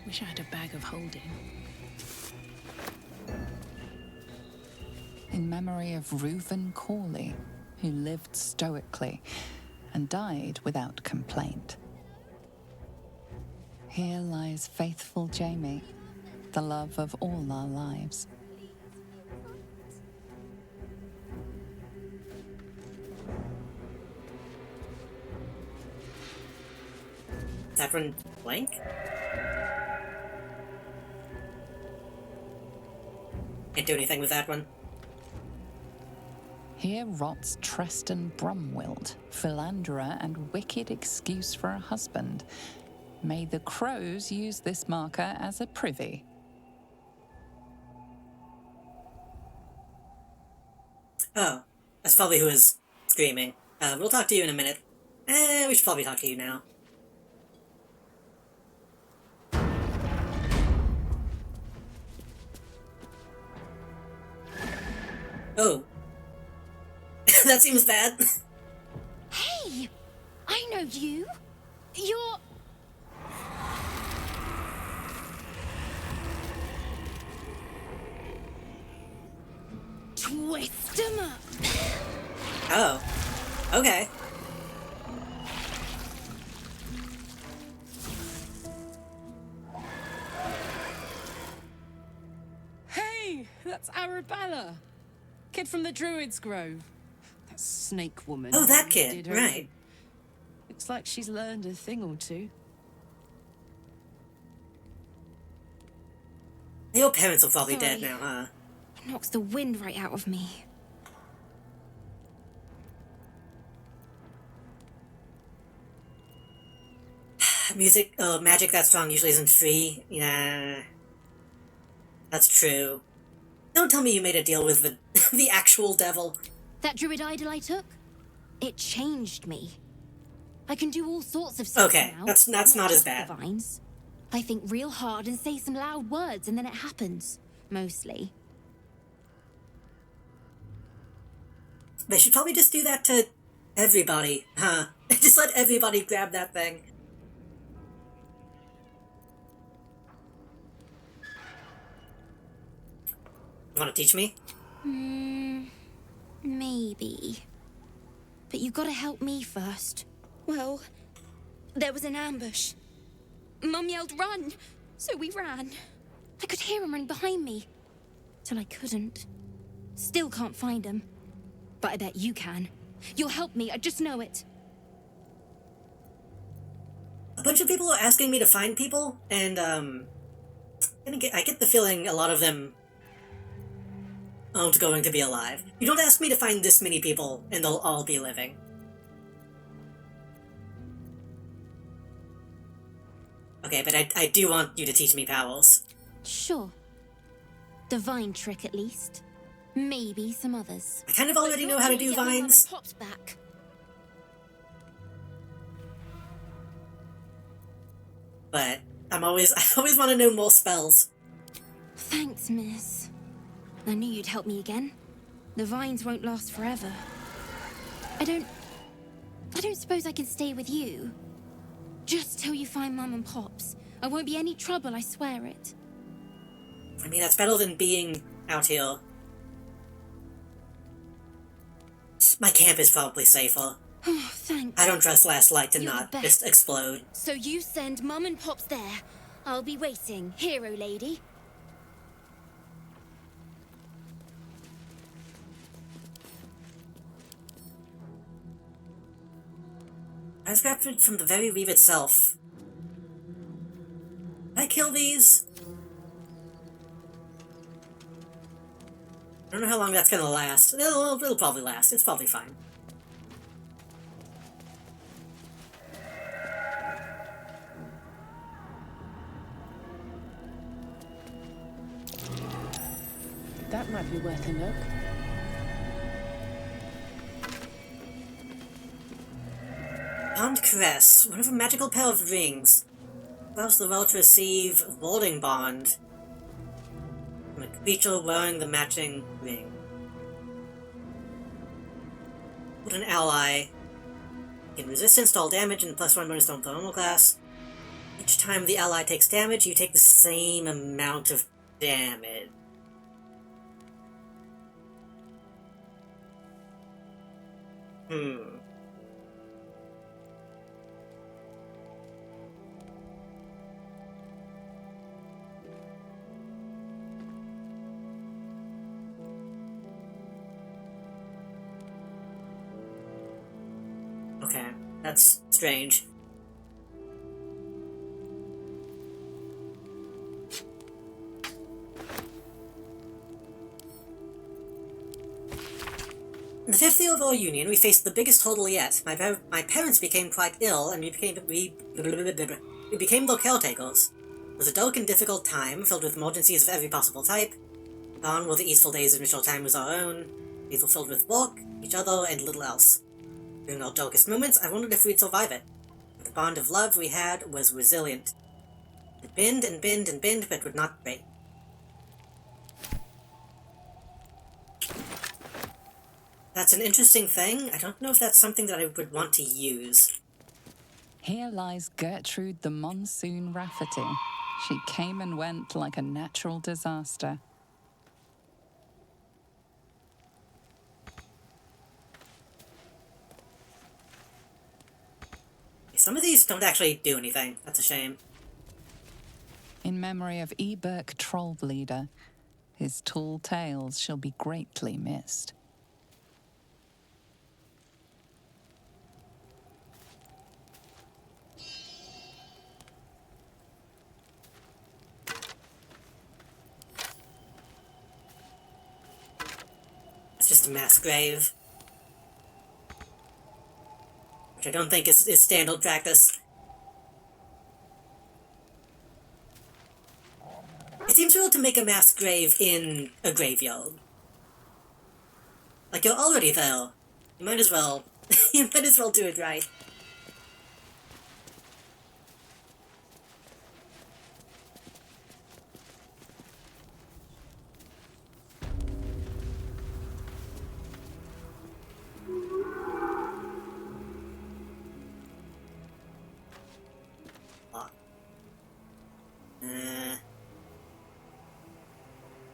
Wish I had a bag of holding. In memory of Reuven Corley, who lived stoically and died without complaint. Here lies faithful Jamie, the love of all our lives. That one blank? Can't do anything with that one. Here rots Treston Brumwild, philanderer and wicked excuse for a husband. May the crows use this marker as a privy. Oh, that's probably who is screaming. We'll talk to you in a minute. We should probably talk to you now. Oh. That seems bad. Hey! I know you! You're... Twist 'em up! Oh. Okay. Hey! That's Arabella! Kid from the Druid's Grove. That snake woman. Oh, that kid, did her right. in. Looks like she's learned a thing or two. Your parents are probably Sorry. dead now, huh? It knocks the wind right out of me. Magic that strong usually isn't free. Yeah. That's true. Don't tell me you made a deal with the the actual devil. That druid idol I took, it changed me. I can do all sorts of stuff Okay, now. that's not as just bad. the vines. I think real hard and say some loud words, and then it happens. Mostly. They should probably just do that to everybody, huh? Just let everybody grab that thing. You want to teach me? Maybe. But you gotta help me first. Well, there was an ambush. Mum yelled, "Run!" So we ran. I could hear him running behind me. Till I couldn't. Still can't find him. But I bet you can. You'll help me, I just know it. A bunch of people are asking me to find people, and I get the feeling a lot of them aren't going to be alive. You don't ask me to find this many people, and they'll all be living. Okay, but I do want you to teach me powers. Sure. The vine trick, at least. Maybe some others. I kind of already know how to do vines. Pops back. But I always want to know more spells. Thanks, miss. I knew you'd help me again. The vines won't last forever. I don't suppose I can stay with you. Just till you find Mum and Pops. I won't be any trouble, I swear it. I mean, that's better than being out here. My camp is probably safer. Oh, thanks. I don't trust Last Light to You're not the just best. explode. So you send Mum and Pops there. I'll be waiting, hero lady. I've grabbed it from the very leaf itself. Can I kill these? I don't know how long that's gonna last. It'll probably last. It's probably fine. That might be worth a look. Bound Caress, one of a magical pair of rings. Allows the well to receive Warding Bond from a creature wearing the matching ring. Put an ally. Gain resistance to all damage and +1 bonus to the normal class. Each time the ally takes damage, you take the same amount of damage. Okay, that's strange. In the fifth year of our union, we faced the biggest hurdle yet. My parents became quite ill, and we became their caretakers. It was a dark and difficult time, filled with emergencies of every possible type. Gone were the easeful days in which our time was our own. These were filled with work, each other, and little else. During our darkest moments, I wondered if we'd survive it. But the bond of love we had was resilient. It bend and bend and bend, but would not break. That's an interesting thing. I don't know if that's something that I would want to use. Here lies Gertrude the Monsoon Rafferty. She came and went like a natural disaster. Some of these don't actually do anything. That's a shame. In memory of Eberk Trollbleeder, his tall tales shall be greatly missed. It's just a mass grave. Which I don't think is standard practice. It seems weird to make a mass grave in a graveyard. Like, you're already there. You might as well do it right.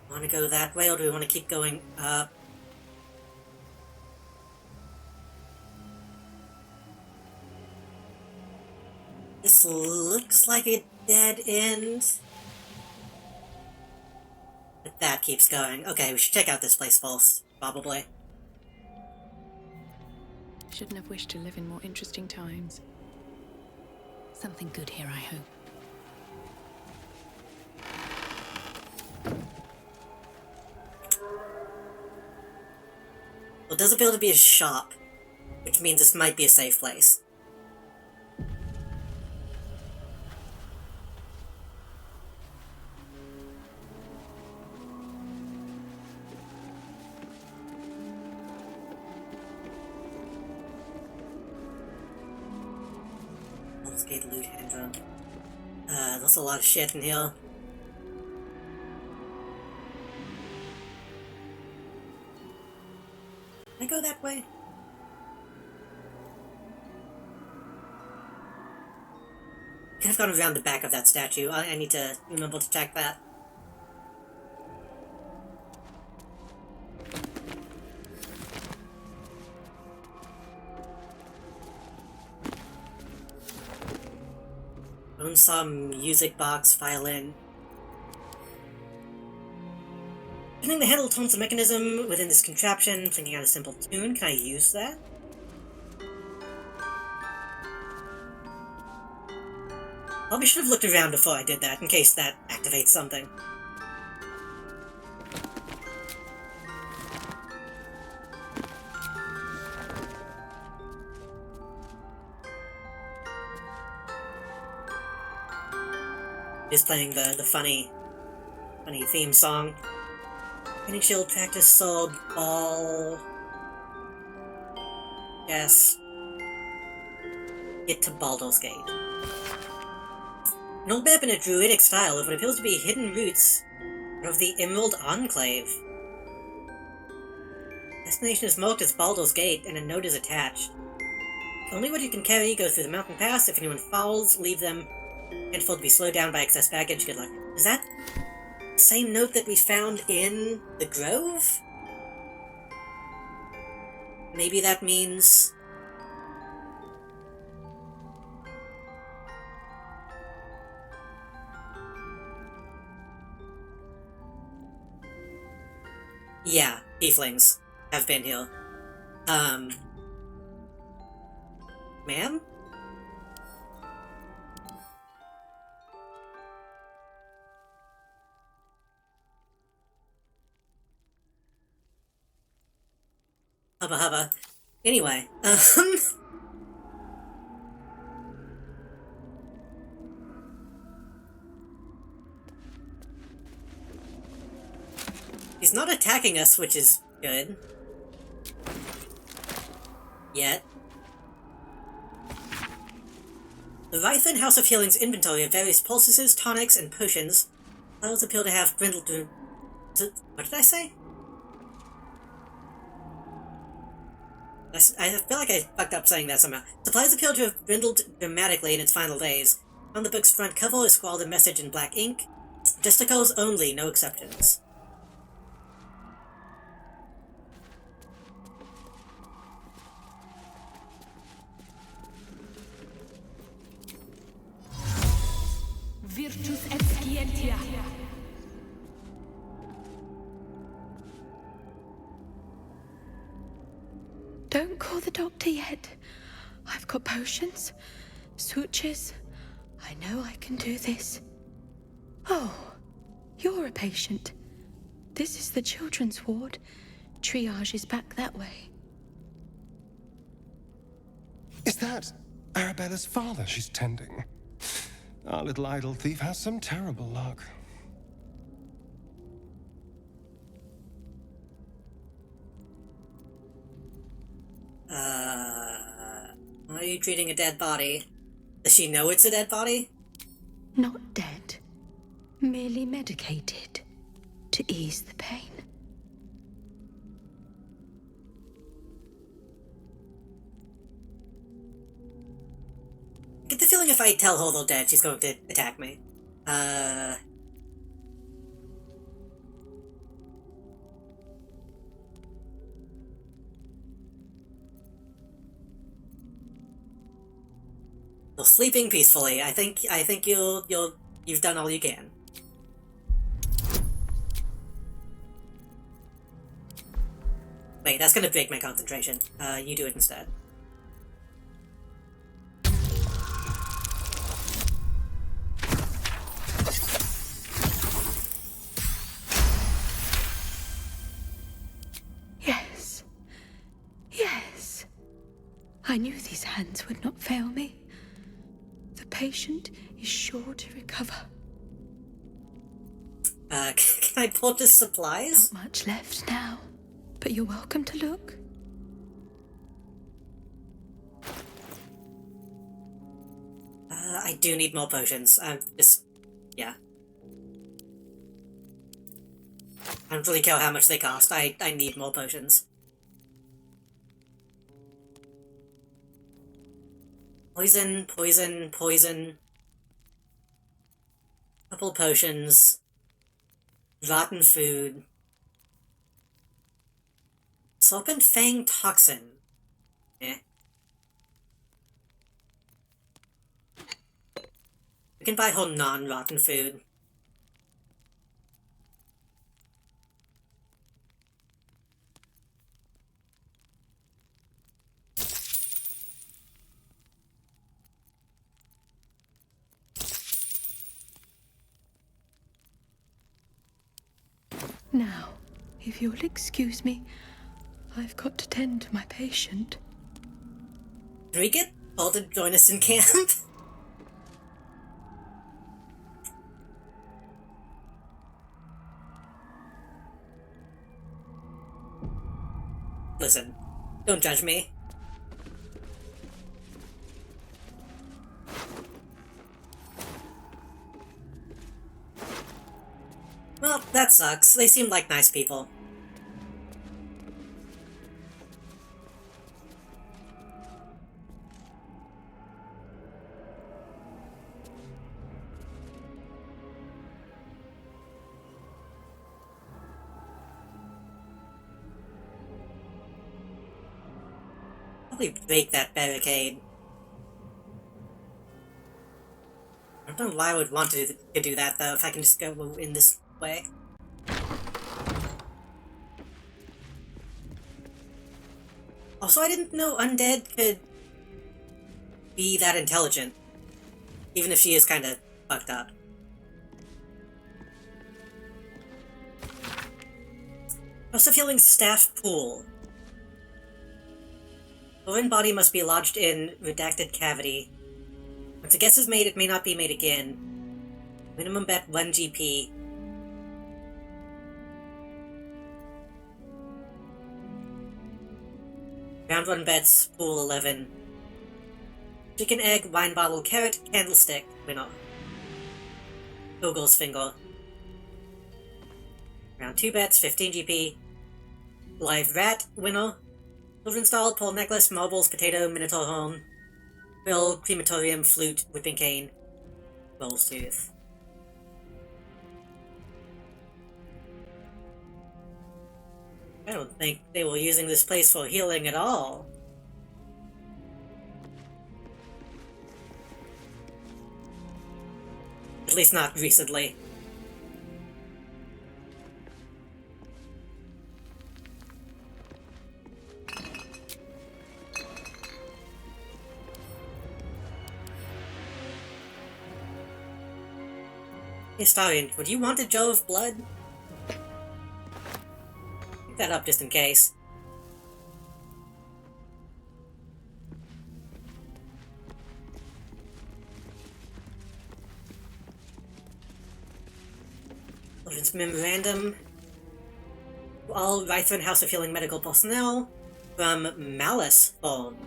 Want to go that way, or do we want to keep going up? This looks like a dead end. But that keeps going. Okay, we should check out this place first, probably. Shouldn't have wished to live in more interesting times. Something good here, I hope. Well, it does appear to be a shop, which means this might be a safe place. Gate loot handgun. There's a lot of shit in here. go that way? Could have gone around the back of that statue. I need to remember to check that. Own some music box, violin. Turning the handle tones the mechanism within this contraption, thinking out a simple tune. Can I use that? Probably should have looked around before I did that, in case that activates something. Is playing the funny theme song. Initial practice sold ball. Yes. Get to Baldur's Gate. An old map in a druidic style of what appears to be hidden roots of the Emerald Enclave. Destination is marked as Baldur's Gate, and a note is attached. Only what you can carry goes through the mountain pass. If anyone falls, leave them. Handful to be slowed down by excess baggage. Good luck. Is that the same note that we found in the grove? Maybe that means... Yeah, tieflings have been here. Ma'am? Hubba hubba. Anyway, he's not attacking us, which is good. Yet. The Rython House of Healing's inventory of various poultices, tonics, and potions allows appear to have dwindled to... What did I say? I feel like I fucked up saying that somehow. Supplies appear to have dwindled dramatically in its final days. On the book's front cover is scrawled a message in black ink. Justicles only, no exceptions. Virtus et scientia. Don't call the doctor yet. I've got potions, sutures. I know I can do this. Oh, you're a patient. This is the children's ward. Triage is back that way. Is that Arabella's father she's tending? Our little idol thief has some terrible luck. Why are you treating a dead body? Does she know it's a dead body? Not dead. Merely medicated. To ease the pain. I get the feeling if I tell her they're dead, she's going to attack me. Well, sleeping peacefully. I think you've done all you can. Wait, that's gonna break my concentration. You do it instead. Yes. Yes. I knew these hands would not fail me. The patient is sure to recover. Can I purchase supplies? Not much left now, but you're welcome to look. I do need more potions. Yeah. I don't really care how much they cost. I need more potions. Poison, poison, poison. Couple potions. Rotten food. Serpent Fang Toxin. Eh. We can buy whole non-rotten food. Now, if you'll excuse me, I've got to tend to my patient. Do we get Paul to join us in camp? Listen, don't judge me. Well, that sucks. They seem like nice people. Probably break that barricade. I don't know why I would want to do that, though, if I can just go in this way. Also, I didn't know undead could be that intelligent, even if she is kind of fucked up. Also feeling staff pool. Foreign body must be lodged in redacted cavity. Once a guess is made, it may not be made again. Minimum bet 1 GP. Round 1 bets, pool 11. Chicken egg, wine bottle, carrot, candlestick, winner. Google's finger. Round 2 bets, 15 GP. Live rat, winner. Children's doll, pearl necklace, marbles, potato, minotaur horn. Bill, crematorium, flute, whipping cane. Bull's tooth. I don't think they were using this place for healing at all. At least not recently. Hey Starion, would you want a jar of blood? Pick that up just in case. Children's memorandum. All Rythron House of Healing medical personnel from Malice Phone.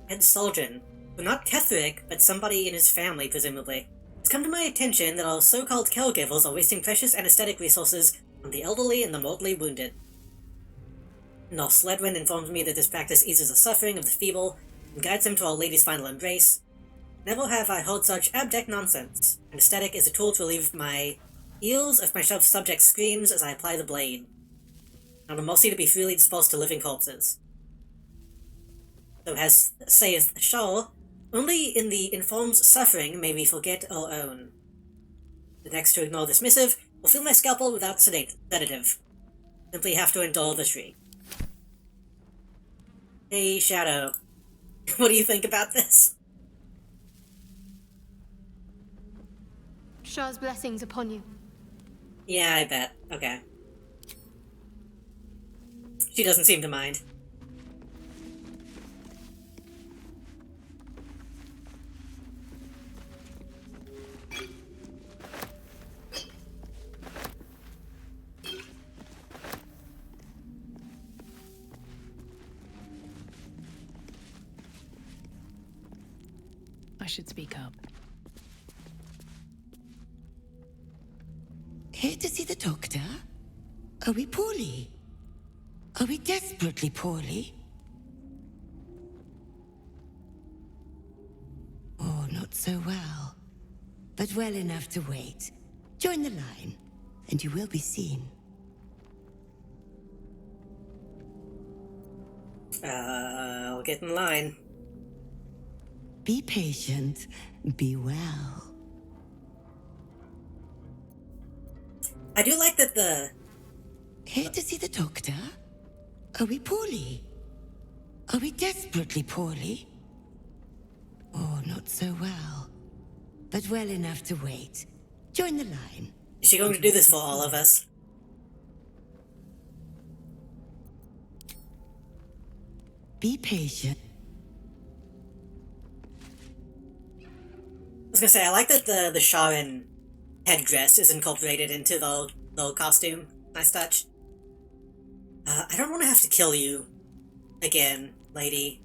Ed Solgen, well, not Catholic, but somebody in his family, presumably. It's come to my attention that our so-called caregivers are wasting precious anesthetic resources on the elderly and the mortally wounded. Nurse Ledwin informs me that this practice eases the suffering of the feeble and guides them to Our Lady's final embrace. Never have I heard such abject nonsense. Anesthetic is a tool to relieve my ears of my subject's screams as I apply the blade. Not a mercy to be freely disposed to living corpses. So as saith Shaw, only in the inform's suffering may we forget our own. The next to ignore this missive will fill my scalpel without sedative. Simply have to endure the shriek. Hey, Shadow. What do you think about this? Shah's blessings upon you. Yeah, I bet. Okay. She doesn't seem to mind. I should speak up. Here to see the doctor? Are we poorly? Are we desperately poorly? Oh, not so well. But well enough to wait. Join the line, and you will be seen. I'll get in line. Be patient. Be well. I do like that the... Here to see the doctor? Are we poorly? Are we desperately poorly? Oh, not so well. But well enough to wait. Join the line. Is she going to do this for all of us? Be patient. I was gonna say, I like that the Sharan headdress is incorporated into the costume. Nice touch. I don't want to have to kill you again, lady.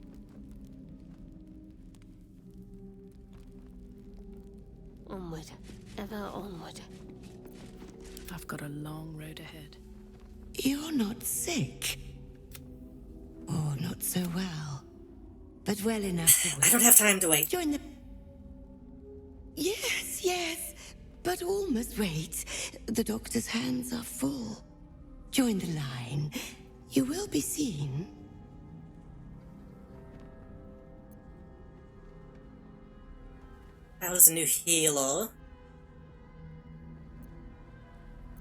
Onward, ever onward. I've got a long road ahead. You're not sick. Oh, not so well. But well enough to wait. I don't have time to wait. Join the... Yes, but all must wait. The doctor's hands are full. Join the line. You will be seen. That was a new healer.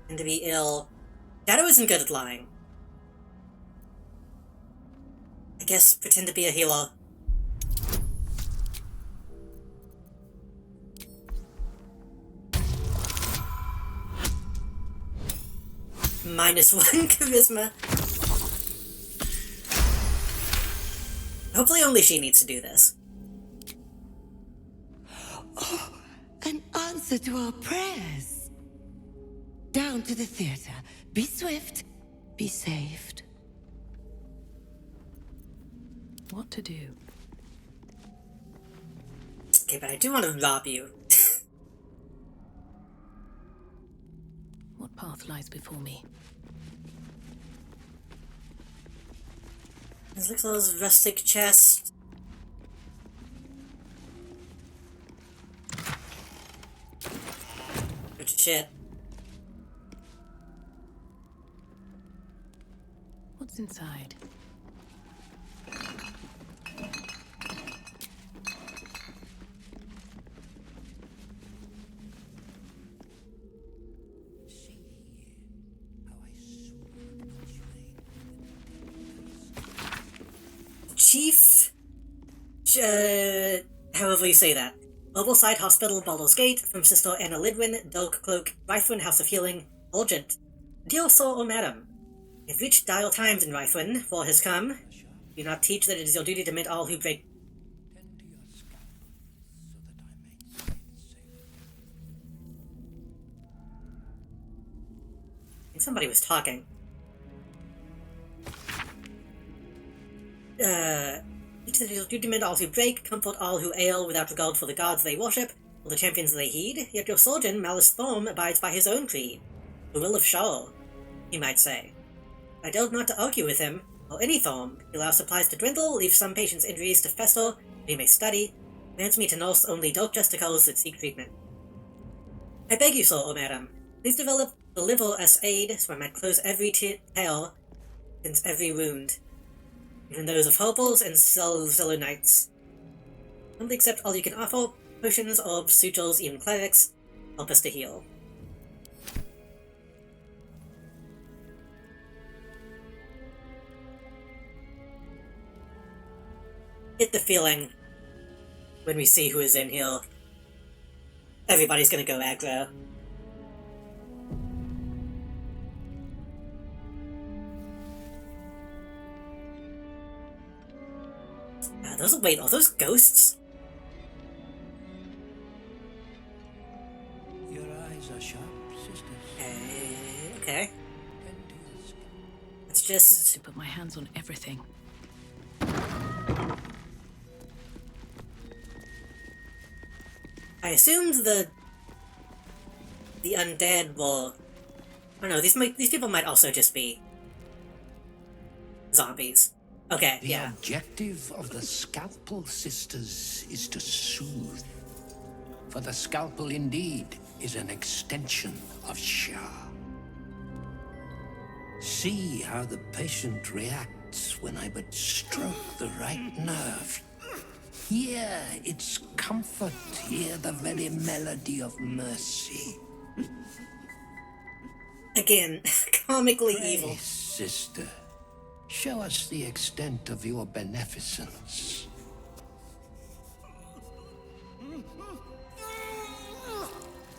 And to be ill. Shadow isn't good at lying. I guess pretend to be a healer. -1 charisma. Hopefully only she needs to do this. Oh, an answer to our prayers. Down to the theater. Be swift. Be saved. What to do? Okay, but I do want to rob you. What path lies before me? This looks like those rustic chest. Good shit. What's inside? Chief... however you say that. Mobile Side Hospital, Baldur's Gate, from Sister Anna Lidwin, Dog Cloak, Rythwin, House of Healing, Urgent. Dear Sir or Madam, you've reached dire times in Rythwin, for has come. Do not teach that it is your duty to mend all who break... I think somebody was talking. Teach that it is your duty to mend all who break, comfort all who ail without regard for the gods they worship, or the champions they heed, yet your surgeon, Malice Thorm, abides by his own creed. The will of Shaw, he might say. I dared not to argue with him, or any Thorm. He allows supplies to dwindle, leaves some patients' injuries to fester, that he may study, commands me to nurse only dark justicles that seek treatment. I beg you, sir or madam, please deliver us aid, so I might close every tale, since every wound, even those of Hopals and Zelonites. Humbly accept all you can offer, potions, orbs, sutures, even clerics, help us to heal. Get the feeling, when we see who is in here, everybody's gonna go aggro. Wait, are those ghosts? Your eyes are sharp, sisters. Okay. Let's just... to put my hands on everything. I assumed the undead were don't know, these people might also just be zombies. Okay, The yeah. objective of the Scalpel Sisters is to soothe. For the scalpel indeed is an extension of Shah. See how the patient reacts when I but stroke the right nerve. Hear its comfort, hear the very melody of mercy. Again, comically Pray, evil. sister, show us the extent of your beneficence.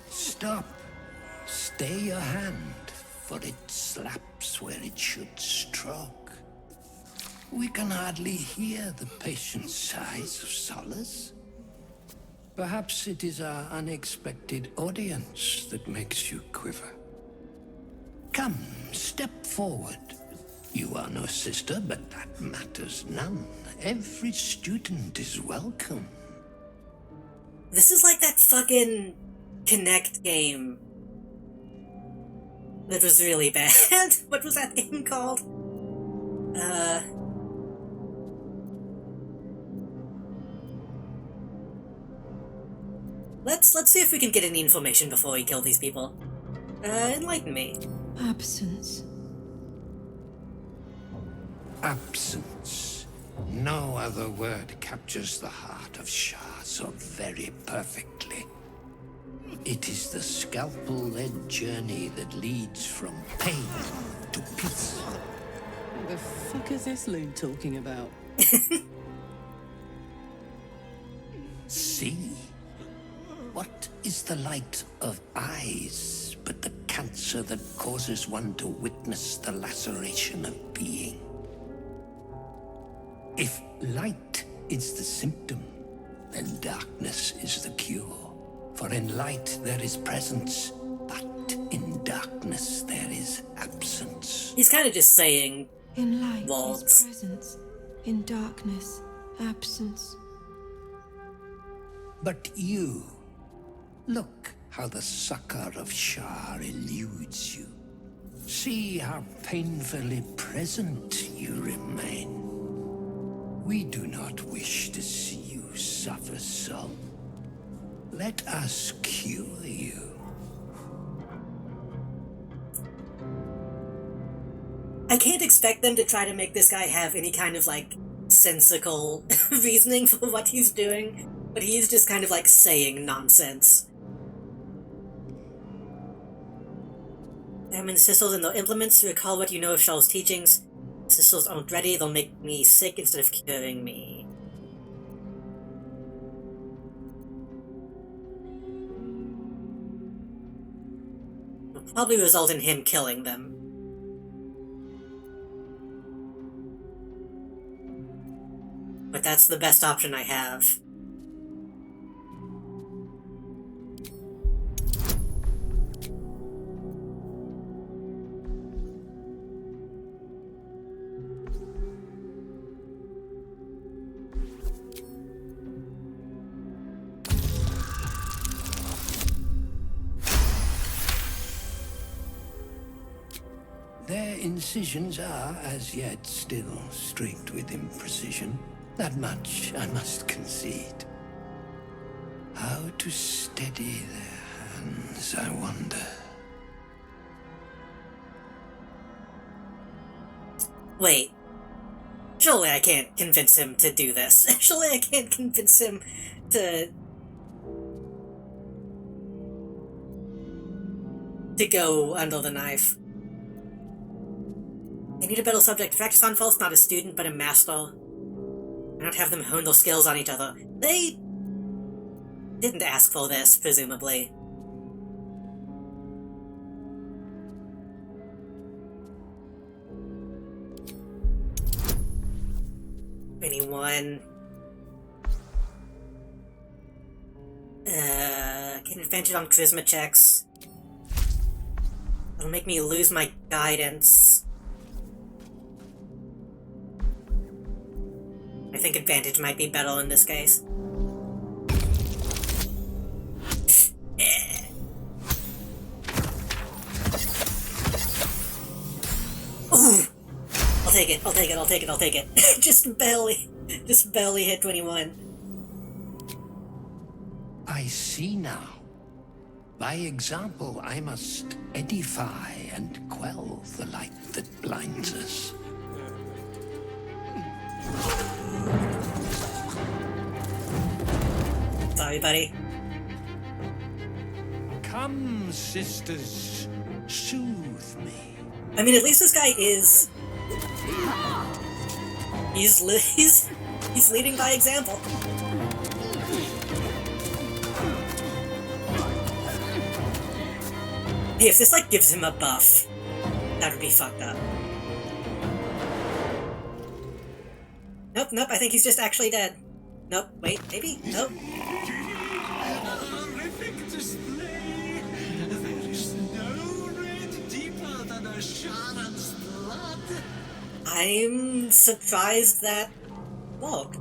Stop. Stay your hand, for it slaps where it should stroke. We can hardly hear the patient's sighs of solace. Perhaps it is our unexpected audience that makes you quiver. Come, step forward. You are no sister, but that matters none. Every student is welcome. This is like that fucking Connect game that was really bad. What was that game called? Let's see if we can get any information before we kill these people. Enlighten me. Absence. Absence. No other word captures the heart of Shah so very perfectly. It is the scalpel-led journey that leads from pain to peace. What the fuck is this loon talking about? See? What is the light of eyes but the cancer that causes one to witness the laceration of being? If light is the symptom, then darkness is the cure. For in light there is presence, but in darkness there is absence. He's kind of just saying In light Waltz. is presence, in darkness, absence. But you, look how the succor of Shah eludes you. See how painfully present you remain. We do not wish to see you suffer so. Let us cure you. I can't expect them to try to make this guy have any kind of, like, sensical reasoning for what he's doing, but he's just kind of, like, saying nonsense. Examine Sissels and the implements to recall what you know of Shaw's teachings. Sissels aren't ready, they'll make me sick instead of curing me. It'll probably result in him killing them. But that's the best option I have. Their incisions are, as yet, still streaked with imprecision. That much I must concede. How to steady their hands, I wonder. Wait. Surely I can't convince him to do this. Surely I can't convince him to go under the knife. I need a better subject to practice on false, not a student, but a master. I don't have them hone their skills on each other. They didn't ask for this, presumably. Anyone? Get advantage on charisma checks. It'll make me lose my guidance. I think advantage might be better in this case. take it. I'll take it. I'll take it. I'll take it. just barely hit 21. I see now. By example, I must edify and quell the light that blinds us. Sorry, buddy. Come, sisters, soothe me. I mean, at least this guy is... He's leading by example. Hey, if this, like, gives him a buff, that would be fucked up. Nope, nope, I think he's just actually dead. Nope, wait, maybe? Nope. Horrific display! There is no red deeper than a Sharon's blood. I'm surprised that... Look.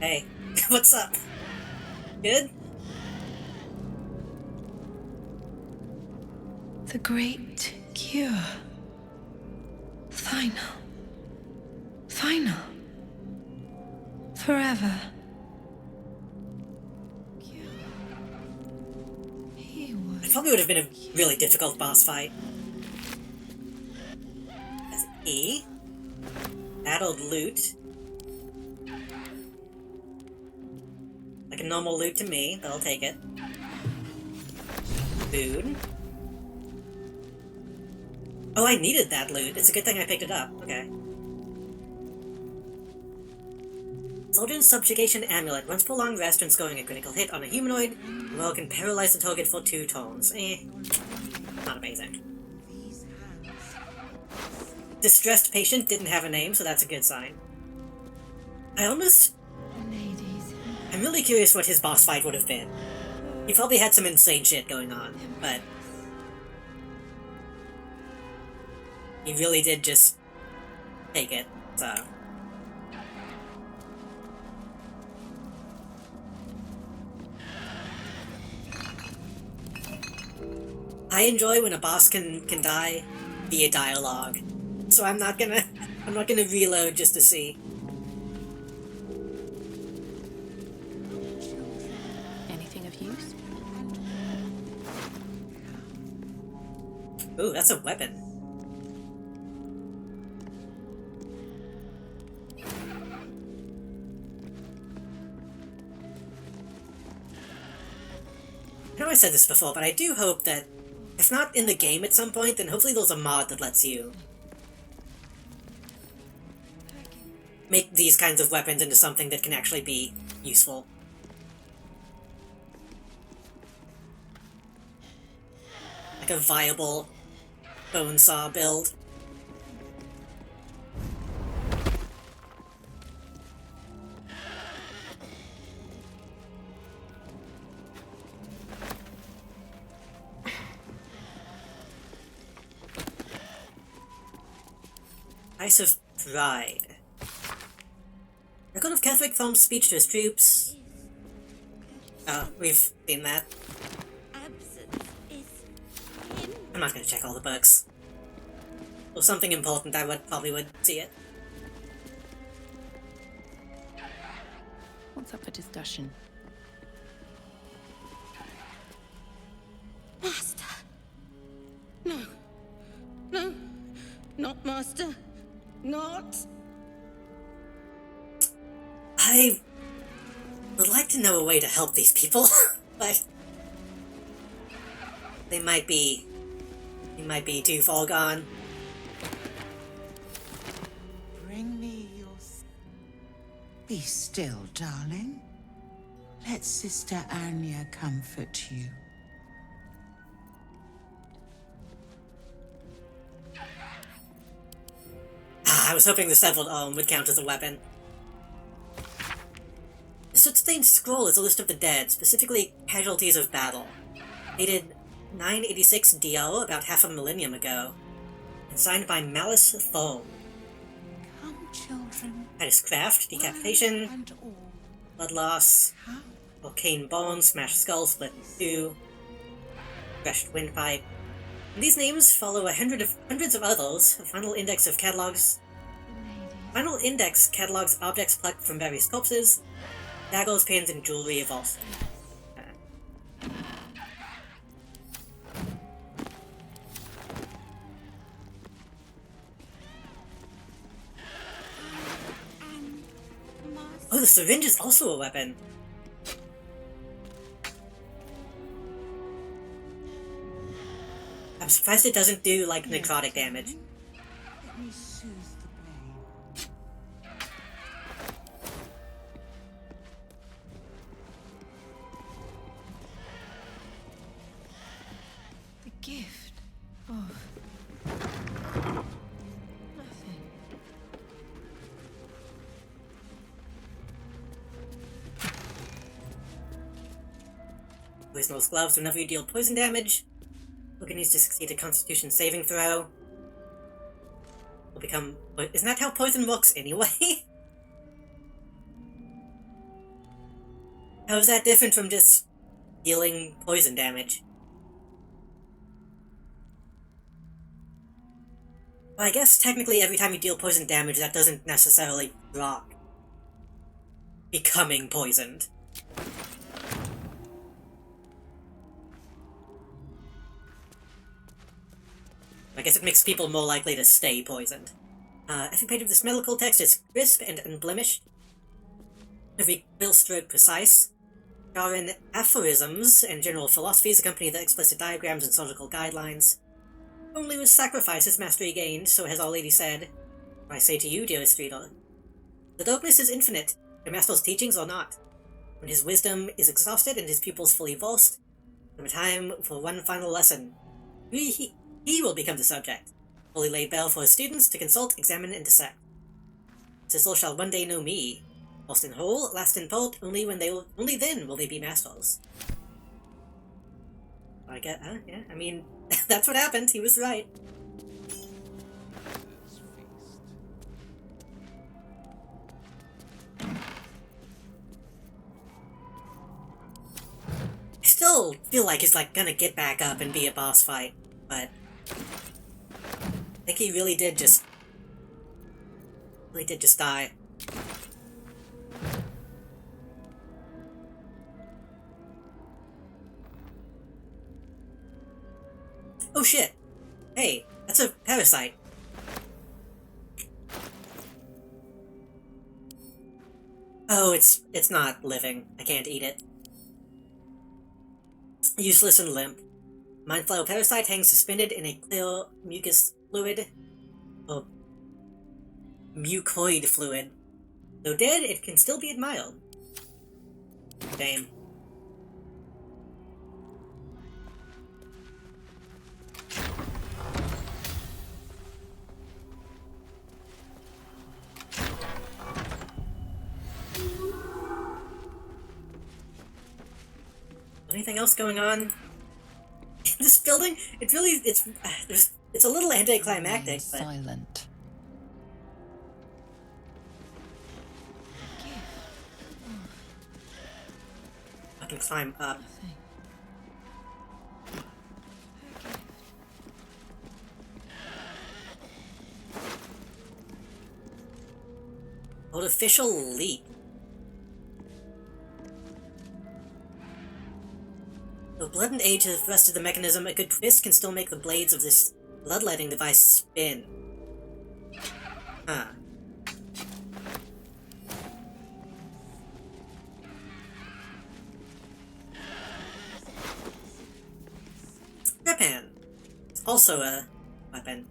Hey, what's up? Good? The great cure. Final. Final. Forever. It probably would have been a really difficult boss fight. That's E. Battled loot. Like a normal loot to me, but I'll take it. Food. Oh, I needed that loot. It's a good thing I picked it up. Okay. Soldier's Subjugation Amulet. Once prolonged rest when scoring a critical hit on a humanoid, well, can paralyze the target for 2 turns. Not amazing. Distressed Patient didn't have a name, so that's a good sign. I'm really curious what his boss fight would have been. He probably had some insane shit going on, but... he really did just take it, so... I enjoy when a boss can die via dialogue, so I'm not gonna reload just to see. Anything of use? Ooh, that's a weapon. I know I said this before, but I do hope that, if not in the game at some point, then hopefully there's a mod that lets you make these kinds of weapons into something that can actually be useful. Like a viable bone saw build. Ice of Pride. Record of Catholic Foam's speech to his troops. Oh, we've seen that. I'm not gonna check all the books. If there's something important, I probably would see it. What's up for discussion? Master. No. No. Not Master. Not. I would like to know a way to help these people, but they might be too far gone. Bring me your... Be still, darling. Let Sister Anya comfort you. I was hoping the severed arm would count as a weapon. The soot-stained scroll is a list of the dead, specifically casualties of battle. Dated 986 DL, about half a millennium ago, and signed by Malice Thome. Come, children. Titus Craft, decapitation, blood loss, volcane bone, smashed skull, split in 2, Crushed Windpipe. These names follow hundreds of others. Final index catalogs objects plucked from various corpses. Daggers, pins, and jewelry of all. Oh, the syringe is also a weapon. I'm surprised it doesn't do, like, necrotic damage. Let me soothe the pain. The gift of nothing. Poisonous gloves whenever you deal poison damage. Logan needs to succeed a Constitution saving throw. Will become. Isn't that how poison works anyway? How is that different from just dealing poison damage? Well, I guess technically every time you deal poison damage, that doesn't necessarily block becoming poisoned. I guess it makes people more likely to stay poisoned. Every page of this medical text is crisp and unblemished. Every quill stroke precise. There are aphorisms and general philosophies accompany the explicit diagrams and surgical guidelines. Only with sacrifice is mastery gained, so has Our Lady said. I say to you, dearest reader, the darkness is infinite, your master's teachings are not. When his wisdom is exhausted and his pupils fully versed, come time for one final lesson. He will become the subject, fully laid bare for his students to consult, examine, and dissect. Sizzle shall one day know me, first in whole, last in part, only then will they be masters. Yeah, I mean, that's what happened, he was right. I still feel like he's gonna get back up and be a boss fight, but I think he really did just die. Oh shit! Hey, that's a parasite. Oh, it's not living. I can't eat it. Useless and limp. Mindflower parasite hangs suspended in a clear mucus fluid, or mucoid fluid. Though dead, it can still be admired. Damn. Anything else going on? This building, it's a little anticlimactic, but silent. I can climb up. Artificial leap. Though blood and age have rusted the mechanism, a good twist can still make the blades of this bloodletting device spin. Huh. Gripan. It's also a weapon.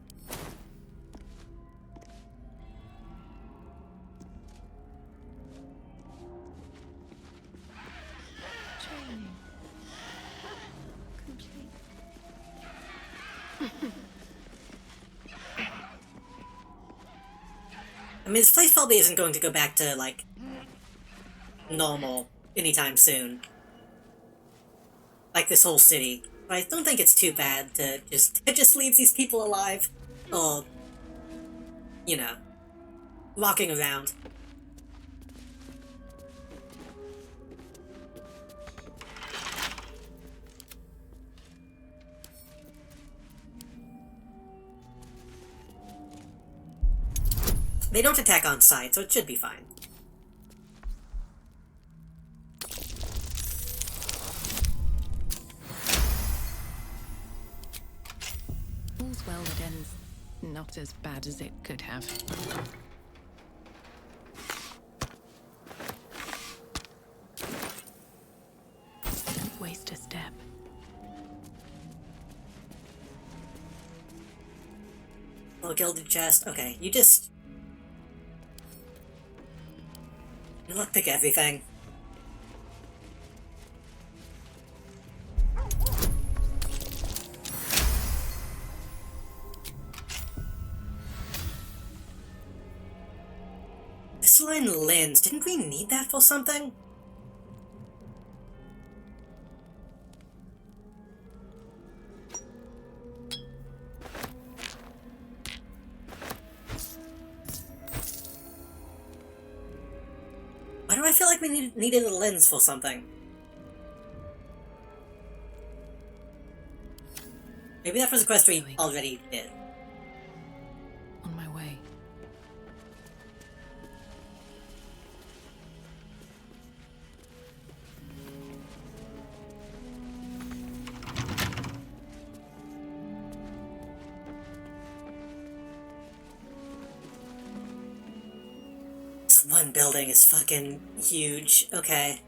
I mean, this place probably isn't going to go back to, like, normal anytime soon. Like this whole city. But I don't think it's too bad to just leave these people alive. Or, you know, walking around. They don't attack on sight, so it should be fine. All's well that ends not as bad as it could have. Don't waste a step. Oh, gilded chest. Okay, you just... You lockpick everything. Crystalline lens. Didn't we need that for something? Why do I feel like we needed a lens for something? Maybe that was a quest we already did. On my way. This one building is fucking huge. Okay,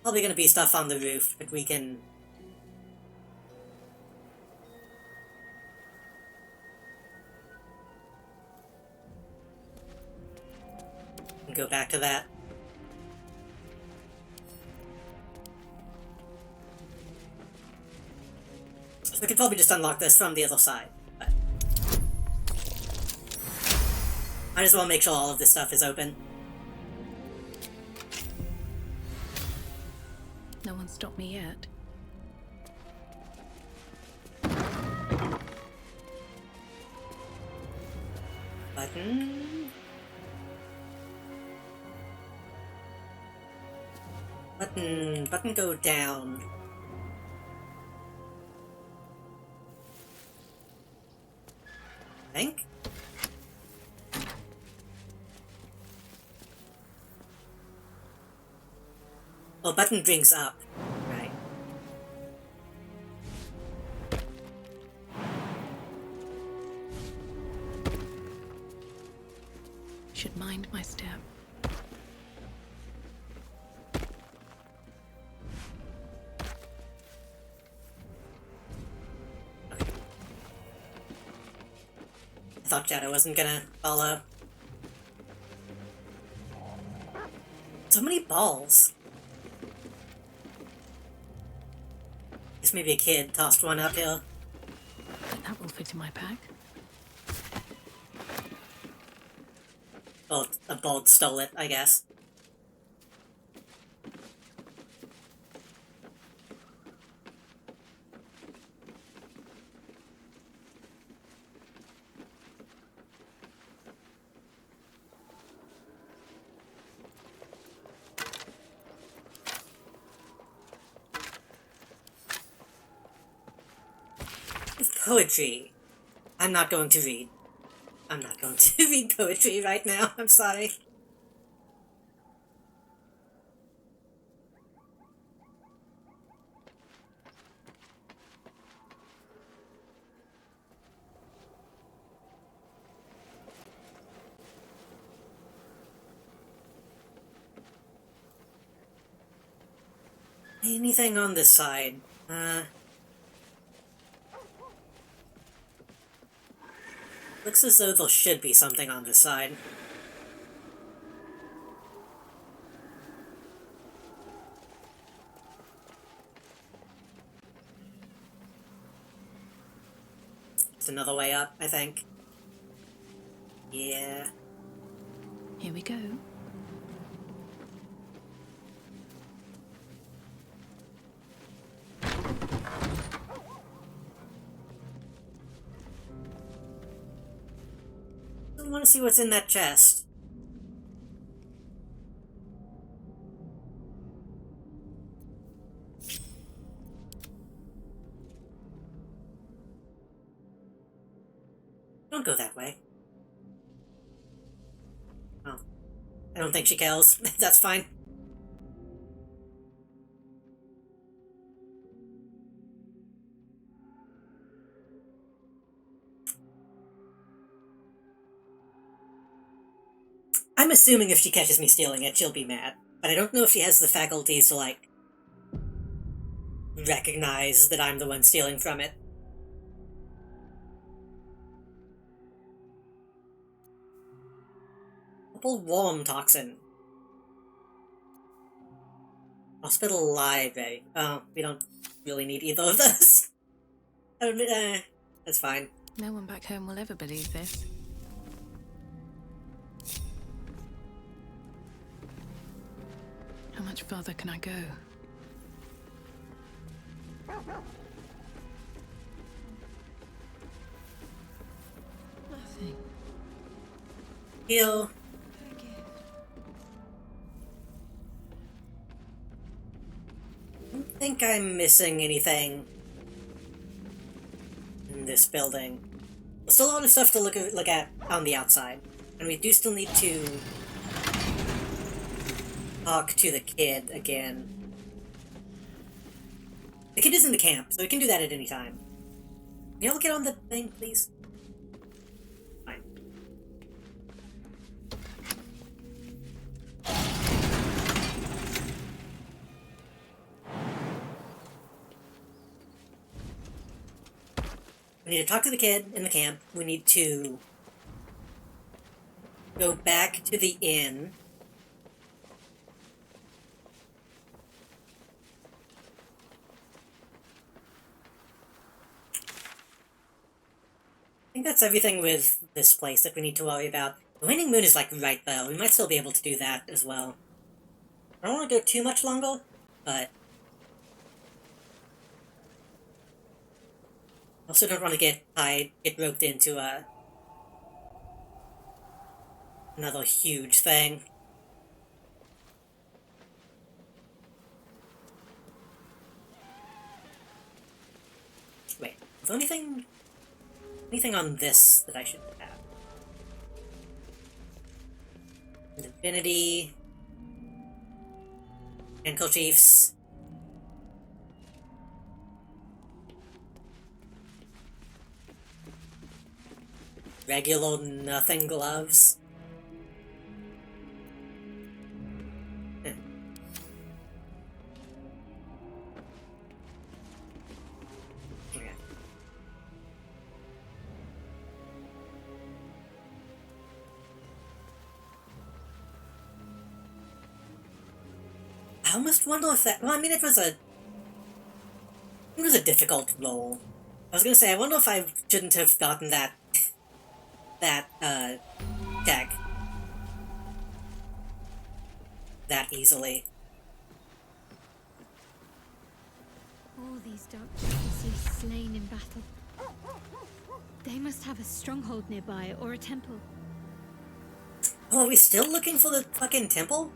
probably gonna be stuff on the roof, but we can... go back to that. So we could probably just unlock this from the other side, but... I just want to make sure all of this stuff is open. No one stopped me yet. Button... Button go down. I think? Oh, button brings up. Right. Should mind my step. I thought Shadow wasn't gonna follow. So many balls. Guess maybe a kid tossed one uphill. But that will fit in my pack. Or a bolt stole it, I guess. Poetry. I'm not going to read. I'm not going to read poetry right now. I'm sorry. Anything on this side? Looks as though there should be something on this side. It's another way up, I think. Yeah. Here we go. I want to see what's in that chest. Don't go that way. Oh. I don't think she cares. That's fine. I'm assuming if she catches me stealing it, she'll be mad. But I don't know if she has the faculties to, like, recognize that I'm the one stealing from it. Purple worm toxin. Hospital library. Oh, we don't really need either of those. That's fine. No one back home will ever believe this. How much further can I go? Nothing. Heal. I don't think I'm missing anything in this building. There's still a lot of stuff to look at on the outside, and we do still need to talk to the kid again. The kid is in the camp, so we can do that at any time. Can you all get on the thing, please? Fine. We need to talk to the kid in the camp. We need to go back to the inn. I think that's everything with this place that we need to worry about. The waning moon is like right there. We might still be able to do that as well. I don't want to go too much longer, but I also don't want to get roped into another huge thing. Wait, is there anything on this that I should have? Divinity, ankle chiefs. Regular nothing gloves. Okay. I almost wonder if that. Well, I mean, it was a difficult role. I was gonna say, I wonder if I shouldn't have gotten that tag that easily. All these dark gypsies slain in battle. They must have a stronghold nearby or a temple. Oh, are we still looking for the fucking temple?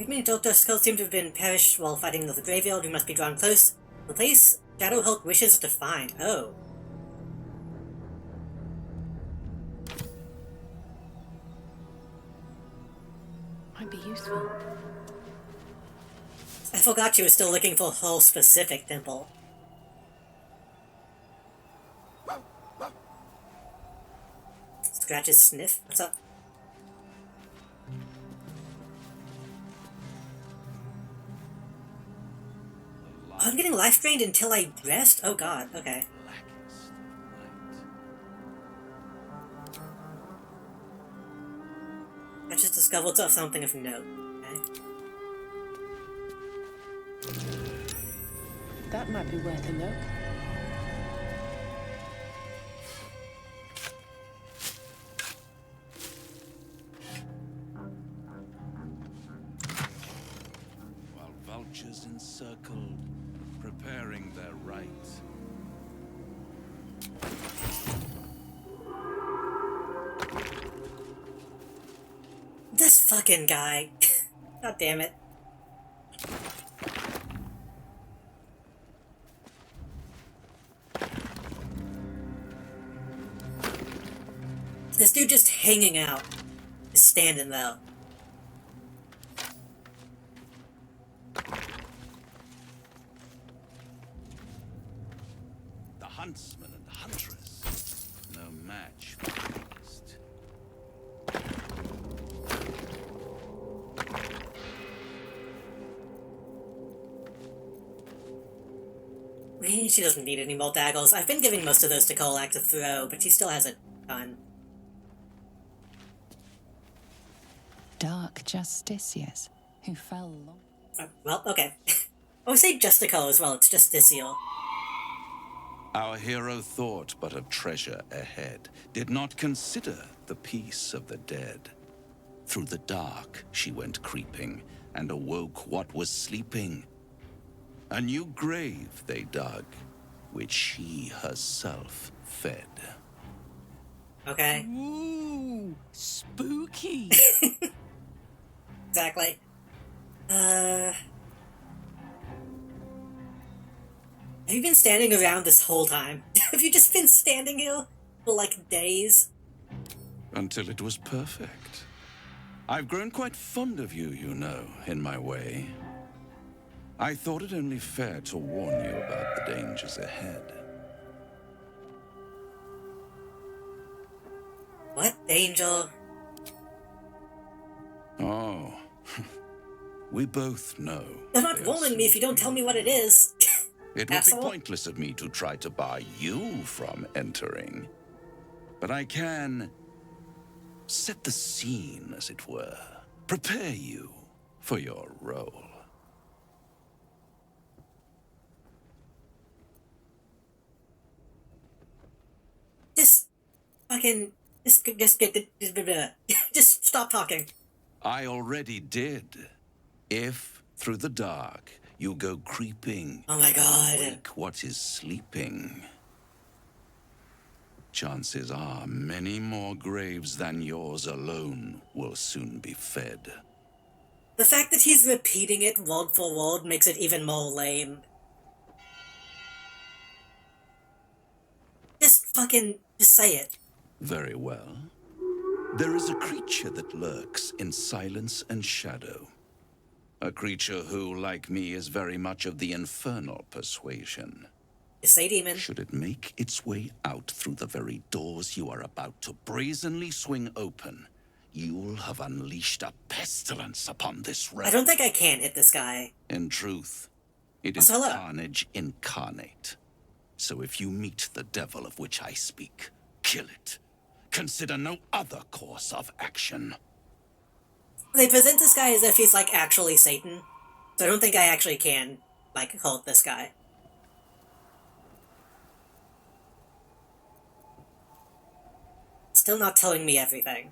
Many Doctor skulls seem to have been perished while fighting the graveyard. We must be drawn close. The place Shadow Hulk wishes to find. Oh. Might be useful. I forgot you were still looking for a whole specific temple. Scratches sniff? What's up? Oh, I'm getting life drained until I rest? Oh god, okay. I just discovered something of note. Okay. That might be worth a look. While vultures encircled, preparing their right. This fucking guy. God damn it. This dude just hanging out. Just standing there. The huntsman and huntress. No match for the beast. She doesn't need any more daggers. I've been giving most of those to Kolak to throw, but she still has a ton. Dark Justicius, who fell long... Well, okay. I would say Justico as well, it's Justicial. Our hero thought but of treasure ahead, did not consider the peace of the dead. Through the dark she went creeping, and awoke what was sleeping. A new grave they dug, which she herself fed. Okay. Ooh, spooky. Exactly. Have you been standing around this whole time? Have you just been standing here for like days? Until it was perfect. I've grown quite fond of you, you know, in my way. I thought it only fair to warn you about the dangers ahead. What danger? Oh, we both know. You're not warning me if you don't tell me what it is. It would be pointless of me to try to bar you from entering. But I can set the scene, as it were. Prepare you for your role. Just stop talking. I already did. If, through the dark, you go creeping... Oh my god. Wake what is sleeping. Chances are many more graves than yours alone will soon be fed. The fact that he's repeating it word for word makes it even more lame. Just say it. Very well. There is a creature that lurks in silence and shadow. A creature who, like me, is very much of the infernal persuasion. Say demon. Should it make its way out through the very doors you are about to brazenly swing open, you'll have unleashed a pestilence upon this realm. I don't think I can hit this guy. In truth, it is carnage incarnate. So if you meet the devil of which I speak, kill it. Consider no other course of action. They present this guy as if he's, like, actually Satan. So I don't think I actually can, like, hold this guy. Still not telling me everything.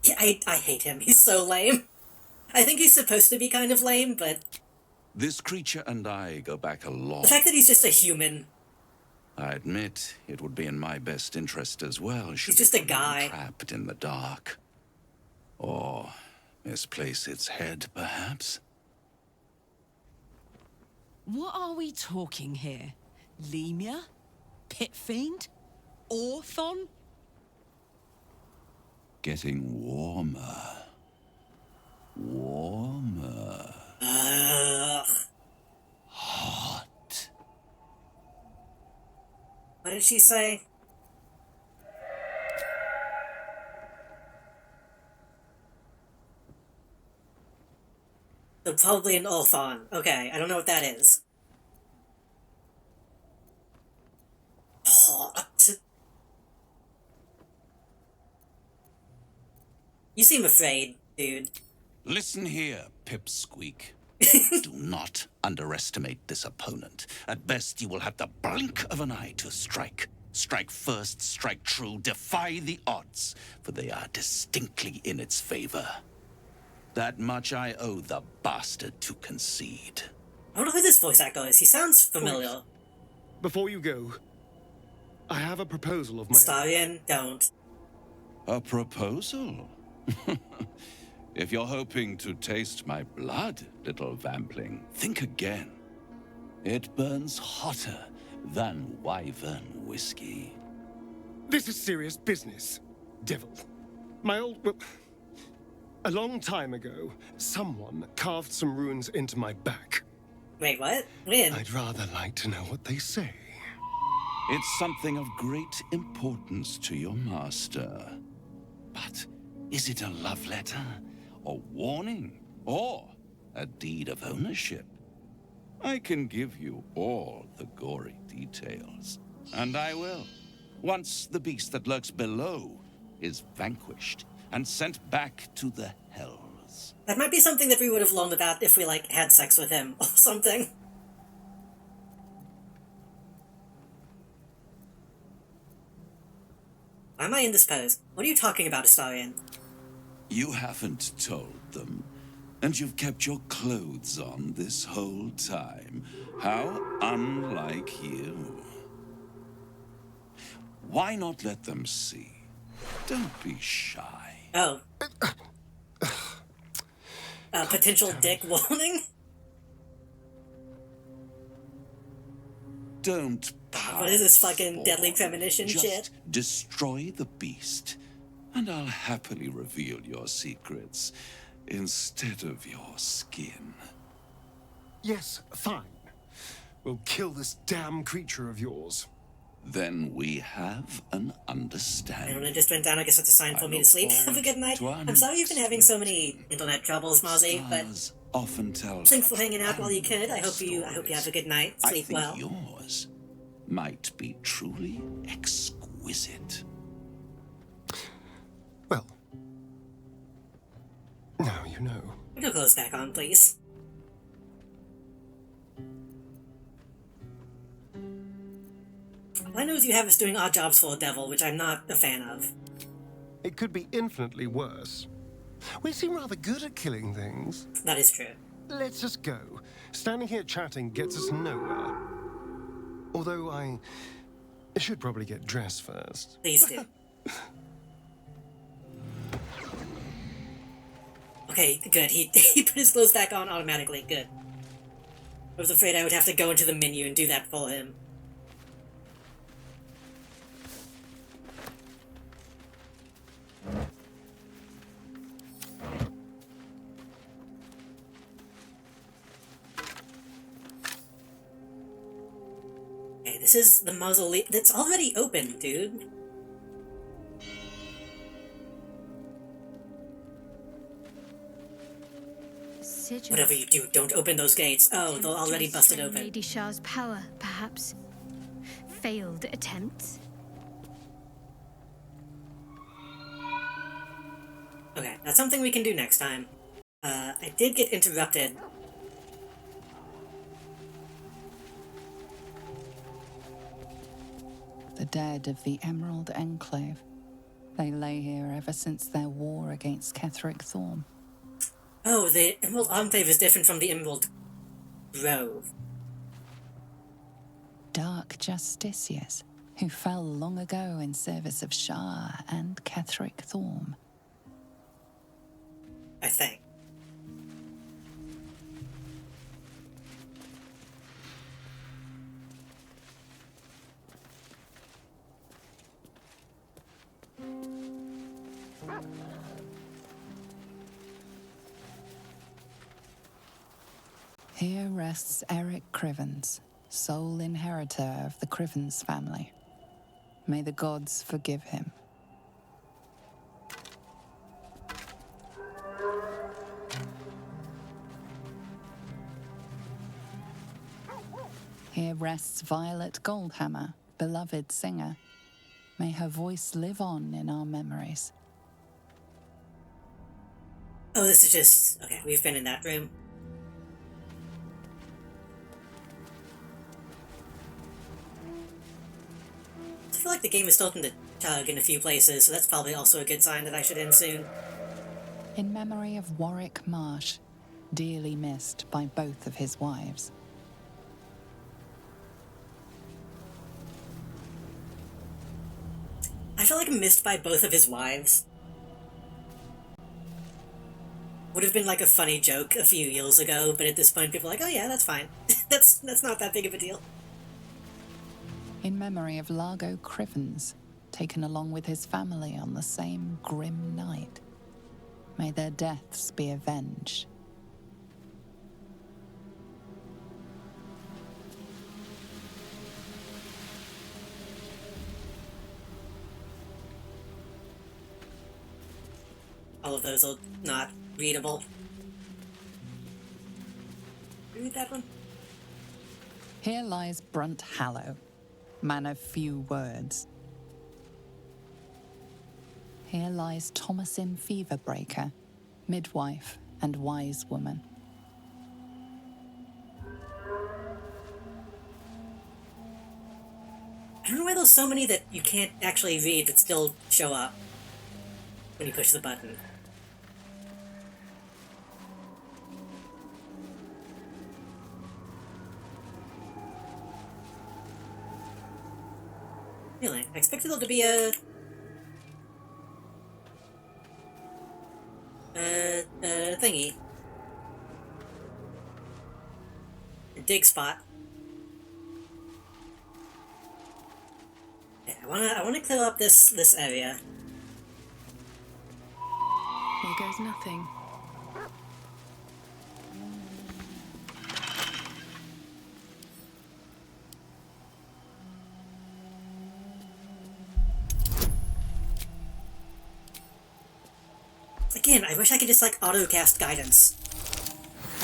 Yeah, I hate him. He's so lame. I think he's supposed to be kind of lame, but... This creature and I go back a long... The fact that he's just a human. I admit, it would be in my best interest as well. He's just a guy. Trapped in the dark. Or misplace its head, perhaps? What are we talking here? Lemur? Pit Fiend? Orthon? Getting warmer. Warmer. Hot. What did she say? So probably an Orthon. Okay, I don't know what that is. Hot. You seem afraid, dude. Listen here, Pipsqueak. Do not underestimate this opponent. At best, you will have the blink of an eye to strike. Strike first, strike true, defy the odds, for they are distinctly in its favor. That much I owe the bastard to concede. I don't know who this voice actor is. He sounds familiar. Before you go, I have a proposal of my own. Starian, don't. A proposal? If you're hoping to taste my blood, little vampling, think again. It burns hotter than wyvern whiskey. This is serious business, devil. Well, a long time ago, someone carved some runes into my back. Wait, what? When? I'd rather like to know what they say. It's something of great importance to your master. But is it a love letter, a warning, or a deed of ownership? I can give you all the gory details. And I will, once the beast that lurks below is vanquished and sent back to the hells. That might be something that we would have learned about if we, like, had sex with him or something. Why am I in this pose? What are you talking about, Astarion? You haven't told them, and you've kept your clothes on this whole time. How unlike you. Why not let them see? Don't be shy. Oh. Potential dick warning? Don't What is this fucking deadly premonition Just shit? destroy the beast, and I'll happily reveal your secrets instead of your skin. Yes, fine. We'll kill this damn creature of yours. Then we have an understanding. And when it just went down, I guess that's a sign for me to sleep. Have a good night. I'm sorry you've been having so many internet troubles, Mozzie, but often tell thanks for hanging out while you could. I hope you have a good night. Sleep I think well. yours might be truly exquisite. Well, now you know. Put your clothes back on, please. All I know is you have us doing odd jobs for a devil, which I'm not a fan of. It could be infinitely worse. We seem rather good at killing things. That is true. Let's just go. Standing here chatting gets us nowhere. Although I should probably get dressed first. Please do. Okay, good. He put his clothes back on automatically. Good. I was afraid I would have to go into the menu and do that for him. Okay, this is the mausoleum. That's already open, dude. Sigil. Whatever you do, don't open those gates. Oh, they're already busted Strain open. Lady Shah's power, perhaps. Failed attempts. Okay, that's something we can do next time. I did get interrupted. The dead of the Emerald Enclave. They lay here ever since their war against Ketheric Thorm. Oh, the Emerald Enclave is different from the Emerald Grove. Dark justiciars who fell long ago in service of Shah and Ketheric Thorm. I think. Here rests Eric Crivens, sole inheritor of the Crivens family. May the gods forgive him. Here rests Violet Goldhammer, beloved singer. May her voice live on in our memories. Oh, this is just... Okay, we've been in that room. I feel like the game is starting to tug in a few places, so that's probably also a good sign that I should end soon. In memory of Warwick Marsh, dearly missed by both of his wives. I feel like I'm missed by both of his wives. would have been like a funny joke a few years ago, but at this point people are like, oh yeah, that's fine. that's not that big of a deal. In memory of Largo Crivens, taken along with his family on the same grim night. May their deaths be avenged. All of those are not readable. Read that one. Here lies Brunt Hallow, man of few words. Here lies Thomasin Feverbreaker, midwife and wise woman. I don't know why there's so many that you can't actually read but still show up when you push the button. Really? I expected there to be a thingy. A dig spot. Yeah, I wanna clear up this area. Here goes nothing. Again, I wish I could just like auto-cast guidance.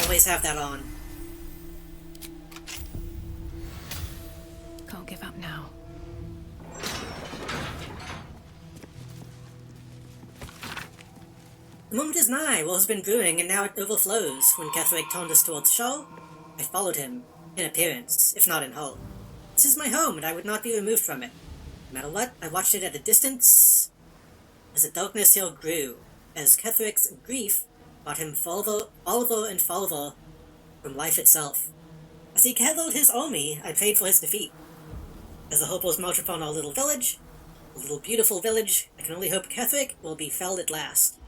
Always have that on. Can't give up now. The moment is nigh, what has been brewing, and now it overflows. When Ketheric turned us towards shore, I followed him, in appearance, if not in hull. This is my home, and I would not be removed from it. No matter what, I watched it at a distance, as the darkness here grew, as Ketheric's grief brought him farther and farther from life itself. As he gathered his army, I prayed for his defeat. As the Hopos march upon our little village, a little beautiful village, I can only hope Ketheric will be felled at last.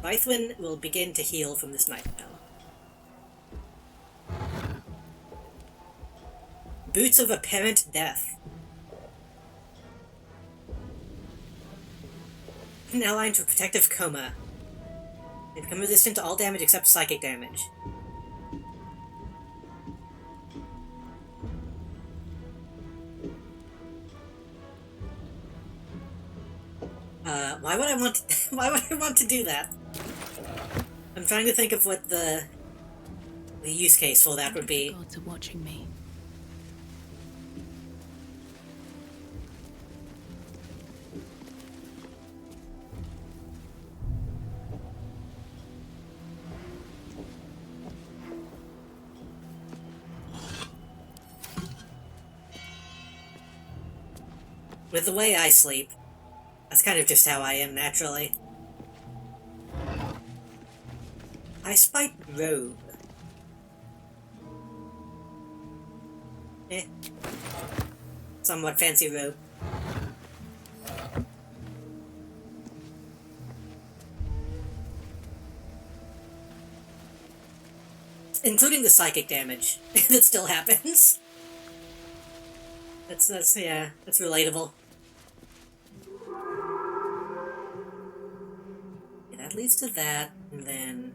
Blythwyn will begin to heal from this nightmare. Boots of Apparent Death. Now line to a protective coma. They become resistant to all damage except psychic damage. Why would I want to, why would I want to do that? I'm trying to think of what the use case for that would be. The gods are watching me. With the way I sleep, that's kind of just how I am naturally. I spite robe. Somewhat fancy robe. Including the psychic damage that still happens. That's relatable. Yeah, that leads to that, and then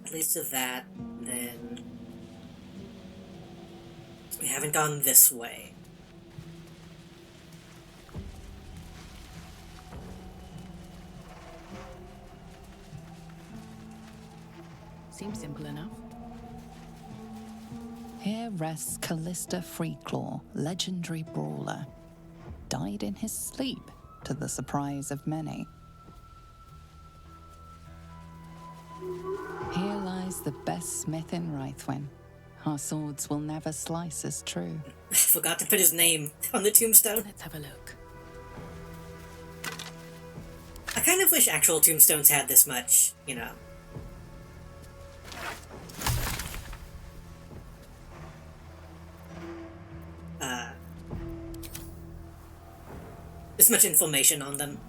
that leads to that, and then we haven't gone this way. Seems simple enough. Here rests Callista Freeclaw, legendary brawler. Died in his sleep, to the surprise of many. Here lies the best smith in Rythwin. Our swords will never slice as true. I forgot to put his name on the tombstone. Let's have a look. I kind of wish actual tombstones had this much, you know. This much information on them.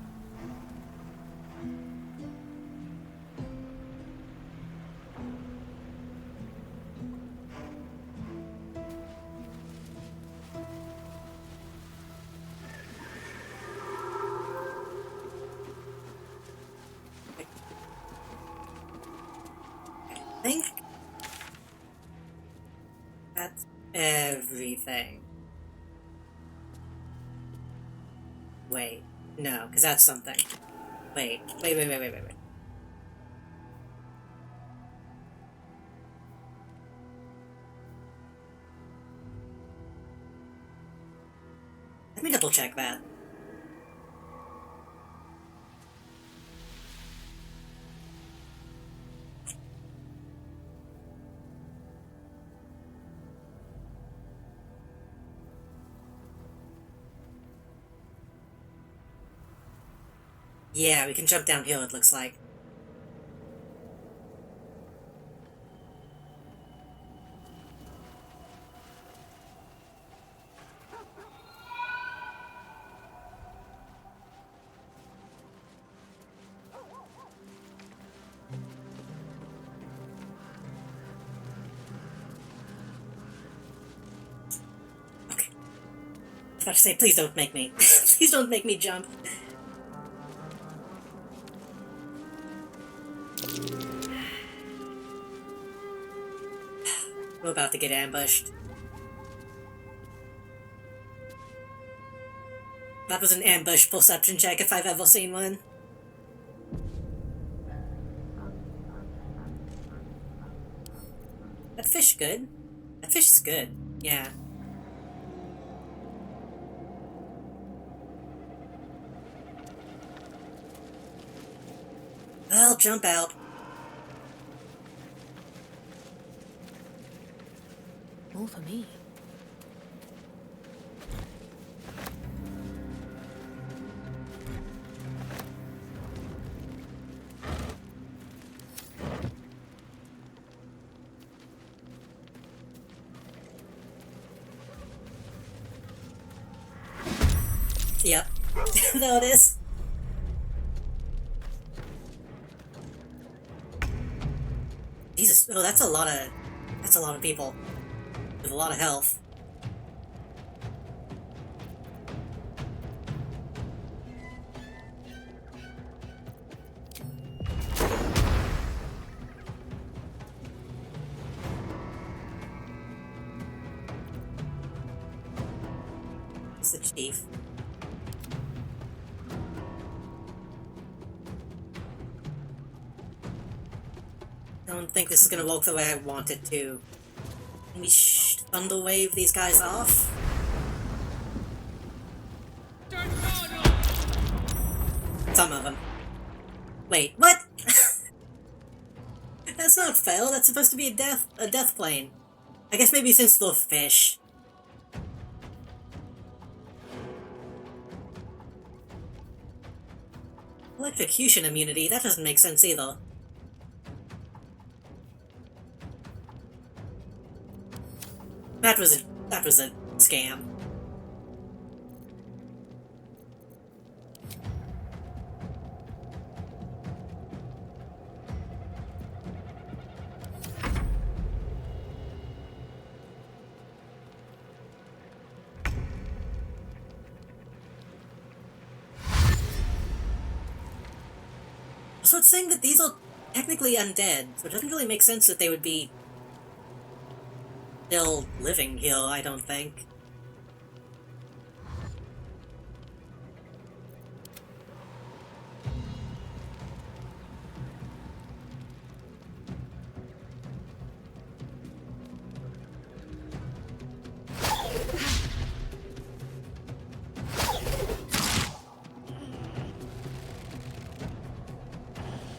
That's everything. Wait, no, because that's something. Wait. Let me double check that. Yeah, we can jump downhill, it looks like. Okay. I was about to say, please don't make me. Please don't make me jump. We're about to get ambushed. That was an ambush perception check if I've ever seen one. That fish good. That fish is good. Yeah. Well, jump out. All for me. Yep. There it is. Jesus, oh, that's a lot of people. With a lot of health. It's the chief. I don't think this is gonna work the way I want it to. Can we thunder wave these guys off? Some of them. Wait, what? That's not fail. That's supposed to be a death plane. I guess maybe since they're fish. Electrocution immunity. That doesn't make sense either. That was a scam. So it's saying that these are technically undead, so it doesn't really make sense that they would be still living here, I don't think.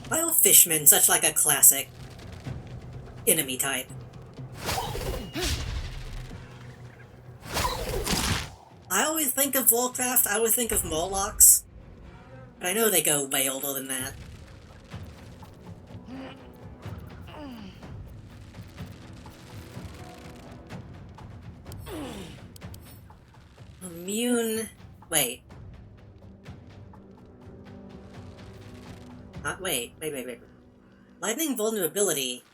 Why are fishmen such like a classic enemy type? I always think of Warcraft, I always think of Morlocks, but I know they go way older than that. Immune... wait. Wait. Lightning vulnerability.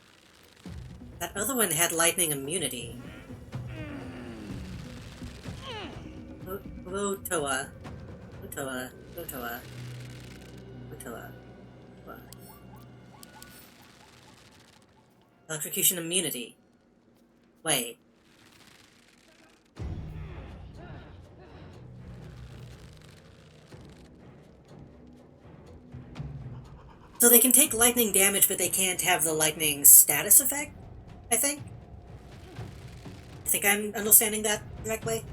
That other one had lightning immunity. Toa. Electrocution immunity. Wait. So they can take lightning damage, but they can't have the lightning status effect, I think? I think I'm understanding that correctly?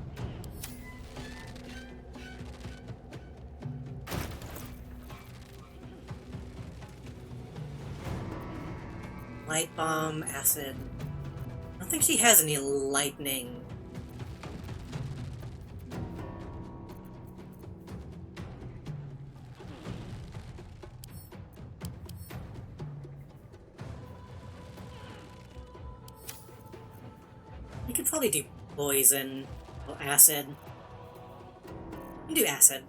Light bomb, acid. I don't think she has any lightning. You could probably do poison or acid. You can do acid.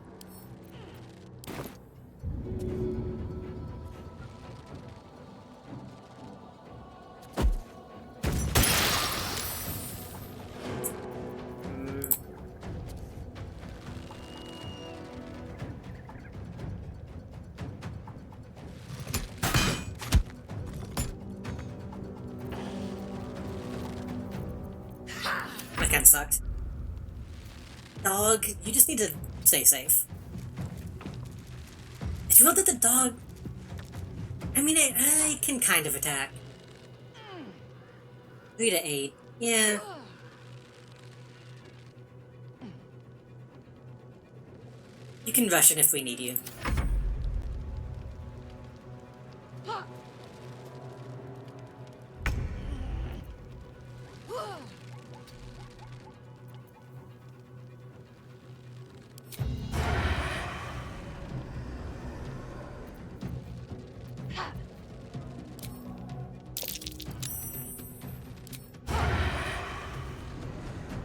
That kinda sucked. Dog, you just need to stay safe. I feel that the dog... I mean, I can kind of attack. 3 to 8. Yeah. You can rush it if we need you.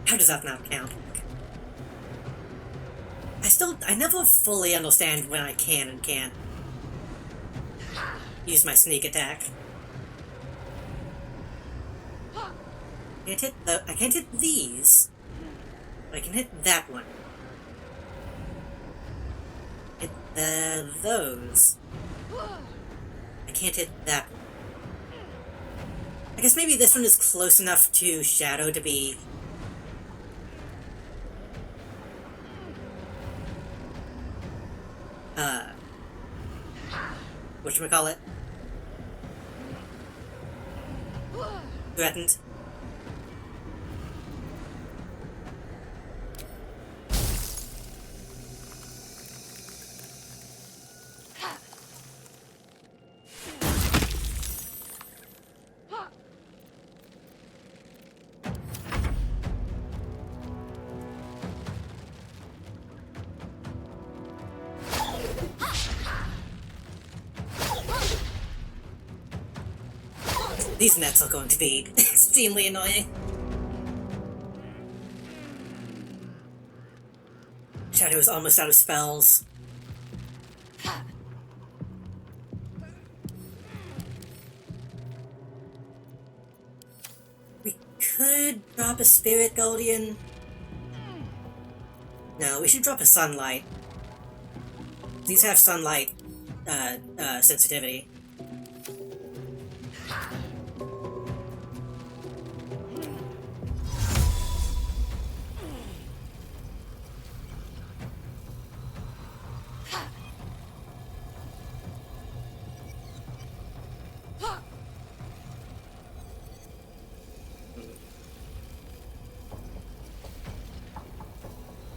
How does that not count? I never fully understand when I can and can't use my sneak attack. I can't hit these. But I can hit that one. Hit those. I can't hit that one. I guess maybe this one is close enough to Shadow to be... whatchamacallit? Threatened. These nets are going to be extremely annoying. Shadow is almost out of spells. We could drop a Spirit Guardian. No, we should drop a Sunlight. These have Sunlight sensitivity.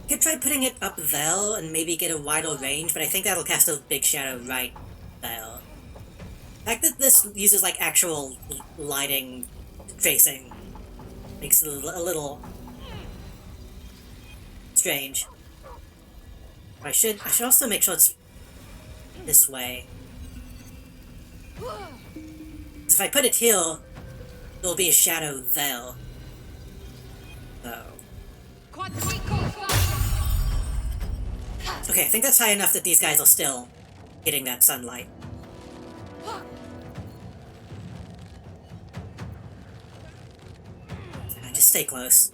Could try putting it up there and maybe get a wider range, but I think that'll cast a big shadow right there. The fact that this uses like actual lighting tracing makes it a little strange. I should also make sure it's this way. If I put it here, there'll be a shadow there. So. Okay, I think that's high enough that these guys are still getting that sunlight. Just stay close.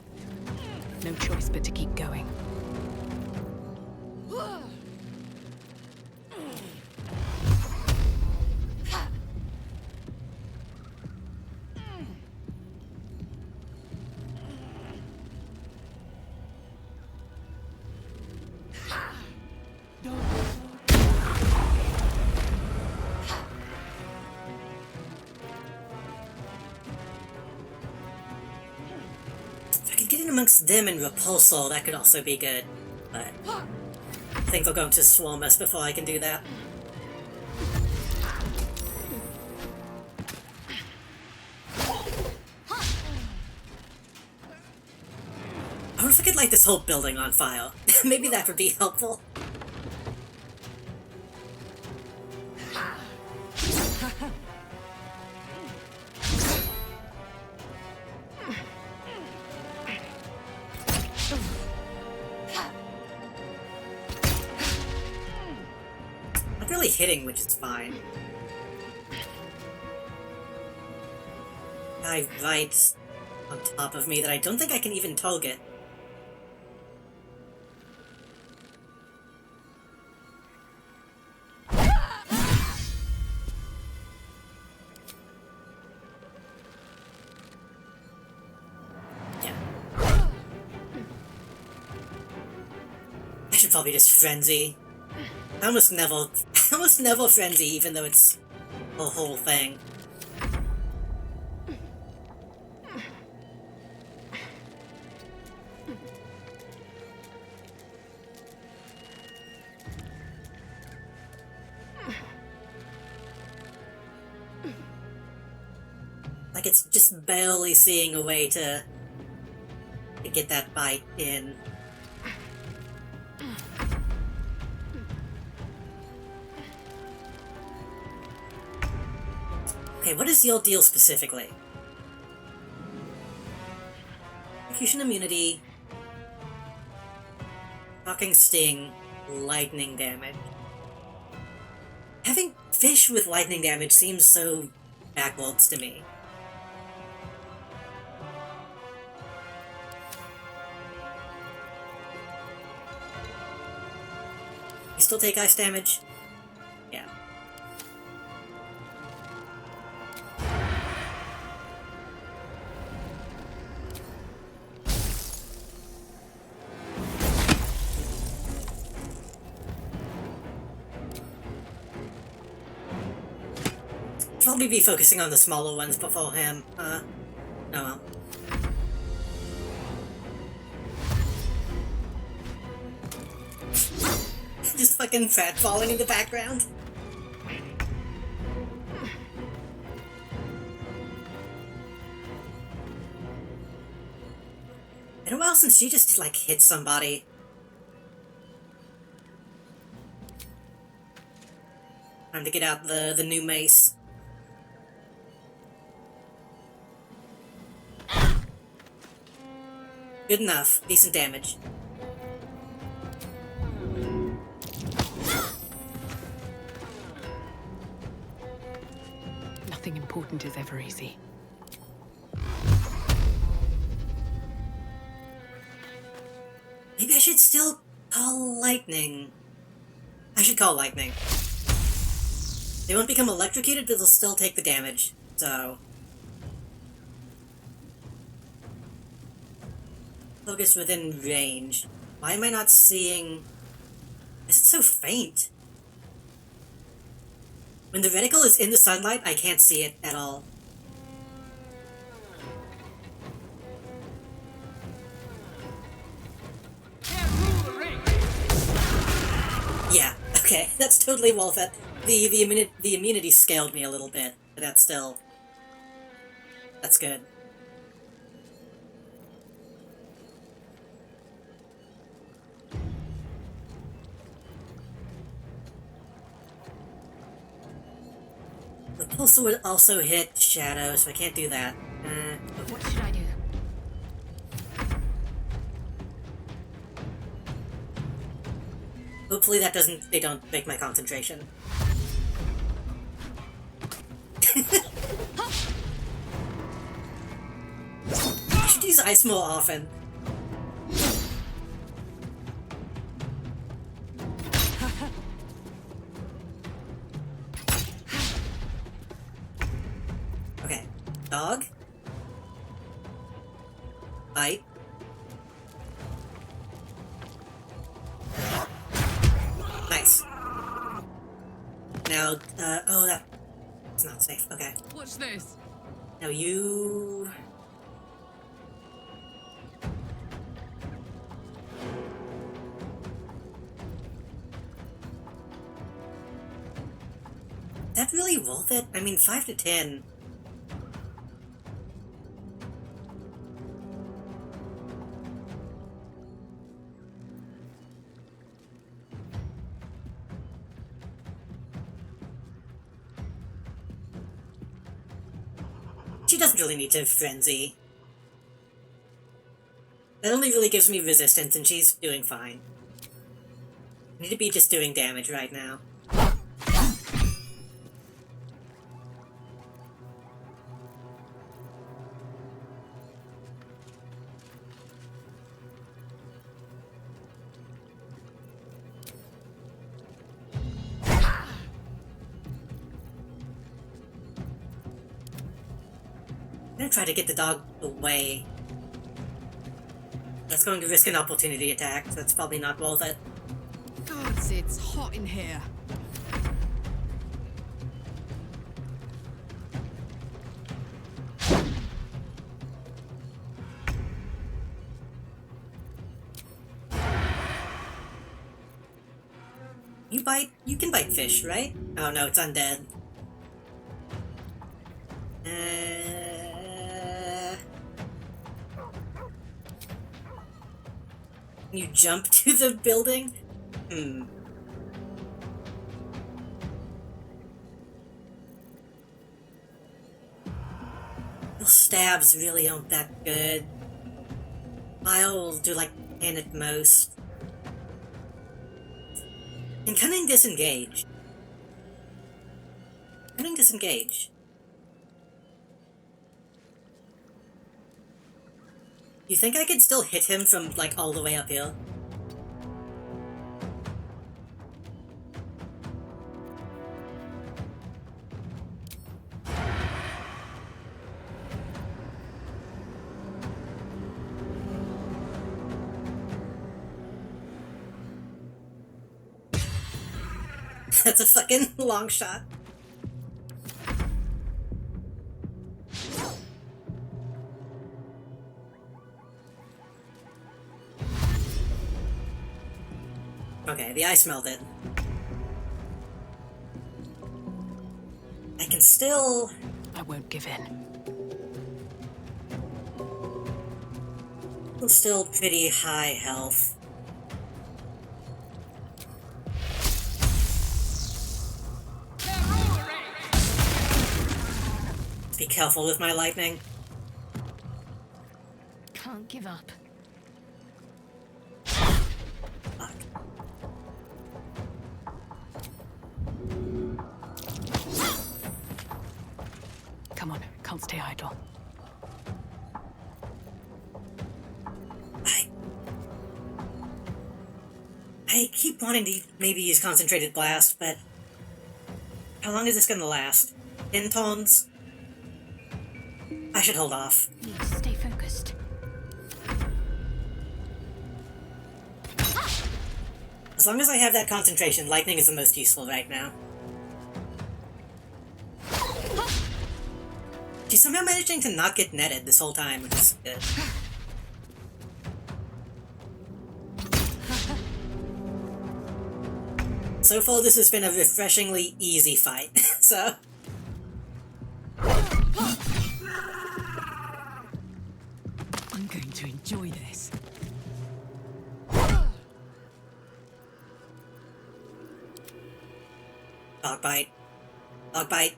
No choice but to keep going. amongst them and Repulsor, that could also be good. But I think they're going to swarm us before I can do that. I wonder if I could light this whole building on fire. Maybe that would be helpful. Not really hitting, which is fine. Guy right on top of me that I don't think I can even target. I should probably just frenzy. I almost never frenzy, even though it's a whole thing. Like it's just barely seeing a way to get that bite in. Okay, what is your deal specifically? Execution immunity, shocking sting, lightning damage. Having fish with lightning damage seems so backwards to me. You still take ice damage? Yeah. Probably be focusing on the smaller ones before him. Oh well. Just fucking fat falling in the background. Been a while since she just like hit somebody. Time to get out the new mace. Good enough. Decent damage. Nothing important is ever easy. Maybe I should still call lightning. I should call lightning. They won't become electrocuted, but they'll still take the damage, so... Focus within range. Why am I not seeing... Is it so faint? When the reticle is in the sunlight, I can't see it at all. Yeah, okay, that's totally worth it. The immunity scaled me a little bit, but that's still... That's good. The pulsar would also hit Shadow, so I can't do that. What should I do? Hopefully that doesn't... They don't break my concentration. I should use ice more often. Okay. Dog. Bite. Nice. Now, oh, that's not safe. Okay. Watch this. Now you... that really worth it? I mean, 5 to 10. She doesn't really need to frenzy. That only really gives me resistance, and she's doing fine. I need to be just doing damage right now. I'm gonna try to get the dog away. That's going to risk an opportunity attack, so that's probably not worth it. Gods, it's hot in here. You can bite fish, right? Oh no, it's undead. Can you jump to the building? Those stabs really aren't that good. I'll do like 10 at most. And cunning disengage. Cunning disengage. You think I could still hit him from, like, all the way up here? That's a fucking long shot. Okay, the eye smelled it. I can still... I won't give in. I'm still pretty high health. Be careful with my lightning. Can't give up. Come on, can't stay idle. I keep wanting to maybe use Concentrated Blast, but how long is this gonna last? 10 turns? I should hold off. Need to stay focused. As long as I have that concentration, lightning is the most useful right now. She's somehow managing to not get netted this whole time, which is good. So far, this has been a refreshingly easy fight, so... I'm going to enjoy this. Dog bite. Dog bite.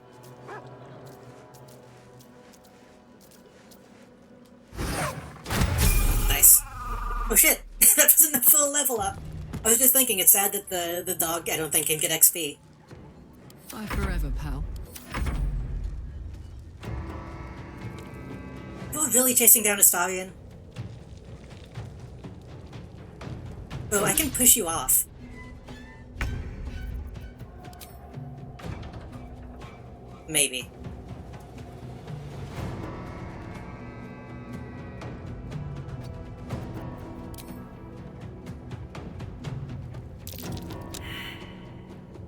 Nice. Oh shit! That wasn't a full level up! I was just thinking, it's sad that the dog, I don't think, can get XP. Bye forever, pal. You're really chasing down Astarion? Oh, I can push you off. Maybe.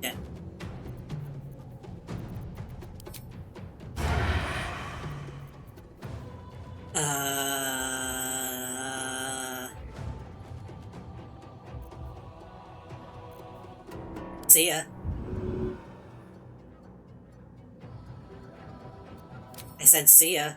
Yeah. See ya. I said see ya.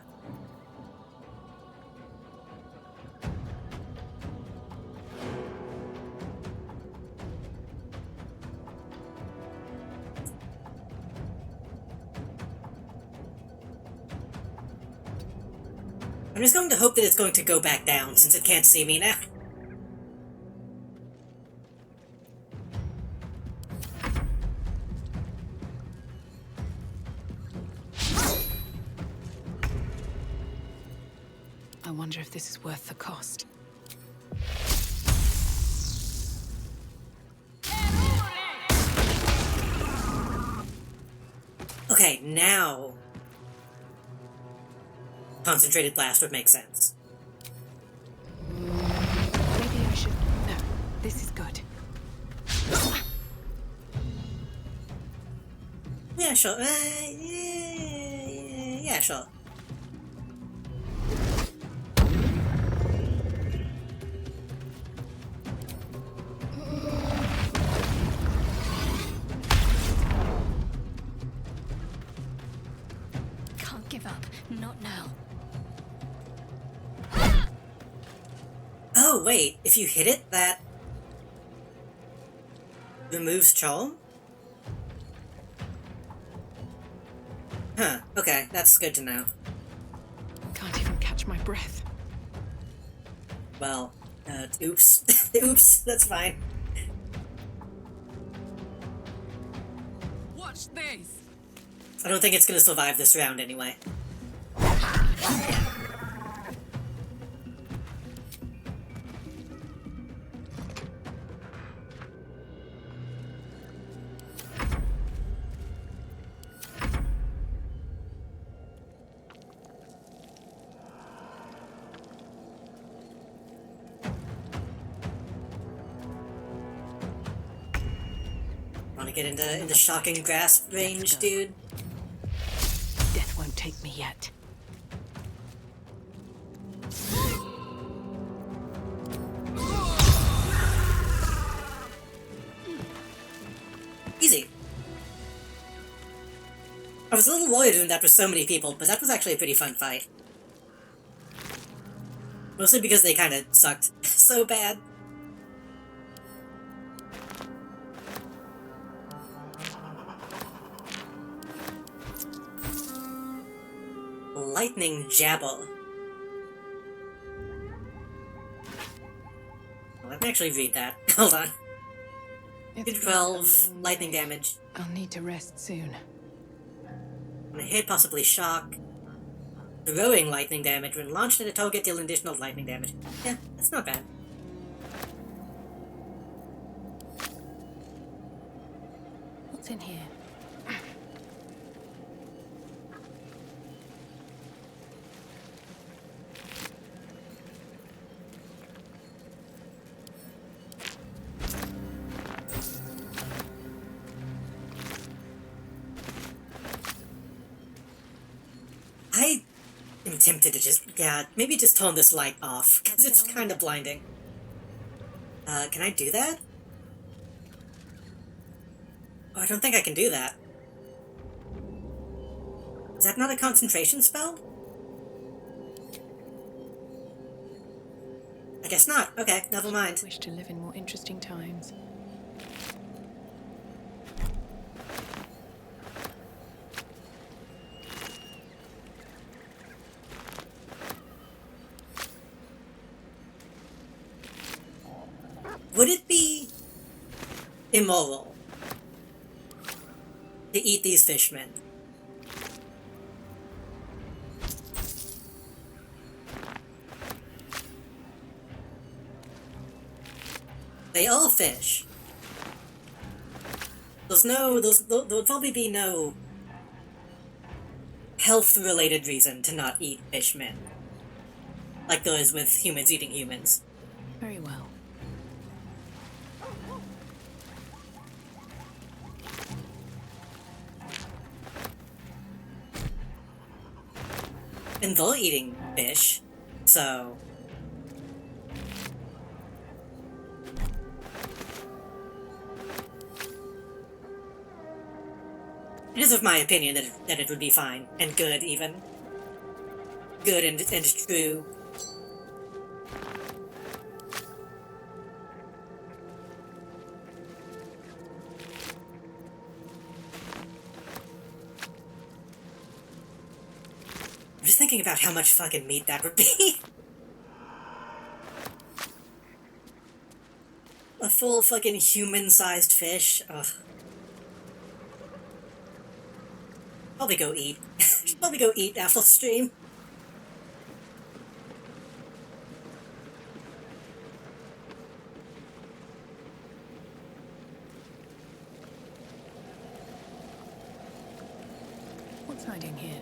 I'm just going to hope that it's going to go back down since it can't see me now. I wonder if this is worth the cost. Okay, now concentrated blast would make sense. Maybe I should... No, this is good. Yeah, sure. Yeah, sure. Can't give up. Not now. Oh, wait. If you hit it, that removes charm? Huh. Okay, that's good to know. Can't even catch my breath. Well, oops. Oops, that's fine. Watch this! I don't think it's gonna survive this round anyway. Want to get into shocking grasp range, dude? Death won't take me yet. Easy. I was a little worried when that was so many people, but that was actually a pretty fun fight. Mostly because they kind of sucked so bad. Lightning Jabber. Oh, let me actually read that. Hold on. Did 12 lightning damage. I'll need to rest soon. On a hit, possibly shock. Throwing lightning damage. When launched at a target, deal additional lightning damage. Yeah, that's not bad. What's in here? I am tempted to just, maybe just turn this light off, because it's kind of blinding. Can I do that? Oh, I don't think I can do that. Is that not a concentration spell? I guess not. Okay, never mind. I wish to live in more interesting times. Would it be immoral to eat these fishmen? They all fish. There'll probably be no health-related reason to not eat fishmen. Like there is with humans eating humans. Very well. And they're eating fish, so... It is of my opinion that it would be fine, and good even. good and true. I'm just thinking about how much fucking meat that would be. A full fucking human-sized fish. Ugh. Probably go eat. Should probably go eat after the stream. What's hiding here?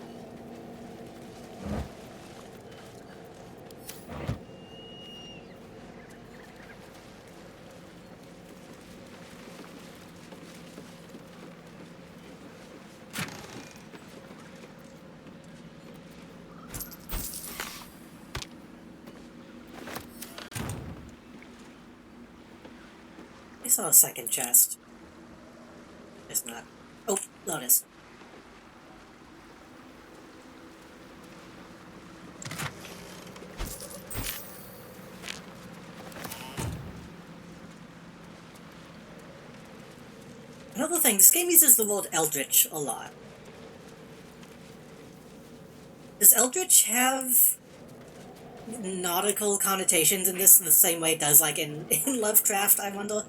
I saw a second chest. It's not. Oh, Lotus. Another thing, this game uses the word Eldritch a lot. Does Eldritch have nautical connotations in this in the same way it does, like, in Lovecraft, I wonder?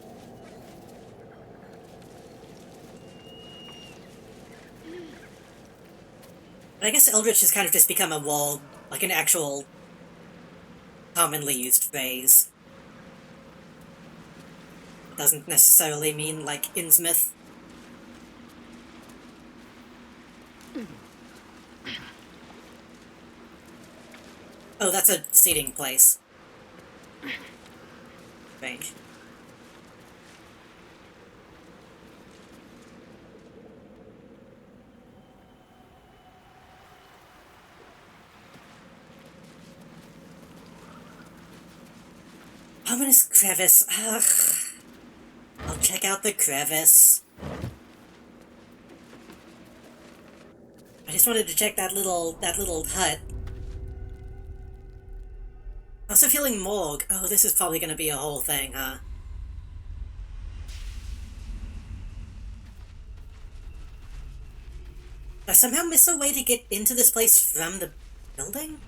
But I guess Eldritch has kind of just become a word, like an actual commonly used phrase. It doesn't necessarily mean, like, Innsmouth. Oh, that's a seating place. Strange. Ominous crevice. Ugh. I'll check out the crevice. I just wanted to check that little hut. I'm also feeling morgue. Oh, this is probably gonna be a whole thing, huh? Did I somehow miss a way to get into this place from the building?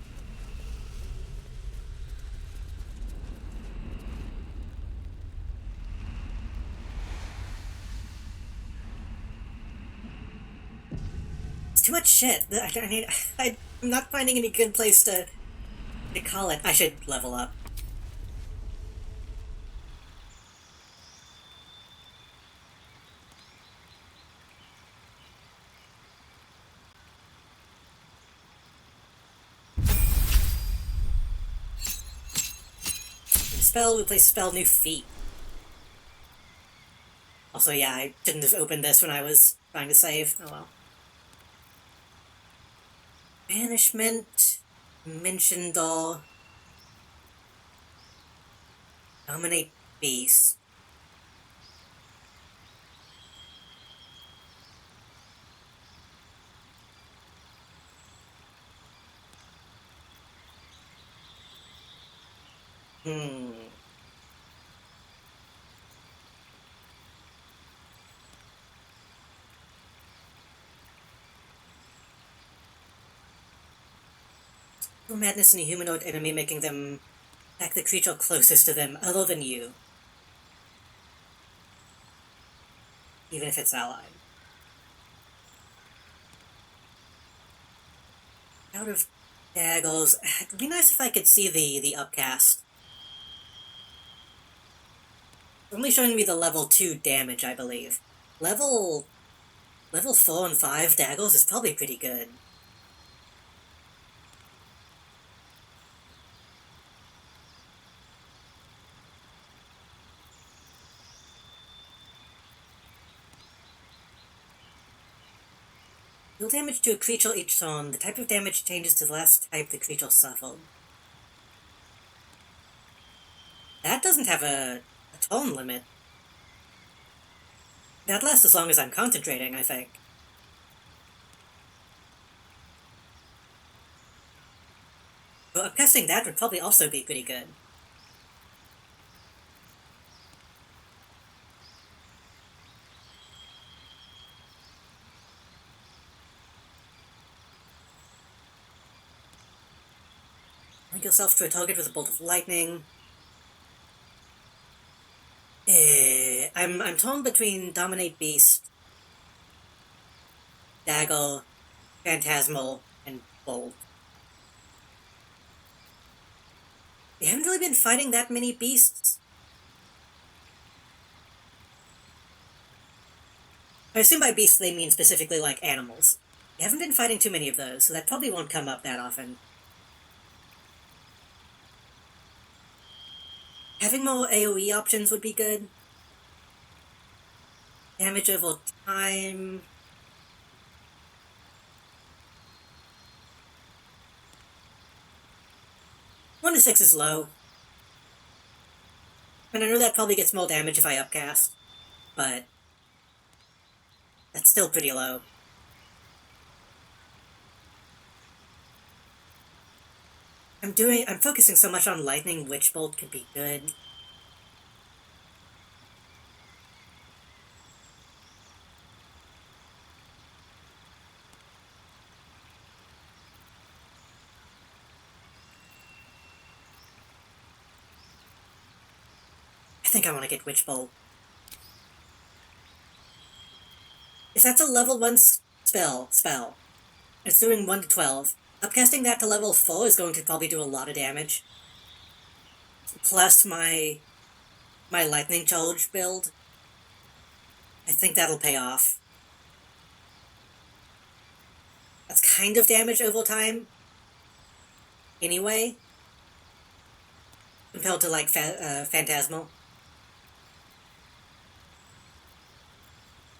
It's too much shit. I'm not finding any good place to call it. I should level up. Spell, replace spell, new feat. Also, yeah, I didn't just open this when I was trying to save. Oh well. Banishment, Mention Door, Dominate Beast. Madness in a humanoid enemy, making them attack the creature closest to them, other than you. Even if it's allied. Out of daggers. It would be nice if I could see the upcast. Only showing me the level 2 damage, I believe. Level 4 and 5 daggers is probably pretty good. Deal damage to a creature each turn. The type of damage changes to the last type the creature suffered. That doesn't have a turn limit. That lasts as long as I'm concentrating, I think. Well, upcasting that would probably also be pretty good. Link yourself to a target with a bolt of lightning. I'm torn between Dominate Beast, Dagger, Phantasmal, and Bolt. We haven't really been fighting that many beasts. I assume by beasts they mean specifically like animals. We haven't been fighting too many of those, so that probably won't come up that often. Having more AoE options would be good. Damage over time. One to 6 is low. And I know that probably gets more damage if I upcast, but that's still pretty low. I'm focusing so much on lightning, Witch Bolt could be good. I think I want to get Witch Bolt. If that's a level 1 spell, it's doing 1 to 12, upcasting that to level 4 is going to probably do a lot of damage. Plus my lightning charge build. I think that'll pay off. That's kind of damage over time. Anyway. Compared to like Phantasmal.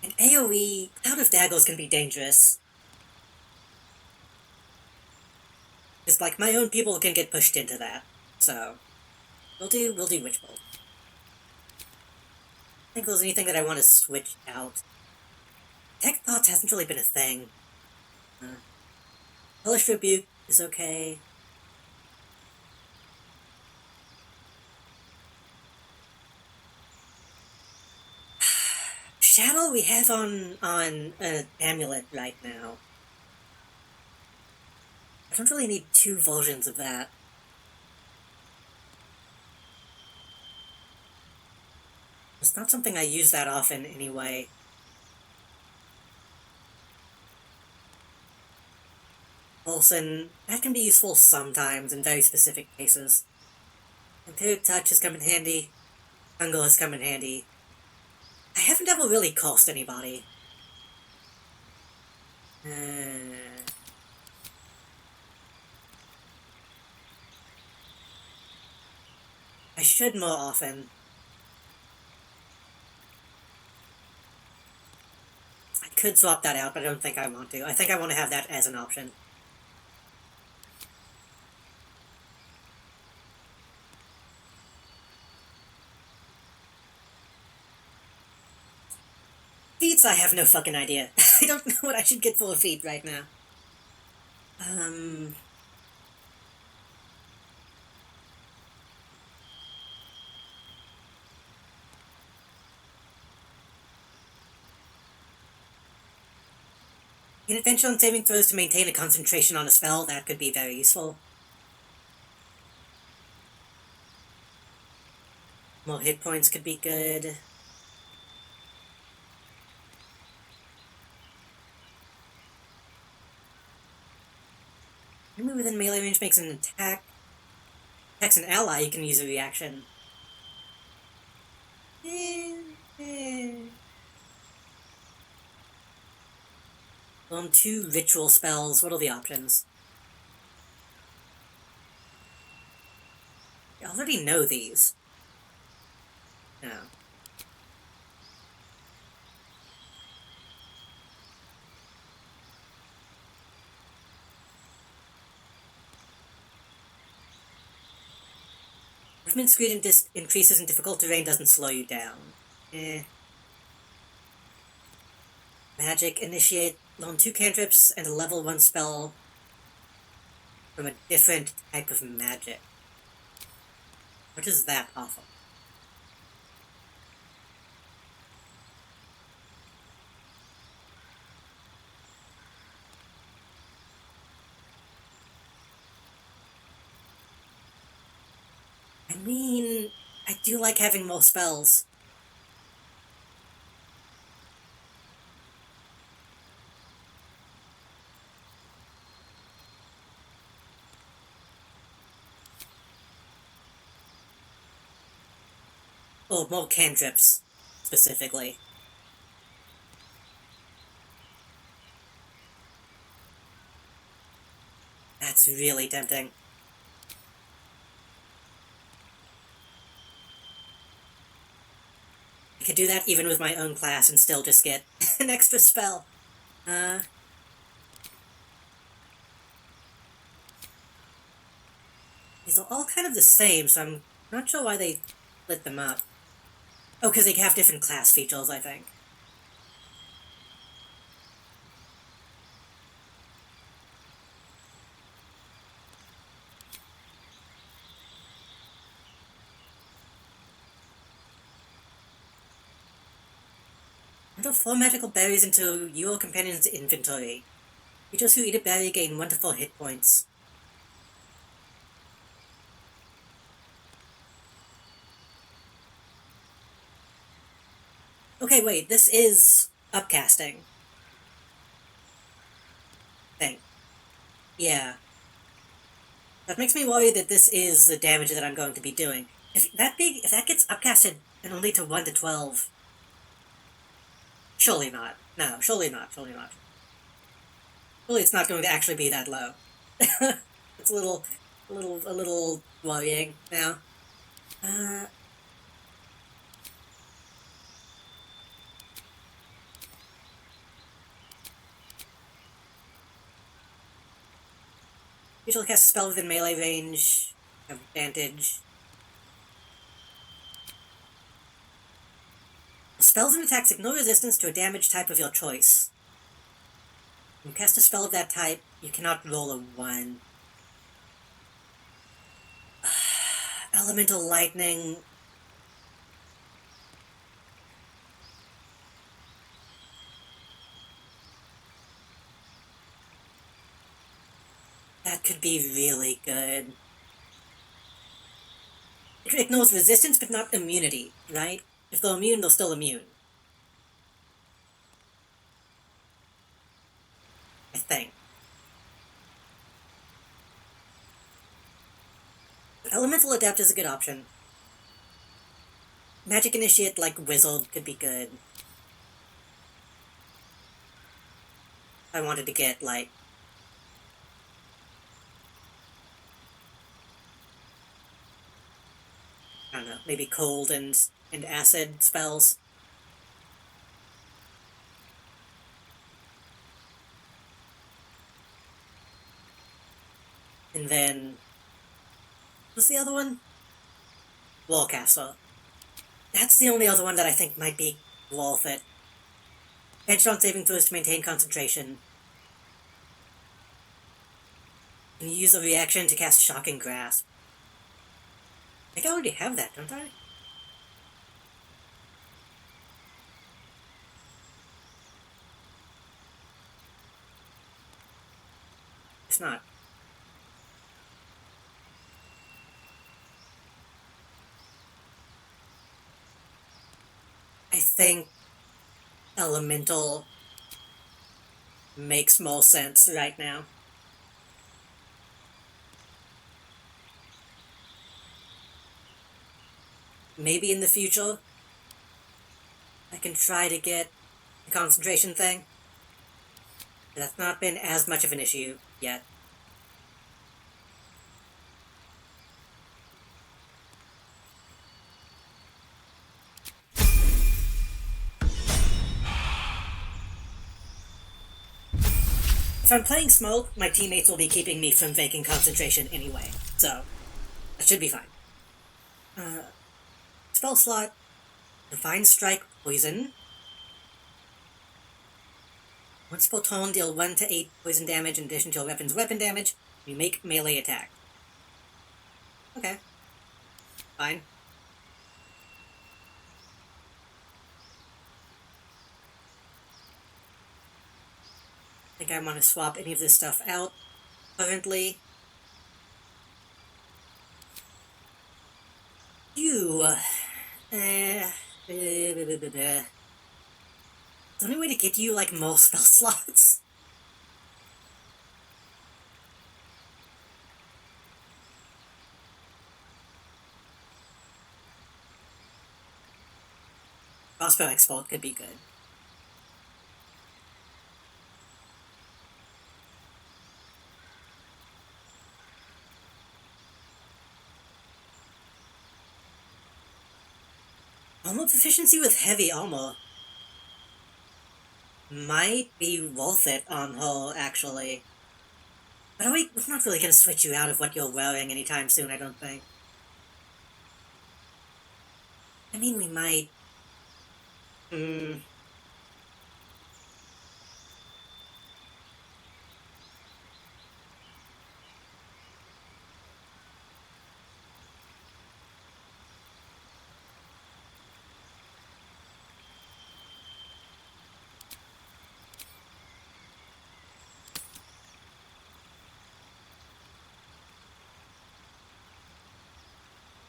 And AoE, Cloud of Daggers can be dangerous. Because like my own people can get pushed into that. So we'll do Witch Bolt. I think there's anything that I want to switch out. Tech Pots hasn't really been a thing. Hellish Rebuke is okay. Shadow we have on an amulet right now. I don't really need 2 versions of that. It's not something I use that often anyway. Olsen, that can be useful sometimes in very specific cases. Imperial Touch has come in handy. Hunger has come in handy. I haven't ever really cost anybody. I should more often. I could swap that out, but I don't think I want to. I think I want to have that as an option. Feats, I have no fucking idea. I don't know what I should get for a feat right now. An adventure on saving throws to maintain a concentration on a spell, that could be very useful. More hit points could be good. Enemy within melee range makes an attack. Attacks an ally, you can use a reaction. On 2 ritual spells, what are the options? I already know these. No. Movement speed increases in difficulty terrain doesn't slow you down. Magic, initiate, learn 2 cantrips and a level 1 spell. from a different type of magic. What is that awful? I mean, I do like having more spells. Or more cantrips, specifically. That's really tempting. I could do that even with my own class and still just get an extra spell. These are all kind of the same, so I'm not sure why they split them up. Oh, because they have different class features, I think. Enter 4 magical berries into your companion's inventory. Creatures who eat a berry gain 1 to 4 hit points. Okay, wait, this is upcasting. Thing. Yeah. That makes me worry that this is the damage that I'm going to be doing. If that gets upcasted and only to 1 to 12... Surely not. No, surely not, surely not. Surely it's not going to actually be that low. It's a little worrying now. Usually cast a spell within melee range. Have advantage. Spells and attacks ignore resistance to a damage type of your choice. When you cast a spell of that type, you cannot roll a 1. Elemental lightning. That could be really good. It ignores resistance, but not immunity, right? If they're immune, they're still immune. I think. Elemental Adept is a good option. Magic Initiate, like Wizard, could be good. I wanted to get, like... I don't know, maybe cold and acid spells. And then... what's the other one? Wallcaster. That's the only other one that I think might be worth it. Advantage on saving throws to maintain concentration. And you use a reaction to cast Shocking Grasp. I think I already have that, don't I? It's not. I think Elemental makes more sense right now. Maybe in the future, I can try to get the concentration thing. But that's not been as much of an issue yet. If I'm playing Smoke, my teammates will be keeping me from faking concentration anyway, so that should be fine. Spell slot, Divine Strike Poison. Once per turn, deal 1 to 8 poison damage in addition to your weapon's weapon damage. You make melee attack. Okay. Fine. I think I want to swap any of this stuff out currently. You. Is there any way to get you, like, more spell slots? Crossbow export could be good. Armor proficiency with heavy armor might be worth it on her, actually. But we're not really going to switch you out of what you're wearing anytime soon, I don't think. I mean, we might.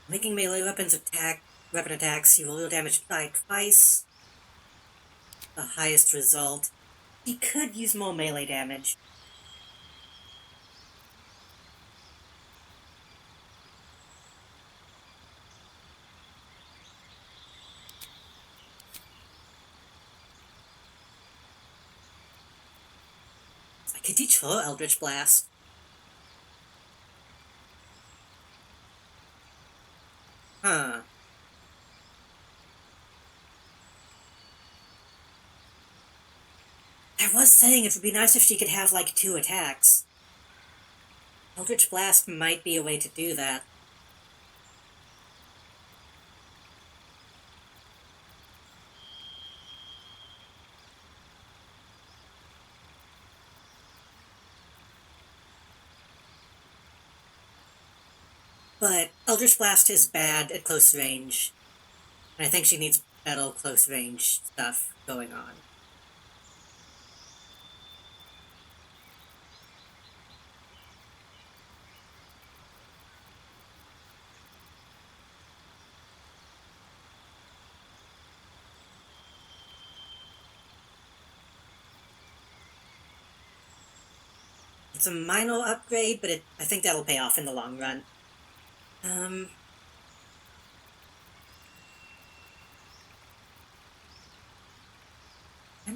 Making melee weapon attacks, you will deal damage twice. The highest result. He could use more melee damage. I could teach her Eldritch Blast. Huh. I was saying it would be nice if she could have, like, 2 attacks. Eldritch Blast might be a way to do that. But Eldritch Blast is bad at close range. And I think she needs better close range stuff going on. It's a minor upgrade, but I think that'll pay off in the long run. And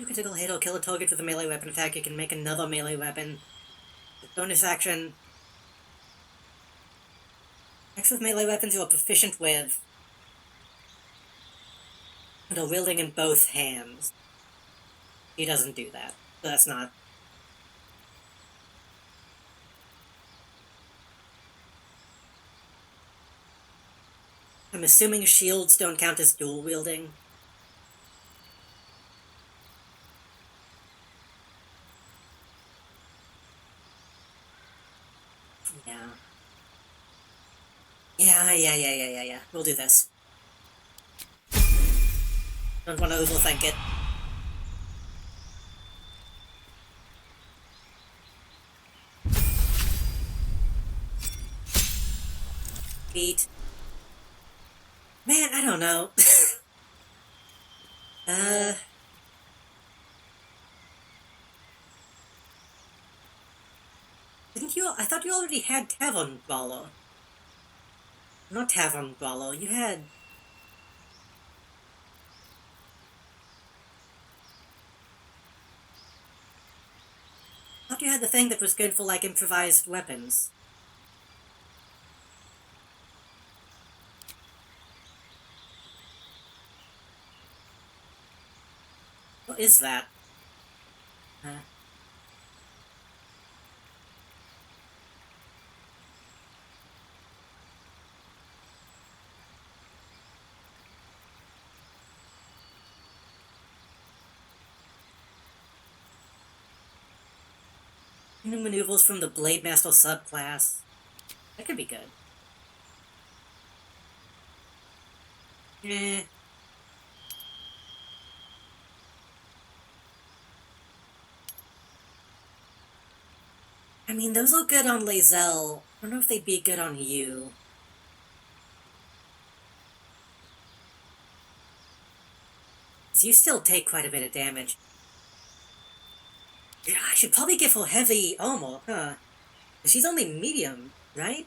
critical hit or kill a target with a melee weapon attack, you can make another melee weapon. The bonus action. Attacks with melee weapons you are proficient with and are wielding in both hands. He doesn't do that. So that's not. I'm assuming shields don't count as dual wielding. Yeah. We'll do this. Don't want to overthink it. Beat. Man, I don't know. I thought you already had Tavern Brawler. Not Tavern Brawler, you had... I thought you had the thing that was good for, like, improvised weapons. What is that? New maneuvers from the Blade Master subclass. That could be good. Eh. I mean, those look good on Lae'zel. I don't know if they'd be good on you. So you still take quite a bit of damage. Yeah, I should probably give her heavy armor, huh? She's only medium, right?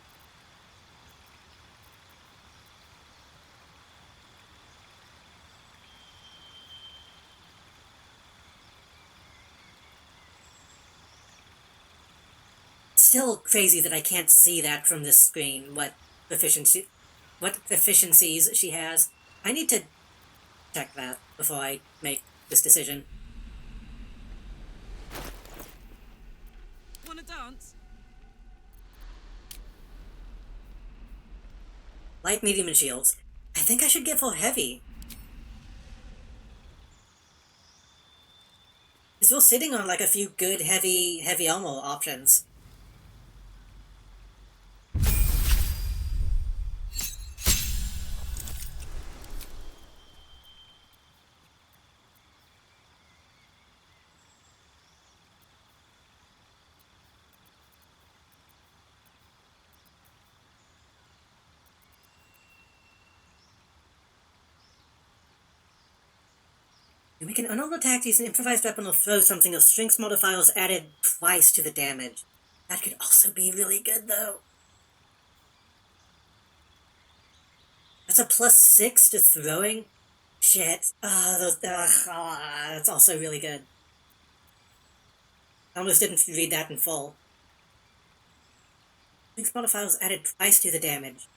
Still crazy that I can't see that from this screen, what efficiencies she has. I need to check that before I make this decision. Wanna dance? Light, medium, and shields. I think I should give her heavy. Because we're sitting on like a few good heavy armor options. And we can unarmed attack, use an improvised weapon, or throw something of strength modifiers added twice to the damage. That could also be really good, though. That's a +6 to throwing? Shit. That's also really good. I almost didn't read that in full. Strength modifiers added twice to the damage.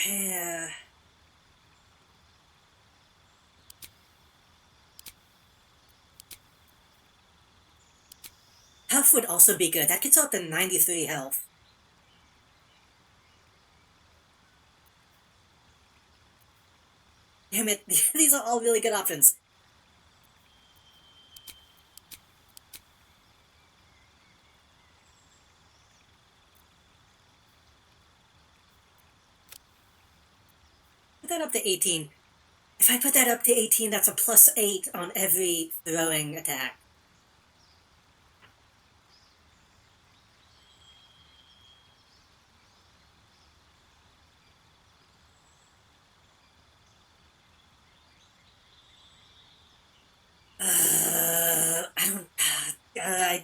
Yeah. Health would also be good. That gets up to 93 health. Damn it, these are all really good options. Put that up to 18. If I put that up to 18, that's a +8 on every throwing attack.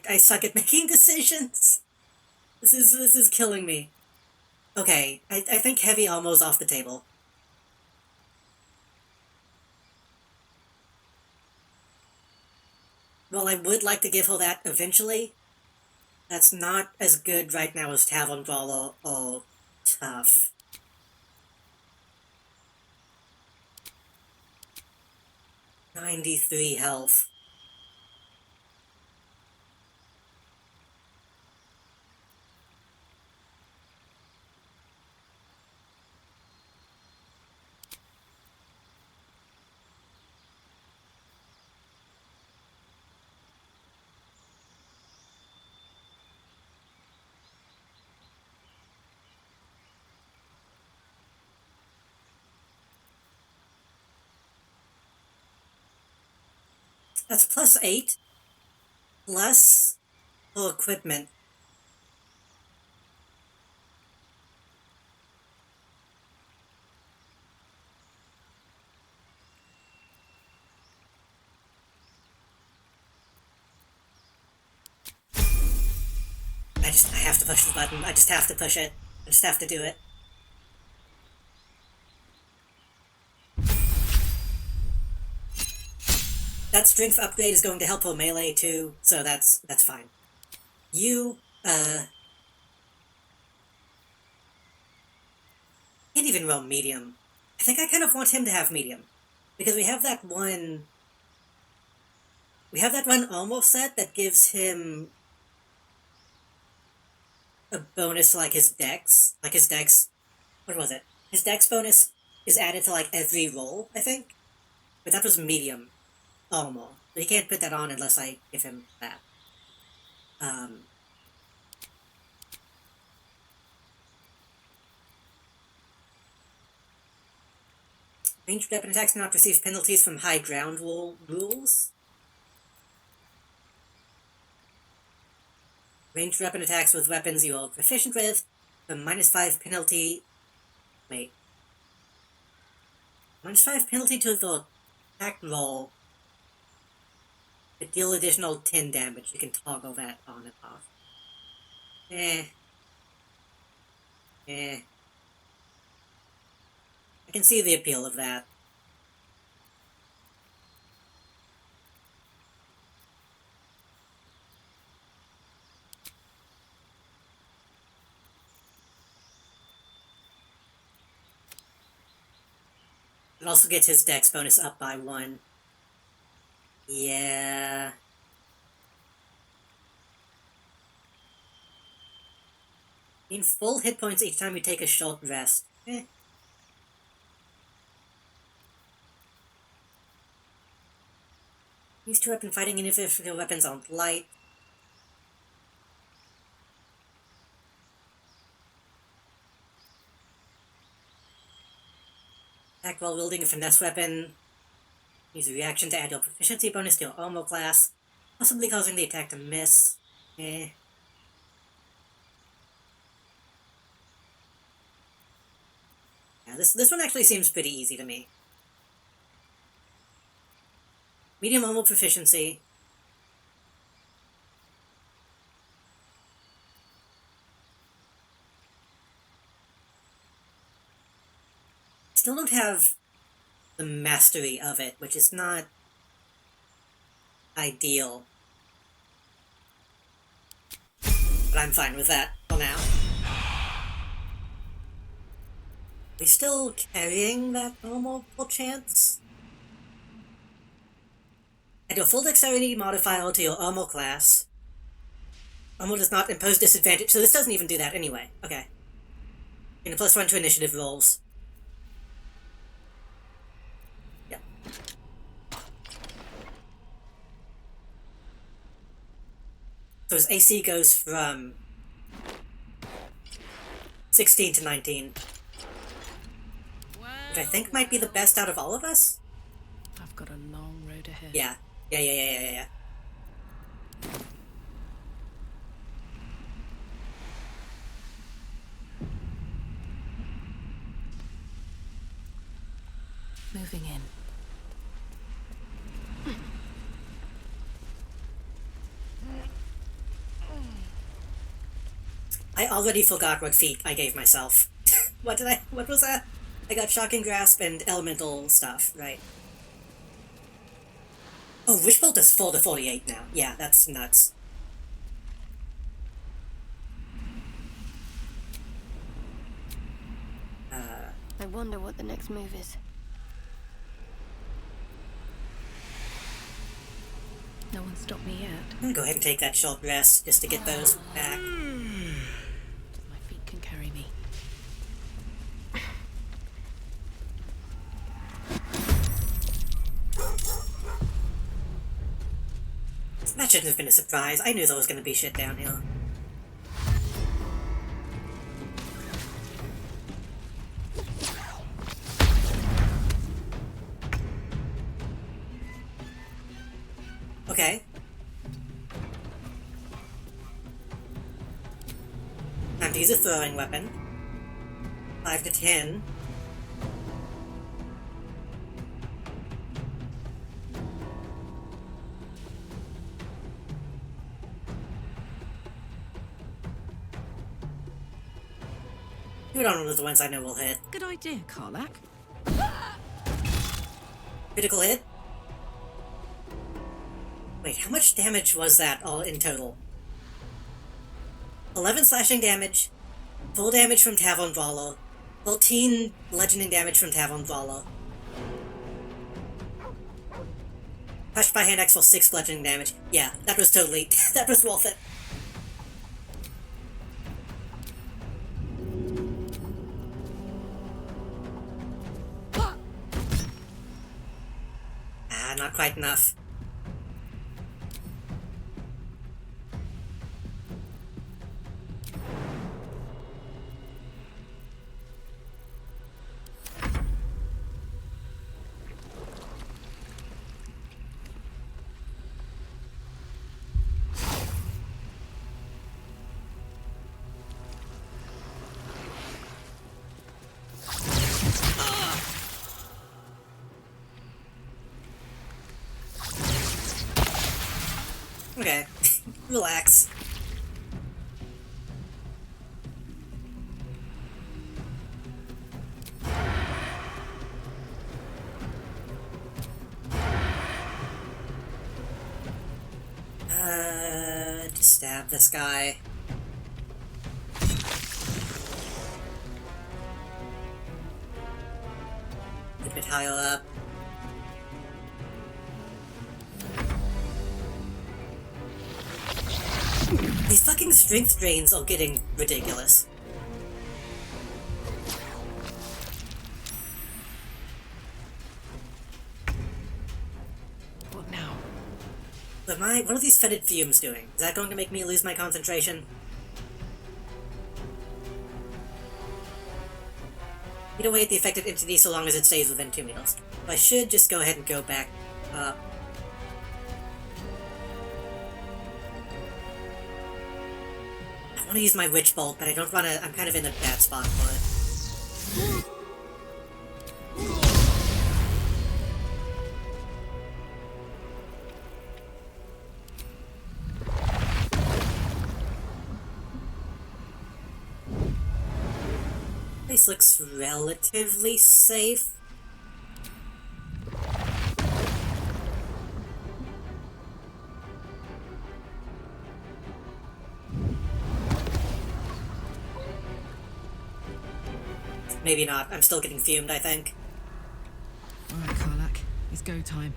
I suck at making decisions. This is killing me. Okay, I think heavy almost off the table. Well, I would like to give her that eventually. That's not as good right now as Tavern Brawler or Tough. $93 health. That's +8 plus full equipment. I have to push the button. I just have to push it. I just have to do it. That strength upgrade is going to help her melee too, so that's fine. You, can't even roll medium. I think I kind of want him to have medium. Because we have that one... We have that one almost set that gives him a bonus to, like, his dex. Like, his dex... What was it? His dex bonus is added to, like, every roll, I think? But that was medium. Almost. But he can't put that on unless I give him that. Ranged weapon attacks do not receive penalties from high ground rules. Ranged weapon attacks with weapons you are proficient with, a -5 penalty... Wait. -5 penalty to the attack roll. But deal additional 10 damage. You can toggle that on and off. I can see the appeal of that. It also gets his dex bonus up by 1. Yeah. Gain full hit points each time you take a short rest. Use 2-weapon fighting even if your weapons aren't light. Attack while wielding a finesse weapon. Use a reaction to add your proficiency bonus to your armor class, possibly causing the attack to miss. Yeah, this one actually seems pretty easy to me. Medium armor proficiency. Still don't have the mastery of it, which is not ideal. But I'm fine with that for now. Are we still carrying that normal chance? Add your full dexterity modifier to your armor class. Armor does not impose disadvantage, so this doesn't even do that anyway. Okay. And a +1 to initiative rolls. Yep. So his AC goes from 16 to 19. Which I think might be the best out of all of us? I've got a long road ahead. Yeah. Yeah. Moving in. I already forgot what feat I gave myself. What was that? I got Shocking Grasp and Elemental stuff, right? Oh, Wishbolt is 4 to 48 now. Yeah, that's nuts. I wonder what the next move is. No one stopped me yet. I'm gonna go ahead and take that short rest just to get those back. My feet can carry me. That shouldn't have been a surprise. I knew there was gonna be shit down here. Okay. Time to use a throwing weapon. 5 to 10. Do it on one of the ones I know will hit. Good idea, Karlak. Critical hit? Wait, how much damage was that all in total? 11 slashing damage, full damage from Tavern Brawler, 14 bludgeoning damage from Tavon Vala. Touched by hand X for 6 bludgeoning damage. Yeah, that was totally... that was worth it. Not quite enough. Okay, relax. Just stab this guy. A bit higher up. These fucking strength drains are getting ridiculous. What now? What are these fetid fumes doing? Is that going to make me lose my concentration? You don't wait the affected entity so long as it stays within 2 meters. I should just go ahead and go back up. I want to use my Witch Bolt, but I don't want to... I'm kind of in a bad spot for it. This looks relatively safe. Maybe not. I'm still getting fumed, I think. Alright, Karlak. It's go time.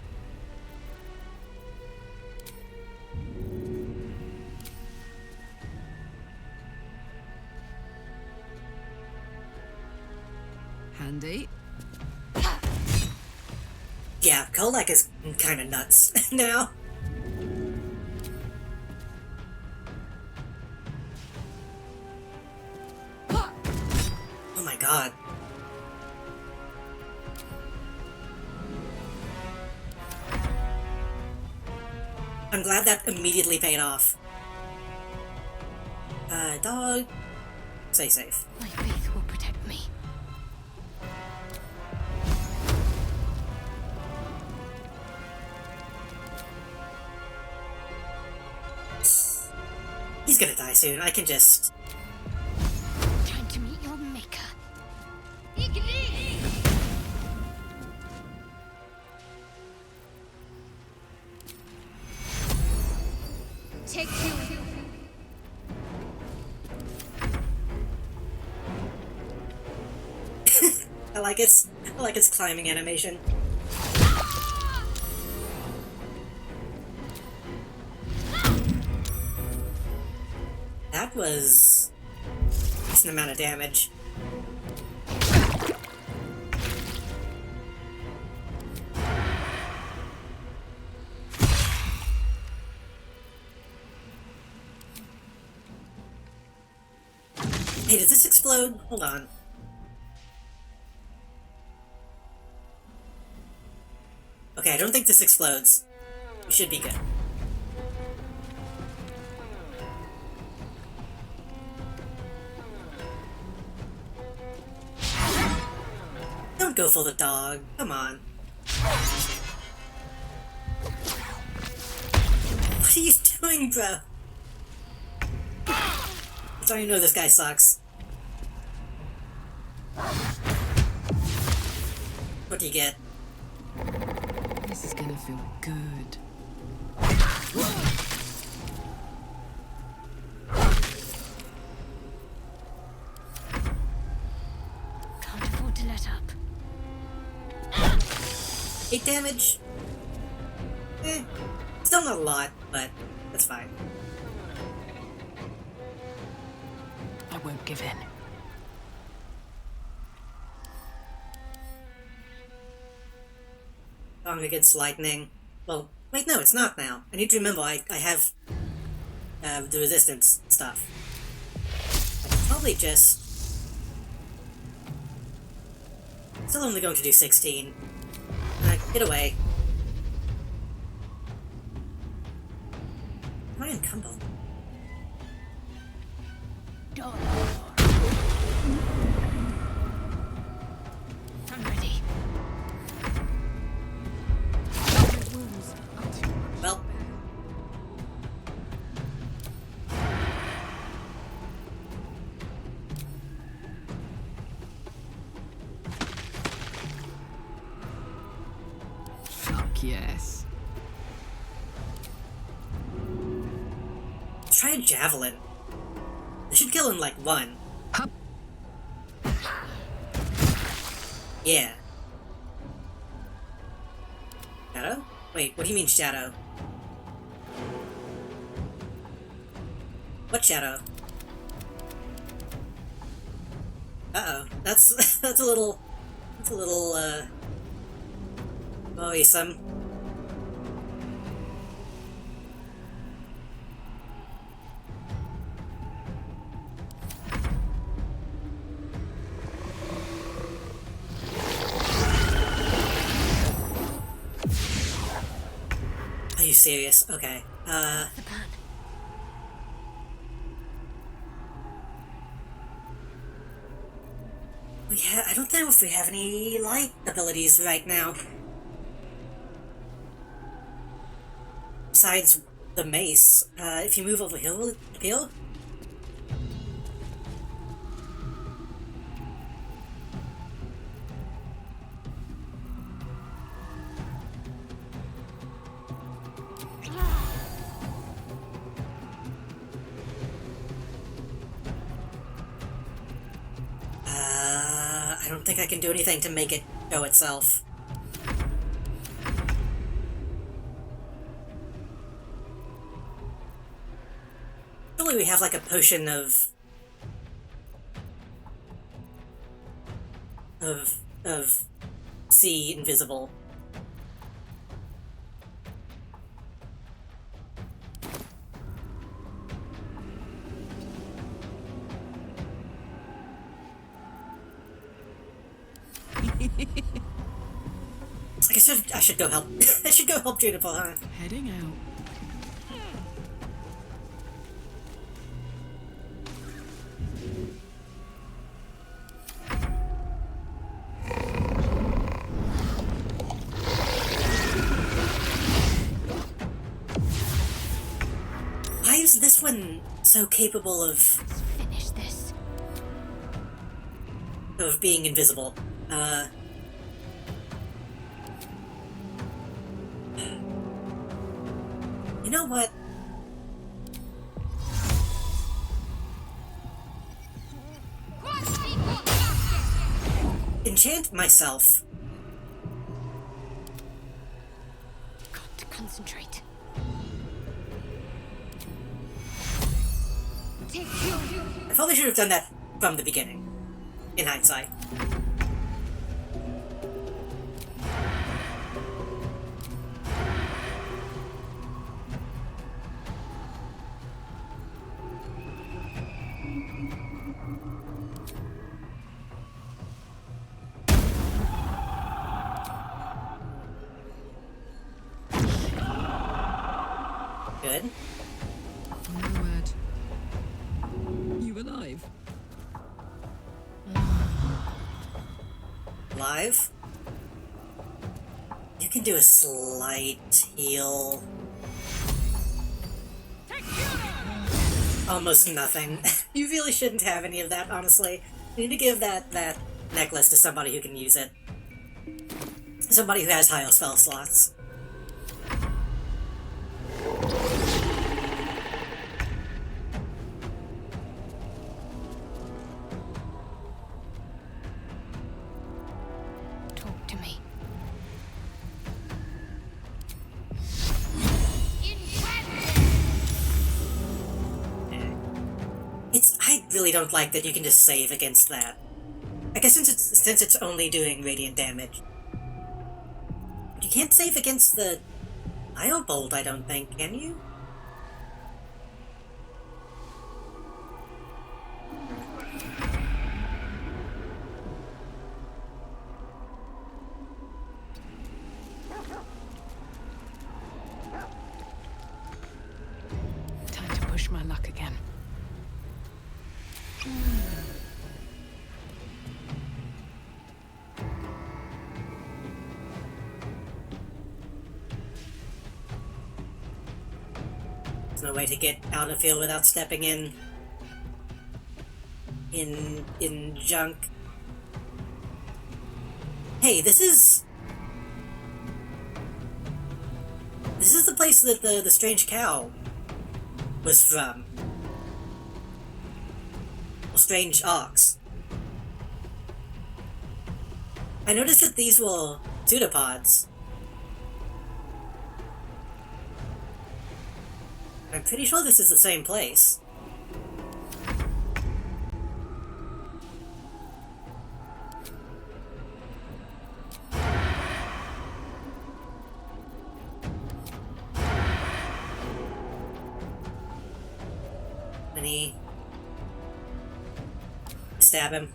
Handy. Yeah, Kolak is kinda nuts now. Oh my god. I'm glad that immediately paid off. Dog. Stay safe. My faith will protect me. He's gonna die soon. I can just... Time to meet your maker. Take you. I like its climbing animation. That was a decent amount of damage. Hey, does this explode? Hold on. Okay, I don't think this explodes. We should be good. Don't go for the dog. Come on. What are you doing, bro? That's how you know this guy sucks. What do you get? This is gonna feel good. 8 damage? Still not a lot, but that's fine. I won't give in. Song against lightning. Well, wait, no, it's not now. I need to remember I have the resistance stuff. I could probably just... Still only going to do 16. Get away. Am I in combo? I'm ready. Well. Fuck yes. Let's try a javelin. They should kill in like one. Yeah. Shadow? Wait, what do you mean shadow? What shadow? Uh-oh. That's a little worrisome. Are you serious? Okay. I don't know if we have any light abilities right now. Besides the mace. If you move over here, will it appear? I don't think I can do anything to make it show itself. Surely we have like a potion of see invisible. I should go help. I should go help Juniper, huh? Heading out. Why is this one so capable of... Finish this. Of being invisible? You know what? Enchant myself. Got to concentrate. I probably should have done that from the beginning, in hindsight. Good. No word. You alive? Live? You can do a slight heal. Almost nothing. You really shouldn't have any of that, honestly. You need to give that necklace to somebody who can use it. Somebody who has higher spell slots. Talk to me. really don't like that you can just save against that. I guess since it's only doing radiant damage. You can't save against the Iron Bolt, I don't think, can you? Time to push my luck again. There's no way to get out of field without stepping in junk. Hey, this is the place that the strange cow was from. Well, strange ox. I noticed that these were pseudopods. I'm pretty sure this is the same place. Stab him.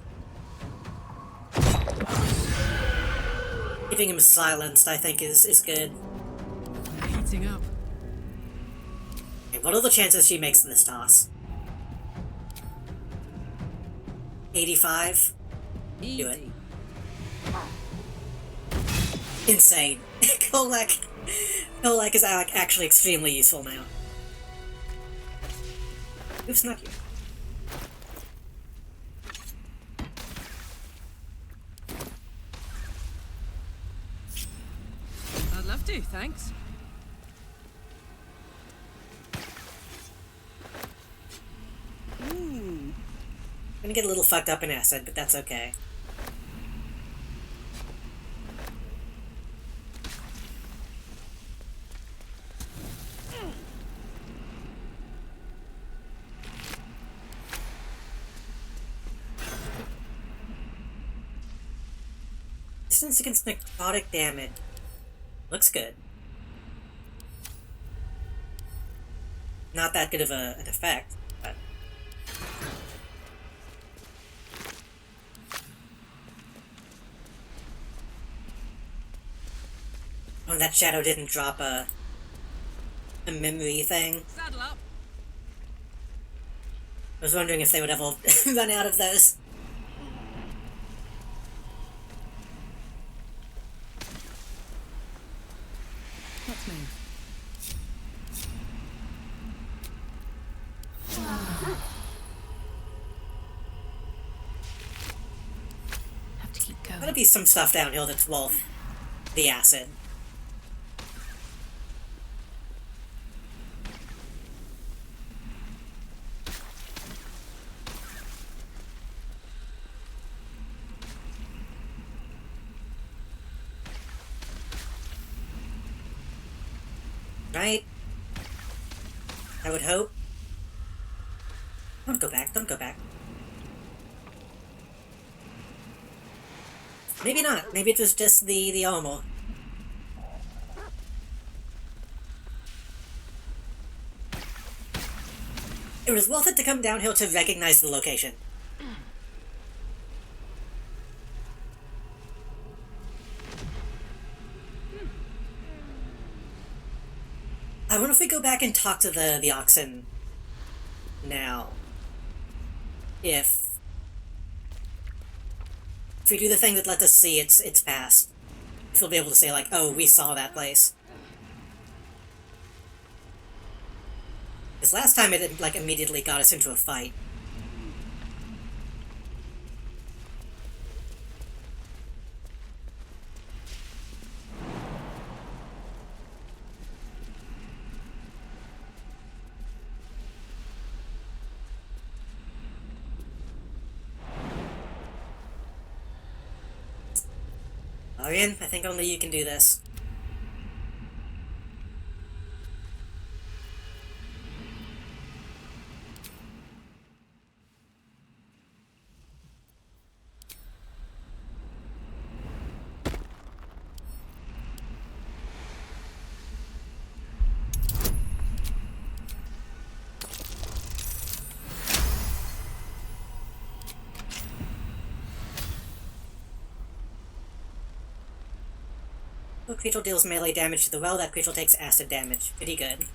Keeping him silenced, I think, is good. Heating up. Okay, what are the chances she makes this toss? 85? Easy. Do it. Insane. Kolak is actually extremely useful now. Oops, not you. I'd love to, thanks. Gonna get a little fucked up in acid, but that's okay. Distance against necrotic damage. Looks good. Not that good of an effect, but... Oh, that shadow didn't drop a memory thing. Saddle up. I was wondering if they would ever run out of those. Let's move. Have to keep going. Gotta be some stuff downhill that's worth the acid. Right? I would hope. Don't go back, don't go back. Maybe not. Maybe it was just the armor. It was worth it to come downhill to recognize the location. I wonder if we go back and talk to the oxen now. If we do the thing that lets us see it's past, if we'll be able to say like, oh, we saw that place. Because last time it like immediately got us into a fight. Orion, I think only you can do this. A creature deals melee damage to the well, that creature takes acid damage. Pretty good.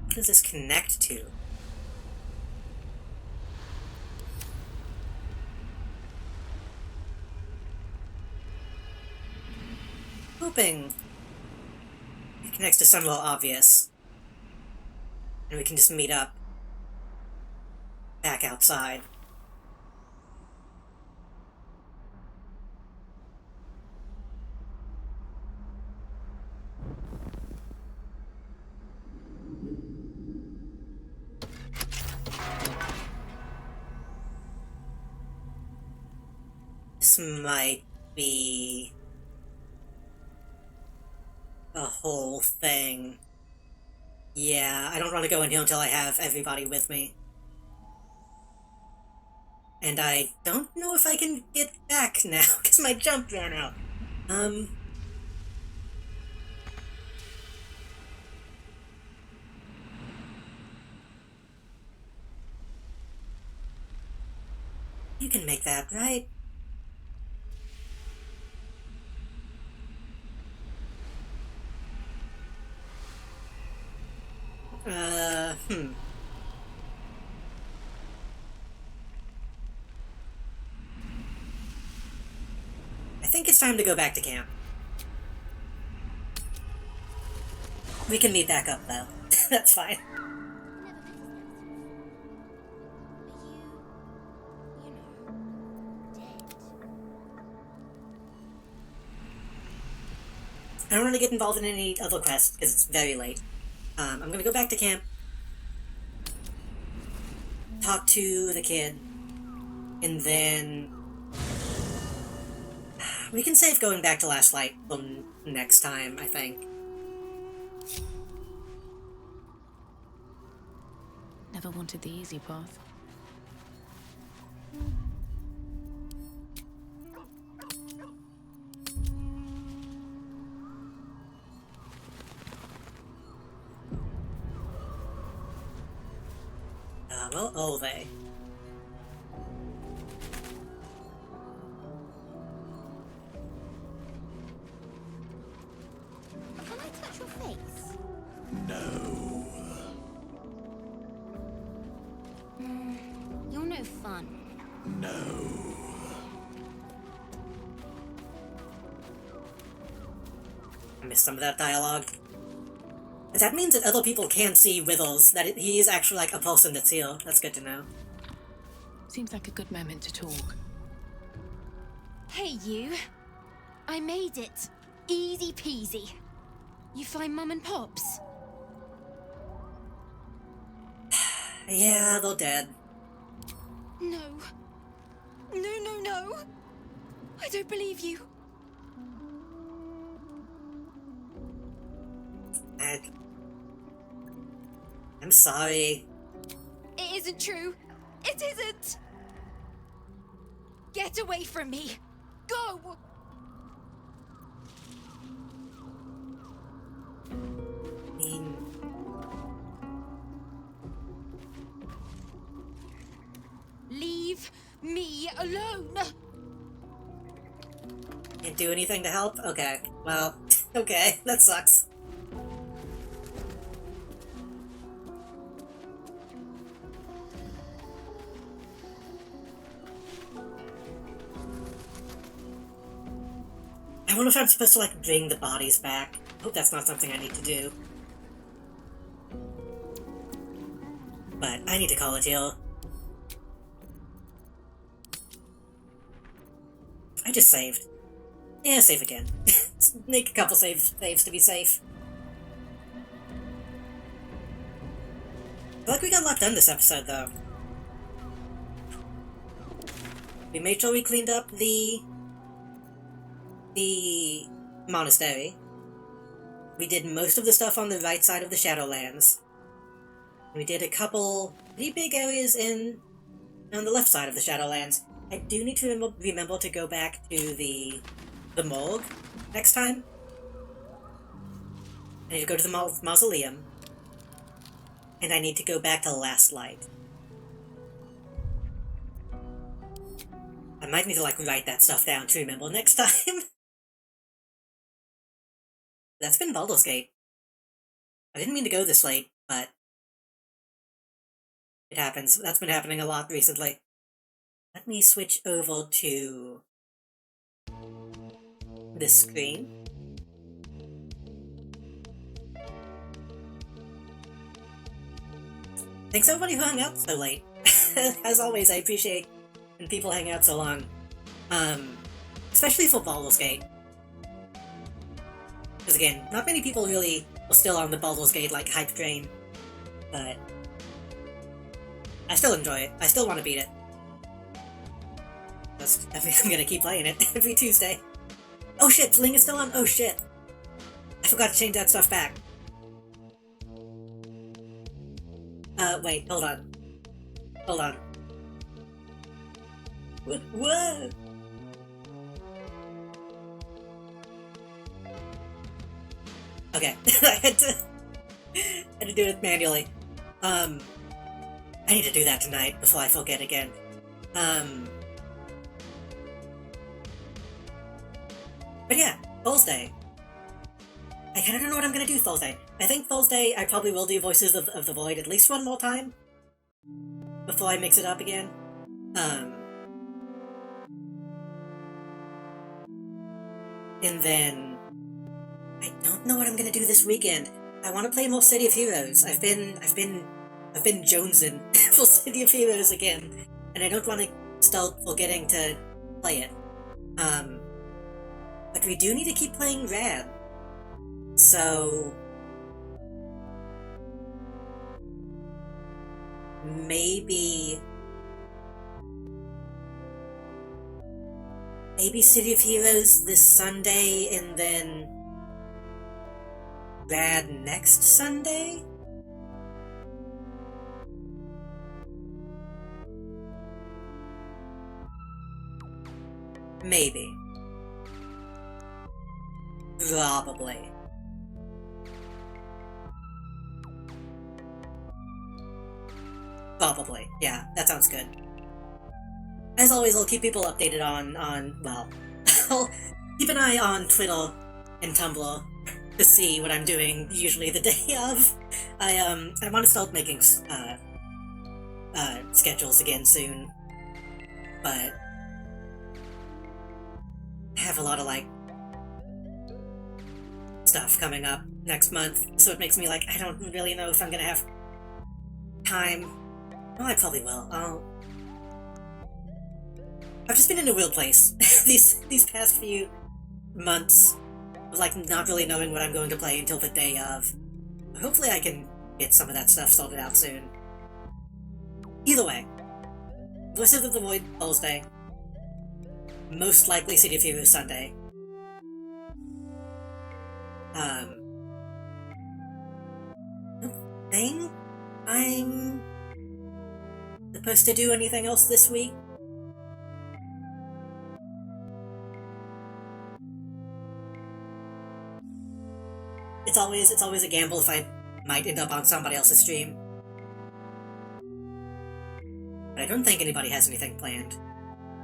What does this connect to? Hoping it connects to somewhere obvious. And we can just meet up back outside. This might be a whole thing. Yeah, I don't want to go in here until I have everybody with me. And I don't know if I can get back now, because my jump ran out. You can make that, right? I think it's time to go back to camp. We can meet back up, though. That's fine. I don't want to get involved in any other quests, because it's very late. I'm gonna go back to camp, talk to the kid, and then we can save going back to Last Light till next time, I think. Never wanted the easy path. Well, oh, they. Can I touch your face? No. You're no fun. No. I missed some of that dialogue. That means that other people can see Withers, that he is actually like a person that's here. That's good to know. Seems like a good moment to talk. Hey, you. I made it. Easy peasy. You find Mum and Pops? Yeah, they're dead. No. No. I don't believe you. I'm sorry. It isn't true. It isn't. Get away from me. Go. Leave me alone. Can't do anything to help? Okay. Well, okay. That sucks. I wonder if I'm supposed to, like, bring the bodies back. I hope that's not something I need to do. But I need to call it here. I just saved. Yeah, save again. Make a couple saves to be safe. I feel like we got a lot done this episode, though. We made sure we cleaned up the monastery. We did most of the stuff on the right side of the Shadowlands. We did a couple pretty big areas on the left side of the Shadowlands. I do need to remember to go back to the morgue next time. I need to go to the mausoleum. And I need to go back to Last Light. I might need to, like, write that stuff down to remember next time. That's been Baldur's Gate. I didn't mean to go this late, but it happens. That's been happening a lot recently. Let me switch over to this screen. Thanks everybody who hung out so late. As always, I appreciate when people hang out so long. Especially for Baldur's Gate. Because again, not many people really are still on the Baldur's Gate, like, hype train. But I still enjoy it. I still want to beat it. I think I'm gonna keep playing it every Tuesday. Oh shit, Fling is still on? Oh shit. I forgot to change that stuff back. Wait, hold on. Hold on. What? Okay, I had to do it manually. I need to do that tonight before I forget again. But yeah, Thursday. I kinda don't know what I'm gonna do Thursday. I think Thursday I probably will do Voices of the Void at least one more time before I mix it up again. And then I don't know what I'm gonna do this weekend. I want to play more City of Heroes. I've been jonesing for City of Heroes again, and I don't want to start forgetting to play it. But we do need to keep playing Rad. So maybe City of Heroes this Sunday and then Rad next Sunday? Maybe. Probably. Probably. Yeah, that sounds good. As always, I'll keep people updated on well, I'll keep an eye on Twitter and Tumblr to see what I'm doing, usually the day of. I want to start making, schedules again soon, but I have a lot of, like, stuff coming up next month, so it makes me like, I don't really know if I'm gonna have time. Well, I probably will. I've just been in a weird place these past few months of, like, not really knowing what I'm going to play until the day of. Hopefully I can get some of that stuff sorted out soon. Either way, Voices of the Void Thursday. Most likely City of Heroes Sunday. I don't think I'm supposed to do anything else this week. It's always a gamble if I might end up on somebody else's stream. But I don't think anybody has anything planned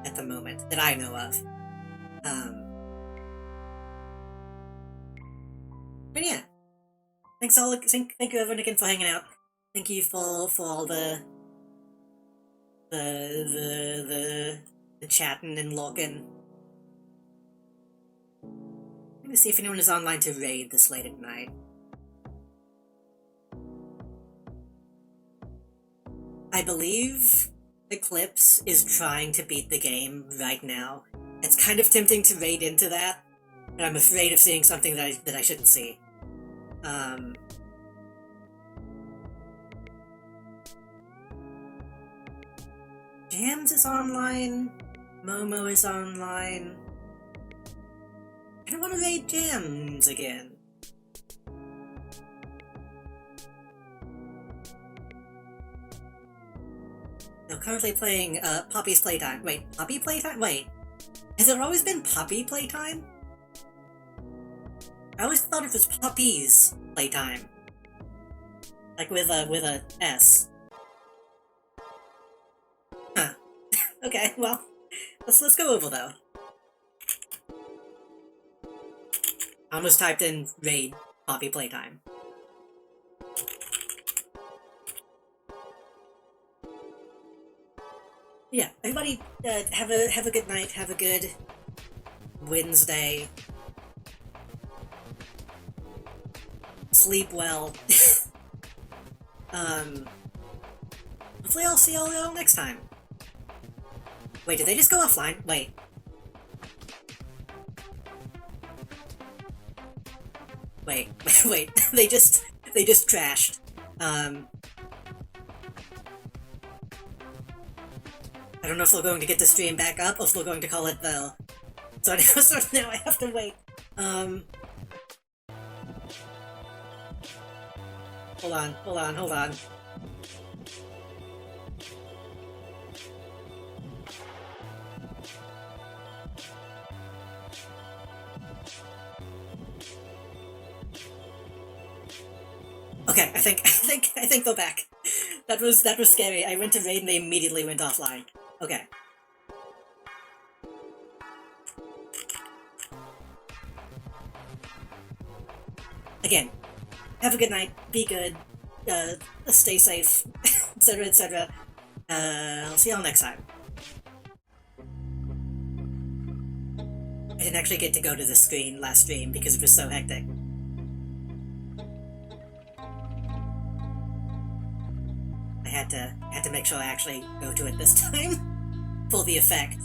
at the moment that I know of. But yeah, thank you everyone again for hanging out. Thank you for all the chatting and lurking. Let me see if anyone is online to raid this late at night. I believe Eclipse is trying to beat the game right now. It's kind of tempting to raid into that, but I'm afraid of seeing something that I shouldn't see. Jams is online. Momo is online. I don't want to raid Jams again. They're currently playing Poppy's Playtime. Wait, Poppy Playtime? Wait. Has there always been Poppy Playtime? I always thought it was Poppy's playtime. Like with a S. Huh. Okay, well, let's go over though. I almost typed in raid Poppy playtime. Yeah, everybody have a good night, have a good Wednesday. Sleep well. Hopefully I'll see y'all next time. Wait, did they just go offline? Wait. Wait, they just trashed. I don't know if they're going to get the stream back up or if they're going to call it the... So now I have to wait. Hold on. Okay, I think they're back. That was scary. I went to raid and they immediately went offline. Okay. Again, have a good night, be good, stay safe, etc, etc. I'll see y'all next time. I didn't actually get to go to the screen last stream because it was so hectic. I had to make sure I actually go to it this time for the effect.